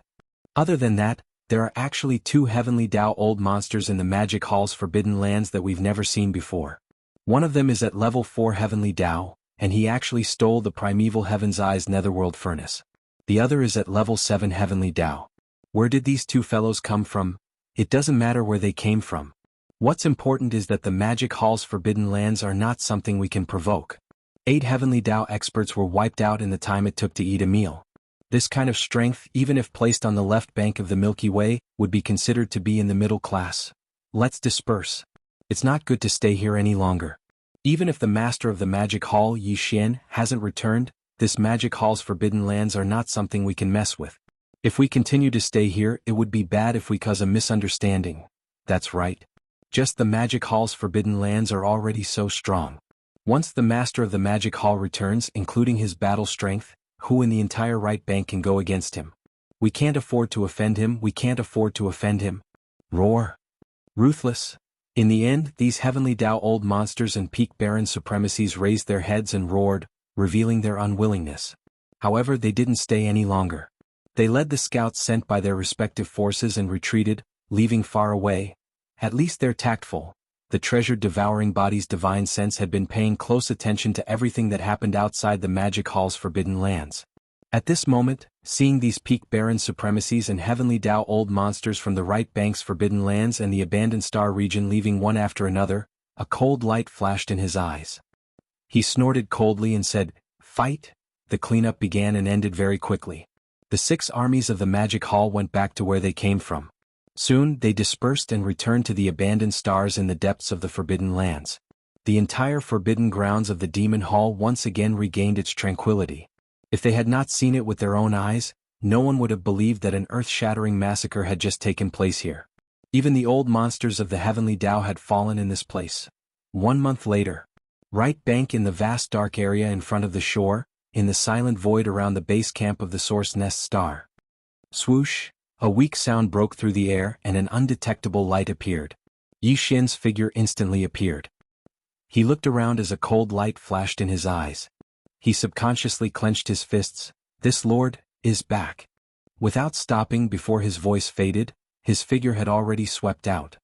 Other than that, there are actually 2 heavenly Tao old monsters in the magic hall's forbidden lands that we've never seen before. One of them is at level 4 heavenly Tao, and he actually stole the primeval Heaven's Eyes netherworld furnace. The other is at level 7 heavenly Tao. Where did these 2 fellows come from? It doesn't matter where they came from. What's important is that the magic hall's forbidden lands are not something we can provoke. 8 heavenly Tao experts were wiped out in the time it took to eat a meal. This kind of strength, even if placed on the left bank of the Milky Way, would be considered to be in the middle class. Let's disperse. It's not good to stay here any longer. Even if the master of the magic hall, Yi Xian, hasn't returned, this magic hall's forbidden lands are not something we can mess with. If we continue to stay here, it would be bad if we cause a misunderstanding. That's right. Just the magic hall's forbidden lands are already so strong. Once the master of the magic hall returns, including his battle strength, who in the entire right bank can go against him? We can't afford to offend him, we can't afford to offend him. Roar. Ruthless. In the end, these heavenly Tao old monsters and peak baron supremacies raised their heads and roared, revealing their unwillingness. However, they didn't stay any longer. They led the scouts sent by their respective forces and retreated, leaving far away. At least they're tactful. The treasure-devouring body's divine sense had been paying close attention to everything that happened outside the magic hall's forbidden lands. At this moment, seeing these peak baron supremacies and heavenly Tao old monsters from the right bank's forbidden lands and the abandoned star region leaving one after another, a cold light flashed in his eyes. He snorted coldly and said, "Fight!" The cleanup began and ended very quickly. The 6 armies of the magic hall went back to where they came from. Soon, they dispersed and returned to the abandoned stars in the depths of the forbidden lands. The entire forbidden grounds of the demon hall once again regained its tranquility. If they had not seen it with their own eyes, no one would have believed that an earth-shattering massacre had just taken place here. Even the old monsters of the heavenly Tao had fallen in this place. 1 month later. Right bank in the vast dark area in front of the shore, in the silent void around the base camp of the Source Nest star. Swoosh. A weak sound broke through the air and an undetectable light appeared. Yi Xian's figure instantly appeared. He looked around as a cold light flashed in his eyes. He subconsciously clenched his fists. This lord is back. Without stopping before his voice faded, his figure had already swept out.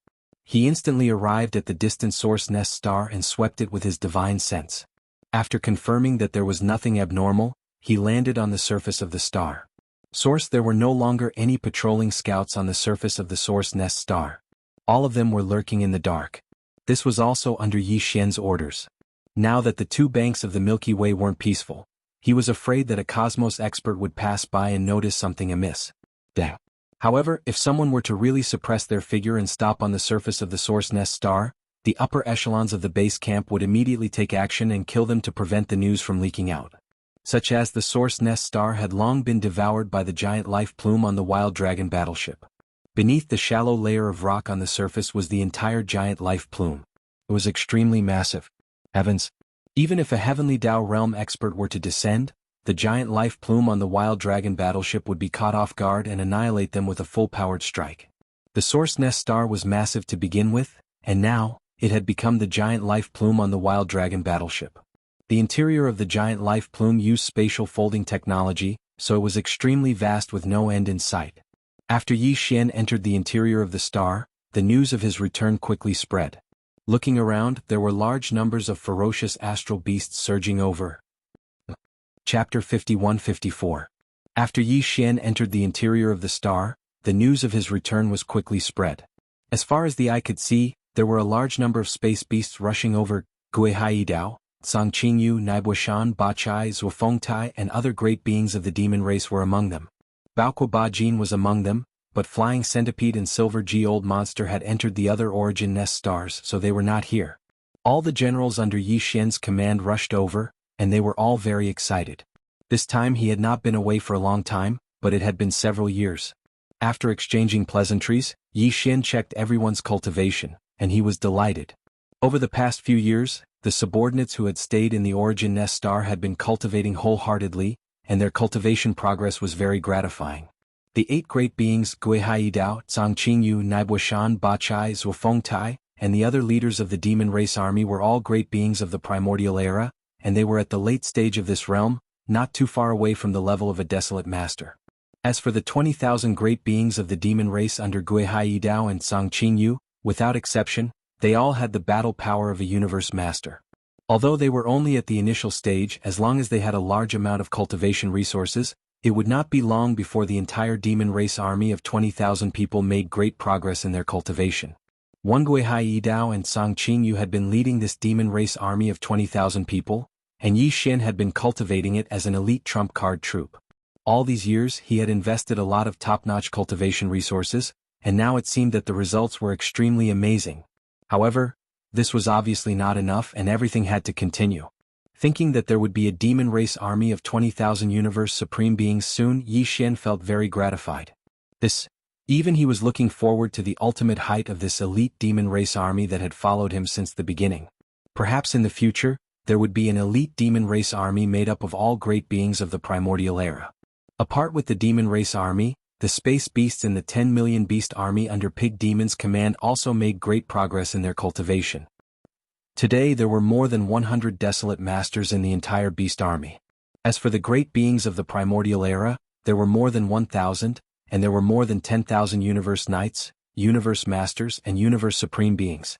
He instantly arrived at the distant Source Nest star and swept it with his divine sense. After confirming that there was nothing abnormal, he landed on the surface of the star. Source, there were no longer any patrolling scouts on the surface of the Source Nest star. All of them were lurking in the dark. This was also under Yi Xian's orders. Now that the 2 banks of the Milky Way weren't peaceful, he was afraid that a cosmos expert would pass by and notice something amiss. Damn. However, if someone were to really suppress their figure and stop on the surface of the Source Nest star, the upper echelons of the base camp would immediately take action and kill them to prevent the news from leaking out. Such as the Source Nest star had long been devoured by the giant life plume on the Wild Dragon battleship. Beneath the shallow layer of rock on the surface was the entire giant life plume. It was extremely massive. Heavens! Even if a heavenly Tao realm expert were to descend, the giant life plume on the Wild Dragon battleship would be caught off guard and annihilate them with a full-powered strike. The Source Nest star was massive to begin with, and now, it had become the giant life plume on the Wild Dragon battleship. The interior of the giant life plume used spatial folding technology, so it was extremely vast with no end in sight. After Yi Xian entered the interior of the star, the news of his return quickly spread. Looking around, there were large numbers of ferocious astral beasts surging over. Chapter 51-54. After Yi Xian entered the interior of the star, the news of his return was quickly spread. As far as the eye could see, there were a large number of space beasts rushing over. Guihai Dao, Sangqingyu, Naibuishan, Bachai, Zuofengtai and other great beings of the demon race were among them. Baoque Bajin was among them, but Flying Centipede and Silver Geode Monster had entered the other origin nest stars, so they were not here. All the generals under Yi Xian's command rushed over, and they were all very excited. This time he had not been away for a long time, but it had been several years. After exchanging pleasantries, Yi Xian checked everyone's cultivation, and he was delighted. Over the past few years, the subordinates who had stayed in the origin nest star had been cultivating wholeheartedly, and their cultivation progress was very gratifying. The 8 great beings Guihai Dao, Zhangqingyu, Naibuishan, Bachai, Zuofengtai, and the other leaders of the demon race army were all great beings of the primordial era, and they were at the late stage of this realm, not too far away from the level of a desolate master. As for the 20,000 great beings of the demon race under Guihai Dao and Zhangqingyu, without exception, they all had the battle power of a universe master. Although they were only at the initial stage, as long as they had a large amount of cultivation resources, it would not be long before the entire demon race army of 20,000 people made great progress in their cultivation. Guihai Dao and Zhangqingyu had been leading this demon race army of 20,000 people, and Yi Xian had been cultivating it as an elite trump card troop. All these years he had invested a lot of top-notch cultivation resources, and now it seemed that the results were extremely amazing. However, this was obviously not enough and everything had to continue. Thinking that there would be a demon race army of 20,000 universe supreme beings soon, Yi Xian felt very gratified. Even he was looking forward to the ultimate height of this elite demon race army that had followed him since the beginning. Perhaps in the future, there would be an elite demon race army made up of all great beings of the primordial era. Apart with the demon race army, the space beasts in the 10 million beast army under Pig Demon's command also made great progress in their cultivation. Today there were more than 100 desolate masters in the entire beast army. As for the great beings of the primordial era, there were more than 1,000, and there were more than 10,000 universe knights, universe masters and universe supreme beings.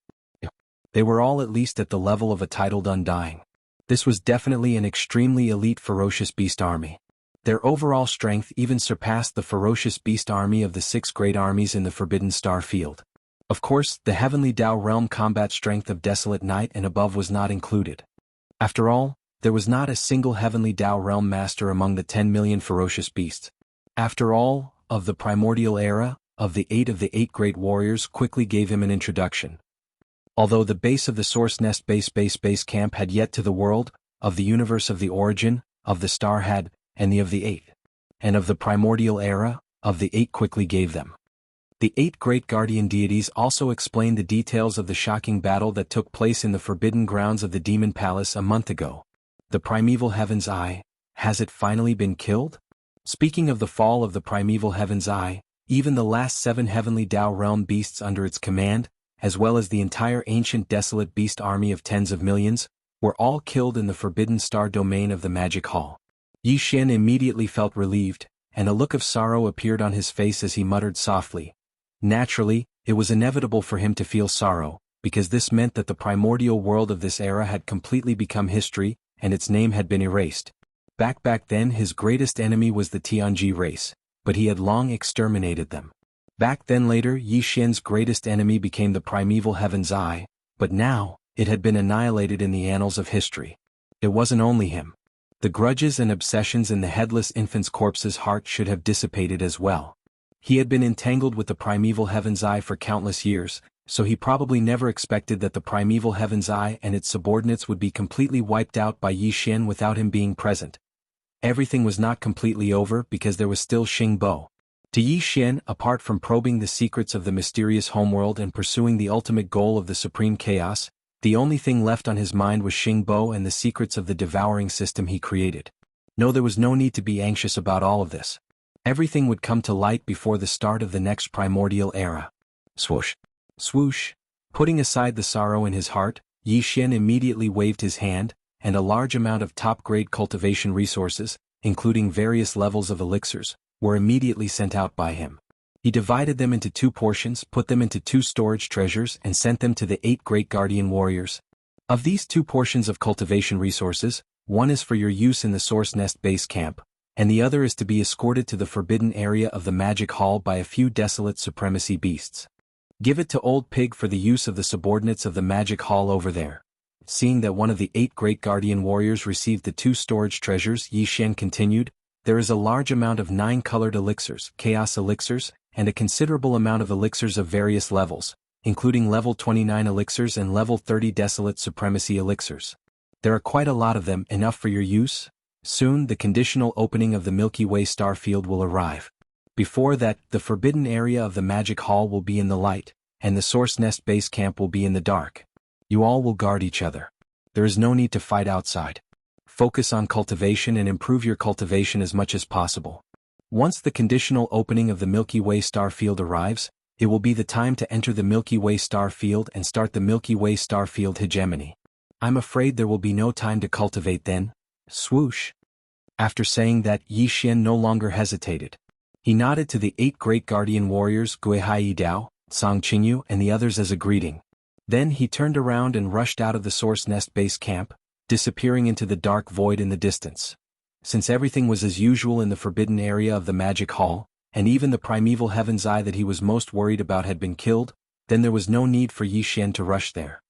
They were all at least at the level of a titled Undying. This was definitely an extremely elite ferocious beast army. Their overall strength even surpassed the ferocious beast army of the 6 great armies in the Forbidden Star field. Of course, the Heavenly Dao realm combat strength of Desolate Knight and above was not included. After all, there was not a single Heavenly Dao realm master among the 10 million ferocious beasts. After all, of the primordial era, of the 8 great warriors quickly gave him an introduction. Although the base of the Source Nest base camp had yet to the world, of the universe of the origin, of the star had, and the of the 8. And of the primordial era, of the 8 quickly gave them. The 8 great guardian deities also explained the details of the shocking battle that took place in the forbidden grounds of the Demon Palace a month ago. The primeval Heaven's Eye, has it finally been killed? Speaking of the fall of the primeval Heaven's Eye, even the last 7 heavenly Dao realm beasts under its command, as well as the entire ancient desolate beast army of tens of millions, were all killed in the forbidden star domain of the Magic Hall. Yi Xian immediately felt relieved, and a look of sorrow appeared on his face as he muttered softly. Naturally, it was inevitable for him to feel sorrow, because this meant that the primordial world of this era had completely become history, and its name had been erased. Back then his greatest enemy was the Tianji race, but he had long exterminated them. Back then later Yi Xian's greatest enemy became the primeval Heaven's Eye, but now, it had been annihilated in the annals of history. It wasn't only him. The grudges and obsessions in the headless infant's corpse's heart should have dissipated as well. He had been entangled with the primeval Heaven's Eye for countless years, so he probably never expected that the primeval Heaven's Eye and its subordinates would be completely wiped out by Yi Xian without him being present. Everything was not completely over because there was still Xingbo. To Yi Xian, apart from probing the secrets of the mysterious homeworld and pursuing the ultimate goal of the supreme chaos, the only thing left on his mind was Xingbo and the secrets of the devouring system he created. No, there was no need to be anxious about all of this. Everything would come to light before the start of the next primordial era. Swoosh. Swoosh. Putting aside the sorrow in his heart, Yi Xian immediately waved his hand, and a large amount of top-grade cultivation resources, including various levels of elixirs, were immediately sent out by him. He divided them into 2 portions, put them into 2 storage treasures and sent them to the 8 great guardian warriors. Of these 2 portions of cultivation resources, one is for your use in the Source Nest base camp, and the other is to be escorted to the forbidden area of the Magic Hall by a few desolate supremacy beasts. Give it to Old Pig for the use of the subordinates of the Magic Hall over there. Seeing that one of the 8 great guardian warriors received the 2 storage treasures, Yi Xian continued, there is a large amount of 9 colored elixirs, chaos elixirs, and a considerable amount of elixirs of various levels, including level 29 elixirs and level 30 desolate supremacy elixirs. There are quite a lot of them, enough for your use. Soon the conditional opening of the Milky Way star field will arrive. Before that, the forbidden area of the magic hall will be in the light, and the source nest base camp will be in the dark. You all will guard each other. There is no need to fight outside. Focus on cultivation and improve your cultivation as much as possible. Once the conditional opening of the Milky Way star field arrives, it will be the time to enter the Milky Way star field and start the Milky Way star field hegemony. I'm afraid there will be no time to cultivate then. Swoosh. After saying that, Yi Xian no longer hesitated. He nodded to the 8 great guardian warriors Guihai Dao, Song Qingyu and the others as a greeting. Then he turned around and rushed out of the source nest base camp, disappearing into the dark void in the distance. Since everything was as usual in the forbidden area of the magic hall, and even the primeval heaven's eye that he was most worried about had been killed, then there was no need for Yi Xian to rush there.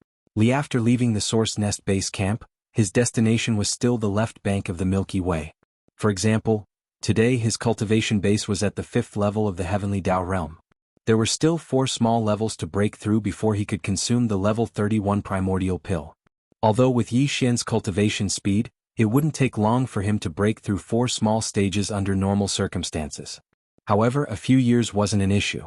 After leaving the source nest base camp, his destination was still the left bank of the Milky Way. For example, today his cultivation base was at the 5th level of the heavenly Tao realm. There were still 4 small levels to break through before he could consume the level 31 primordial pill. Although with Yi Xian's cultivation speed, it wouldn't take long for him to break through 4 small stages under normal circumstances. However, a few years wasn't an issue.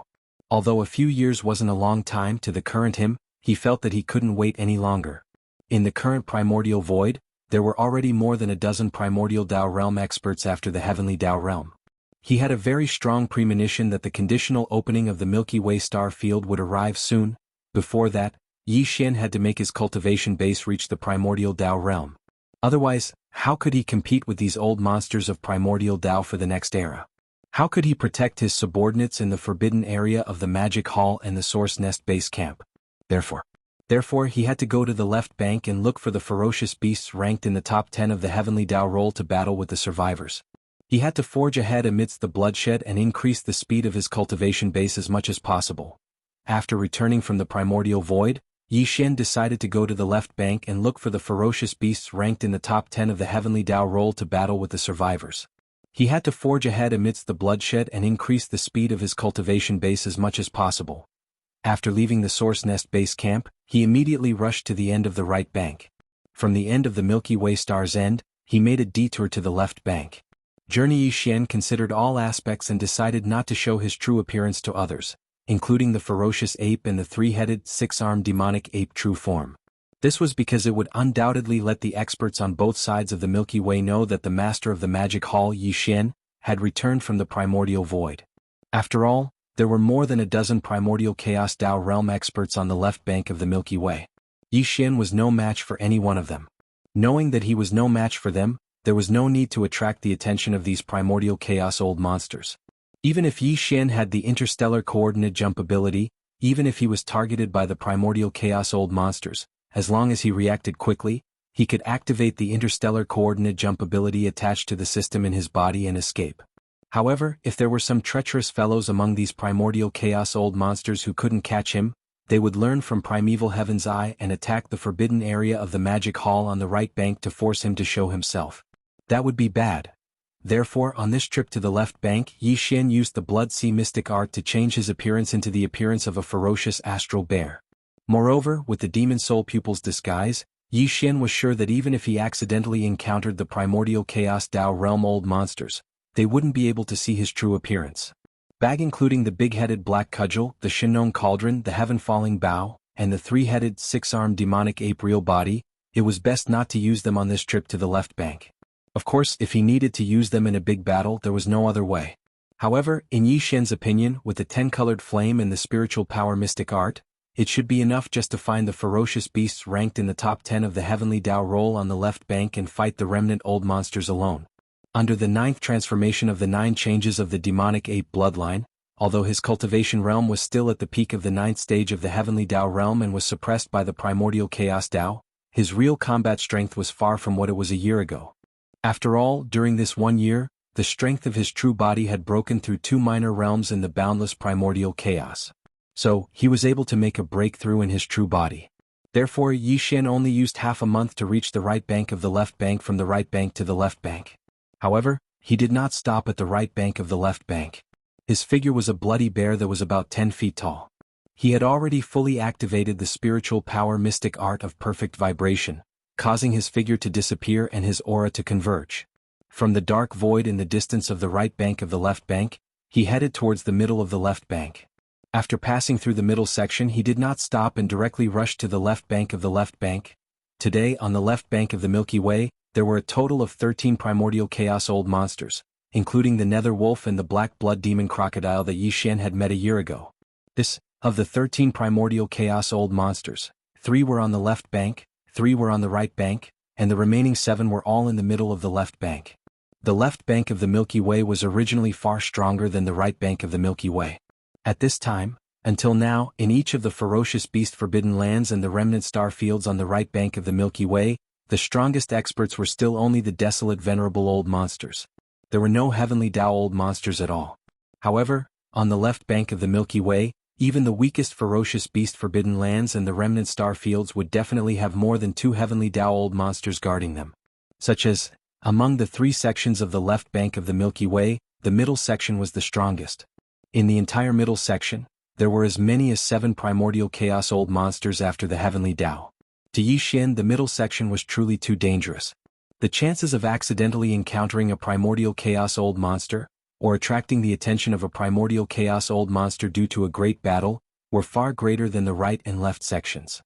Although a few years wasn't a long time to the current him, he felt that he couldn't wait any longer. In the current primordial void, there were already more than a dozen primordial Tao realm experts after the heavenly Tao realm. He had a very strong premonition that the conditional opening of the Milky Way star field would arrive soon. Before that, Yi Xian had to make his cultivation base reach the primordial Tao realm. Otherwise, how could he compete with these old monsters of primordial Tao for the next era? How could he protect his subordinates in the forbidden area of the magic hall and the source nest base camp? Therefore he had to go to the left bank and look for the ferocious beasts ranked in the top 10 of the heavenly Tao roll to battle with the survivors. He had to forge ahead amidst the bloodshed and increase the speed of his cultivation base as much as possible. After returning from the primordial void, Yi Xian decided to go to the left bank and look for the ferocious beasts ranked in the top 10 of the heavenly Tao roll to battle with the survivors. He had to forge ahead amidst the bloodshed and increase the speed of his cultivation base as much as possible. After leaving the source nest base camp, he immediately rushed to the end of the right bank. From the end of the Milky Way star's end, he made a detour to the left bank. Journey Yi Xian considered all aspects and decided not to show his true appearance to others, including the ferocious ape and the 3-headed, 6-armed demonic ape true form. This was because it would undoubtedly let the experts on both sides of the Milky Way know that the master of the magic hall, Yi Xian, had returned from the primordial void. After all, there were more than a dozen primordial chaos Tao realm experts on the left bank of the Milky Way. Yi Xian was no match for any one of them. Knowing that he was no match for them, there was no need to attract the attention of these primordial chaos old monsters. Even if Yi Xian had the interstellar coordinate jump ability, even if he was targeted by the primordial chaos old monsters, as long as he reacted quickly, he could activate the interstellar coordinate jump ability attached to the system in his body and escape. However, if there were some treacherous fellows among these primordial chaos old monsters who couldn't catch him, they would learn from primeval heaven's eye and attack the forbidden area of the magic hall on the right bank to force him to show himself. That would be bad. Therefore, on this trip to the left bank, Yi Xian used the Blood Sea mystic art to change his appearance into the appearance of a ferocious astral bear. Moreover, with the demon soul pupil's disguise, Yi Xian was sure that even if he accidentally encountered the primordial chaos Tao realm old monsters, they wouldn't be able to see his true appearance. Bag including the big-headed black cudgel, the Shinnong cauldron, the heaven-falling bow, and the 3-headed, 6-armed demonic ape real body, it was best not to use them on this trip to the left bank. Of course, if he needed to use them in a big battle, there was no other way. However, in Yi Xian's opinion, with the 10-colored flame and the spiritual power mystic art, it should be enough just to find the ferocious beasts ranked in the top 10 of the heavenly Tao roll on the left bank and fight the remnant old monsters alone. Under the 9th transformation of the 9 changes of the demonic ape bloodline, although his cultivation realm was still at the peak of the 9th stage of the heavenly Tao realm and was suppressed by the primordial chaos Tao, his real combat strength was far from what it was a year ago. After all, during this 1 year, the strength of his true body had broken through 2 minor realms in the boundless primordial chaos. So, he was able to make a breakthrough in his true body. Therefore, Yi Xian only used half a month to reach the right bank of the left bank from the right bank to the left bank. However, he did not stop at the right bank of the left bank. His figure was a bloody bear that was about 10 feet tall. He had already fully activated the spiritual power mystic art of perfect vibration, causing his figure to disappear and his aura to converge. From the dark void in the distance of the right bank of the left bank, he headed towards the middle of the left bank. After passing through the middle section, he did not stop and directly rushed to the left bank of the left bank. Today, on the left bank of the Milky Way, there were a total of 13 primordial chaos old monsters, including the nether wolf and the black blood demon crocodile that Yi Xian had met a year ago. Of the 13 primordial chaos old monsters, 3 were on the left bank, 3 were on the right bank, and the remaining 7 were all in the middle of the left bank. The left bank of the Milky Way was originally far stronger than the right bank of the Milky Way. At this time, until now, in each of the ferocious beast forbidden lands and the remnant star fields on the right bank of the Milky Way, the strongest experts were still only the desolate venerable old monsters. There were no heavenly Tao old monsters at all. However, on the left bank of the Milky Way, even the weakest ferocious beast forbidden lands and the remnant star fields would definitely have more than 2 heavenly Tao old monsters guarding them. Such as, among the 3 sections of the left bank of the Milky Way, the middle section was the strongest. In the entire middle section, there were as many as 7 primordial chaos old monsters after the heavenly Tao. To Yi Xian, the middle section was truly too dangerous. The chances of accidentally encountering a primordial chaos old monster, or attracting the attention of a primordial chaos old monster due to a great battle, were far greater than the right and left sections.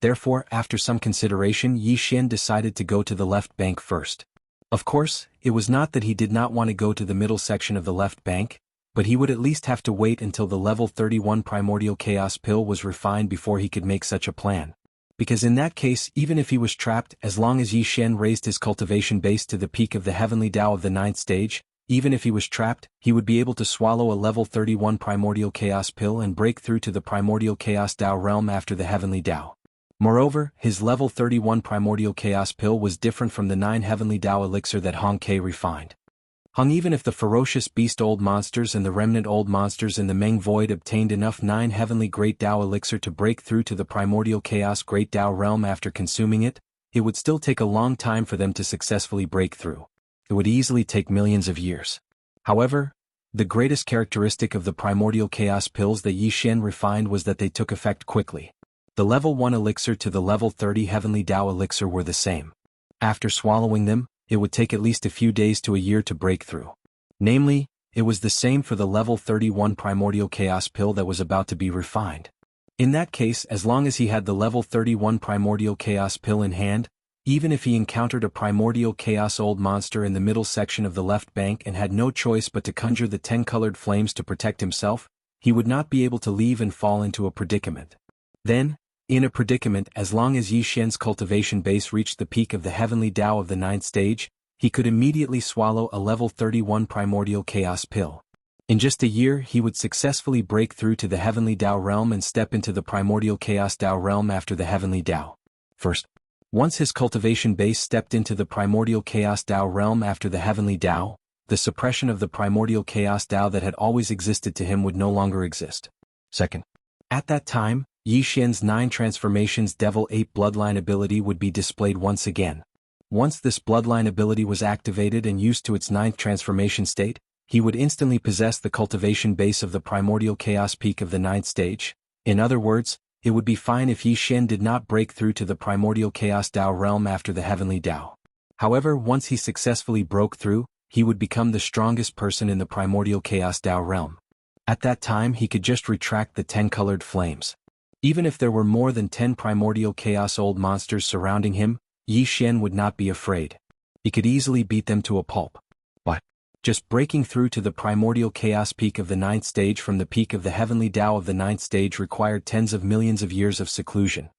Therefore, after some consideration, Yi Xian decided to go to the left bank first. Of course, it was not that he did not want to go to the middle section of the left bank, but he would at least have to wait until the level 31 primordial chaos pill was refined before he could make such a plan. Because in that case, even if he was trapped, as long as Yi Xian raised his cultivation base to the peak of the heavenly Tao of the 9th stage, even if he was trapped, he would be able to swallow a level 31 primordial chaos pill and break through to the primordial chaos Tao realm after the heavenly Tao. Moreover, his level 31 primordial chaos pill was different from the 9 heavenly Tao elixir that Hong Ke refined. Even if the ferocious beast old monsters and the remnant old monsters in the Meng Void obtained enough 9 heavenly great Tao elixir to break through to the primordial chaos great Tao realm after consuming it, it would still take a long time for them to successfully break through. It would easily take millions of years. However, the greatest characteristic of the primordial chaos pills that Yi Xian refined was that they took effect quickly. The level 1 elixir to the level 30 heavenly Tao elixir were the same. After swallowing them, it would take at least a few days to a year to break through. Namely, it was the same for the level 31 primordial chaos pill that was about to be refined. In that case, as long as he had the level 31 primordial chaos pill in hand, even if he encountered a primordial chaos old monster in the middle section of the left bank and had no choice but to conjure the 10 colored flames to protect himself, he would not be able to leave and fall into a predicament. Then, in a predicament, as long as Yi Xian's cultivation base reached the peak of the heavenly Tao of the 9th stage, he could immediately swallow a level 31 primordial chaos pill. In just a year, he would successfully break through to the heavenly Tao realm and step into the primordial chaos Tao realm after the heavenly Tao. First, once his cultivation base stepped into the primordial chaos Tao realm after the heavenly Tao, the suppression of the primordial chaos Tao that had always existed to him would no longer exist. Second, at that time, Yi Xian's 9 transformations Devil Ape bloodline ability would be displayed once again. Once this bloodline ability was activated and used to its 9th transformation state, he would instantly possess the cultivation base of the primordial chaos peak of the 9th stage. In other words, it would be fine if Yi Xian did not break through to the primordial chaos Tao realm after the heavenly Tao. However, once he successfully broke through, he would become the strongest person in the primordial chaos Tao realm. At that time, he could just retract the 10 colored flames. Even if there were more than 10 primordial chaos old monsters surrounding him, Yi Xian would not be afraid. He could easily beat them to a pulp. But just breaking through to the primordial chaos peak of the 9th stage from the peak of the heavenly Tao of the 9th stage required tens of millions of years of seclusion.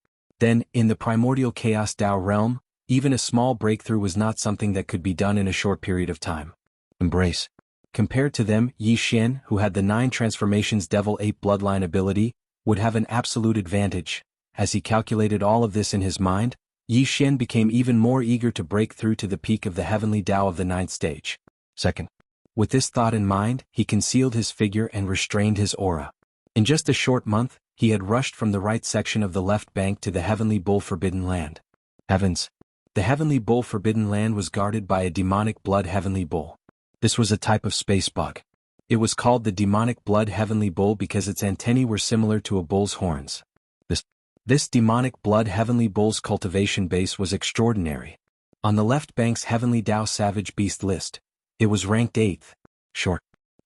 Then, in the primordial chaos Tao realm, even a small breakthrough was not something that could be done in a short period of time. Embrace. Compared to them, Yi Xian, who had the 9 transformations Devil Ape bloodline ability, would have an absolute advantage. As he calculated all of this in his mind, Yi Xian became even more eager to break through to the peak of the heavenly Tao of the 9th stage. Second, with this thought in mind, he concealed his figure and restrained his aura. In just a short month, he had rushed from the right section of the left bank to the heavenly bull forbidden land. Heavens! The heavenly bull forbidden land was guarded by a demonic blood heavenly bull. This was a type of space bug. It was called the demonic blood heavenly bull because its antennae were similar to a bull's horns. This demonic blood heavenly bull's cultivation base was extraordinary. On the left bank's Heavenly Tao Savage Beast list, it was ranked 8th.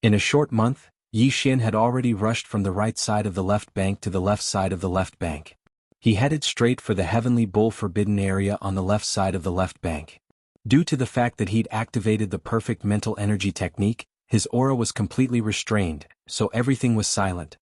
In a short month, Yi Xian had already rushed from the right side of the left bank to the left side of the left bank. He headed straight for the Heavenly Bull Forbidden Area on the left side of the left bank. Due to the fact that he'd activated the perfect mental energy technique, his aura was completely restrained, so everything was silent.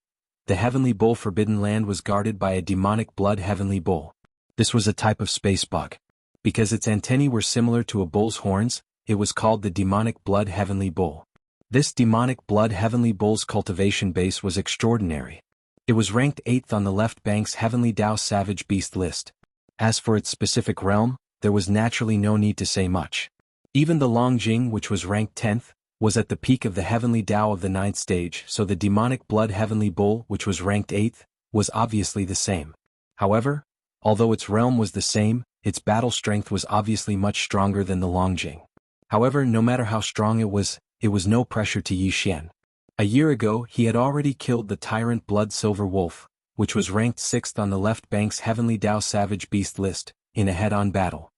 The Heavenly Bull Forbidden Land was guarded by a demonic blood heavenly bull. This was a type of space bug. Because its antennae were similar to a bull's horns, it was called the demonic blood heavenly bull. This demonic blood heavenly bull's cultivation base was extraordinary. It was ranked 8th on the left bank's Heavenly Tao Savage Beast list. As for its specific realm, there was naturally no need to say much. Even the Longjing, which was ranked 10th, was at the peak of the Heavenly Tao of the 9th stage, so the demonic blood heavenly bull, which was ranked 8th, was obviously the same. However, although its realm was the same, its battle strength was obviously much stronger than the Longjing. However, no matter how strong it was no pressure to Yi Xian. A year ago he had already killed the tyrant blood silver wolf, which was ranked 6th on the left bank's Heavenly Tao Savage Beast list, in a head-on battle.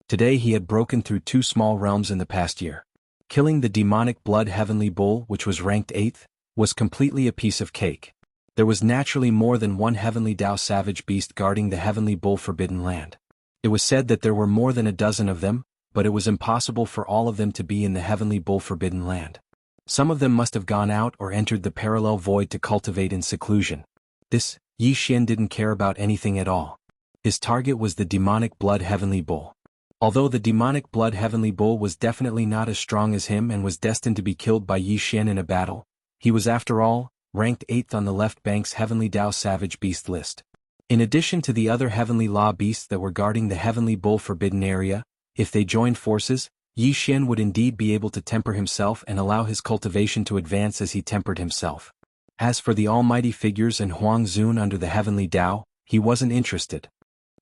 Today he had broken through 2 small realms in the past year. Killing the demonic blood heavenly bull, which was ranked 8th, was completely a piece of cake. There was naturally more than one Heavenly Tao Savage Beast guarding the Heavenly Bull Forbidden Land. It was said that there were more than a dozen of them, but it was impossible for all of them to be in the Heavenly Bull Forbidden Land. Some of them must have gone out or entered the parallel void to cultivate in seclusion. This, Yi Xian didn't care about anything at all. His target was the demonic blood heavenly bull. Although the demonic blood heavenly bull was definitely not as strong as him and was destined to be killed by Yi Xian in a battle, he was after all, ranked 8th on the left bank's Heavenly Tao Savage Beast list. In addition to the other Heavenly Law beasts that were guarding the Heavenly Bull Forbidden Area, if they joined forces, Yi Xian would indeed be able to temper himself and allow his cultivation to advance as he tempered himself. As for the almighty figures and Huang Zun under the Heavenly Tao, he wasn't interested.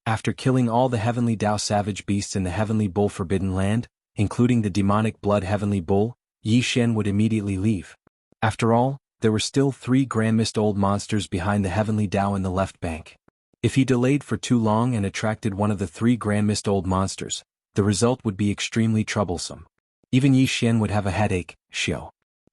After killing all the Heavenly Tao Savage Beasts in the Heavenly Bull Forbidden Land, including the demonic blood heavenly bull, Yi Xian would immediately leave. After all, there were still 3 grandest old monsters behind the Heavenly Tao in the left bank. If he delayed for too long and attracted one of the 3 grandest old monsters, the result would be extremely troublesome. Even Yi Xian would have a headache.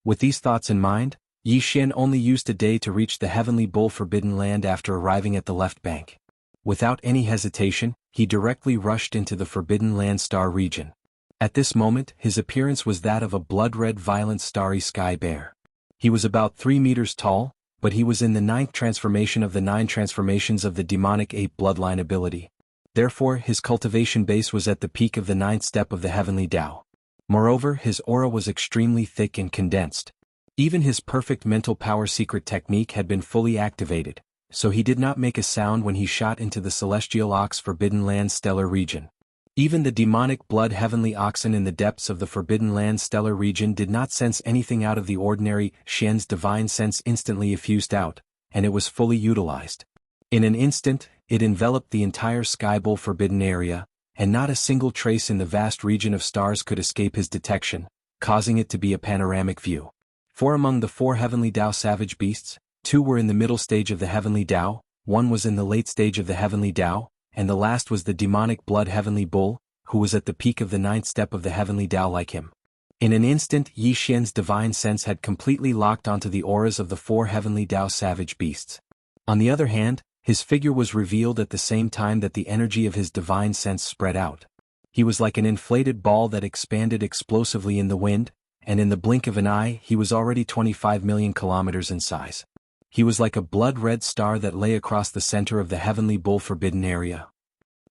With these thoughts in mind, Yi Xian only used a day to reach the Heavenly Bull Forbidden Land after arriving at the left bank. Without any hesitation, he directly rushed into the Forbidden Land star region. At this moment, his appearance was that of a blood-red violent starry sky bear. He was about 3 meters tall, but he was in the 9th transformation of the 9 transformations of the demonic ape bloodline ability. Therefore, his cultivation base was at the peak of the 9th step of the Heavenly Tao. Moreover, his aura was extremely thick and condensed. Even his perfect mental power secret technique had been fully activated, so he did not make a sound when he shot into the Celestial Ox Forbidden Land stellar region. Even the demonic blood heavenly oxen in the depths of the Forbidden Land stellar region did not sense anything out of the ordinary. Xian's divine sense instantly effused out, and it was fully utilized. In an instant, it enveloped the entire Sky Bull Forbidden Area, and not a single trace in the vast region of stars could escape his detection, causing it to be a panoramic view. For among the 4 Heavenly Tao Savage Beasts, 2 were in the middle stage of the Heavenly Tao, 1 was in the late stage of the Heavenly Tao, and the last was the demonic blood heavenly bull, who was at the peak of the 9th step of the Heavenly Tao like him. In an instant, Yi Xian's divine sense had completely locked onto the auras of the 4 Heavenly Tao Savage Beasts. On the other hand, his figure was revealed at the same time that the energy of his divine sense spread out. He was like an inflated ball that expanded explosively in the wind, and in the blink of an eye he was already 25 million kilometers in size. He was like a blood-red star that lay across the center of the Heavenly Bull Forbidden Area.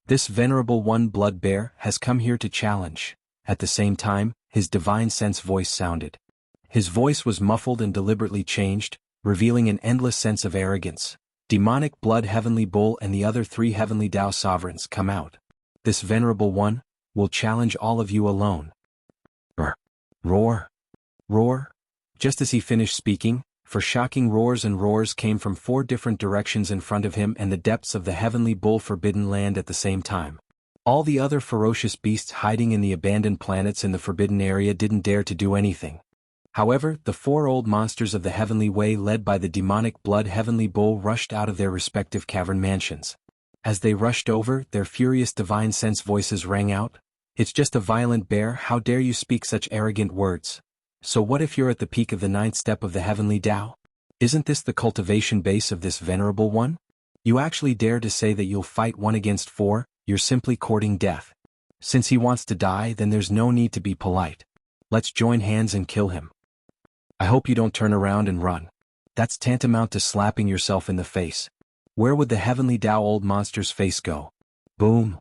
This venerable one blood bear has come here to challenge. At the same time, his divine sense voice sounded. His voice was muffled and deliberately changed, revealing an endless sense of arrogance. Demonic blood heavenly bull and the other 3 Heavenly Tao sovereigns, come out. This venerable one will challenge all of you alone. Roar! Roar! Just as he finished speaking, 4 shocking roars and roars came from 4 different directions in front of him and the depths of the Heavenly Bull Forbidden Land at the same time. All the other ferocious beasts hiding in the abandoned planets in the Forbidden Area didn't dare to do anything. However, the four old monsters of the Heavenly Way led by the demonic blood Heavenly Bull rushed out of their respective cavern mansions. As they rushed over, their furious divine sense voices rang out. "It's just a violent bear, how dare you speak such arrogant words? So what if you're at the peak of the ninth step of the Heavenly Tao? Isn't this the cultivation base of this venerable one? You actually dare to say that you'll fight 1 against 4, you're simply courting death. Since he wants to die, then there's no need to be polite. Let's join hands and kill him. I hope you don't turn around and run. That's tantamount to slapping yourself in the face. Where would the Heavenly Tao old monster's face go?" Boom.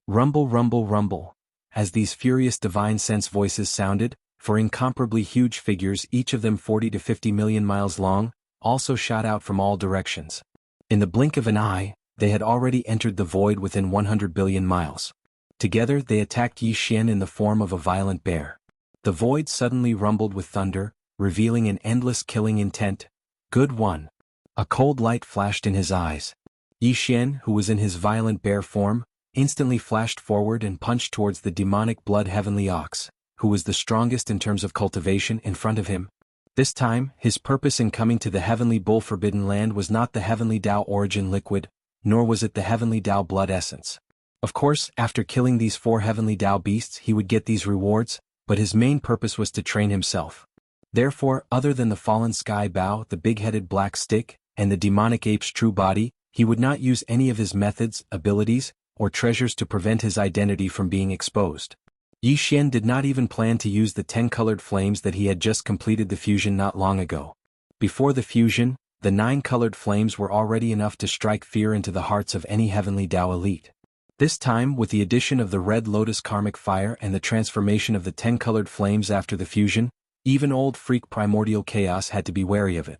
Rumble, rumble, rumble. As these furious divine sense voices sounded, for incomparably huge figures, each of them 40 to 50 million miles long, also shot out from all directions. In the blink of an eye, they had already entered the void within 100 billion miles. Together they attacked Yi Xian in the form of a violent bear. The void suddenly rumbled with thunder, revealing an endless killing intent. "Good one." A cold light flashed in his eyes. Yi Xian, who was in his violent bear form, instantly flashed forward and punched towards the demonic blood Heavenly Ox, who was the strongest in terms of cultivation, in front of him. This time, his purpose in coming to the Heavenly Bull Forbidden Land was not the Heavenly Tao origin liquid, nor was it the Heavenly Tao blood essence. Of course, after killing these 4 Heavenly Tao beasts he would get these rewards, but his main purpose was to train himself. Therefore, other than the fallen sky bow, the big-headed black stick, and the demonic ape's true body, he would not use any of his methods, abilities, or treasures to prevent his identity from being exposed. Yi Xian did not even plan to use the 10 colored flames that he had just completed the fusion not long ago. Before the fusion, the 9 colored flames were already enough to strike fear into the hearts of any Heavenly Tao elite. This time, with the addition of the Red Lotus Karmic Fire and the transformation of the 10 colored flames after the fusion, even old freak Primordial Chaos had to be wary of it.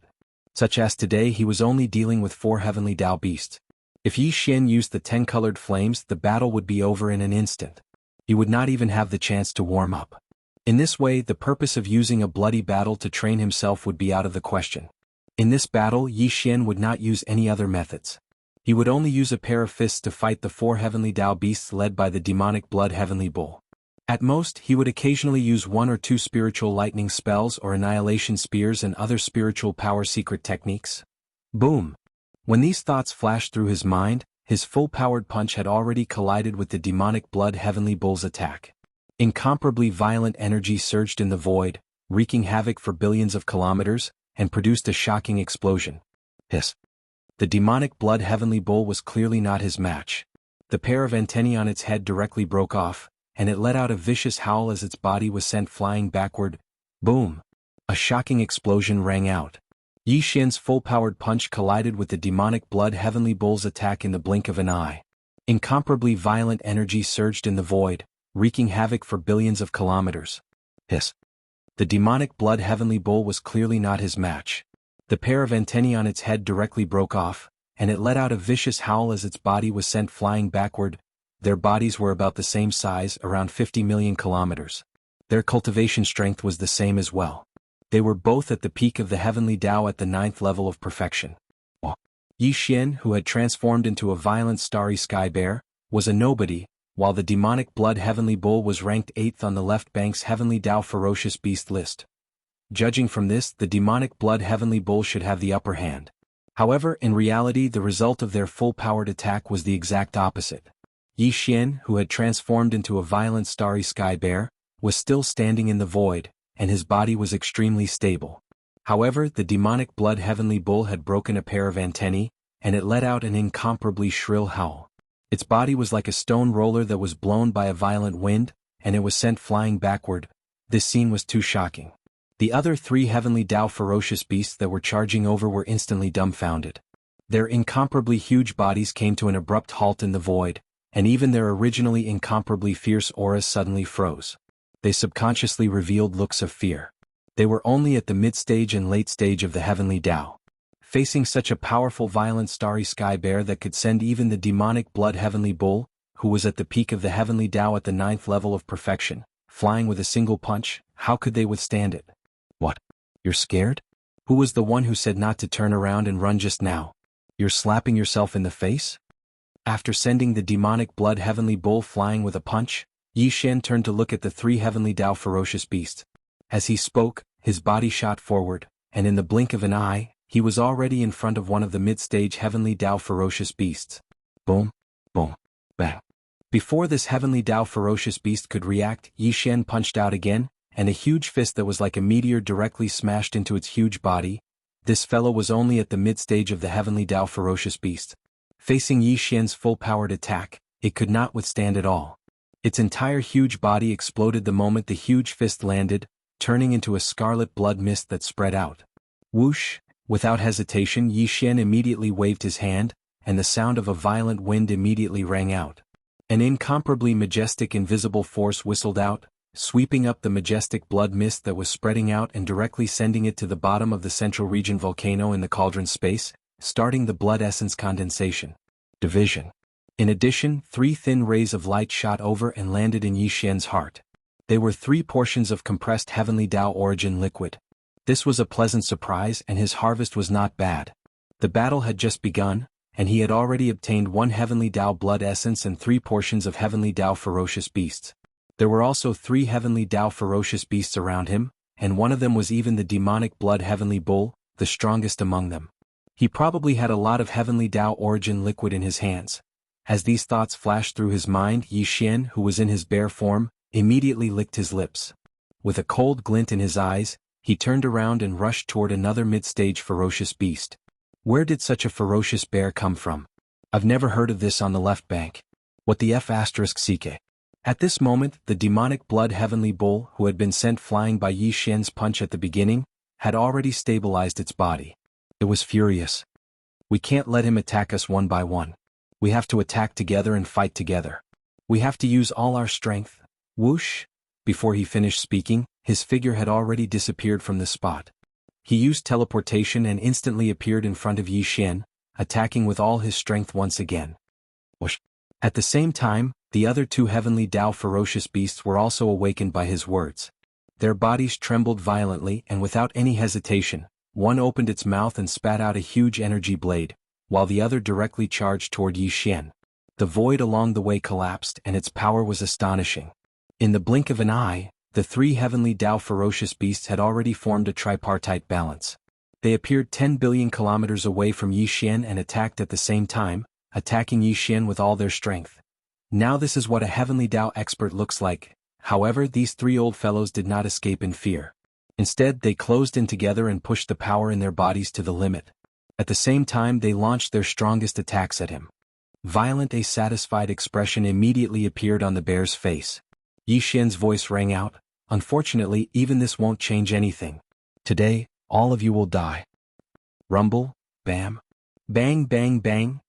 Such as today he was only dealing with 4 Heavenly Tao beasts. If Yi Xian used the 10 colored flames, the battle would be over in an instant. He would not even have the chance to warm up. In this way, the purpose of using a bloody battle to train himself would be out of the question. In this battle, Yi Xian would not use any other methods. He would only use a pair of fists to fight the 4 Heavenly Tao beasts led by the demonic blood Heavenly Bull. At most, he would occasionally use 1 or 2 spiritual lightning spells or annihilation spears and other spiritual power secret techniques. Boom! When these thoughts flashed through his mind, his full-powered punch had already collided with the demonic blood Heavenly Bull's attack. Incomparably violent energy surged in the void, wreaking havoc for billions of kilometers, and produced a shocking explosion. Hiss! The demonic blood Heavenly Bull was clearly not his match. The pair of antennae on its head directly broke off, and it let out a vicious howl as its body was sent flying backward. Boom! A shocking explosion rang out. Yi Xian's full-powered punch collided with the demonic blood Heavenly Bull's attack in the blink of an eye. Incomparably violent energy surged in the void, wreaking havoc for billions of kilometers. Hiss! The demonic blood Heavenly Bull was clearly not his match. The pair of antennae on its head directly broke off, and it let out a vicious howl as its body was sent flying backward. Their bodies were about the same size, around 50 million kilometers. Their cultivation strength was the same as well. They were both at the peak of the Heavenly Tao at the 9th level of perfection. Yi Xian, who had transformed into a violent starry sky bear, was a nobody, while the demonic blood Heavenly Bull was ranked 8th on the left bank's Heavenly Tao ferocious beast list. Judging from this, the demonic blood Heavenly Bull should have the upper hand. However, in reality the result of their full-powered attack was the exact opposite. Yi Xian, who had transformed into a violent starry sky bear, was still standing in the void, and his body was extremely stable. However, the demonic blood Heavenly Bull had broken a pair of antennae, and it let out an incomparably shrill howl. Its body was like a stone roller that was blown by a violent wind, and it was sent flying backward. This scene was too shocking. The other 3 Heavenly Tao ferocious beasts that were charging over were instantly dumbfounded. Their incomparably huge bodies came to an abrupt halt in the void, and even their originally incomparably fierce auras suddenly froze. They subconsciously revealed looks of fear. They were only at the mid-stage and late stage of the Heavenly Tao. Facing such a powerful violent starry sky bear that could send even the demonic blood Heavenly Bull, who was at the peak of the Heavenly Tao at the 9th level of perfection, flying with a single punch, how could they withstand it? What? You're scared? Who was the one who said not to turn around and run just now? You're slapping yourself in the face? After sending the demonic blood Heavenly Bull flying with a punch, Yi Xian turned to look at the 3 Heavenly Tao ferocious beasts. As he spoke, his body shot forward, and in the blink of an eye, he was already in front of one of the mid-stage Heavenly Dao ferocious beasts. Boom, boom, bang. Before this Heavenly Dao ferocious beast could react, Yi Xian punched out again, and a huge fist that was like a meteor directly smashed into its huge body. This fellow was only at the mid-stage of the Heavenly Dao ferocious beast. Facing Yi Xian's full-powered attack, it could not withstand it all. Its entire huge body exploded the moment the huge fist landed, turning into a scarlet blood mist that spread out. Whoosh! Without hesitation, Yi Xian immediately waved his hand, and the sound of a violent wind immediately rang out. An incomparably majestic invisible force whistled out, sweeping up the majestic blood mist that was spreading out and directly sending it to the bottom of the central region volcano in the cauldron space, starting the blood essence condensation. Division. In addition, 3 thin rays of light shot over and landed in Yi Xian's heart. They were 3 portions of compressed Heavenly Dao origin liquid. This was a pleasant surprise, and his harvest was not bad. The battle had just begun, and he had already obtained 1 Heavenly Dao blood essence and 3 portions of Heavenly Dao ferocious beasts. There were also 3 Heavenly Dao ferocious beasts around him, and one of them was even the demonic blood Heavenly Bull, the strongest among them. He probably had a lot of Heavenly Dao origin liquid in his hands. As these thoughts flashed through his mind, Yi Xian, who was in his bare form, immediately licked his lips. With a cold glint in his eyes, he turned around and rushed toward another mid-stage ferocious beast. Where did such a ferocious bear come from? I've never heard of this on the left bank. What the F***ck? At this moment, the demonic blood Heavenly Bull, who had been sent flying by Yi Xian's punch at the beginning, had already stabilized its body. It was furious. We can't let him attack us one by one. We have to attack together and fight together. We have to use all our strength. Whoosh! Before he finished speaking, his figure had already disappeared from the spot. He used teleportation and instantly appeared in front of Yi Xian, attacking with all his strength once again. Whoosh! At the same time, the other 2 Heavenly Dao ferocious beasts were also awakened by his words. Their bodies trembled violently, and without any hesitation, one opened its mouth and spat out a huge energy blade, while the other directly charged toward Yi Xian. The void along the way collapsed, and its power was astonishing. In the blink of an eye, the 3 Heavenly Dao ferocious beasts had already formed a tripartite balance. They appeared 10 billion kilometers away from Yi Xian and attacked at the same time, attacking Yi Xian with all their strength. Now this is what a Heavenly Dao expert looks like. However, these 3 old fellows did not escape in fear. Instead, they closed in together and pushed the power in their bodies to the limit. At the same time, they launched their strongest attacks at him. Violent, a satisfied expression immediately appeared on the bear's face. Yi Xian's voice rang out, "Unfortunately, even this won't change anything. Today, all of you will die." Rumble, bam, bang bang bang.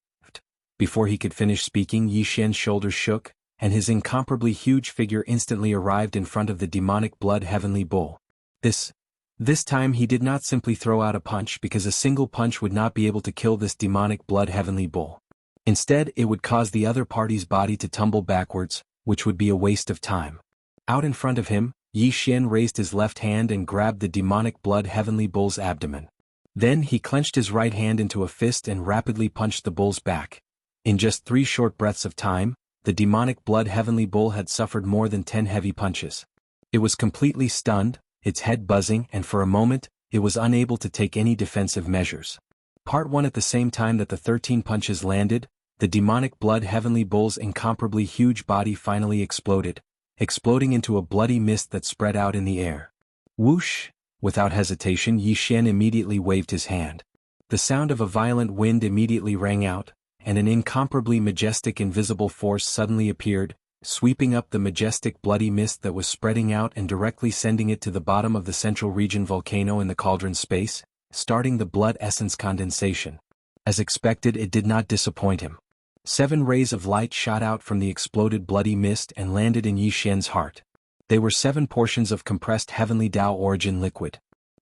Before he could finish speaking, Yi Xian's shoulders shook, and his incomparably huge figure instantly arrived in front of the demonic blood Heavenly Bull. This time he did not simply throw out a punch, because a single punch would not be able to kill this demonic blood Heavenly Bull. Instead, it would cause the other party's body to tumble backwards, which would be a waste of time. Out in front of him, Yi Xian raised his left hand and grabbed the demonic blood Heavenly Bull's abdomen. Then he clenched his right hand into a fist and rapidly punched the bull's back. In just 3 short breaths of time, the demonic blood Heavenly Bull had suffered more than 10 heavy punches. It was completely stunned, its head buzzing, and for a moment, it was unable to take any defensive measures. Part 1. At the same time that the 13 punches landed, the demonic blood Heavenly Bull's incomparably huge body finally exploded, exploding into a bloody mist that spread out in the air. Whoosh! Without hesitation, Yi Xian immediately waved his hand. The sound of a violent wind immediately rang out, and an incomparably majestic invisible force suddenly appeared, sweeping up the majestic bloody mist that was spreading out and directly sending it to the bottom of the central region volcano in the cauldron space, starting the blood essence condensation. As expected, it did not disappoint him. 7 rays of light shot out from the exploded bloody mist and landed in Yi Xian's heart. They were 7 portions of compressed Heavenly Dao origin liquid.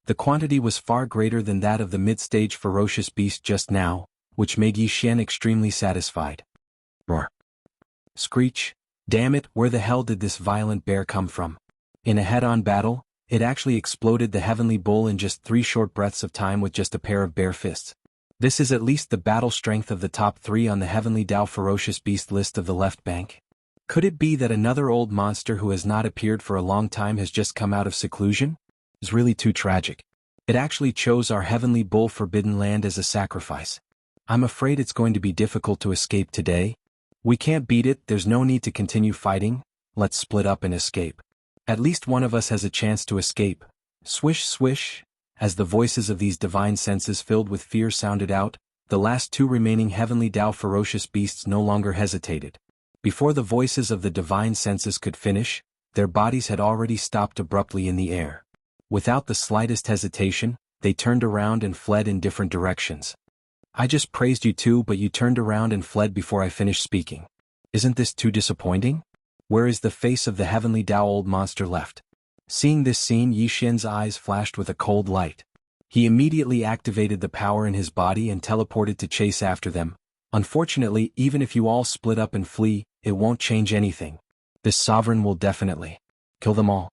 The quantity was far greater than that of the mid-stage ferocious beast just now, which made Yi Xian extremely satisfied. Roar. Screech. Damn it, where the hell did this violent bear come from? In a head-on battle, it actually exploded the Heavenly Bull in just 3 short breaths of time with just a pair of bare fists. This is at least the battle strength of the top 3 on the Heavenly Dao ferocious beast list of the left bank. Could it be that another old monster who has not appeared for a long time has just come out of seclusion? is really too tragic. It actually chose our heavenly bull forbidden land as a sacrifice. I'm afraid it's going to be difficult to escape today. We can't beat it, there's no need to continue fighting, let's split up and escape. At least one of us has a chance to escape. Swish swish, as the voices of these divine senses filled with fear sounded out, the last two remaining heavenly Tao ferocious beasts no longer hesitated. Before the voices of the divine senses could finish, their bodies had already stopped abruptly in the air. Without the slightest hesitation, they turned around and fled in different directions. I just praised you too, but you turned around and fled before I finished speaking. Isn't this too disappointing? Where is the face of the heavenly Tao old monster left? Seeing this scene, Yi Xian's eyes flashed with a cold light. He immediately activated the power in his body and teleported to chase after them. Unfortunately, even if you all split up and flee, it won't change anything. This sovereign will definitely kill them all.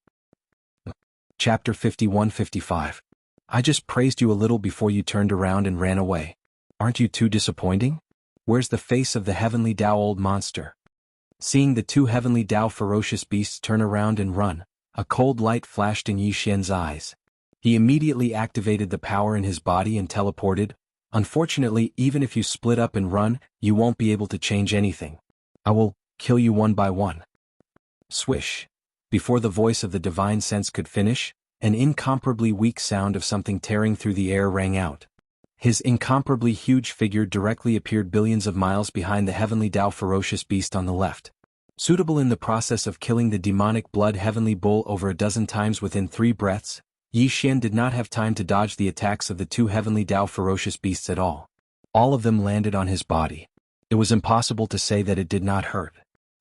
Chapter 51-55. I just praised you a little before you turned around and ran away. Aren't you too disappointing? Where's the face of the heavenly Tao old monster? Seeing the two heavenly Tao ferocious beasts turn around and run, a cold light flashed in Yi Xian's eyes. He immediately activated the power in his body and teleported. Unfortunately, even if you split up and run, you won't be able to change anything. I will kill you one by one. Swish. Before the voice of the divine sense could finish, an incomparably weak sound of something tearing through the air rang out. His incomparably huge figure directly appeared billions of miles behind the heavenly Tao ferocious beast on the left. Suitable in the process of killing the demonic blood heavenly bull over a dozen times within 3 breaths, Yi Xian did not have time to dodge the attacks of the two heavenly Tao ferocious beasts at all. All of them landed on his body. It was impossible to say that it did not hurt.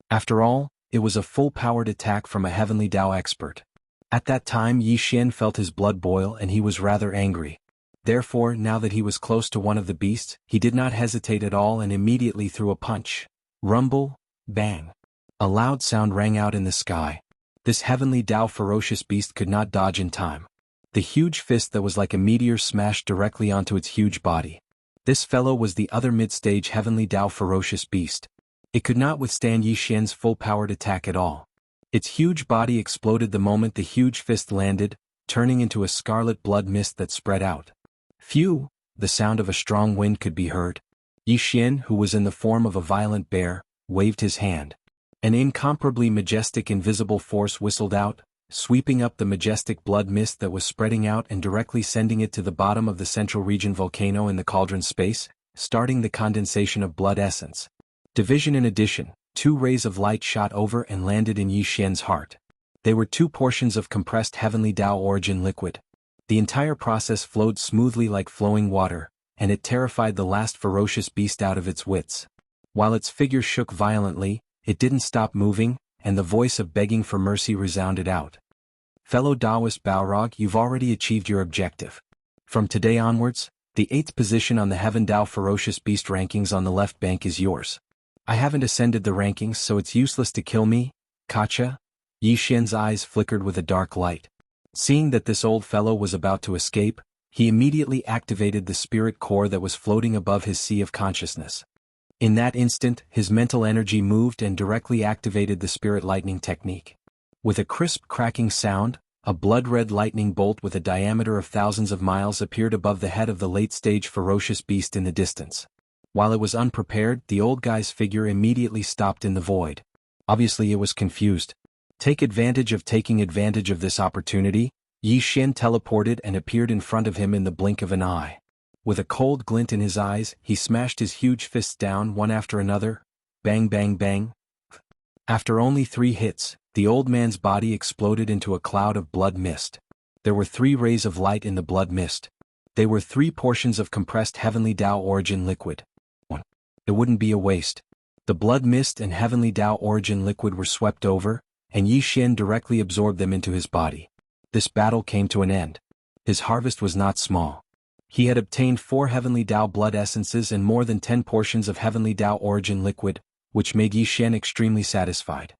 After all, it was a full-powered attack from a heavenly Tao expert. At that time Yi Xian felt his blood boil and he was rather angry. Therefore, now that he was close to one of the beasts, he did not hesitate at all and immediately threw a punch. Rumble, bang. A loud sound rang out in the sky. This heavenly Tao ferocious beast could not dodge in time. The huge fist that was like a meteor smashed directly onto its huge body. This fellow was the other mid-stage heavenly Tao ferocious beast. It could not withstand Yi Xian's full-powered attack at all. Its huge body exploded the moment the huge fist landed, turning into a scarlet blood mist that spread out. Phew! The sound of a strong wind could be heard. Yi Xian, who was in the form of a violent bear, waved his hand. An incomparably majestic invisible force whistled out, sweeping up the majestic blood mist that was spreading out and directly sending it to the bottom of the central region volcano in the cauldron space, starting the condensation of blood essence. Division in addition, 2 rays of light shot over and landed in Yi Xian's heart. They were 2 portions of compressed heavenly Tao origin liquid. The entire process flowed smoothly like flowing water, and it terrified the last ferocious beast out of its wits. While its figure shook violently, it didn't stop moving, and the voice of begging for mercy resounded out. Fellow Taoist Balrog, you've already achieved your objective. From today onwards, the 8th position on the Heaven Tao Ferocious Beast rankings on the left bank is yours. I haven't ascended the rankings, so it's useless to kill me, Kacha? Yi Xian's eyes flickered with a dark light. Seeing that this old fellow was about to escape, he immediately activated the spirit core that was floating above his sea of consciousness. In that instant, his mental energy moved and directly activated the spirit lightning technique. With a crisp cracking sound, a blood-red lightning bolt with a diameter of thousands of miles appeared above the head of the late-stage ferocious beast in the distance. While it was unprepared, the old guy's figure immediately stopped in the void. Obviously it was confused. Taking advantage of this opportunity, Yi Xian teleported and appeared in front of him in the blink of an eye. With a cold glint in his eyes, he smashed his huge fists down one after another. Bang bang bang. After only 3 hits, the old man's body exploded into a cloud of blood mist. There were 3 rays of light in the blood mist. They were 3 portions of compressed heavenly Tao origin liquid. It wouldn't be a waste. The blood mist and heavenly Tao origin liquid were swept over, and Yi Xian directly absorbed them into his body. This battle came to an end. His harvest was not small. He had obtained 4 heavenly Tao blood essences and more than 10 portions of heavenly Tao origin liquid, which made Yi Xian extremely satisfied.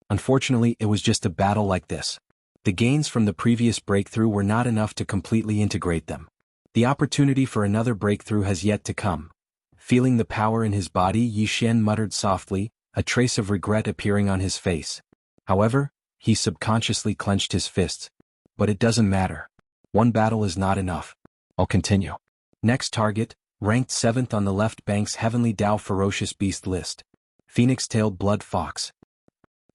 Unfortunately, it was just a battle like this. The gains from the previous breakthrough were not enough to completely integrate them. The opportunity for another breakthrough has yet to come. Feeling the power in his body, Yi Xian muttered softly, a trace of regret appearing on his face. However, he subconsciously clenched his fists. But it doesn't matter. One battle is not enough. I'll continue. Next target, ranked 7th on the left bank's Heavenly Tao Ferocious Beast list. Phoenix-tailed blood fox.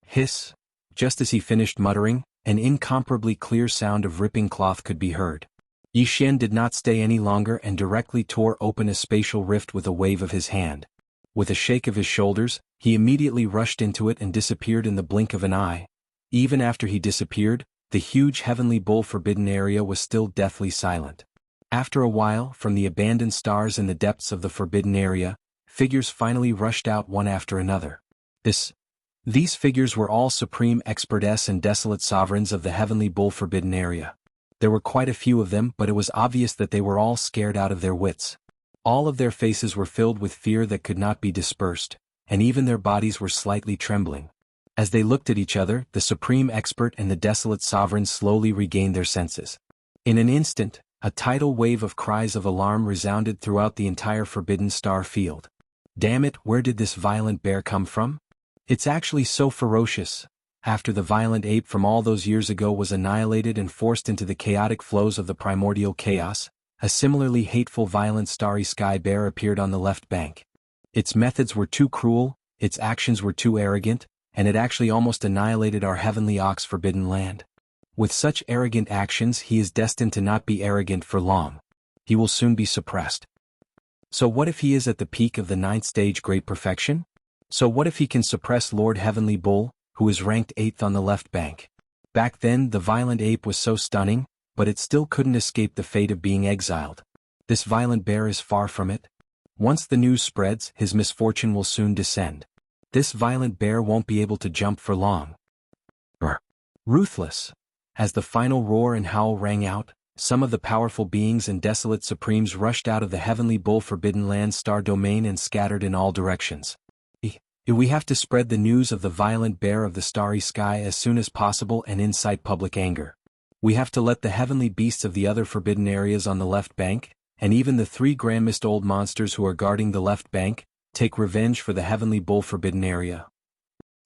Hiss. Just as he finished muttering, an incomparably clear sound of ripping cloth could be heard. Yi Xian did not stay any longer and directly tore open a spatial rift with a wave of his hand. With a shake of his shoulders, he immediately rushed into it and disappeared in the blink of an eye. Even after he disappeared, the huge Heavenly Bull Forbidden Area was still deathly silent. After a while, from the abandoned stars in the depths of the Forbidden Area, figures finally rushed out one after another. These figures were all supreme expertess and desolate sovereigns of the Heavenly Bull Forbidden Area. There were quite a few of them, but it was obvious that they were all scared out of their wits. All of their faces were filled with fear that could not be dispersed, and even their bodies were slightly trembling. As they looked at each other, the supreme expert and the desolate sovereign slowly regained their senses. In an instant, a tidal wave of cries of alarm resounded throughout the entire Forbidden Star field. Damn it, where did this violent bear come from? It's actually so ferocious. After the violent ape from all those years ago was annihilated and forced into the chaotic flows of the primordial chaos, a similarly hateful violent starry sky bear appeared on the left bank. Its methods were too cruel, its actions were too arrogant, and it actually almost annihilated our heavenly ox forbidden land. With such arrogant actions, he is destined to not be arrogant for long. He will soon be suppressed. So what if he is at the peak of the 9th stage great perfection? So what if he can suppress Lord Heavenly Bull, who is ranked 8th on the left bank? Back then the violent ape was so stunning, but it still couldn't escape the fate of being exiled. This violent bear is far from it. Once the news spreads, his misfortune will soon descend. This violent bear won't be able to jump for long. Ruthless. As the final roar and howl rang out, some of the powerful beings and desolate supremes rushed out of the Heavenly Bull Forbidden Land star domain and scattered in all directions. We have to spread the news of the violent bear of the starry sky as soon as possible and incite public anger. We have to let the heavenly beasts of the other forbidden areas on the left bank, and even the 3 grandest old monsters who are guarding the left bank, take revenge for the Heavenly Bull Forbidden Area.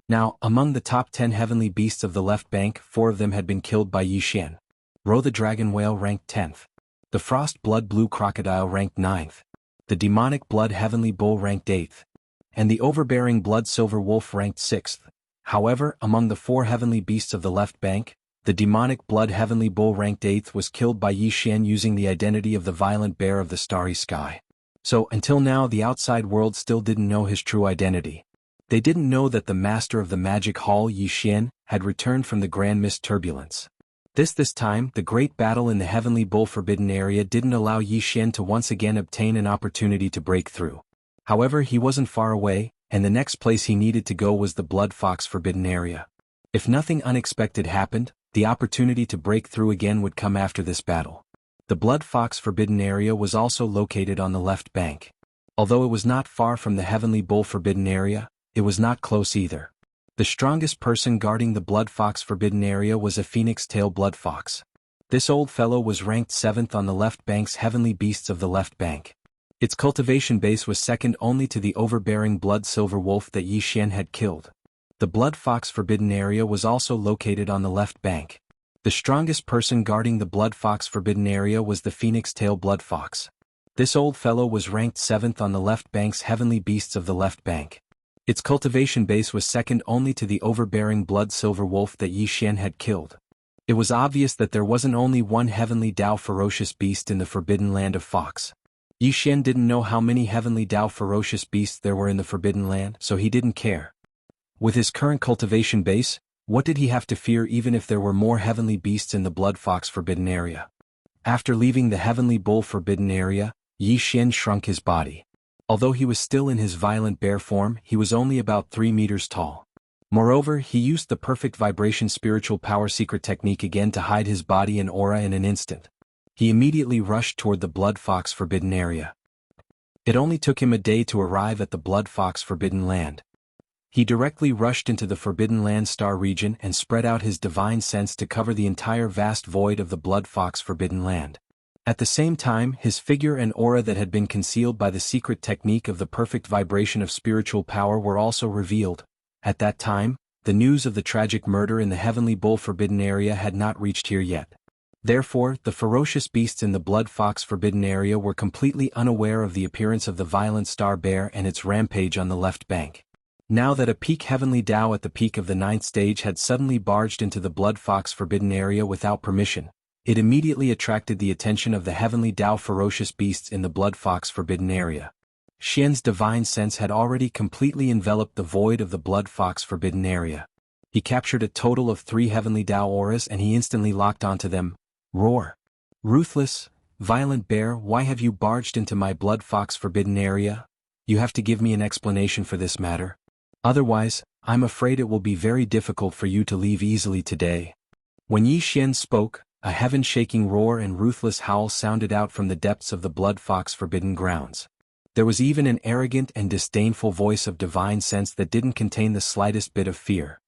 Now, among the top 10 heavenly beasts of the left bank, 4 of them had been killed by Yi Xian. Ro the dragon whale ranked 10th. The frost blood blue crocodile ranked 9th. The demonic blood heavenly bull ranked 8th. And the overbearing blood silver wolf ranked 6th. However, among the 4 heavenly beasts of the left bank, the demonic blood heavenly bull ranked 8th was killed by Yi Xian using the identity of the violent bear of the starry sky. So, until now the outside world still didn't know his true identity. They didn't know that the master of the magic hall, Yi Xian, had returned from the Grand Mist Turbulence. This time, the great battle in the Heavenly Bull Forbidden Area didn't allow Yi Xian to once again obtain an opportunity to break through. However, he wasn't far away, and the next place he needed to go was the Blood Fox Forbidden Area. If nothing unexpected happened, the opportunity to break through again would come after this battle. The Blood Fox Forbidden Area was also located on the left bank. Although it was not far from the Heavenly Bull Forbidden Area, it was not close either. The strongest person guarding the Blood Fox Forbidden Area was a phoenix-tail blood fox. This old fellow was ranked 7th on the left bank's heavenly beasts of the left bank. Its cultivation base was second only to the overbearing blood silver wolf that Yi Xian had killed. The Blood Fox Forbidden Area was also located on the left bank. The strongest person guarding the Blood Fox Forbidden Area was the phoenix-tail blood fox. This old fellow was ranked 7th on the left bank's heavenly beasts of the left bank. Its cultivation base was second only to the overbearing blood silver wolf that Yi Xian had killed. It was obvious that there wasn't only one heavenly Tao ferocious beast in the forbidden land of Fox. Yi Xian didn't know how many heavenly Tao ferocious beasts there were in the forbidden land, so he didn't care. With his current cultivation base, what did he have to fear even if there were more heavenly beasts in the Blood Fox Forbidden Area? After leaving the Heavenly Bull Forbidden Area, Yi Xian shrunk his body. Although he was still in his violent bear form, he was only about 3 meters tall. Moreover, he used the perfect vibration spiritual power secret technique again to hide his body and aura in an instant. He immediately rushed toward the Blood Fox Forbidden Area. It only took him a day to arrive at the Blood Fox Forbidden Land. He directly rushed into the Forbidden Land star region and spread out his divine sense to cover the entire vast void of the Blood Fox Forbidden Land. At the same time, his figure and aura that had been concealed by the secret technique of the perfect vibration of spiritual power were also revealed. At that time, the news of the tragic murder in the Heavenly Bull Forbidden Area had not reached here yet. Therefore, the ferocious beasts in the Blood Fox Forbidden Area were completely unaware of the appearance of the violent star bear and its rampage on the left bank. Now that a peak heavenly Tao at the peak of the 9th stage had suddenly barged into the Blood Fox Forbidden Area without permission, it immediately attracted the attention of the heavenly Tao ferocious beasts in the Blood Fox Forbidden Area. Xian's divine sense had already completely enveloped the void of the Blood Fox Forbidden Area. He captured a total of 3 heavenly Tao auras and he instantly locked onto them. Roar! Ruthless, violent bear, why have you barged into my Blood Fox Forbidden Area? You have to give me an explanation for this matter. Otherwise, I'm afraid it will be very difficult for you to leave easily today. When Yi Xian spoke, a heaven-shaking roar and ruthless howl sounded out from the depths of the Blood Fox Forbidden Grounds. There was even an arrogant and disdainful voice of divine sense that didn't contain the slightest bit of fear.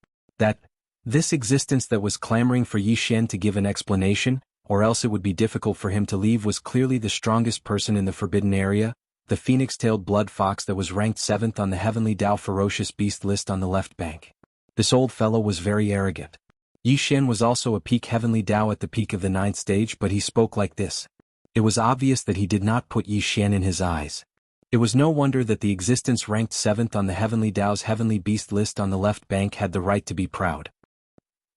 This existence that was clamoring for Yi Xian to give an explanation, or else it would be difficult for him to leave, was clearly the strongest person in the Forbidden Area, the phoenix-tailed blood fox that was ranked 7th on the Heavenly Tao ferocious beast list on the left bank. This old fellow was very arrogant. Yi Xian was also a peak Heavenly Tao at the peak of the 9th stage, but he spoke like this. It was obvious that he did not put Yi Xian in his eyes. It was no wonder that the existence ranked 7th on the Heavenly Tao's Heavenly Beast list on the left bank had the right to be proud.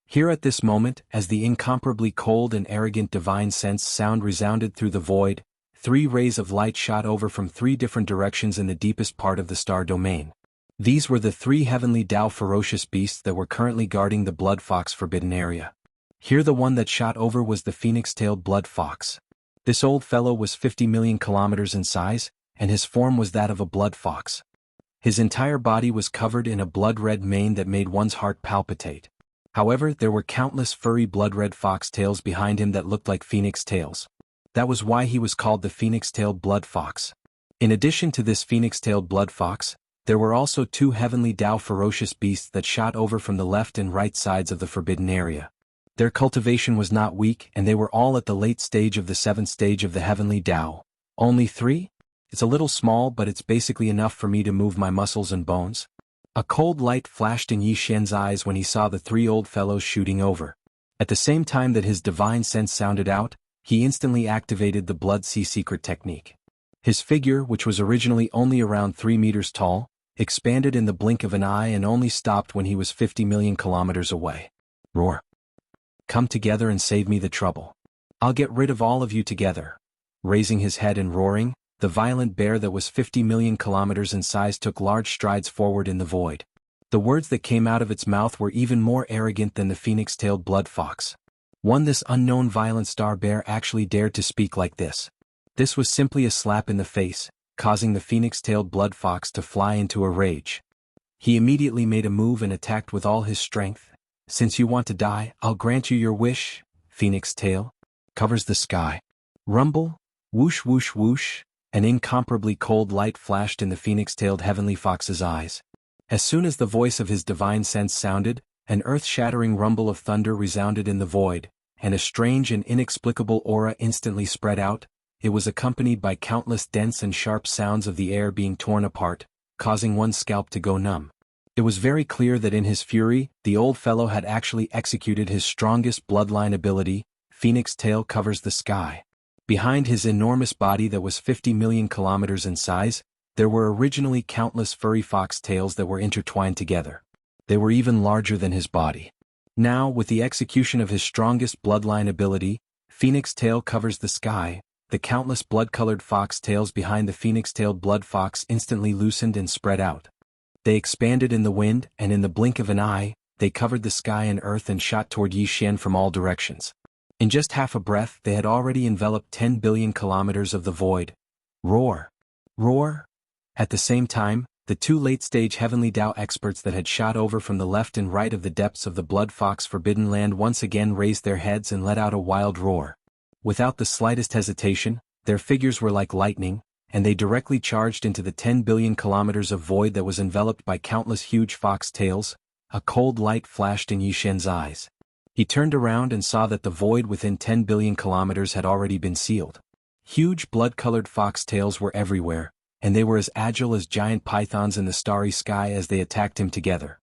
Here at this moment, as the incomparably cold and arrogant divine sense sound resounded through the void, 3 rays of light shot over from 3 different directions in the deepest part of the star domain. These were the 3 heavenly Tao ferocious beasts that were currently guarding the Blood Fox Forbidden Area. Here the one that shot over was the phoenix-tailed blood fox. This old fellow was 50 million kilometers in size, and his form was that of a blood fox. His entire body was covered in a blood-red mane that made one's heart palpitate. However, there were countless furry blood-red fox tails behind him that looked like phoenix tails. That was why he was called the phoenix-tailed blood fox. In addition to this phoenix-tailed blood fox, there were also 2 heavenly Tao ferocious beasts that shot over from the left and right sides of the Forbidden Area. Their cultivation was not weak and they were all at the late stage of the 7th stage of the heavenly Tao. Only 3? It's a little small, but it's basically enough for me to move my muscles and bones. A cold light flashed in Yi Xian's eyes when he saw the 3 old fellows shooting over. At the same time that his divine sense sounded out, he instantly activated the Blood Sea Secret technique. His figure, which was originally only around 3 meters tall, expanded in the blink of an eye and only stopped when he was 50 million kilometers away. Roar! Come together and save me the trouble. I'll get rid of all of you together. Raising his head and roaring, the violent bear that was 50 million kilometers in size took large strides forward in the void. The words that came out of its mouth were even more arrogant than the phoenix-tailed blood fox. This unknown violent star bear actually dared to speak like this. This was simply a slap in the face, causing the phoenix-tailed blood fox to fly into a rage. He immediately made a move and attacked with all his strength. Since you want to die, I'll grant you your wish, Phoenix Tail. Covers the sky. Rumble, whoosh whoosh whoosh. An incomparably cold light flashed in the phoenix-tailed heavenly fox's eyes. As soon as the voice of his divine sense sounded, an earth-shattering rumble of thunder resounded in the void, and a strange and inexplicable aura instantly spread out. It was accompanied by countless dense and sharp sounds of the air being torn apart, causing one's scalp to go numb. It was very clear that in his fury, the old fellow had actually executed his strongest bloodline ability, Phoenix Tail Covers the Sky. Behind his enormous body that was 50 million kilometers in size, there were originally countless furry fox tails that were intertwined together. They were even larger than his body. Now, with the execution of his strongest bloodline ability, Phoenix Tail Covers the Sky, the countless blood-colored fox tails behind the phoenix-tailed blood fox instantly loosened and spread out. They expanded in the wind, and in the blink of an eye, they covered the sky and earth and shot toward Yi Xian from all directions. In just half a breath, they had already enveloped 10 billion kilometers of the void. Roar! Roar! At the same time, the 2 late-stage Heavenly Tao experts that had shot over from the left and right of the depths of the Blood Fox Forbidden Land once again raised their heads and let out a wild roar. Without the slightest hesitation, their figures were like lightning, and they directly charged into the 10 billion kilometers of void that was enveloped by countless huge fox tails. A cold light flashed in Yi Xian's eyes. He turned around and saw that the void within 10 billion kilometers had already been sealed. Huge blood-colored fox tails were everywhere, and they were as agile as giant pythons in the starry sky as they attacked him together.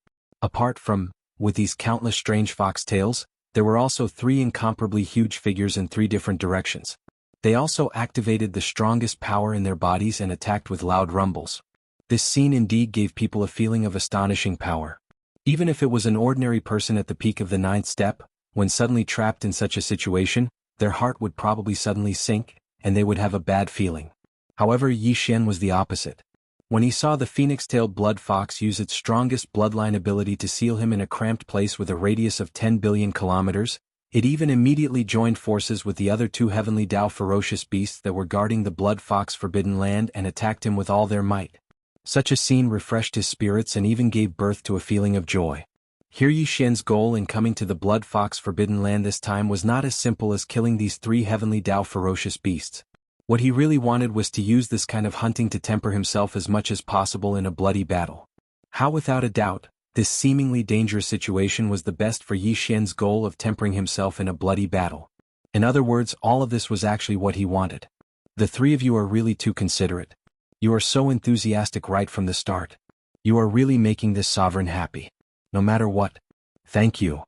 With these countless strange fox tails, There were also 3 incomparably huge figures in 3 different directions. They also activated the strongest power in their bodies and attacked with loud rumbles. This scene indeed gave people a feeling of astonishing power. Even if it was an ordinary person at the peak of the 9th step, when suddenly trapped in such a situation, their heart would probably suddenly sink, and they would have a bad feeling. However, Yi Xian was the opposite. When he saw the phoenix-tailed blood fox use its strongest bloodline ability to seal him in a cramped place with a radius of 10 billion kilometers, it even immediately joined forces with the other 2 heavenly Dao ferocious beasts that were guarding the blood fox forbidden land and attacked him with all their might. Such a scene refreshed his spirits and even gave birth to a feeling of joy. Here Yi Xian's goal in coming to the blood fox forbidden land this time was not as simple as killing these 3 heavenly Dao ferocious beasts. What he really wanted was to use this kind of hunting to temper himself as much as possible in a bloody battle. How without a doubt, this seemingly dangerous situation was the best for Yi Xian's goal of tempering himself in a bloody battle. In other words, all of this was actually what he wanted. The 3 of you are really too considerate. You are so enthusiastic right from the start. You are really making this sovereign happy. No matter what. Thank you.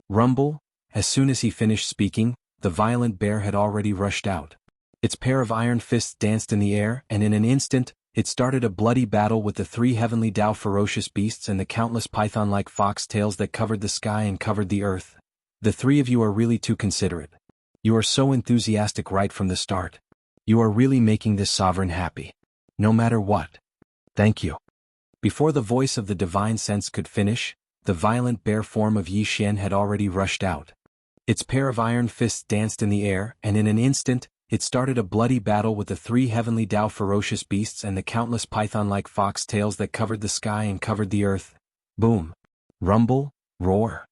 Rumble. As soon as he finished speaking, the violent bear had already rushed out. Its pair of iron fists danced in the air, and in an instant, it started a bloody battle with the 3 heavenly Dao ferocious beasts and the countless python-like fox tails that covered the sky and covered the earth. The 3 of you are really too considerate. You are so enthusiastic right from the start. You are really making this sovereign happy. No matter what. Thank you. Before the voice of the divine sense could finish, the violent bear form of Yi Xian had already rushed out. Its pair of iron fists danced in the air, and in an instant, it started a bloody battle with the 3 heavenly Dao ferocious beasts and the countless python-like fox tails that covered the sky and covered the earth. Boom. Rumble, roar.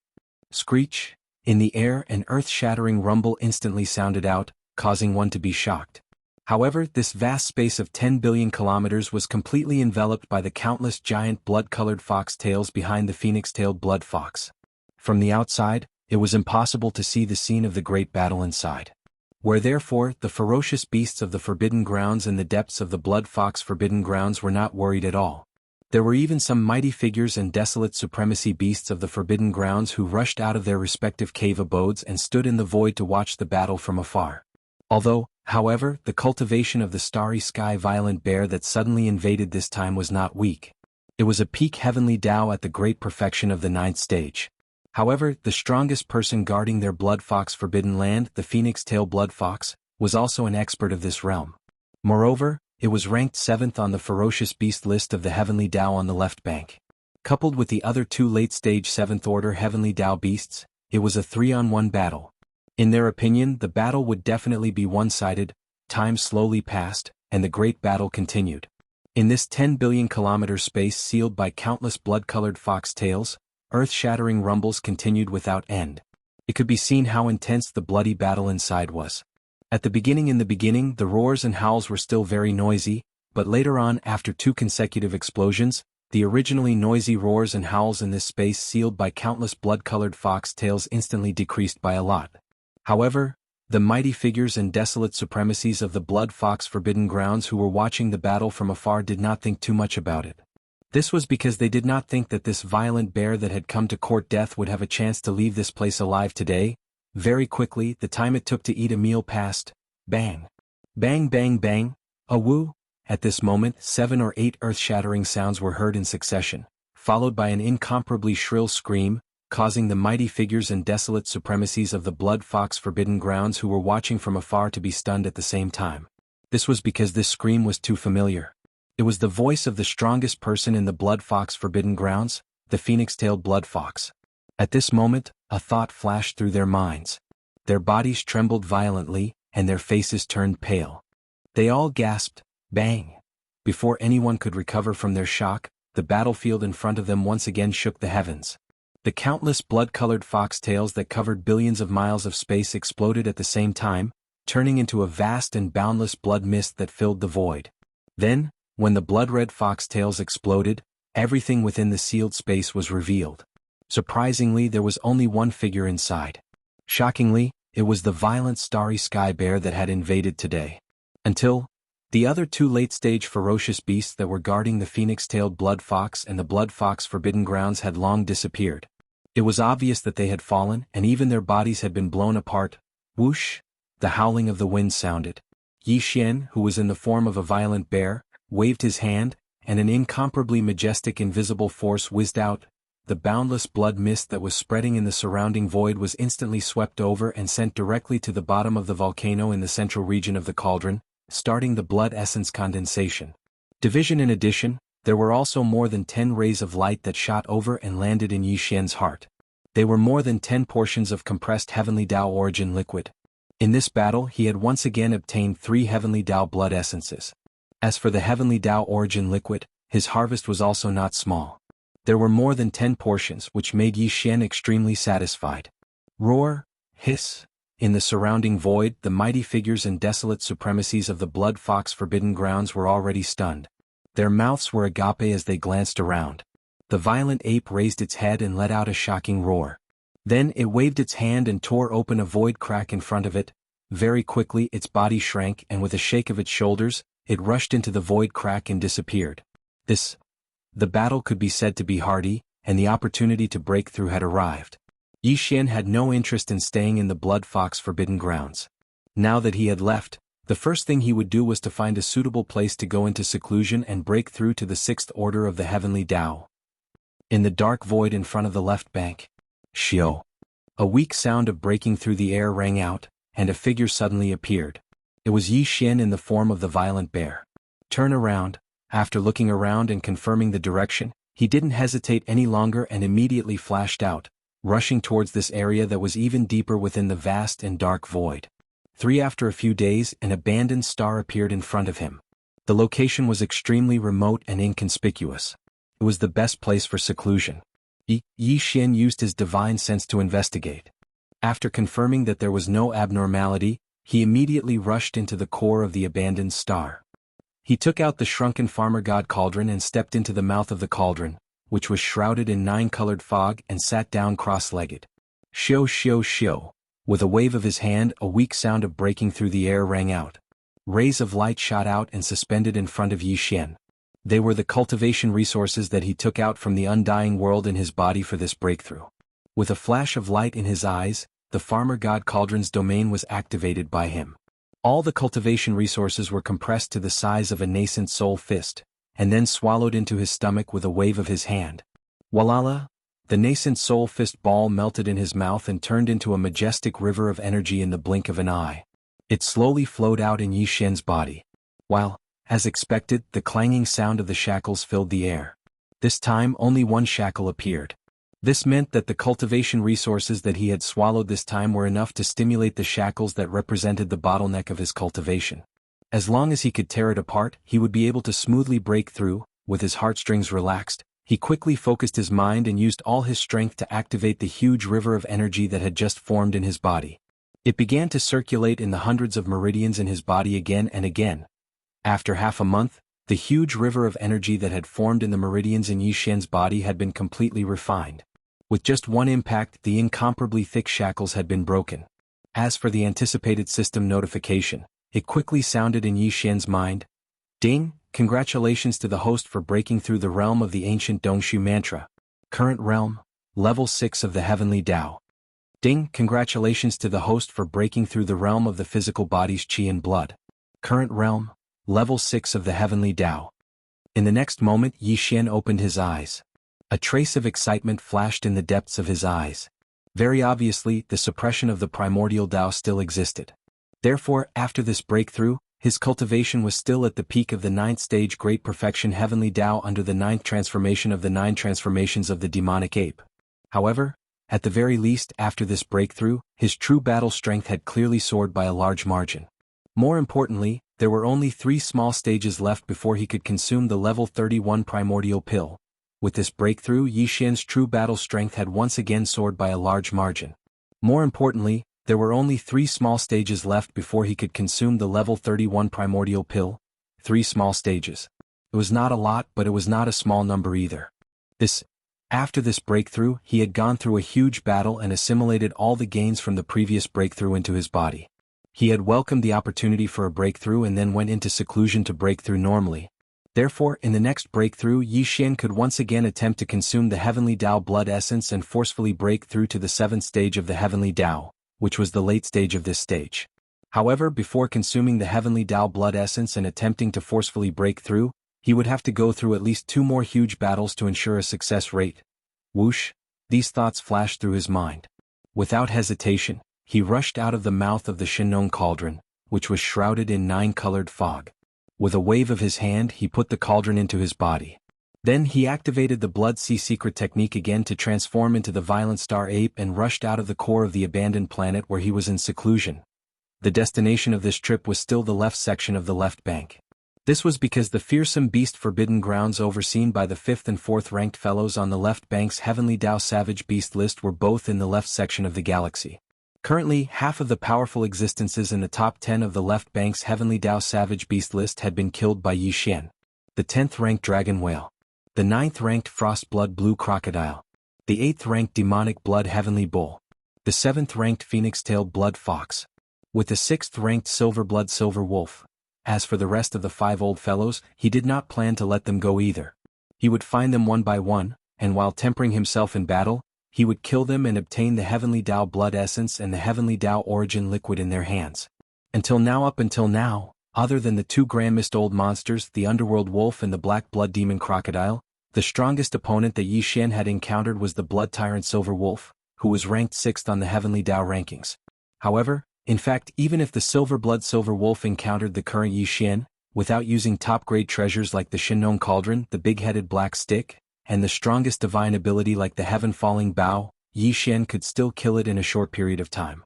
Screech. In the air, an earth-shattering rumble instantly sounded out, causing one to be shocked. However, this vast space of 10 billion kilometers was completely enveloped by the countless giant blood-colored fox tails behind the phoenix-tailed blood fox. From the outside, it was impossible to see the scene of the great battle inside. Where therefore, the ferocious beasts of the Forbidden Grounds in the depths of the Blood Fox Forbidden Grounds were not worried at all. There were even some mighty figures and desolate supremacy beasts of the Forbidden Grounds who rushed out of their respective cave abodes and stood in the void to watch the battle from afar. Although, however, the cultivation of the starry sky violent bear that suddenly invaded this time was not weak. It was a peak heavenly Tao at the great perfection of the 9th stage. However, the strongest person guarding their blood fox forbidden land, the phoenix-tail blood fox, was also an expert of this realm. Moreover, it was ranked 7th on the ferocious beast list of the heavenly Tao on the left bank. Coupled with the other 2 late-stage 7th-order heavenly Tao beasts, it was a 3-on-1 battle. In their opinion, the battle would definitely be one-sided. Time slowly passed, and the great battle continued. In this 10 billion kilometer space sealed by countless blood-colored fox tails, earth-shattering rumbles continued without end. It could be seen how intense the bloody battle inside was. In the beginning, the roars and howls were still very noisy, but later on, after 2 consecutive explosions, the originally noisy roars and howls in this space sealed by countless blood-colored fox tails instantly decreased by a lot. However, the mighty figures and desolate supremacies of the Blood Fox Forbidden Grounds who were watching the battle from afar did not think too much about it. This was because they did not think that this violent bear that had come to court death would have a chance to leave this place alive today. Very quickly, the time it took to eat a meal passed. Bang. Bang bang bang. A woo. At this moment, 7 or 8 earth-shattering sounds were heard in succession, followed by an incomparably shrill scream, causing the mighty figures and desolate supremacies of the Blood Fox Forbidden Grounds who were watching from afar to be stunned at the same time. This was because this scream was too familiar. It was the voice of the strongest person in the Blood Fox Forbidden Grounds, the phoenix-tailed blood fox. At this moment, a thought flashed through their minds. Their bodies trembled violently, and their faces turned pale. They all gasped, bang. Before anyone could recover from their shock, the battlefield in front of them once again shook the heavens. The countless blood-colored fox tails that covered billions of miles of space exploded at the same time, turning into a vast and boundless blood mist that filled the void. Then, when the blood-red fox tails exploded, everything within the sealed space was revealed. Surprisingly, there was only one figure inside. Shockingly, it was the violent starry sky bear that had invaded today. Until, the other 2 late-stage ferocious beasts that were guarding the phoenix-tailed blood fox and the blood fox forbidden grounds had long disappeared. It was obvious that they had fallen, and even their bodies had been blown apart. Whoosh! The howling of the wind sounded. Yi Xian, who was in the form of a violent bear, waved his hand, and an incomparably majestic invisible force whizzed out. The boundless blood mist that was spreading in the surrounding void was instantly swept over and sent directly to the bottom of the volcano in the central region of the cauldron, starting the blood essence condensation. Division. In addition, there were also more than 10 rays of light that shot over and landed in Yi Xian's heart. They were more than 10 portions of compressed heavenly Tao origin liquid. In this battle he had once again obtained 3 heavenly Tao blood essences. As for the heavenly Tao origin liquid, his harvest was also not small. There were more than 10 portions, which made Yi Xian extremely satisfied. Roar, hiss. In the surrounding void, the mighty figures and desolate supremacies of the Blood Fox Forbidden Grounds were already stunned. Their mouths were agape as they glanced around. The violent ape raised its head and let out a shocking roar. Then it waved its hand and tore open a void crack in front of it. Very quickly its body shrank, and with a shake of its shoulders, it rushed into the void crack and disappeared. The battle could be said to be hardy, and the opportunity to break through had arrived. Yi Xian had no interest in staying in the Blood Fox Forbidden Grounds. Now that he had left, the first thing he would do was to find a suitable place to go into seclusion and break through to the 6th order of the Heavenly Tao. In the dark void in front of the left bank, Xiao. A weak sound of breaking through the air rang out, and a figure suddenly appeared. It was Yi Xian in the form of the violent bear. Turn around. After looking around and confirming the direction, he didn't hesitate any longer and immediately flashed out, rushing towards this area that was even deeper within the vast and dark void. 3 After a few days, an abandoned star appeared in front of him. The location was extremely remote and inconspicuous. It was the best place for seclusion. Yi Xian used his divine sense to investigate. After confirming that there was no abnormality, he immediately rushed into the core of the abandoned star. He took out the shrunken farmer god cauldron and stepped into the mouth of the cauldron, which was shrouded in 9-colored fog, and sat down cross-legged. Shio shio shio. With a wave of his hand, a weak sound of breaking through the air rang out. Rays of light shot out and suspended in front of Yi Xian. They were the cultivation resources that he took out from the undying world in his body for this breakthrough. With a flash of light in his eyes, the farmer god cauldron's domain was activated by him. All the cultivation resources were compressed to the size of a nascent soul fist, and then swallowed into his stomach with a wave of his hand. Walala! The nascent soul fist ball melted in his mouth and turned into a majestic river of energy in the blink of an eye. It slowly flowed out in Yi Xian's body. While, as expected, the clanging sound of the shackles filled the air. This time only one shackle appeared. This meant that the cultivation resources that he had swallowed this time were enough to stimulate the shackles that represented the bottleneck of his cultivation. As long as he could tear it apart, he would be able to smoothly break through. With his heartstrings relaxed, he quickly focused his mind and used all his strength to activate the huge river of energy that had just formed in his body. It began to circulate in the hundreds of meridians in his body again and again. After half a month, the huge river of energy that had formed in the meridians in Yi Xian's body had been completely refined. With just one impact, the incomparably thick shackles had been broken. As for the anticipated system notification, it quickly sounded in Yi Xian's mind. Ding! Congratulations to the host for breaking through the realm of the ancient Dongshu mantra. Current realm, level 6 of the heavenly Tao. Ding! Congratulations to the host for breaking through the realm of the physical body's qi and blood. Current realm, level 6 of the heavenly Tao. In the next moment, Yi Xian opened his eyes. A trace of excitement flashed in the depths of his eyes. Very obviously, the suppression of the primordial Tao still existed. Therefore, after this breakthrough, his cultivation was still at the peak of the 9th stage Great Perfection Heavenly Tao under the 9th transformation of the 9 transformations of the demonic ape. However, at the very least, after this breakthrough, his true battle strength had clearly soared by a large margin. More importantly, there were only 3 small stages left before he could consume the level 31 primordial pill. With this breakthrough, Yi Xian's true battle strength had once again soared by a large margin. More importantly, there were only 3 small stages left before he could consume the level 31 primordial pill. 3 small stages. It was not a lot, but it was not a small number either. After this breakthrough, he had gone through a huge battle and assimilated all the gains from the previous breakthrough into his body. He had welcomed the opportunity for a breakthrough and then went into seclusion to break through normally. Therefore, in the next breakthrough, Yi Xian could once again attempt to consume the Heavenly Tao blood essence and forcefully break through to the 7th stage of the Heavenly Tao, which was the late stage of this stage. However, before consuming the Heavenly Tao blood essence and attempting to forcefully break through, he would have to go through at least 2 more huge battles to ensure a success rate. Whoosh! These thoughts flashed through his mind. Without hesitation, he rushed out of the mouth of the Shenong cauldron, which was shrouded in 9-colored fog. With a wave of his hand, he put the cauldron into his body. Then he activated the Blood Sea secret technique again to transform into the Violent Star Ape and rushed out of the core of the abandoned planet where he was in seclusion. The destination of this trip was still the left section of the left bank. This was because the fearsome beast forbidden grounds overseen by the 5th and 4th ranked fellows on the left bank's Heavenly Tao Savage Beast list were both in the left section of the galaxy. Currently, half of the powerful existences in the top 10 of the left bank's Heavenly Tao Savage Beast list had been killed by Yi Xian. The 10th ranked Dragon Whale, the 9th ranked Frost Blood Blue Crocodile, the 8th ranked Demonic Blood Heavenly Bull, the 7th ranked Phoenix-tailed Blood Fox, with the 6th ranked Silver Blood Silver Wolf. As for the rest of the 5 old fellows, he did not plan to let them go either. He would find them one by one, and while tempering himself in battle, he would kill them and obtain the Heavenly Tao blood essence and the Heavenly Tao origin liquid in their hands. Up until now, other than the 2 grandest old monsters, the Underworld Wolf and the Black Blood Demon Crocodile, the strongest opponent that Yi Xian had encountered was the Blood Tyrant Silver Wolf, who was ranked 6th on the Heavenly Tao rankings. However, in fact, even if the Silver Blood Silver Wolf encountered the current Yi Xian, without using top-grade treasures like the Shenong Cauldron, the Big-Headed Black Stick, and the strongest divine ability like the Heaven-Falling Bow, Yi Xian could still kill it in a short period of time.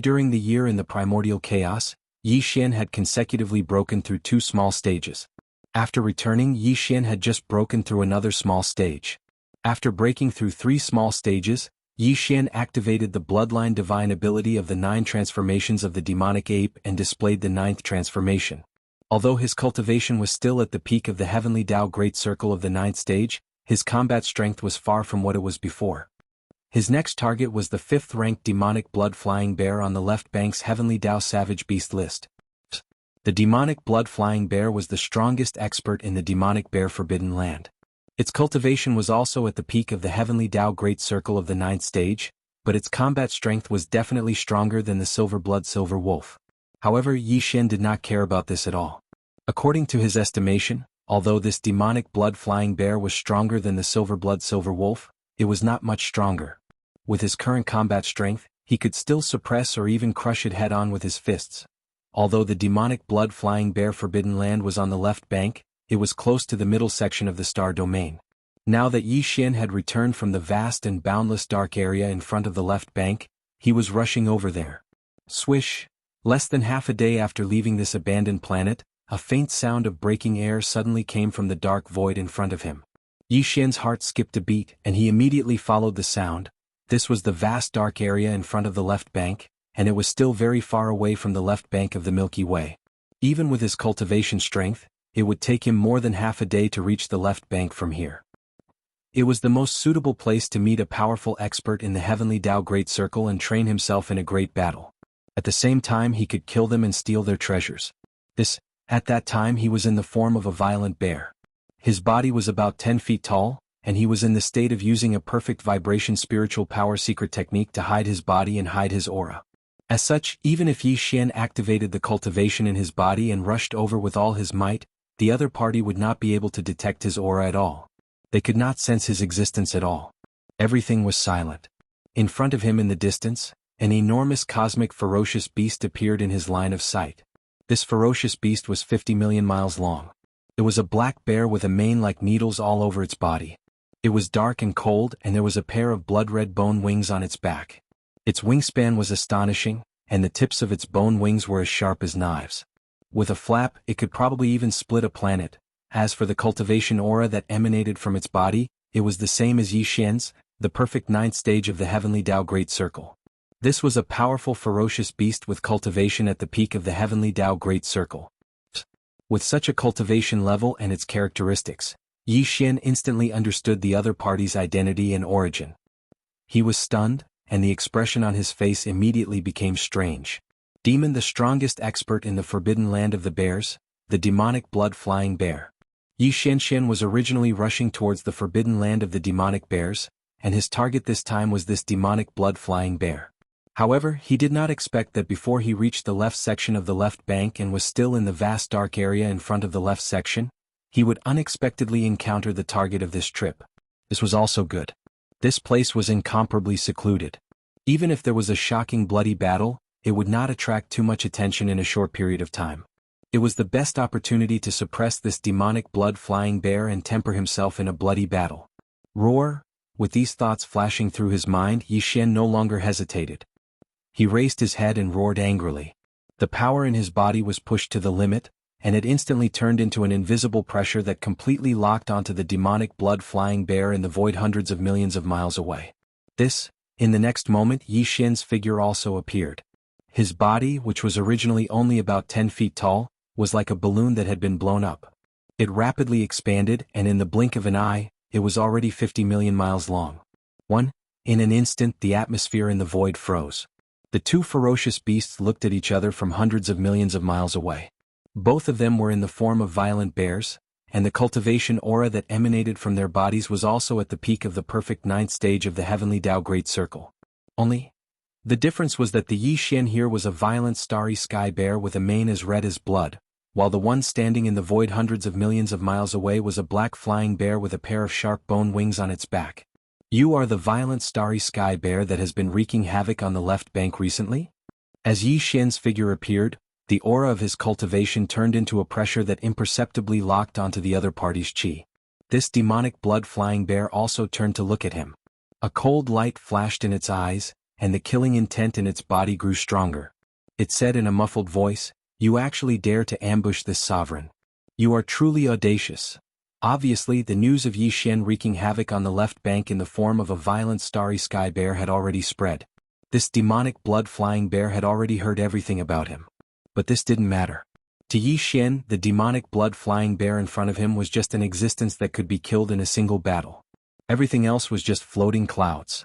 During the year in the primordial chaos, Yi Xian had consecutively broken through 2 small stages. After returning, Yi Xian had just broken through another small stage. After breaking through 3 small stages, Yi Xian activated the bloodline divine ability of the 9 transformations of the demonic ape and displayed the 9th transformation. Although his cultivation was still at the peak of the Heavenly Tao Great Circle of the 9th stage, his combat strength was far from what it was before. His next target was the 5th ranked demonic blood flying bear on the left bank's Heavenly Tao Savage Beast list. The demonic blood flying bear was the strongest expert in the demonic bear forbidden land. Its cultivation was also at the peak of the Heavenly Tao Great Circle of the 9th stage, but its combat strength was definitely stronger than the Silver Blood Silver Wolf. However, Yi Xian did not care about this at all. According to his estimation, although this demonic blood-flying bear was stronger than the Silver Blood Silver Wolf, it was not much stronger. With his current combat strength, he could still suppress or even crush it head-on with his fists. Although the demonic blood-flying bear forbidden land was on the left bank, it was close to the middle section of the star domain. Now that Yi Xian had returned from the vast and boundless dark area in front of the left bank, he was rushing over there. Swish! Less than half a day after leaving this abandoned planet, a faint sound of breaking air suddenly came from the dark void in front of him. Yi Xian's heart skipped a beat and he immediately followed the sound. This was the vast dark area in front of the left bank, and it was still very far away from the left bank of the Milky Way. Even with his cultivation strength, it would take him more than half a day to reach the left bank from here. It was the most suitable place to meet a powerful expert in the Heavenly Tao Great Circle and train himself in a great battle. At the same time he could kill them and steal their treasures. At that time he was in the form of a violent bear. His body was about 10 feet tall, and he was in the state of using a perfect vibration spiritual power secret technique to hide his body and hide his aura. As such, even if Yi Xian activated the cultivation in his body and rushed over with all his might, the other party would not be able to detect his aura at all. They could not sense his existence at all. Everything was silent. In front of him in the distance, an enormous cosmic ferocious beast appeared in his line of sight. This ferocious beast was 50 million miles long. It was a black bear with a mane like needles all over its body. It was dark and cold, and there was a pair of blood-red bone wings on its back. Its wingspan was astonishing, and the tips of its bone wings were as sharp as knives. With a flap, it could probably even split a planet. As for the cultivation aura that emanated from its body, it was the same as Yi Xian's, the perfect 9th stage of the Heavenly Tao Great Circle. This was a powerful ferocious beast with cultivation at the peak of the Heavenly Tao Great Circle. With such a cultivation level and its characteristics, Yi Xian instantly understood the other party's identity and origin. He was stunned, and the expression on his face immediately became strange. Demon, the strongest expert in the forbidden land of the bears, the demonic blood-flying bear. Yi Xianxian was originally rushing towards the forbidden land of the demonic bears, and his target this time was this demonic blood-flying bear. However, he did not expect that before he reached the left section of the left bank and was still in the vast dark area in front of the left section, he would unexpectedly encounter the target of this trip. This was also good. This place was incomparably secluded. Even if there was a shocking bloody battle, it would not attract too much attention in a short period of time. It was the best opportunity to suppress this demonic blood-flying bear and temper himself in a bloody battle. Roar! With these thoughts flashing through his mind, Yi Xian no longer hesitated. He raised his head and roared angrily. The power in his body was pushed to the limit, and it instantly turned into an invisible pressure that completely locked onto the demonic blood-flying bear in the void hundreds of millions of miles away. In the next moment, Yi Xian's figure also appeared. His body, which was originally only about 10 feet tall, was like a balloon that had been blown up. It rapidly expanded, and in the blink of an eye, it was already 50 million miles long. In an instant, the atmosphere in the void froze. The two ferocious beasts looked at each other from hundreds of millions of miles away. Both of them were in the form of violent bears, and the cultivation aura that emanated from their bodies was also at the peak of the perfect ninth stage of the Heavenly Tao Great Circle. Only, the difference was that the Yi Xian here was a violent starry sky bear with a mane as red as blood, while the one standing in the void hundreds of millions of miles away was a black flying bear with a pair of sharp bone wings on its back. You are the violent starry sky bear that has been wreaking havoc on the left bank recently? As Yi Xian's figure appeared, the aura of his cultivation turned into a pressure that imperceptibly locked onto the other party's chi. This demonic blood-flying bear also turned to look at him. A cold light flashed in its eyes, and the killing intent in its body grew stronger. It said in a muffled voice, "You actually dare to ambush this sovereign. You are truly audacious." Obviously, the news of Yi Xian wreaking havoc on the left bank in the form of a violent starry sky bear had already spread. This demonic blood-flying bear had already heard everything about him. But this didn't matter. To Yi Xian, the demonic blood-flying bear in front of him was just an existence that could be killed in a single battle. Everything else was just floating clouds.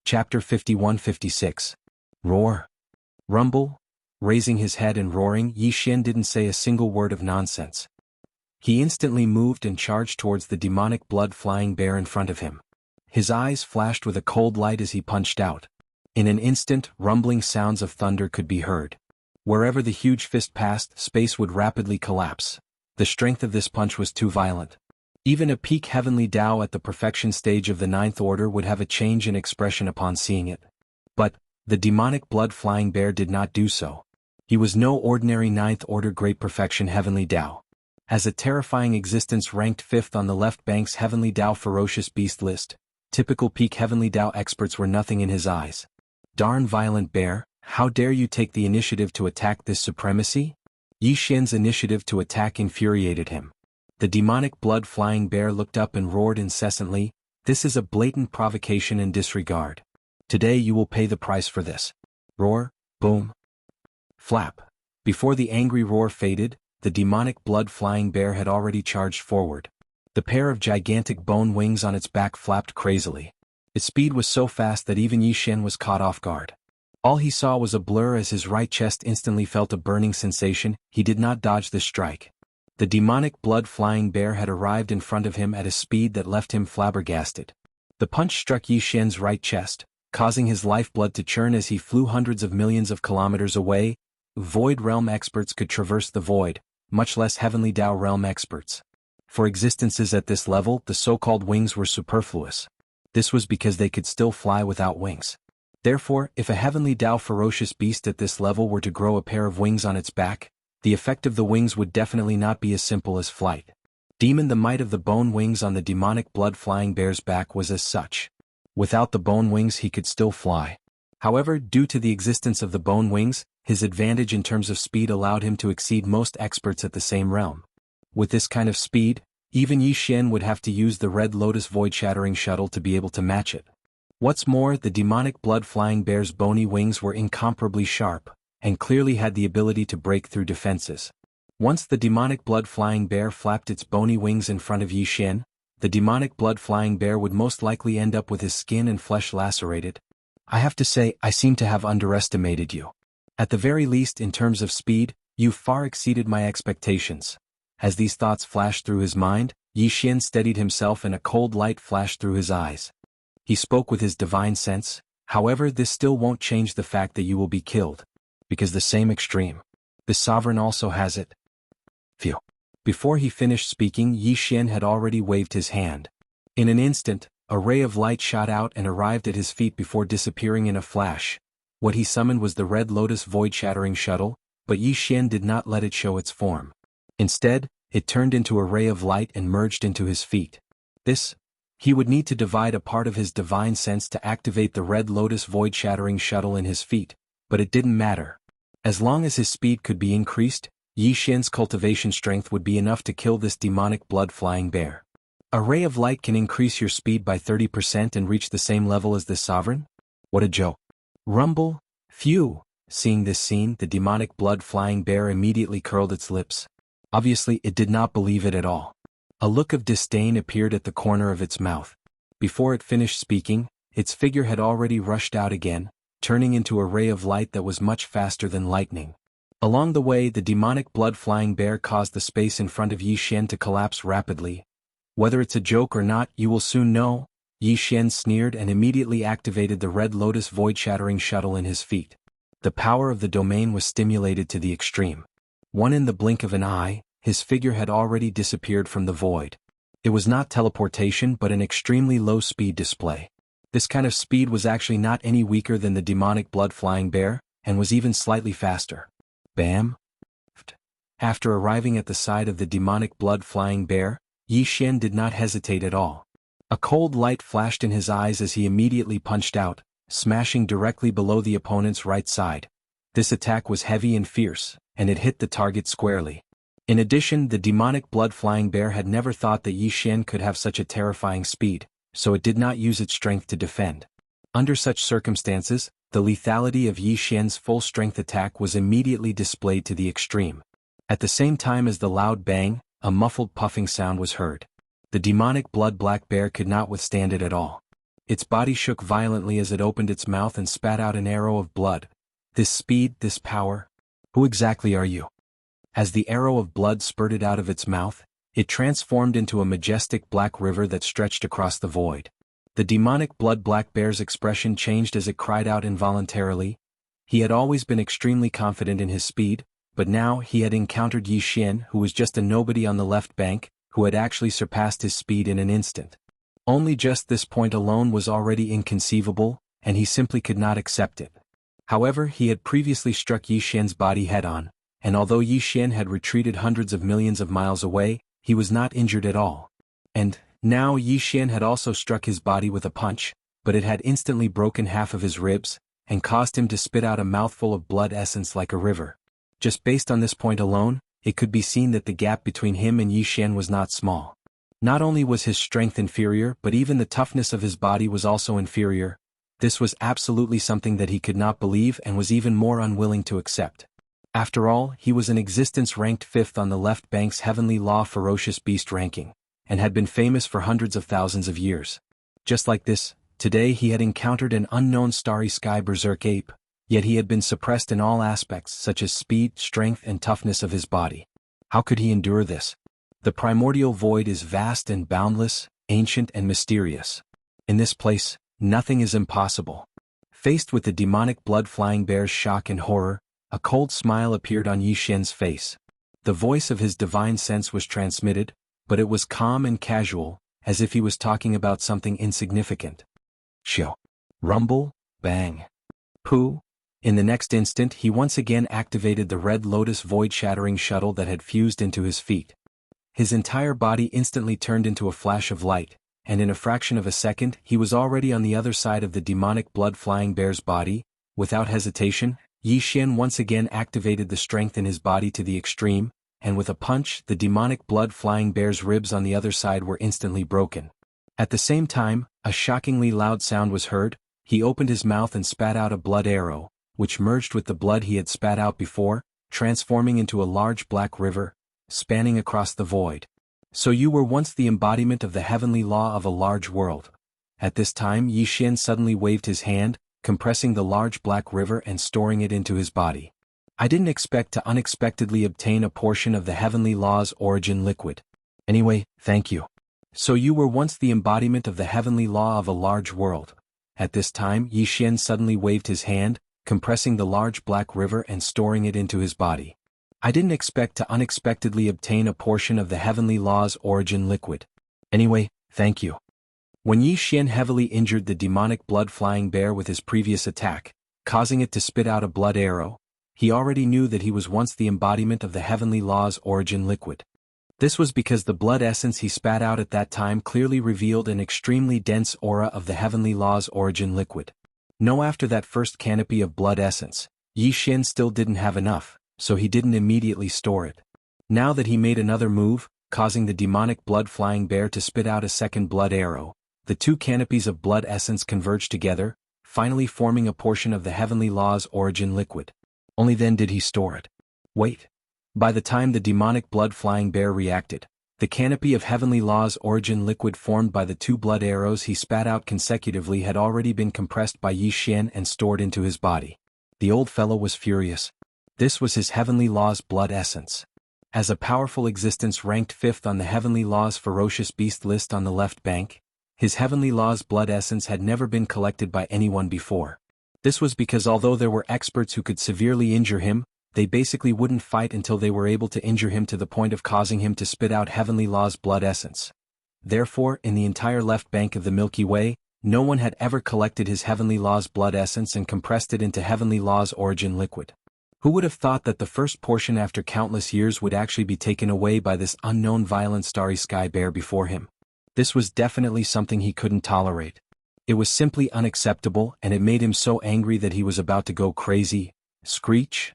Chapter 51-56. Roar. Rumble. Raising his head and roaring, Yi Xian didn't say a single word of nonsense. He instantly moved and charged towards the demonic blood-flying bear in front of him. His eyes flashed with a cold light as he punched out. In an instant, rumbling sounds of thunder could be heard. Wherever the huge fist passed, space would rapidly collapse. The strength of this punch was too violent. Even a peak heavenly Tao at the perfection stage of the ninth order would have a change in expression upon seeing it. But the demonic blood-flying bear did not do so. He was no ordinary ninth order great perfection heavenly Tao. As a terrifying existence ranked fifth on the left bank's heavenly Tao ferocious beast list, typical peak heavenly Tao experts were nothing in his eyes. Darn violent bear, how dare you take the initiative to attack this supremacy? Yi Xian's initiative to attack infuriated him. The demonic blood-flying bear looked up and roared incessantly, "This is a blatant provocation and disregard. Today you will pay the price for this." Roar, boom. Flap. Before the angry roar faded, the demonic blood-flying bear had already charged forward. The pair of gigantic bone wings on its back flapped crazily. Its speed was so fast that even Yi Xian was caught off guard. All he saw was a blur as his right chest instantly felt a burning sensation. He did not dodge the strike. The demonic blood-flying bear had arrived in front of him at a speed that left him flabbergasted. The punch struck Yi Xian's right chest, causing his lifeblood to churn as he flew hundreds of millions of kilometers away. Void realm experts could traverse the void, much less heavenly Tao realm experts. For existences at this level, the so-called wings were superfluous. This was because they could still fly without wings. Therefore, if a heavenly Tao ferocious beast at this level were to grow a pair of wings on its back, the effect of the wings would definitely not be as simple as flight. The might of the bone wings on the demonic blood-flying bear's back was as such. Without the bone wings he could still fly. However, due to the existence of the bone wings, his advantage in terms of speed allowed him to exceed most experts at the same realm. With this kind of speed, even Yi Xian would have to use the Red Lotus void-shattering shuttle to be able to match it. What's more, the demonic blood-flying bear's bony wings were incomparably sharp, and clearly had the ability to break through defenses. Once the demonic blood-flying bear flapped its bony wings in front of Yi Xian, the demonic blood-flying bear would most likely end up with his skin and flesh lacerated. I have to say, I seem to have underestimated you. At the very least in terms of speed, you far exceeded my expectations. As these thoughts flashed through his mind, Yi Xian steadied himself and a cold light flashed through his eyes. He spoke with his divine sense, however this still won't change the fact that you will be killed. Because the same extreme. The sovereign also has it. Phew. Before he finished speaking, Yi Xian had already waved his hand. In an instant, a ray of light shot out and arrived at his feet before disappearing in a flash. What he summoned was the Red Lotus void-shattering shuttle, but Yi Xian did not let it show its form. Instead, it turned into a ray of light and merged into his feet. He would need to divide a part of his divine sense to activate the Red Lotus void-shattering shuttle in his feet, but it didn't matter. As long as his speed could be increased, Yi Xian's cultivation strength would be enough to kill this demonic blood-flying bear. A ray of light can increase your speed by 30% and reach the same level as the sovereign? What a joke. Rumble, phew. Seeing this scene, the demonic blood-flying bear immediately curled its lips. Obviously, it did not believe it at all. A look of disdain appeared at the corner of its mouth. Before it finished speaking, its figure had already rushed out again, turning into a ray of light that was much faster than lightning. Along the way, the demonic blood-flying bear caused the space in front of Yi Xian to collapse rapidly. Whether it's a joke or not, you will soon know. Yi Xian sneered and immediately activated the Red Lotus void-shattering shuttle in his feet. The power of the domain was stimulated to the extreme. In the blink of an eye, his figure had already disappeared from the void. It was not teleportation but an extremely low-speed display. This kind of speed was actually not any weaker than the demonic blood-flying bear, and was even slightly faster. Bam! After arriving at the side of the demonic blood-flying bear, Yi Xian did not hesitate at all. A cold light flashed in his eyes as he immediately punched out, smashing directly below the opponent's right side. This attack was heavy and fierce, and it hit the target squarely. In addition, the demonic blood-flying bear had never thought that Yi Xian could have such a terrifying speed, so it did not use its strength to defend. Under such circumstances, the lethality of Yi Xian's full-strength attack was immediately displayed to the extreme. At the same time as the loud bang, a muffled puffing sound was heard. The demonic blood-black bear could not withstand it at all. Its body shook violently as it opened its mouth and spat out an arrow of blood. This speed, this power. Who exactly are you? As the arrow of blood spurted out of its mouth, it transformed into a majestic black river that stretched across the void. The demonic blood-black bear's expression changed as it cried out involuntarily. He had always been extremely confident in his speed, but now he had encountered Yi Xian, who was just a nobody on the left bank, who had actually surpassed his speed in an instant. Only just this point alone was already inconceivable, and he simply could not accept it. However, he had previously struck Yi Xian's body head-on, and although Yi Xian had retreated hundreds of millions of miles away, he was not injured at all. And now Yi Xian had also struck his body with a punch, but it had instantly broken half of his ribs, and caused him to spit out a mouthful of blood essence like a river. Just based on this point alone, it could be seen that the gap between him and Yi Xian was not small. Not only was his strength inferior, but even the toughness of his body was also inferior. This was absolutely something that he could not believe and was even more unwilling to accept. After all, he was in existence ranked 5th on the left bank's Heavenly Law Ferocious Beast ranking, and had been famous for hundreds of thousands of years. Just like this, today he had encountered an unknown starry sky berserk ape, yet he had been suppressed in all aspects such as speed, strength and toughness of his body. How could he endure this? The primordial void is vast and boundless, ancient and mysterious. In this place, nothing is impossible. Faced with the demonic blood-flying bear's shock and horror, a cold smile appeared on Yi Xian's face. The voice of his divine sense was transmitted, but it was calm and casual, as if he was talking about something insignificant. Shio. Rumble, bang. Pooh. In the next instant he once again activated the Red Lotus void-shattering shuttle that had fused into his feet. His entire body instantly turned into a flash of light, and in a fraction of a second he was already on the other side of the demonic blood-flying bear's body. Without hesitation, Yi Xian once again activated the strength in his body to the extreme, and with a punch, the demonic blood-flying bear's ribs on the other side were instantly broken. At the same time, a shockingly loud sound was heard. He opened his mouth and spat out a blood arrow, which merged with the blood he had spat out before, transforming into a large black river, spanning across the void. So you were once the embodiment of the heavenly law of a large world. At this time Yi Xian suddenly waved his hand, compressing the large black river and storing it into his body. I didn't expect to unexpectedly obtain a portion of the heavenly law's origin liquid. Anyway, thank you. So you were once the embodiment of the heavenly law of a large world. At this time Yi Xian suddenly waved his hand, compressing the large black river and storing it into his body. I didn't expect to unexpectedly obtain a portion of the heavenly law's origin liquid. Anyway, thank you. When Yi Xian heavily injured the demonic blood-flying bear with his previous attack, causing it to spit out a blood arrow, he already knew that he was once the embodiment of the heavenly law's origin liquid. This was because the blood essence he spat out at that time clearly revealed an extremely dense aura of the heavenly law's origin liquid. No, after that first canopy of blood essence, Yi Xian still didn't have enough, so he didn't immediately store it. Now that he made another move, causing the demonic blood-flying bear to spit out a second blood arrow, the two canopies of blood essence converged together, finally forming a portion of the heavenly law's origin liquid. Only then did he store it. Wait. By the time the demonic blood-flying bear reacted, the canopy of heavenly law's origin liquid formed by the two blood arrows he spat out consecutively had already been compressed by Yi Xian and stored into his body. The old fellow was furious. This was his heavenly law's blood essence. As a powerful existence ranked 5th on the heavenly law's ferocious beast list on the left bank, his heavenly law's blood essence had never been collected by anyone before. This was because although there were experts who could severely injure him, they basically wouldn't fight until they were able to injure him to the point of causing him to spit out heavenly law's blood essence. Therefore, in the entire left bank of the Milky Way, no one had ever collected his heavenly law's blood essence and compressed it into heavenly law's origin liquid. Who would have thought that the first portion after countless years would actually be taken away by this unknown violent starry sky bear before him? This was definitely something he couldn't tolerate. It was simply unacceptable, and it made him so angry that he was about to go crazy. Screech.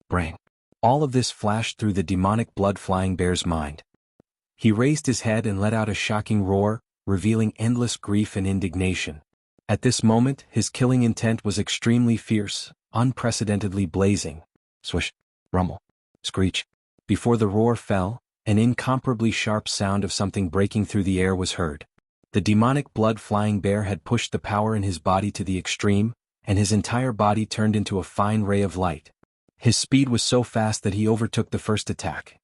Brang. All of this flashed through the demonic blood-flying bear's mind. He raised his head and let out a shocking roar, revealing endless grief and indignation. At this moment, his killing intent was extremely fierce, unprecedentedly blazing. Swish, rumble, screech. Before the roar fell, an incomparably sharp sound of something breaking through the air was heard. The demonic blood-flying bear had pushed the power in his body to the extreme, and his entire body turned into a fine ray of light. His speed was so fast that he overtook the first attack.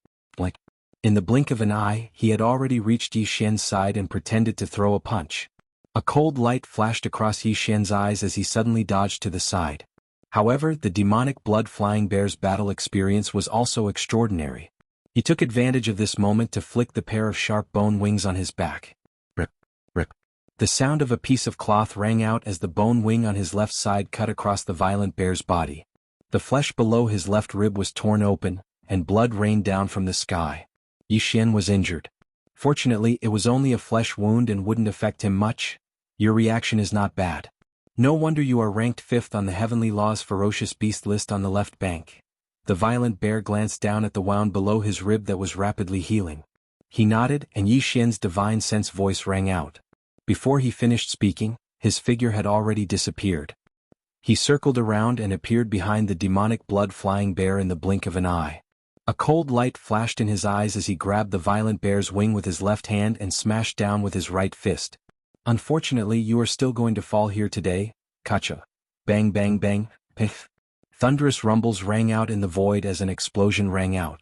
In the blink of an eye, he had already reached Yi Xian's side and pretended to throw a punch. A cold light flashed across Yi Xian's eyes as he suddenly dodged to the side. However, the demonic blood-flying bear's battle experience was also extraordinary. He took advantage of this moment to flick the pair of sharp bone wings on his back. Rip, rip. The sound of a piece of cloth rang out as the bone wing on his left side cut across the violent bear's body. The flesh below his left rib was torn open, and blood rained down from the sky. Yi Xian was injured. Fortunately, it was only a flesh wound and wouldn't affect him much. Your reaction is not bad. No wonder you are ranked 5th on the heavenly law's ferocious beast list on the left bank. The violent bear glanced down at the wound below his rib that was rapidly healing. He nodded, and Yi Xian's divine sense voice rang out. Before he finished speaking, his figure had already disappeared. He circled around and appeared behind the demonic blood-flying bear in the blink of an eye. A cold light flashed in his eyes as he grabbed the violent bear's wing with his left hand and smashed down with his right fist. Unfortunately, you are still going to fall here today, Kacha. Bang bang bang, pith. Thunderous rumbles rang out in the void as an explosion rang out.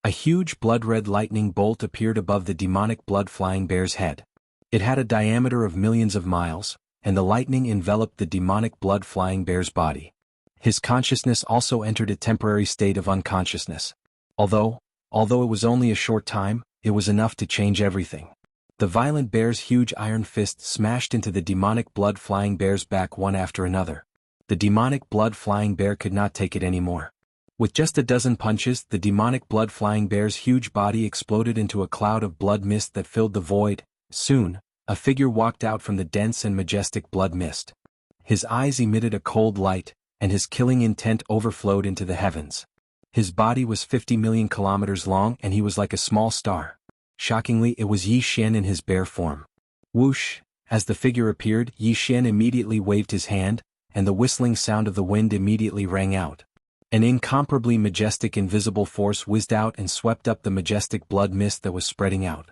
A huge blood-red lightning bolt appeared above the demonic blood-flying bear's head. It had a diameter of millions of miles, and the lightning enveloped the demonic blood-flying bear's body. His consciousness also entered a temporary state of unconsciousness. Although it was only a short time, it was enough to change everything. The violent bear's huge iron fist smashed into the demonic blood-flying bear's back one after another. The demonic blood-flying bear could not take it anymore. With just a dozen punches, the demonic blood-flying bear's huge body exploded into a cloud of blood mist that filled the void. Soon, a figure walked out from the dense and majestic blood mist. His eyes emitted a cold light, and his killing intent overflowed into the heavens. His body was 50 million kilometers long, and he was like a small star. Shockingly, it was Yi Xian in his bear form. Whoosh! As the figure appeared, Yi Xian immediately waved his hand, and the whistling sound of the wind immediately rang out. An incomparably majestic invisible force whizzed out and swept up the majestic blood mist that was spreading out.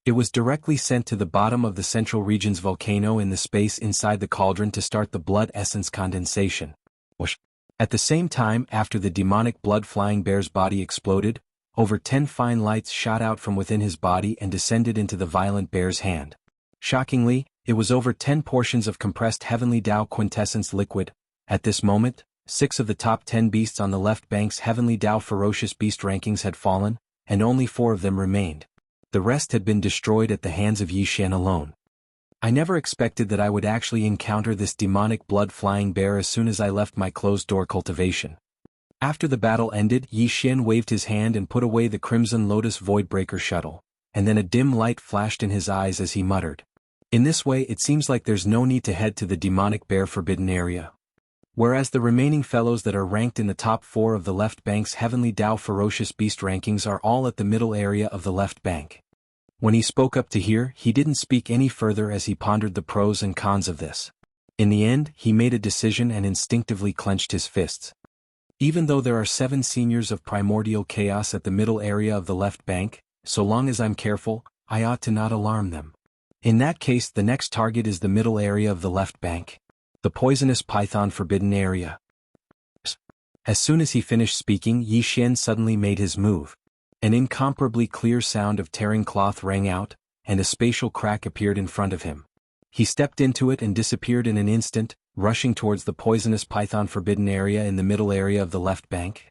It was directly sent to the bottom of the central region's volcano in the space inside the cauldron to start the blood essence condensation. Whoosh! At the same time, after the demonic blood-flying bear's body exploded, over 10 fine lights shot out from within his body and descended into the violent bear's hand. Shockingly, it was over 10 portions of compressed heavenly Tao quintessence liquid. At this moment, 6 of the top 10 beasts on the left bank's heavenly Tao ferocious beast rankings had fallen, and only 4 of them remained. The rest had been destroyed at the hands of Yi Xian alone. I never expected that I would actually encounter this demonic blood-flying bear as soon as I left my closed-door cultivation. After the battle ended, Yi Xian waved his hand and put away the Crimson Lotus Voidbreaker shuttle, and then a dim light flashed in his eyes as he muttered. In this way it seems like there's no need to head to the demonic bear forbidden area. Whereas the remaining fellows that are ranked in the top 4 of the left bank's heavenly Tao ferocious beast rankings are all at the middle area of the left bank. When he spoke up to here, he didn't speak any further as he pondered the pros and cons of this. In the end, he made a decision and instinctively clenched his fists. Even though there are 7 seniors of primordial chaos at the middle area of the left bank, so long as I'm careful, I ought to not alarm them. In that case, the next target is the middle area of the left bank. The poisonous python forbidden area. As soon as he finished speaking, Yi Xian suddenly made his move. An incomparably clear sound of tearing cloth rang out, and a spatial crack appeared in front of him. He stepped into it and disappeared in an instant, rushing towards the poisonous python forbidden area in the middle area of the left bank.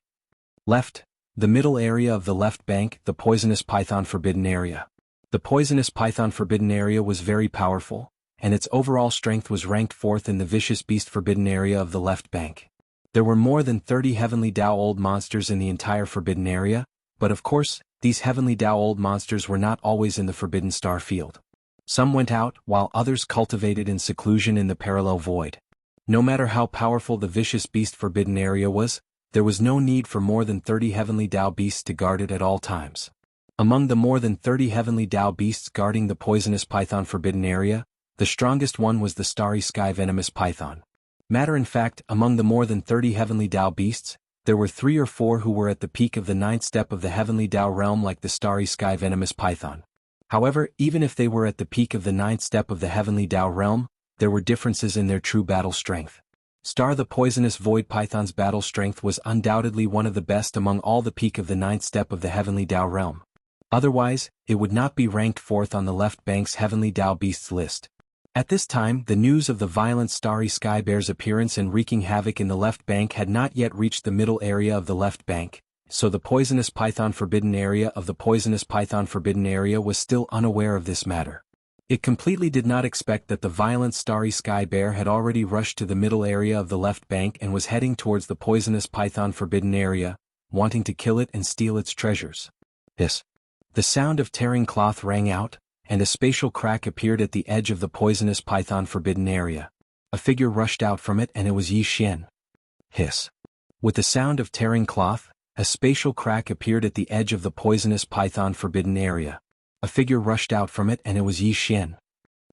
The middle area of the left bank, the poisonous python forbidden area. The poisonous python forbidden area was very powerful, and its overall strength was ranked 4th in the vicious beast forbidden area of the left bank. There were more than 30 heavenly Tao old monsters in the entire forbidden area, but of course, these heavenly Tao old monsters were not always in the forbidden star field. Some went out, while others cultivated in seclusion in the parallel void. No matter how powerful the vicious beast forbidden area was, there was no need for more than 30 heavenly Tao beasts to guard it at all times. Among the more than 30 heavenly Tao beasts guarding the poisonous python forbidden area, the strongest one was the starry sky venomous python. Matter in fact, among the more than 30 heavenly Tao beasts, there were 3 or 4 who were at the peak of the 9th step of the heavenly Tao realm like the starry sky venomous python. However, even if they were at the peak of the 9th step of the heavenly Tao realm, there were differences in their true battle strength. Star the poisonous void python's battle strength was undoubtedly one of the best among all the peak of the 9th step of the heavenly Tao realm. Otherwise, it would not be ranked 4th on the left bank's heavenly Tao beasts list. At this time, the news of the violent starry sky bear's appearance and wreaking havoc in the left bank had not yet reached the middle area of the left bank, so the poisonous python forbidden area of the poisonous python forbidden area was still unaware of this matter. It completely did not expect that the violent starry sky bear had already rushed to the middle area of the left bank and was heading towards the poisonous python forbidden area, wanting to kill it and steal its treasures. The sound of tearing cloth rang out, and a spatial crack appeared at the edge of the poisonous python forbidden area. A figure rushed out from it and it was Yi Xian. With the sound of tearing cloth, a spatial crack appeared at the edge of the poisonous python forbidden area. A figure rushed out from it and it was Yi Xian.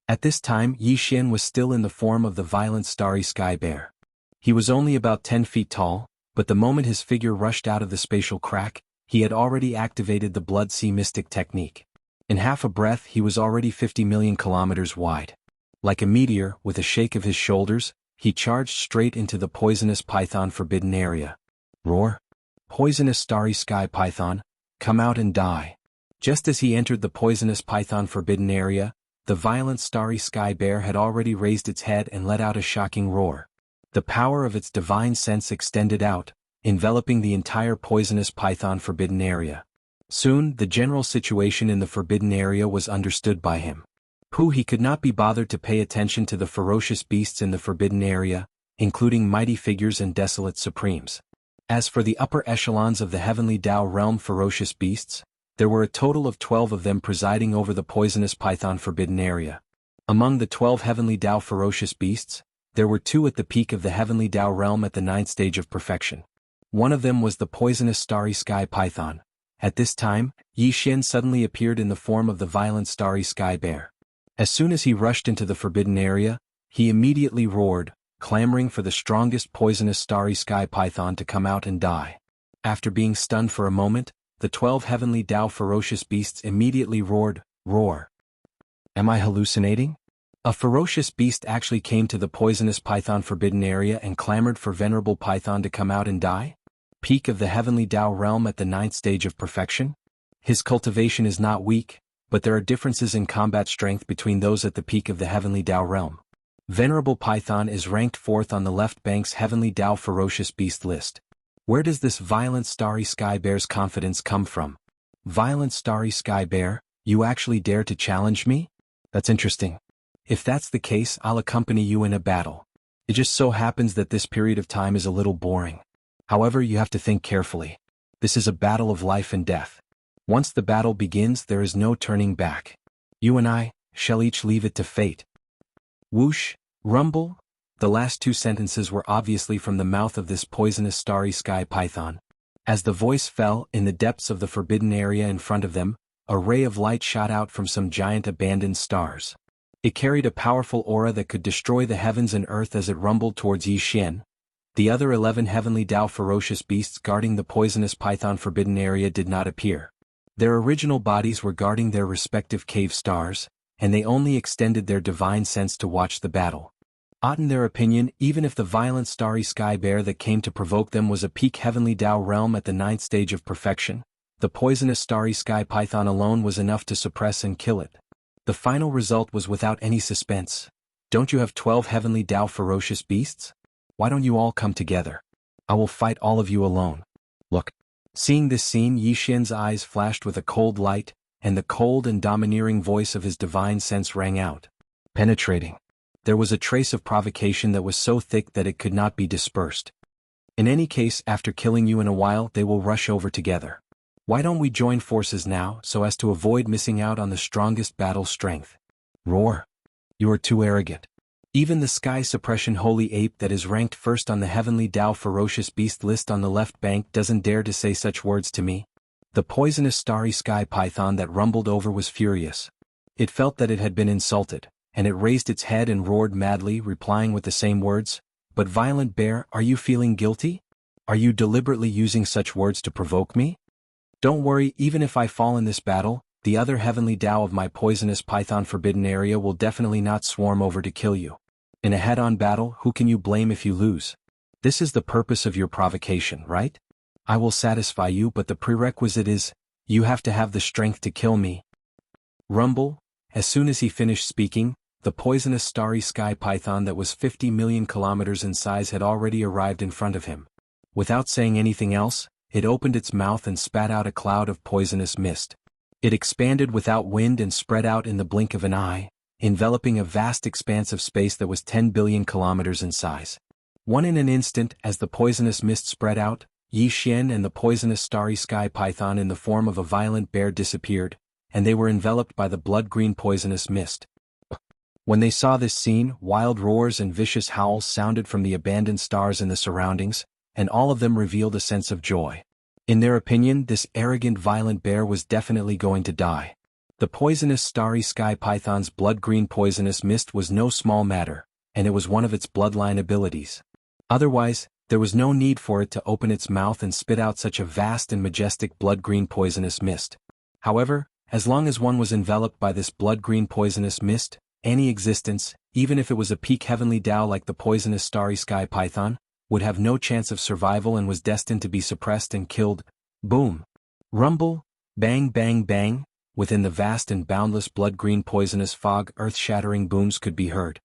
At this time, Yi Xian was still in the form of the violent starry sky bear. He was only about 10 feet tall, but the moment his figure rushed out of the spatial crack, he had already activated the Blood Sea Mystic technique. In half a breath he was already 50 million kilometers wide. Like a meteor, with a shake of his shoulders, he charged straight into the poisonous python forbidden area. Roar! Poisonous starry sky python, come out and die. Just as he entered the poisonous python forbidden area, the violent starry sky bear had already raised its head and let out a shocking roar. The power of its divine sense extended out, enveloping the entire poisonous python forbidden area. Soon, the general situation in the forbidden area was understood by him. He could not be bothered to pay attention to the ferocious beasts in the forbidden area, including mighty figures and desolate supremes. As for the upper echelons of the heavenly Tao realm ferocious beasts, there were a total of 12 of them presiding over the poisonous python forbidden area. Among the 12 heavenly Tao ferocious beasts, there were 2 at the peak of the heavenly Tao realm at the 9th stage of perfection. One of them was the poisonous starry sky python. At this time, Yi Xian suddenly appeared in the form of the violent starry sky bear. As soon as he rushed into the forbidden area, he immediately roared, clamoring for the strongest poisonous starry sky python to come out and die. After being stunned for a moment, the 12 heavenly Tao ferocious beasts immediately roared, "Roar!" Am I hallucinating? A ferocious beast actually came to the poisonous python forbidden area and clamored for venerable python to come out and die? Peak of the heavenly Tao realm at the 9th stage of perfection? His cultivation is not weak, but there are differences in combat strength between those at the peak of the heavenly Tao realm. Venerable Python is ranked 4th on the left bank's heavenly Tao ferocious beast list. Where does this violent starry sky bear's confidence come from? Violent starry sky bear, you actually dare to challenge me? That's interesting. If that's the case, I'll accompany you in a battle. It just so happens that this period of time is a little boring. However, you have to think carefully. This is a battle of life and death. Once the battle begins, there is no turning back. You and I shall each leave it to fate. Whoosh, rumble. The last 2 sentences were obviously from the mouth of this poisonous starry sky python. As the voice fell in the depths of the forbidden area in front of them, a ray of light shot out from some giant abandoned stars. It carried a powerful aura that could destroy the heavens and earth as it rumbled towards Yi Xian. The other 11 heavenly Tao ferocious beasts guarding the poisonous python forbidden area did not appear. Their original bodies were guarding their respective cave stars, and they only extended their divine sense to watch the battle. In their opinion, even if the violent starry sky bear that came to provoke them was a peak heavenly Tao realm at the 9th stage of perfection, the poisonous starry sky python alone was enough to suppress and kill it. The final result was without any suspense. Don't you have 12 heavenly Tao ferocious beasts? Why don't you all come together? I will fight all of you alone. Look. Seeing this scene, Yi Xian's eyes flashed with a cold light, and the cold and domineering voice of his divine sense rang out. Penetrating. There was a trace of provocation that was so thick that it could not be dispersed. In any case, after killing you in a while, they will rush over together. Why don't we join forces now, so as to avoid missing out on the strongest battle strength? Roar. You are too arrogant. Even the sky suppression holy ape that is ranked 1st on the heavenly Tao ferocious beast list on the left bank doesn't dare to say such words to me. The poisonous starry sky python that rumbled over was furious. It felt that it had been insulted, and it raised its head and roared madly, replying with the same words, "But violent bear, are you feeling guilty? Are you deliberately using such words to provoke me? Don't worry, even if I fall in this battle, the other heavenly Tao of my poisonous python forbidden area will definitely not swarm over to kill you. In a head-on battle, who can you blame if you lose? This is the purpose of your provocation, right? I will satisfy you, but the prerequisite is, you have to have the strength to kill me." Rumble. As soon as he finished speaking, the poisonous starry sky python that was 50 million kilometers in size had already arrived in front of him. Without saying anything else, it opened its mouth and spat out a cloud of poisonous mist. It expanded without wind and spread out in the blink of an eye, enveloping a vast expanse of space that was 10 billion kilometers in size. In an instant, as the poisonous mist spread out, Yi Xian and the poisonous starry sky python in the form of a violent bear disappeared, and they were enveloped by the blood-green poisonous mist. When they saw this scene, wild roars and vicious howls sounded from the abandoned stars in the surroundings, and all of them revealed a sense of joy. In their opinion, this arrogant violent bear was definitely going to die. The poisonous starry sky python's blood-green poisonous mist was no small matter, and it was one of its bloodline abilities. Otherwise, there was no need for it to open its mouth and spit out such a vast and majestic blood-green poisonous mist. However, as long as one was enveloped by this blood-green poisonous mist, any existence, even if it was a peak heavenly Tao like the poisonous starry sky python, would have no chance of survival and was destined to be suppressed and killed. Boom. Rumble. Bang bang bang. Within the vast and boundless blood-green poisonous fog, earth-shattering booms could be heard.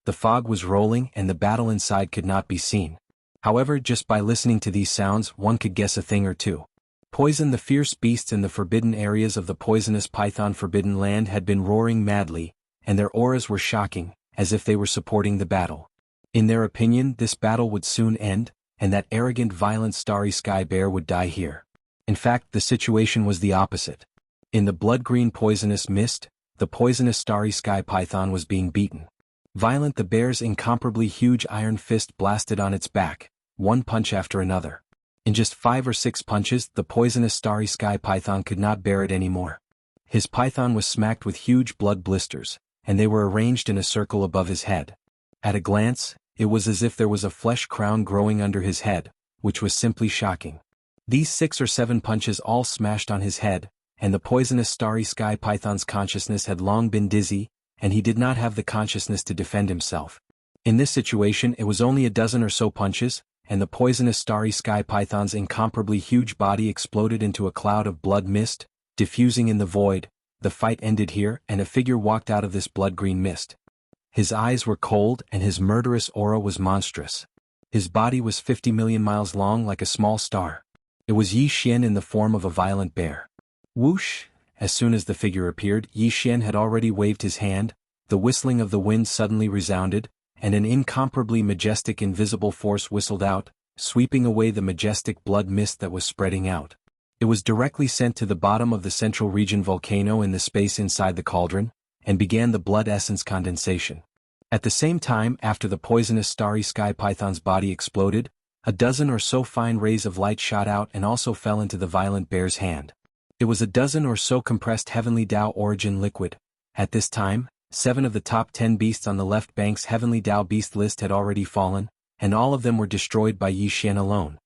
The fog was rolling and the battle inside could not be seen. However, just by listening to these sounds, one could guess a thing or two. Poison. The fierce beasts in the forbidden areas of the poisonous python forbidden land had been roaring madly, and their auras were shocking, as if they were supporting the battle. In their opinion, this battle would soon end, and that arrogant violent starry sky bear would die here. In fact, the situation was the opposite. In the blood-green poisonous mist, the poisonous starry sky python was being beaten. Violent. The bear's incomparably huge iron fist blasted on its back, one punch after another. In just 5 or 6 punches, the poisonous starry sky python could not bear it anymore. His python was smacked with huge blood blisters, and they were arranged in a circle above his head. At a glance, it was as if there was a flesh crown growing under his head, which was simply shocking. These 6 or 7 punches all smashed on his head, and the poisonous starry sky python's consciousness had long been dizzy, and he did not have the consciousness to defend himself. In this situation it was only a dozen or so punches, and the poisonous starry sky python's incomparably huge body exploded into a cloud of blood mist, diffusing in the void. The fight ended here, and a figure walked out of this blood-green mist. His eyes were cold and his murderous aura was monstrous. His body was 50 million miles long like a small star. It was Yi Xian in the form of a violent bear. Whoosh! As soon as the figure appeared, Yi Xian had already waved his hand, the whistling of the wind suddenly resounded, and an incomparably majestic invisible force whistled out, sweeping away the majestic blood mist that was spreading out. It was directly sent to the bottom of the central region volcano in the space inside the cauldron, and began the blood essence condensation. At the same time, after the poisonous starry sky python's body exploded, a dozen or so fine rays of light shot out and also fell into the violent bear's hand. It was a dozen or so compressed heavenly Tao origin liquid. At this time, 7 of the top 10 beasts on the left bank's heavenly Tao beast list had already fallen, and all of them were destroyed by Yi Xian alone.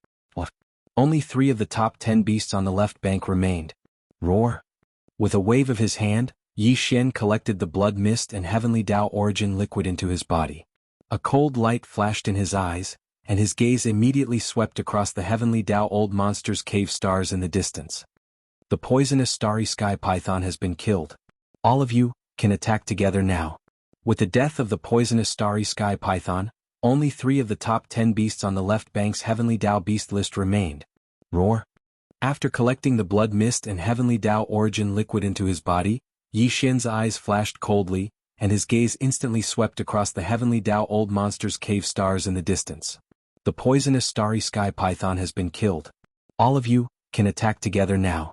Only 3 of the top 10 beasts on the left bank remained. Roar! With a wave of his hand, Yi Xian collected the blood mist and heavenly Tao origin liquid into his body. A cold light flashed in his eyes, and his gaze immediately swept across the heavenly Tao old monster's cave stars in the distance. The poisonous starry sky python has been killed. All of you can attack together now. With the death of the poisonous starry sky python, only 3 of the top 10 beasts on the left bank's heavenly Tao beast list remained. Roar! After collecting the blood mist and heavenly Tao origin liquid into his body, Yi Xian's eyes flashed coldly, and his gaze instantly swept across the heavenly Tao old monster's cave stars in the distance. The poisonous starry sky python has been killed. All of you can attack together now.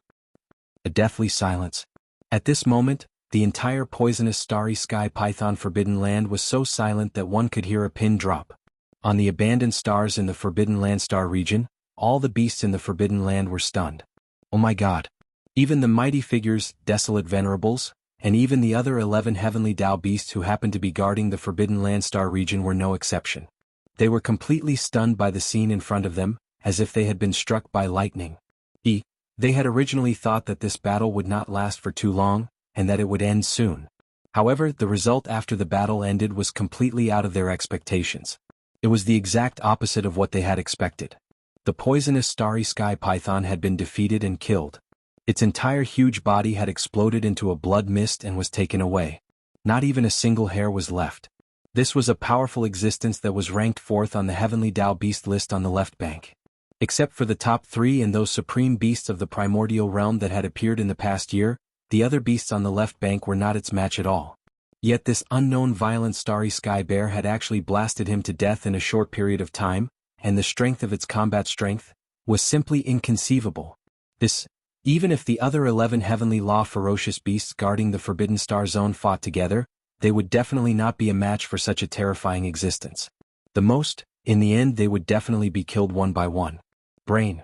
A deathly silence. At this moment, the entire poisonous starry sky python forbidden land was so silent that one could hear a pin drop. On the abandoned stars in the forbidden land star region, all the beasts in the forbidden land were stunned. Oh my god! Even the mighty figures, desolate venerables, and even the other 11 heavenly Tao beasts who happened to be guarding the forbidden land star region were no exception. They were completely stunned by the scene in front of them, as if they had been struck by lightning. They had originally thought that this battle would not last for too long, and that it would end soon. However, the result after the battle ended was completely out of their expectations. It was the exact opposite of what they had expected. The poisonous starry sky python had been defeated and killed. Its entire huge body had exploded into a blood mist and was taken away. Not even a single hair was left. This was a powerful existence that was ranked 4th on the heavenly Tao beast list on the left bank. Except for the top 3 and those supreme beasts of the primordial realm that had appeared in the past year, the other beasts on the left bank were not its match at all. Yet this unknown violent starry sky bear had actually blasted him to death in a short period of time, and the strength of its combat strength was simply inconceivable. Even if the other 11 heavenly law ferocious beasts guarding the Forbidden Star Zone fought together, they would definitely not be a match for such a terrifying existence. In the end they would definitely be killed one by one. Brain.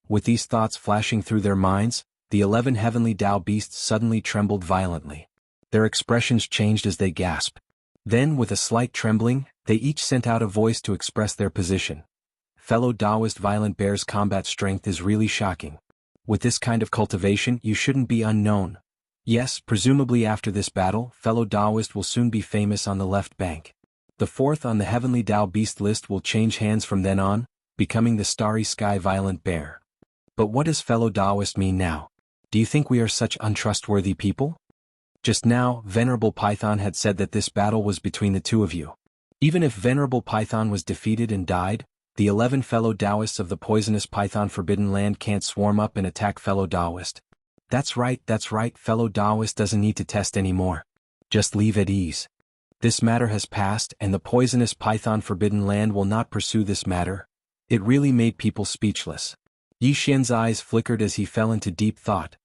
With these thoughts flashing through their minds, the 11 heavenly Tao beasts suddenly trembled violently. Their expressions changed as they gasped. Then, with a slight trembling, they each sent out a voice to express their position. Fellow Taoist violent bear's combat strength is really shocking. With this kind of cultivation, you shouldn't be unknown. Yes, presumably after this battle, fellow Taoist will soon be famous on the left bank. The 4th on the heavenly Tao beast list will change hands from then on, becoming the starry sky violent bear. But what does fellow Taoist mean now? Do you think we are such untrustworthy people? Just now, Venerable Python had said that this battle was between the 2 of you. Even if Venerable Python was defeated and died, the 11 fellow Taoists of the poisonous Python Forbidden Land can't swarm up and attack fellow Taoist. That's right, fellow Taoist doesn't need to test anymore. Just leave at ease. This matter has passed and the poisonous Python Forbidden Land will not pursue this matter. It really made people speechless. Yi Xian's eyes flickered as he fell into deep thought.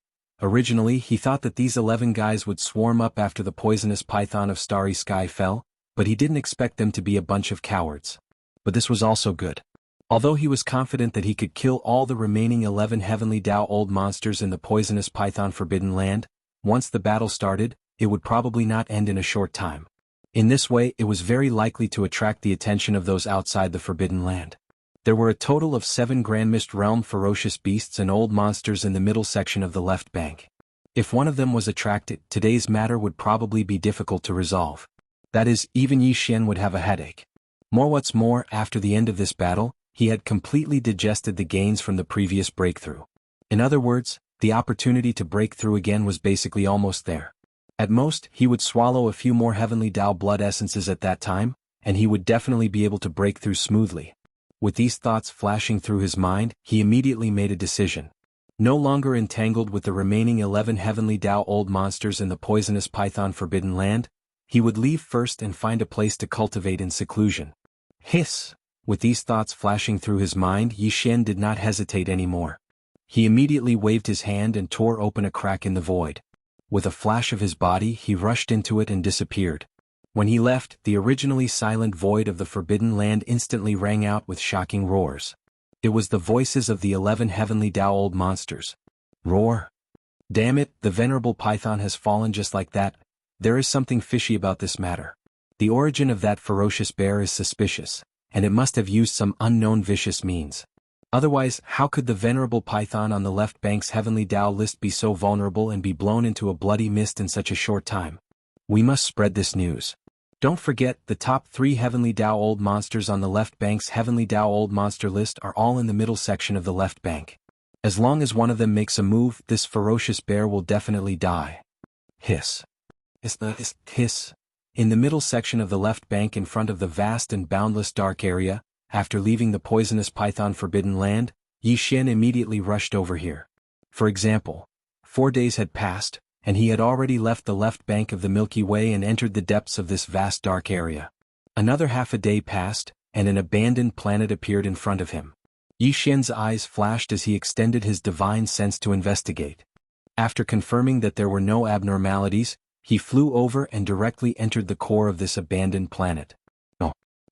Originally he thought that these 11 guys would swarm up after the poisonous Python of Starry Sky fell, but he didn't expect them to be a bunch of cowards. But this was also good. Although he was confident that he could kill all the remaining 11 heavenly Tao old monsters in the poisonous Python Forbidden Land, once the battle started, it would probably not end in a short time. In this way it was very likely to attract the attention of those outside the Forbidden Land. There were a total of 7 Grand Mist Realm ferocious beasts and old monsters in the middle section of the left bank. If one of them was attracted, today's matter would probably be difficult to resolve. That is, even Yi Xian would have a headache. What's more, after the end of this battle, he had completely digested the gains from the previous breakthrough. In other words, the opportunity to break through again was basically almost there. At most, he would swallow a few more heavenly Dao blood essences at that time, and he would definitely be able to break through smoothly. With these thoughts flashing through his mind, he immediately made a decision. No longer entangled with the remaining 11 heavenly Dao old monsters in the poisonous python forbidden land, he would leave first and find a place to cultivate in seclusion. Hiss! With these thoughts flashing through his mind, Yi Xian did not hesitate anymore. He immediately waved his hand and tore open a crack in the void. With a flash of his body, he rushed into it and disappeared. When he left, the originally silent void of the forbidden land instantly rang out with shocking roars. It was the voices of the 11 heavenly Dao old monsters. Roar! Damn it, the venerable python has fallen just like that. There is something fishy about this matter. The origin of that ferocious bear is suspicious, and it must have used some unknown vicious means. Otherwise, how could the venerable python on the left bank's heavenly Dao list be so vulnerable and be blown into a bloody mist in such a short time? We must spread this news. Don't forget, the top 3 heavenly Dao old monsters on the left bank's heavenly Dao old monster list are all in the middle section of the left bank. As long as one of them makes a move, this ferocious bear will definitely die. Hiss. Hiss. In the middle section of the left bank in front of the vast and boundless dark area, after leaving the poisonous python forbidden land, Yi Xian immediately rushed over here. For example, 4 days had passed, and he had already left the left bank of the Milky Way and entered the depths of this vast dark area. Another half a day passed, and an abandoned planet appeared in front of him. Yi Xian's eyes flashed as he extended his divine sense to investigate. After confirming that there were no abnormalities, he flew over and directly entered the core of this abandoned planet.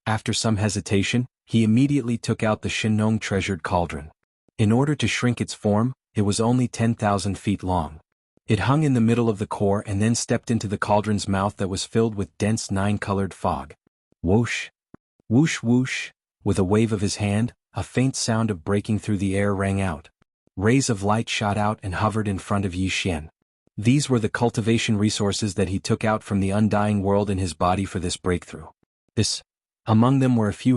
After some hesitation, he immediately took out the Shinong treasured cauldron. In order to shrink its form, it was only 10,000 feet long. It hung in the middle of the core and then stepped into the cauldron's mouth that was filled with dense 9-colored fog. Whoosh! Whoosh whoosh! With a wave of his hand, a faint sound of breaking through the air rang out. Rays of light shot out and hovered in front of Yi Xian. These were the cultivation resources that he took out from the undying world in his body for this breakthrough. Among them were a few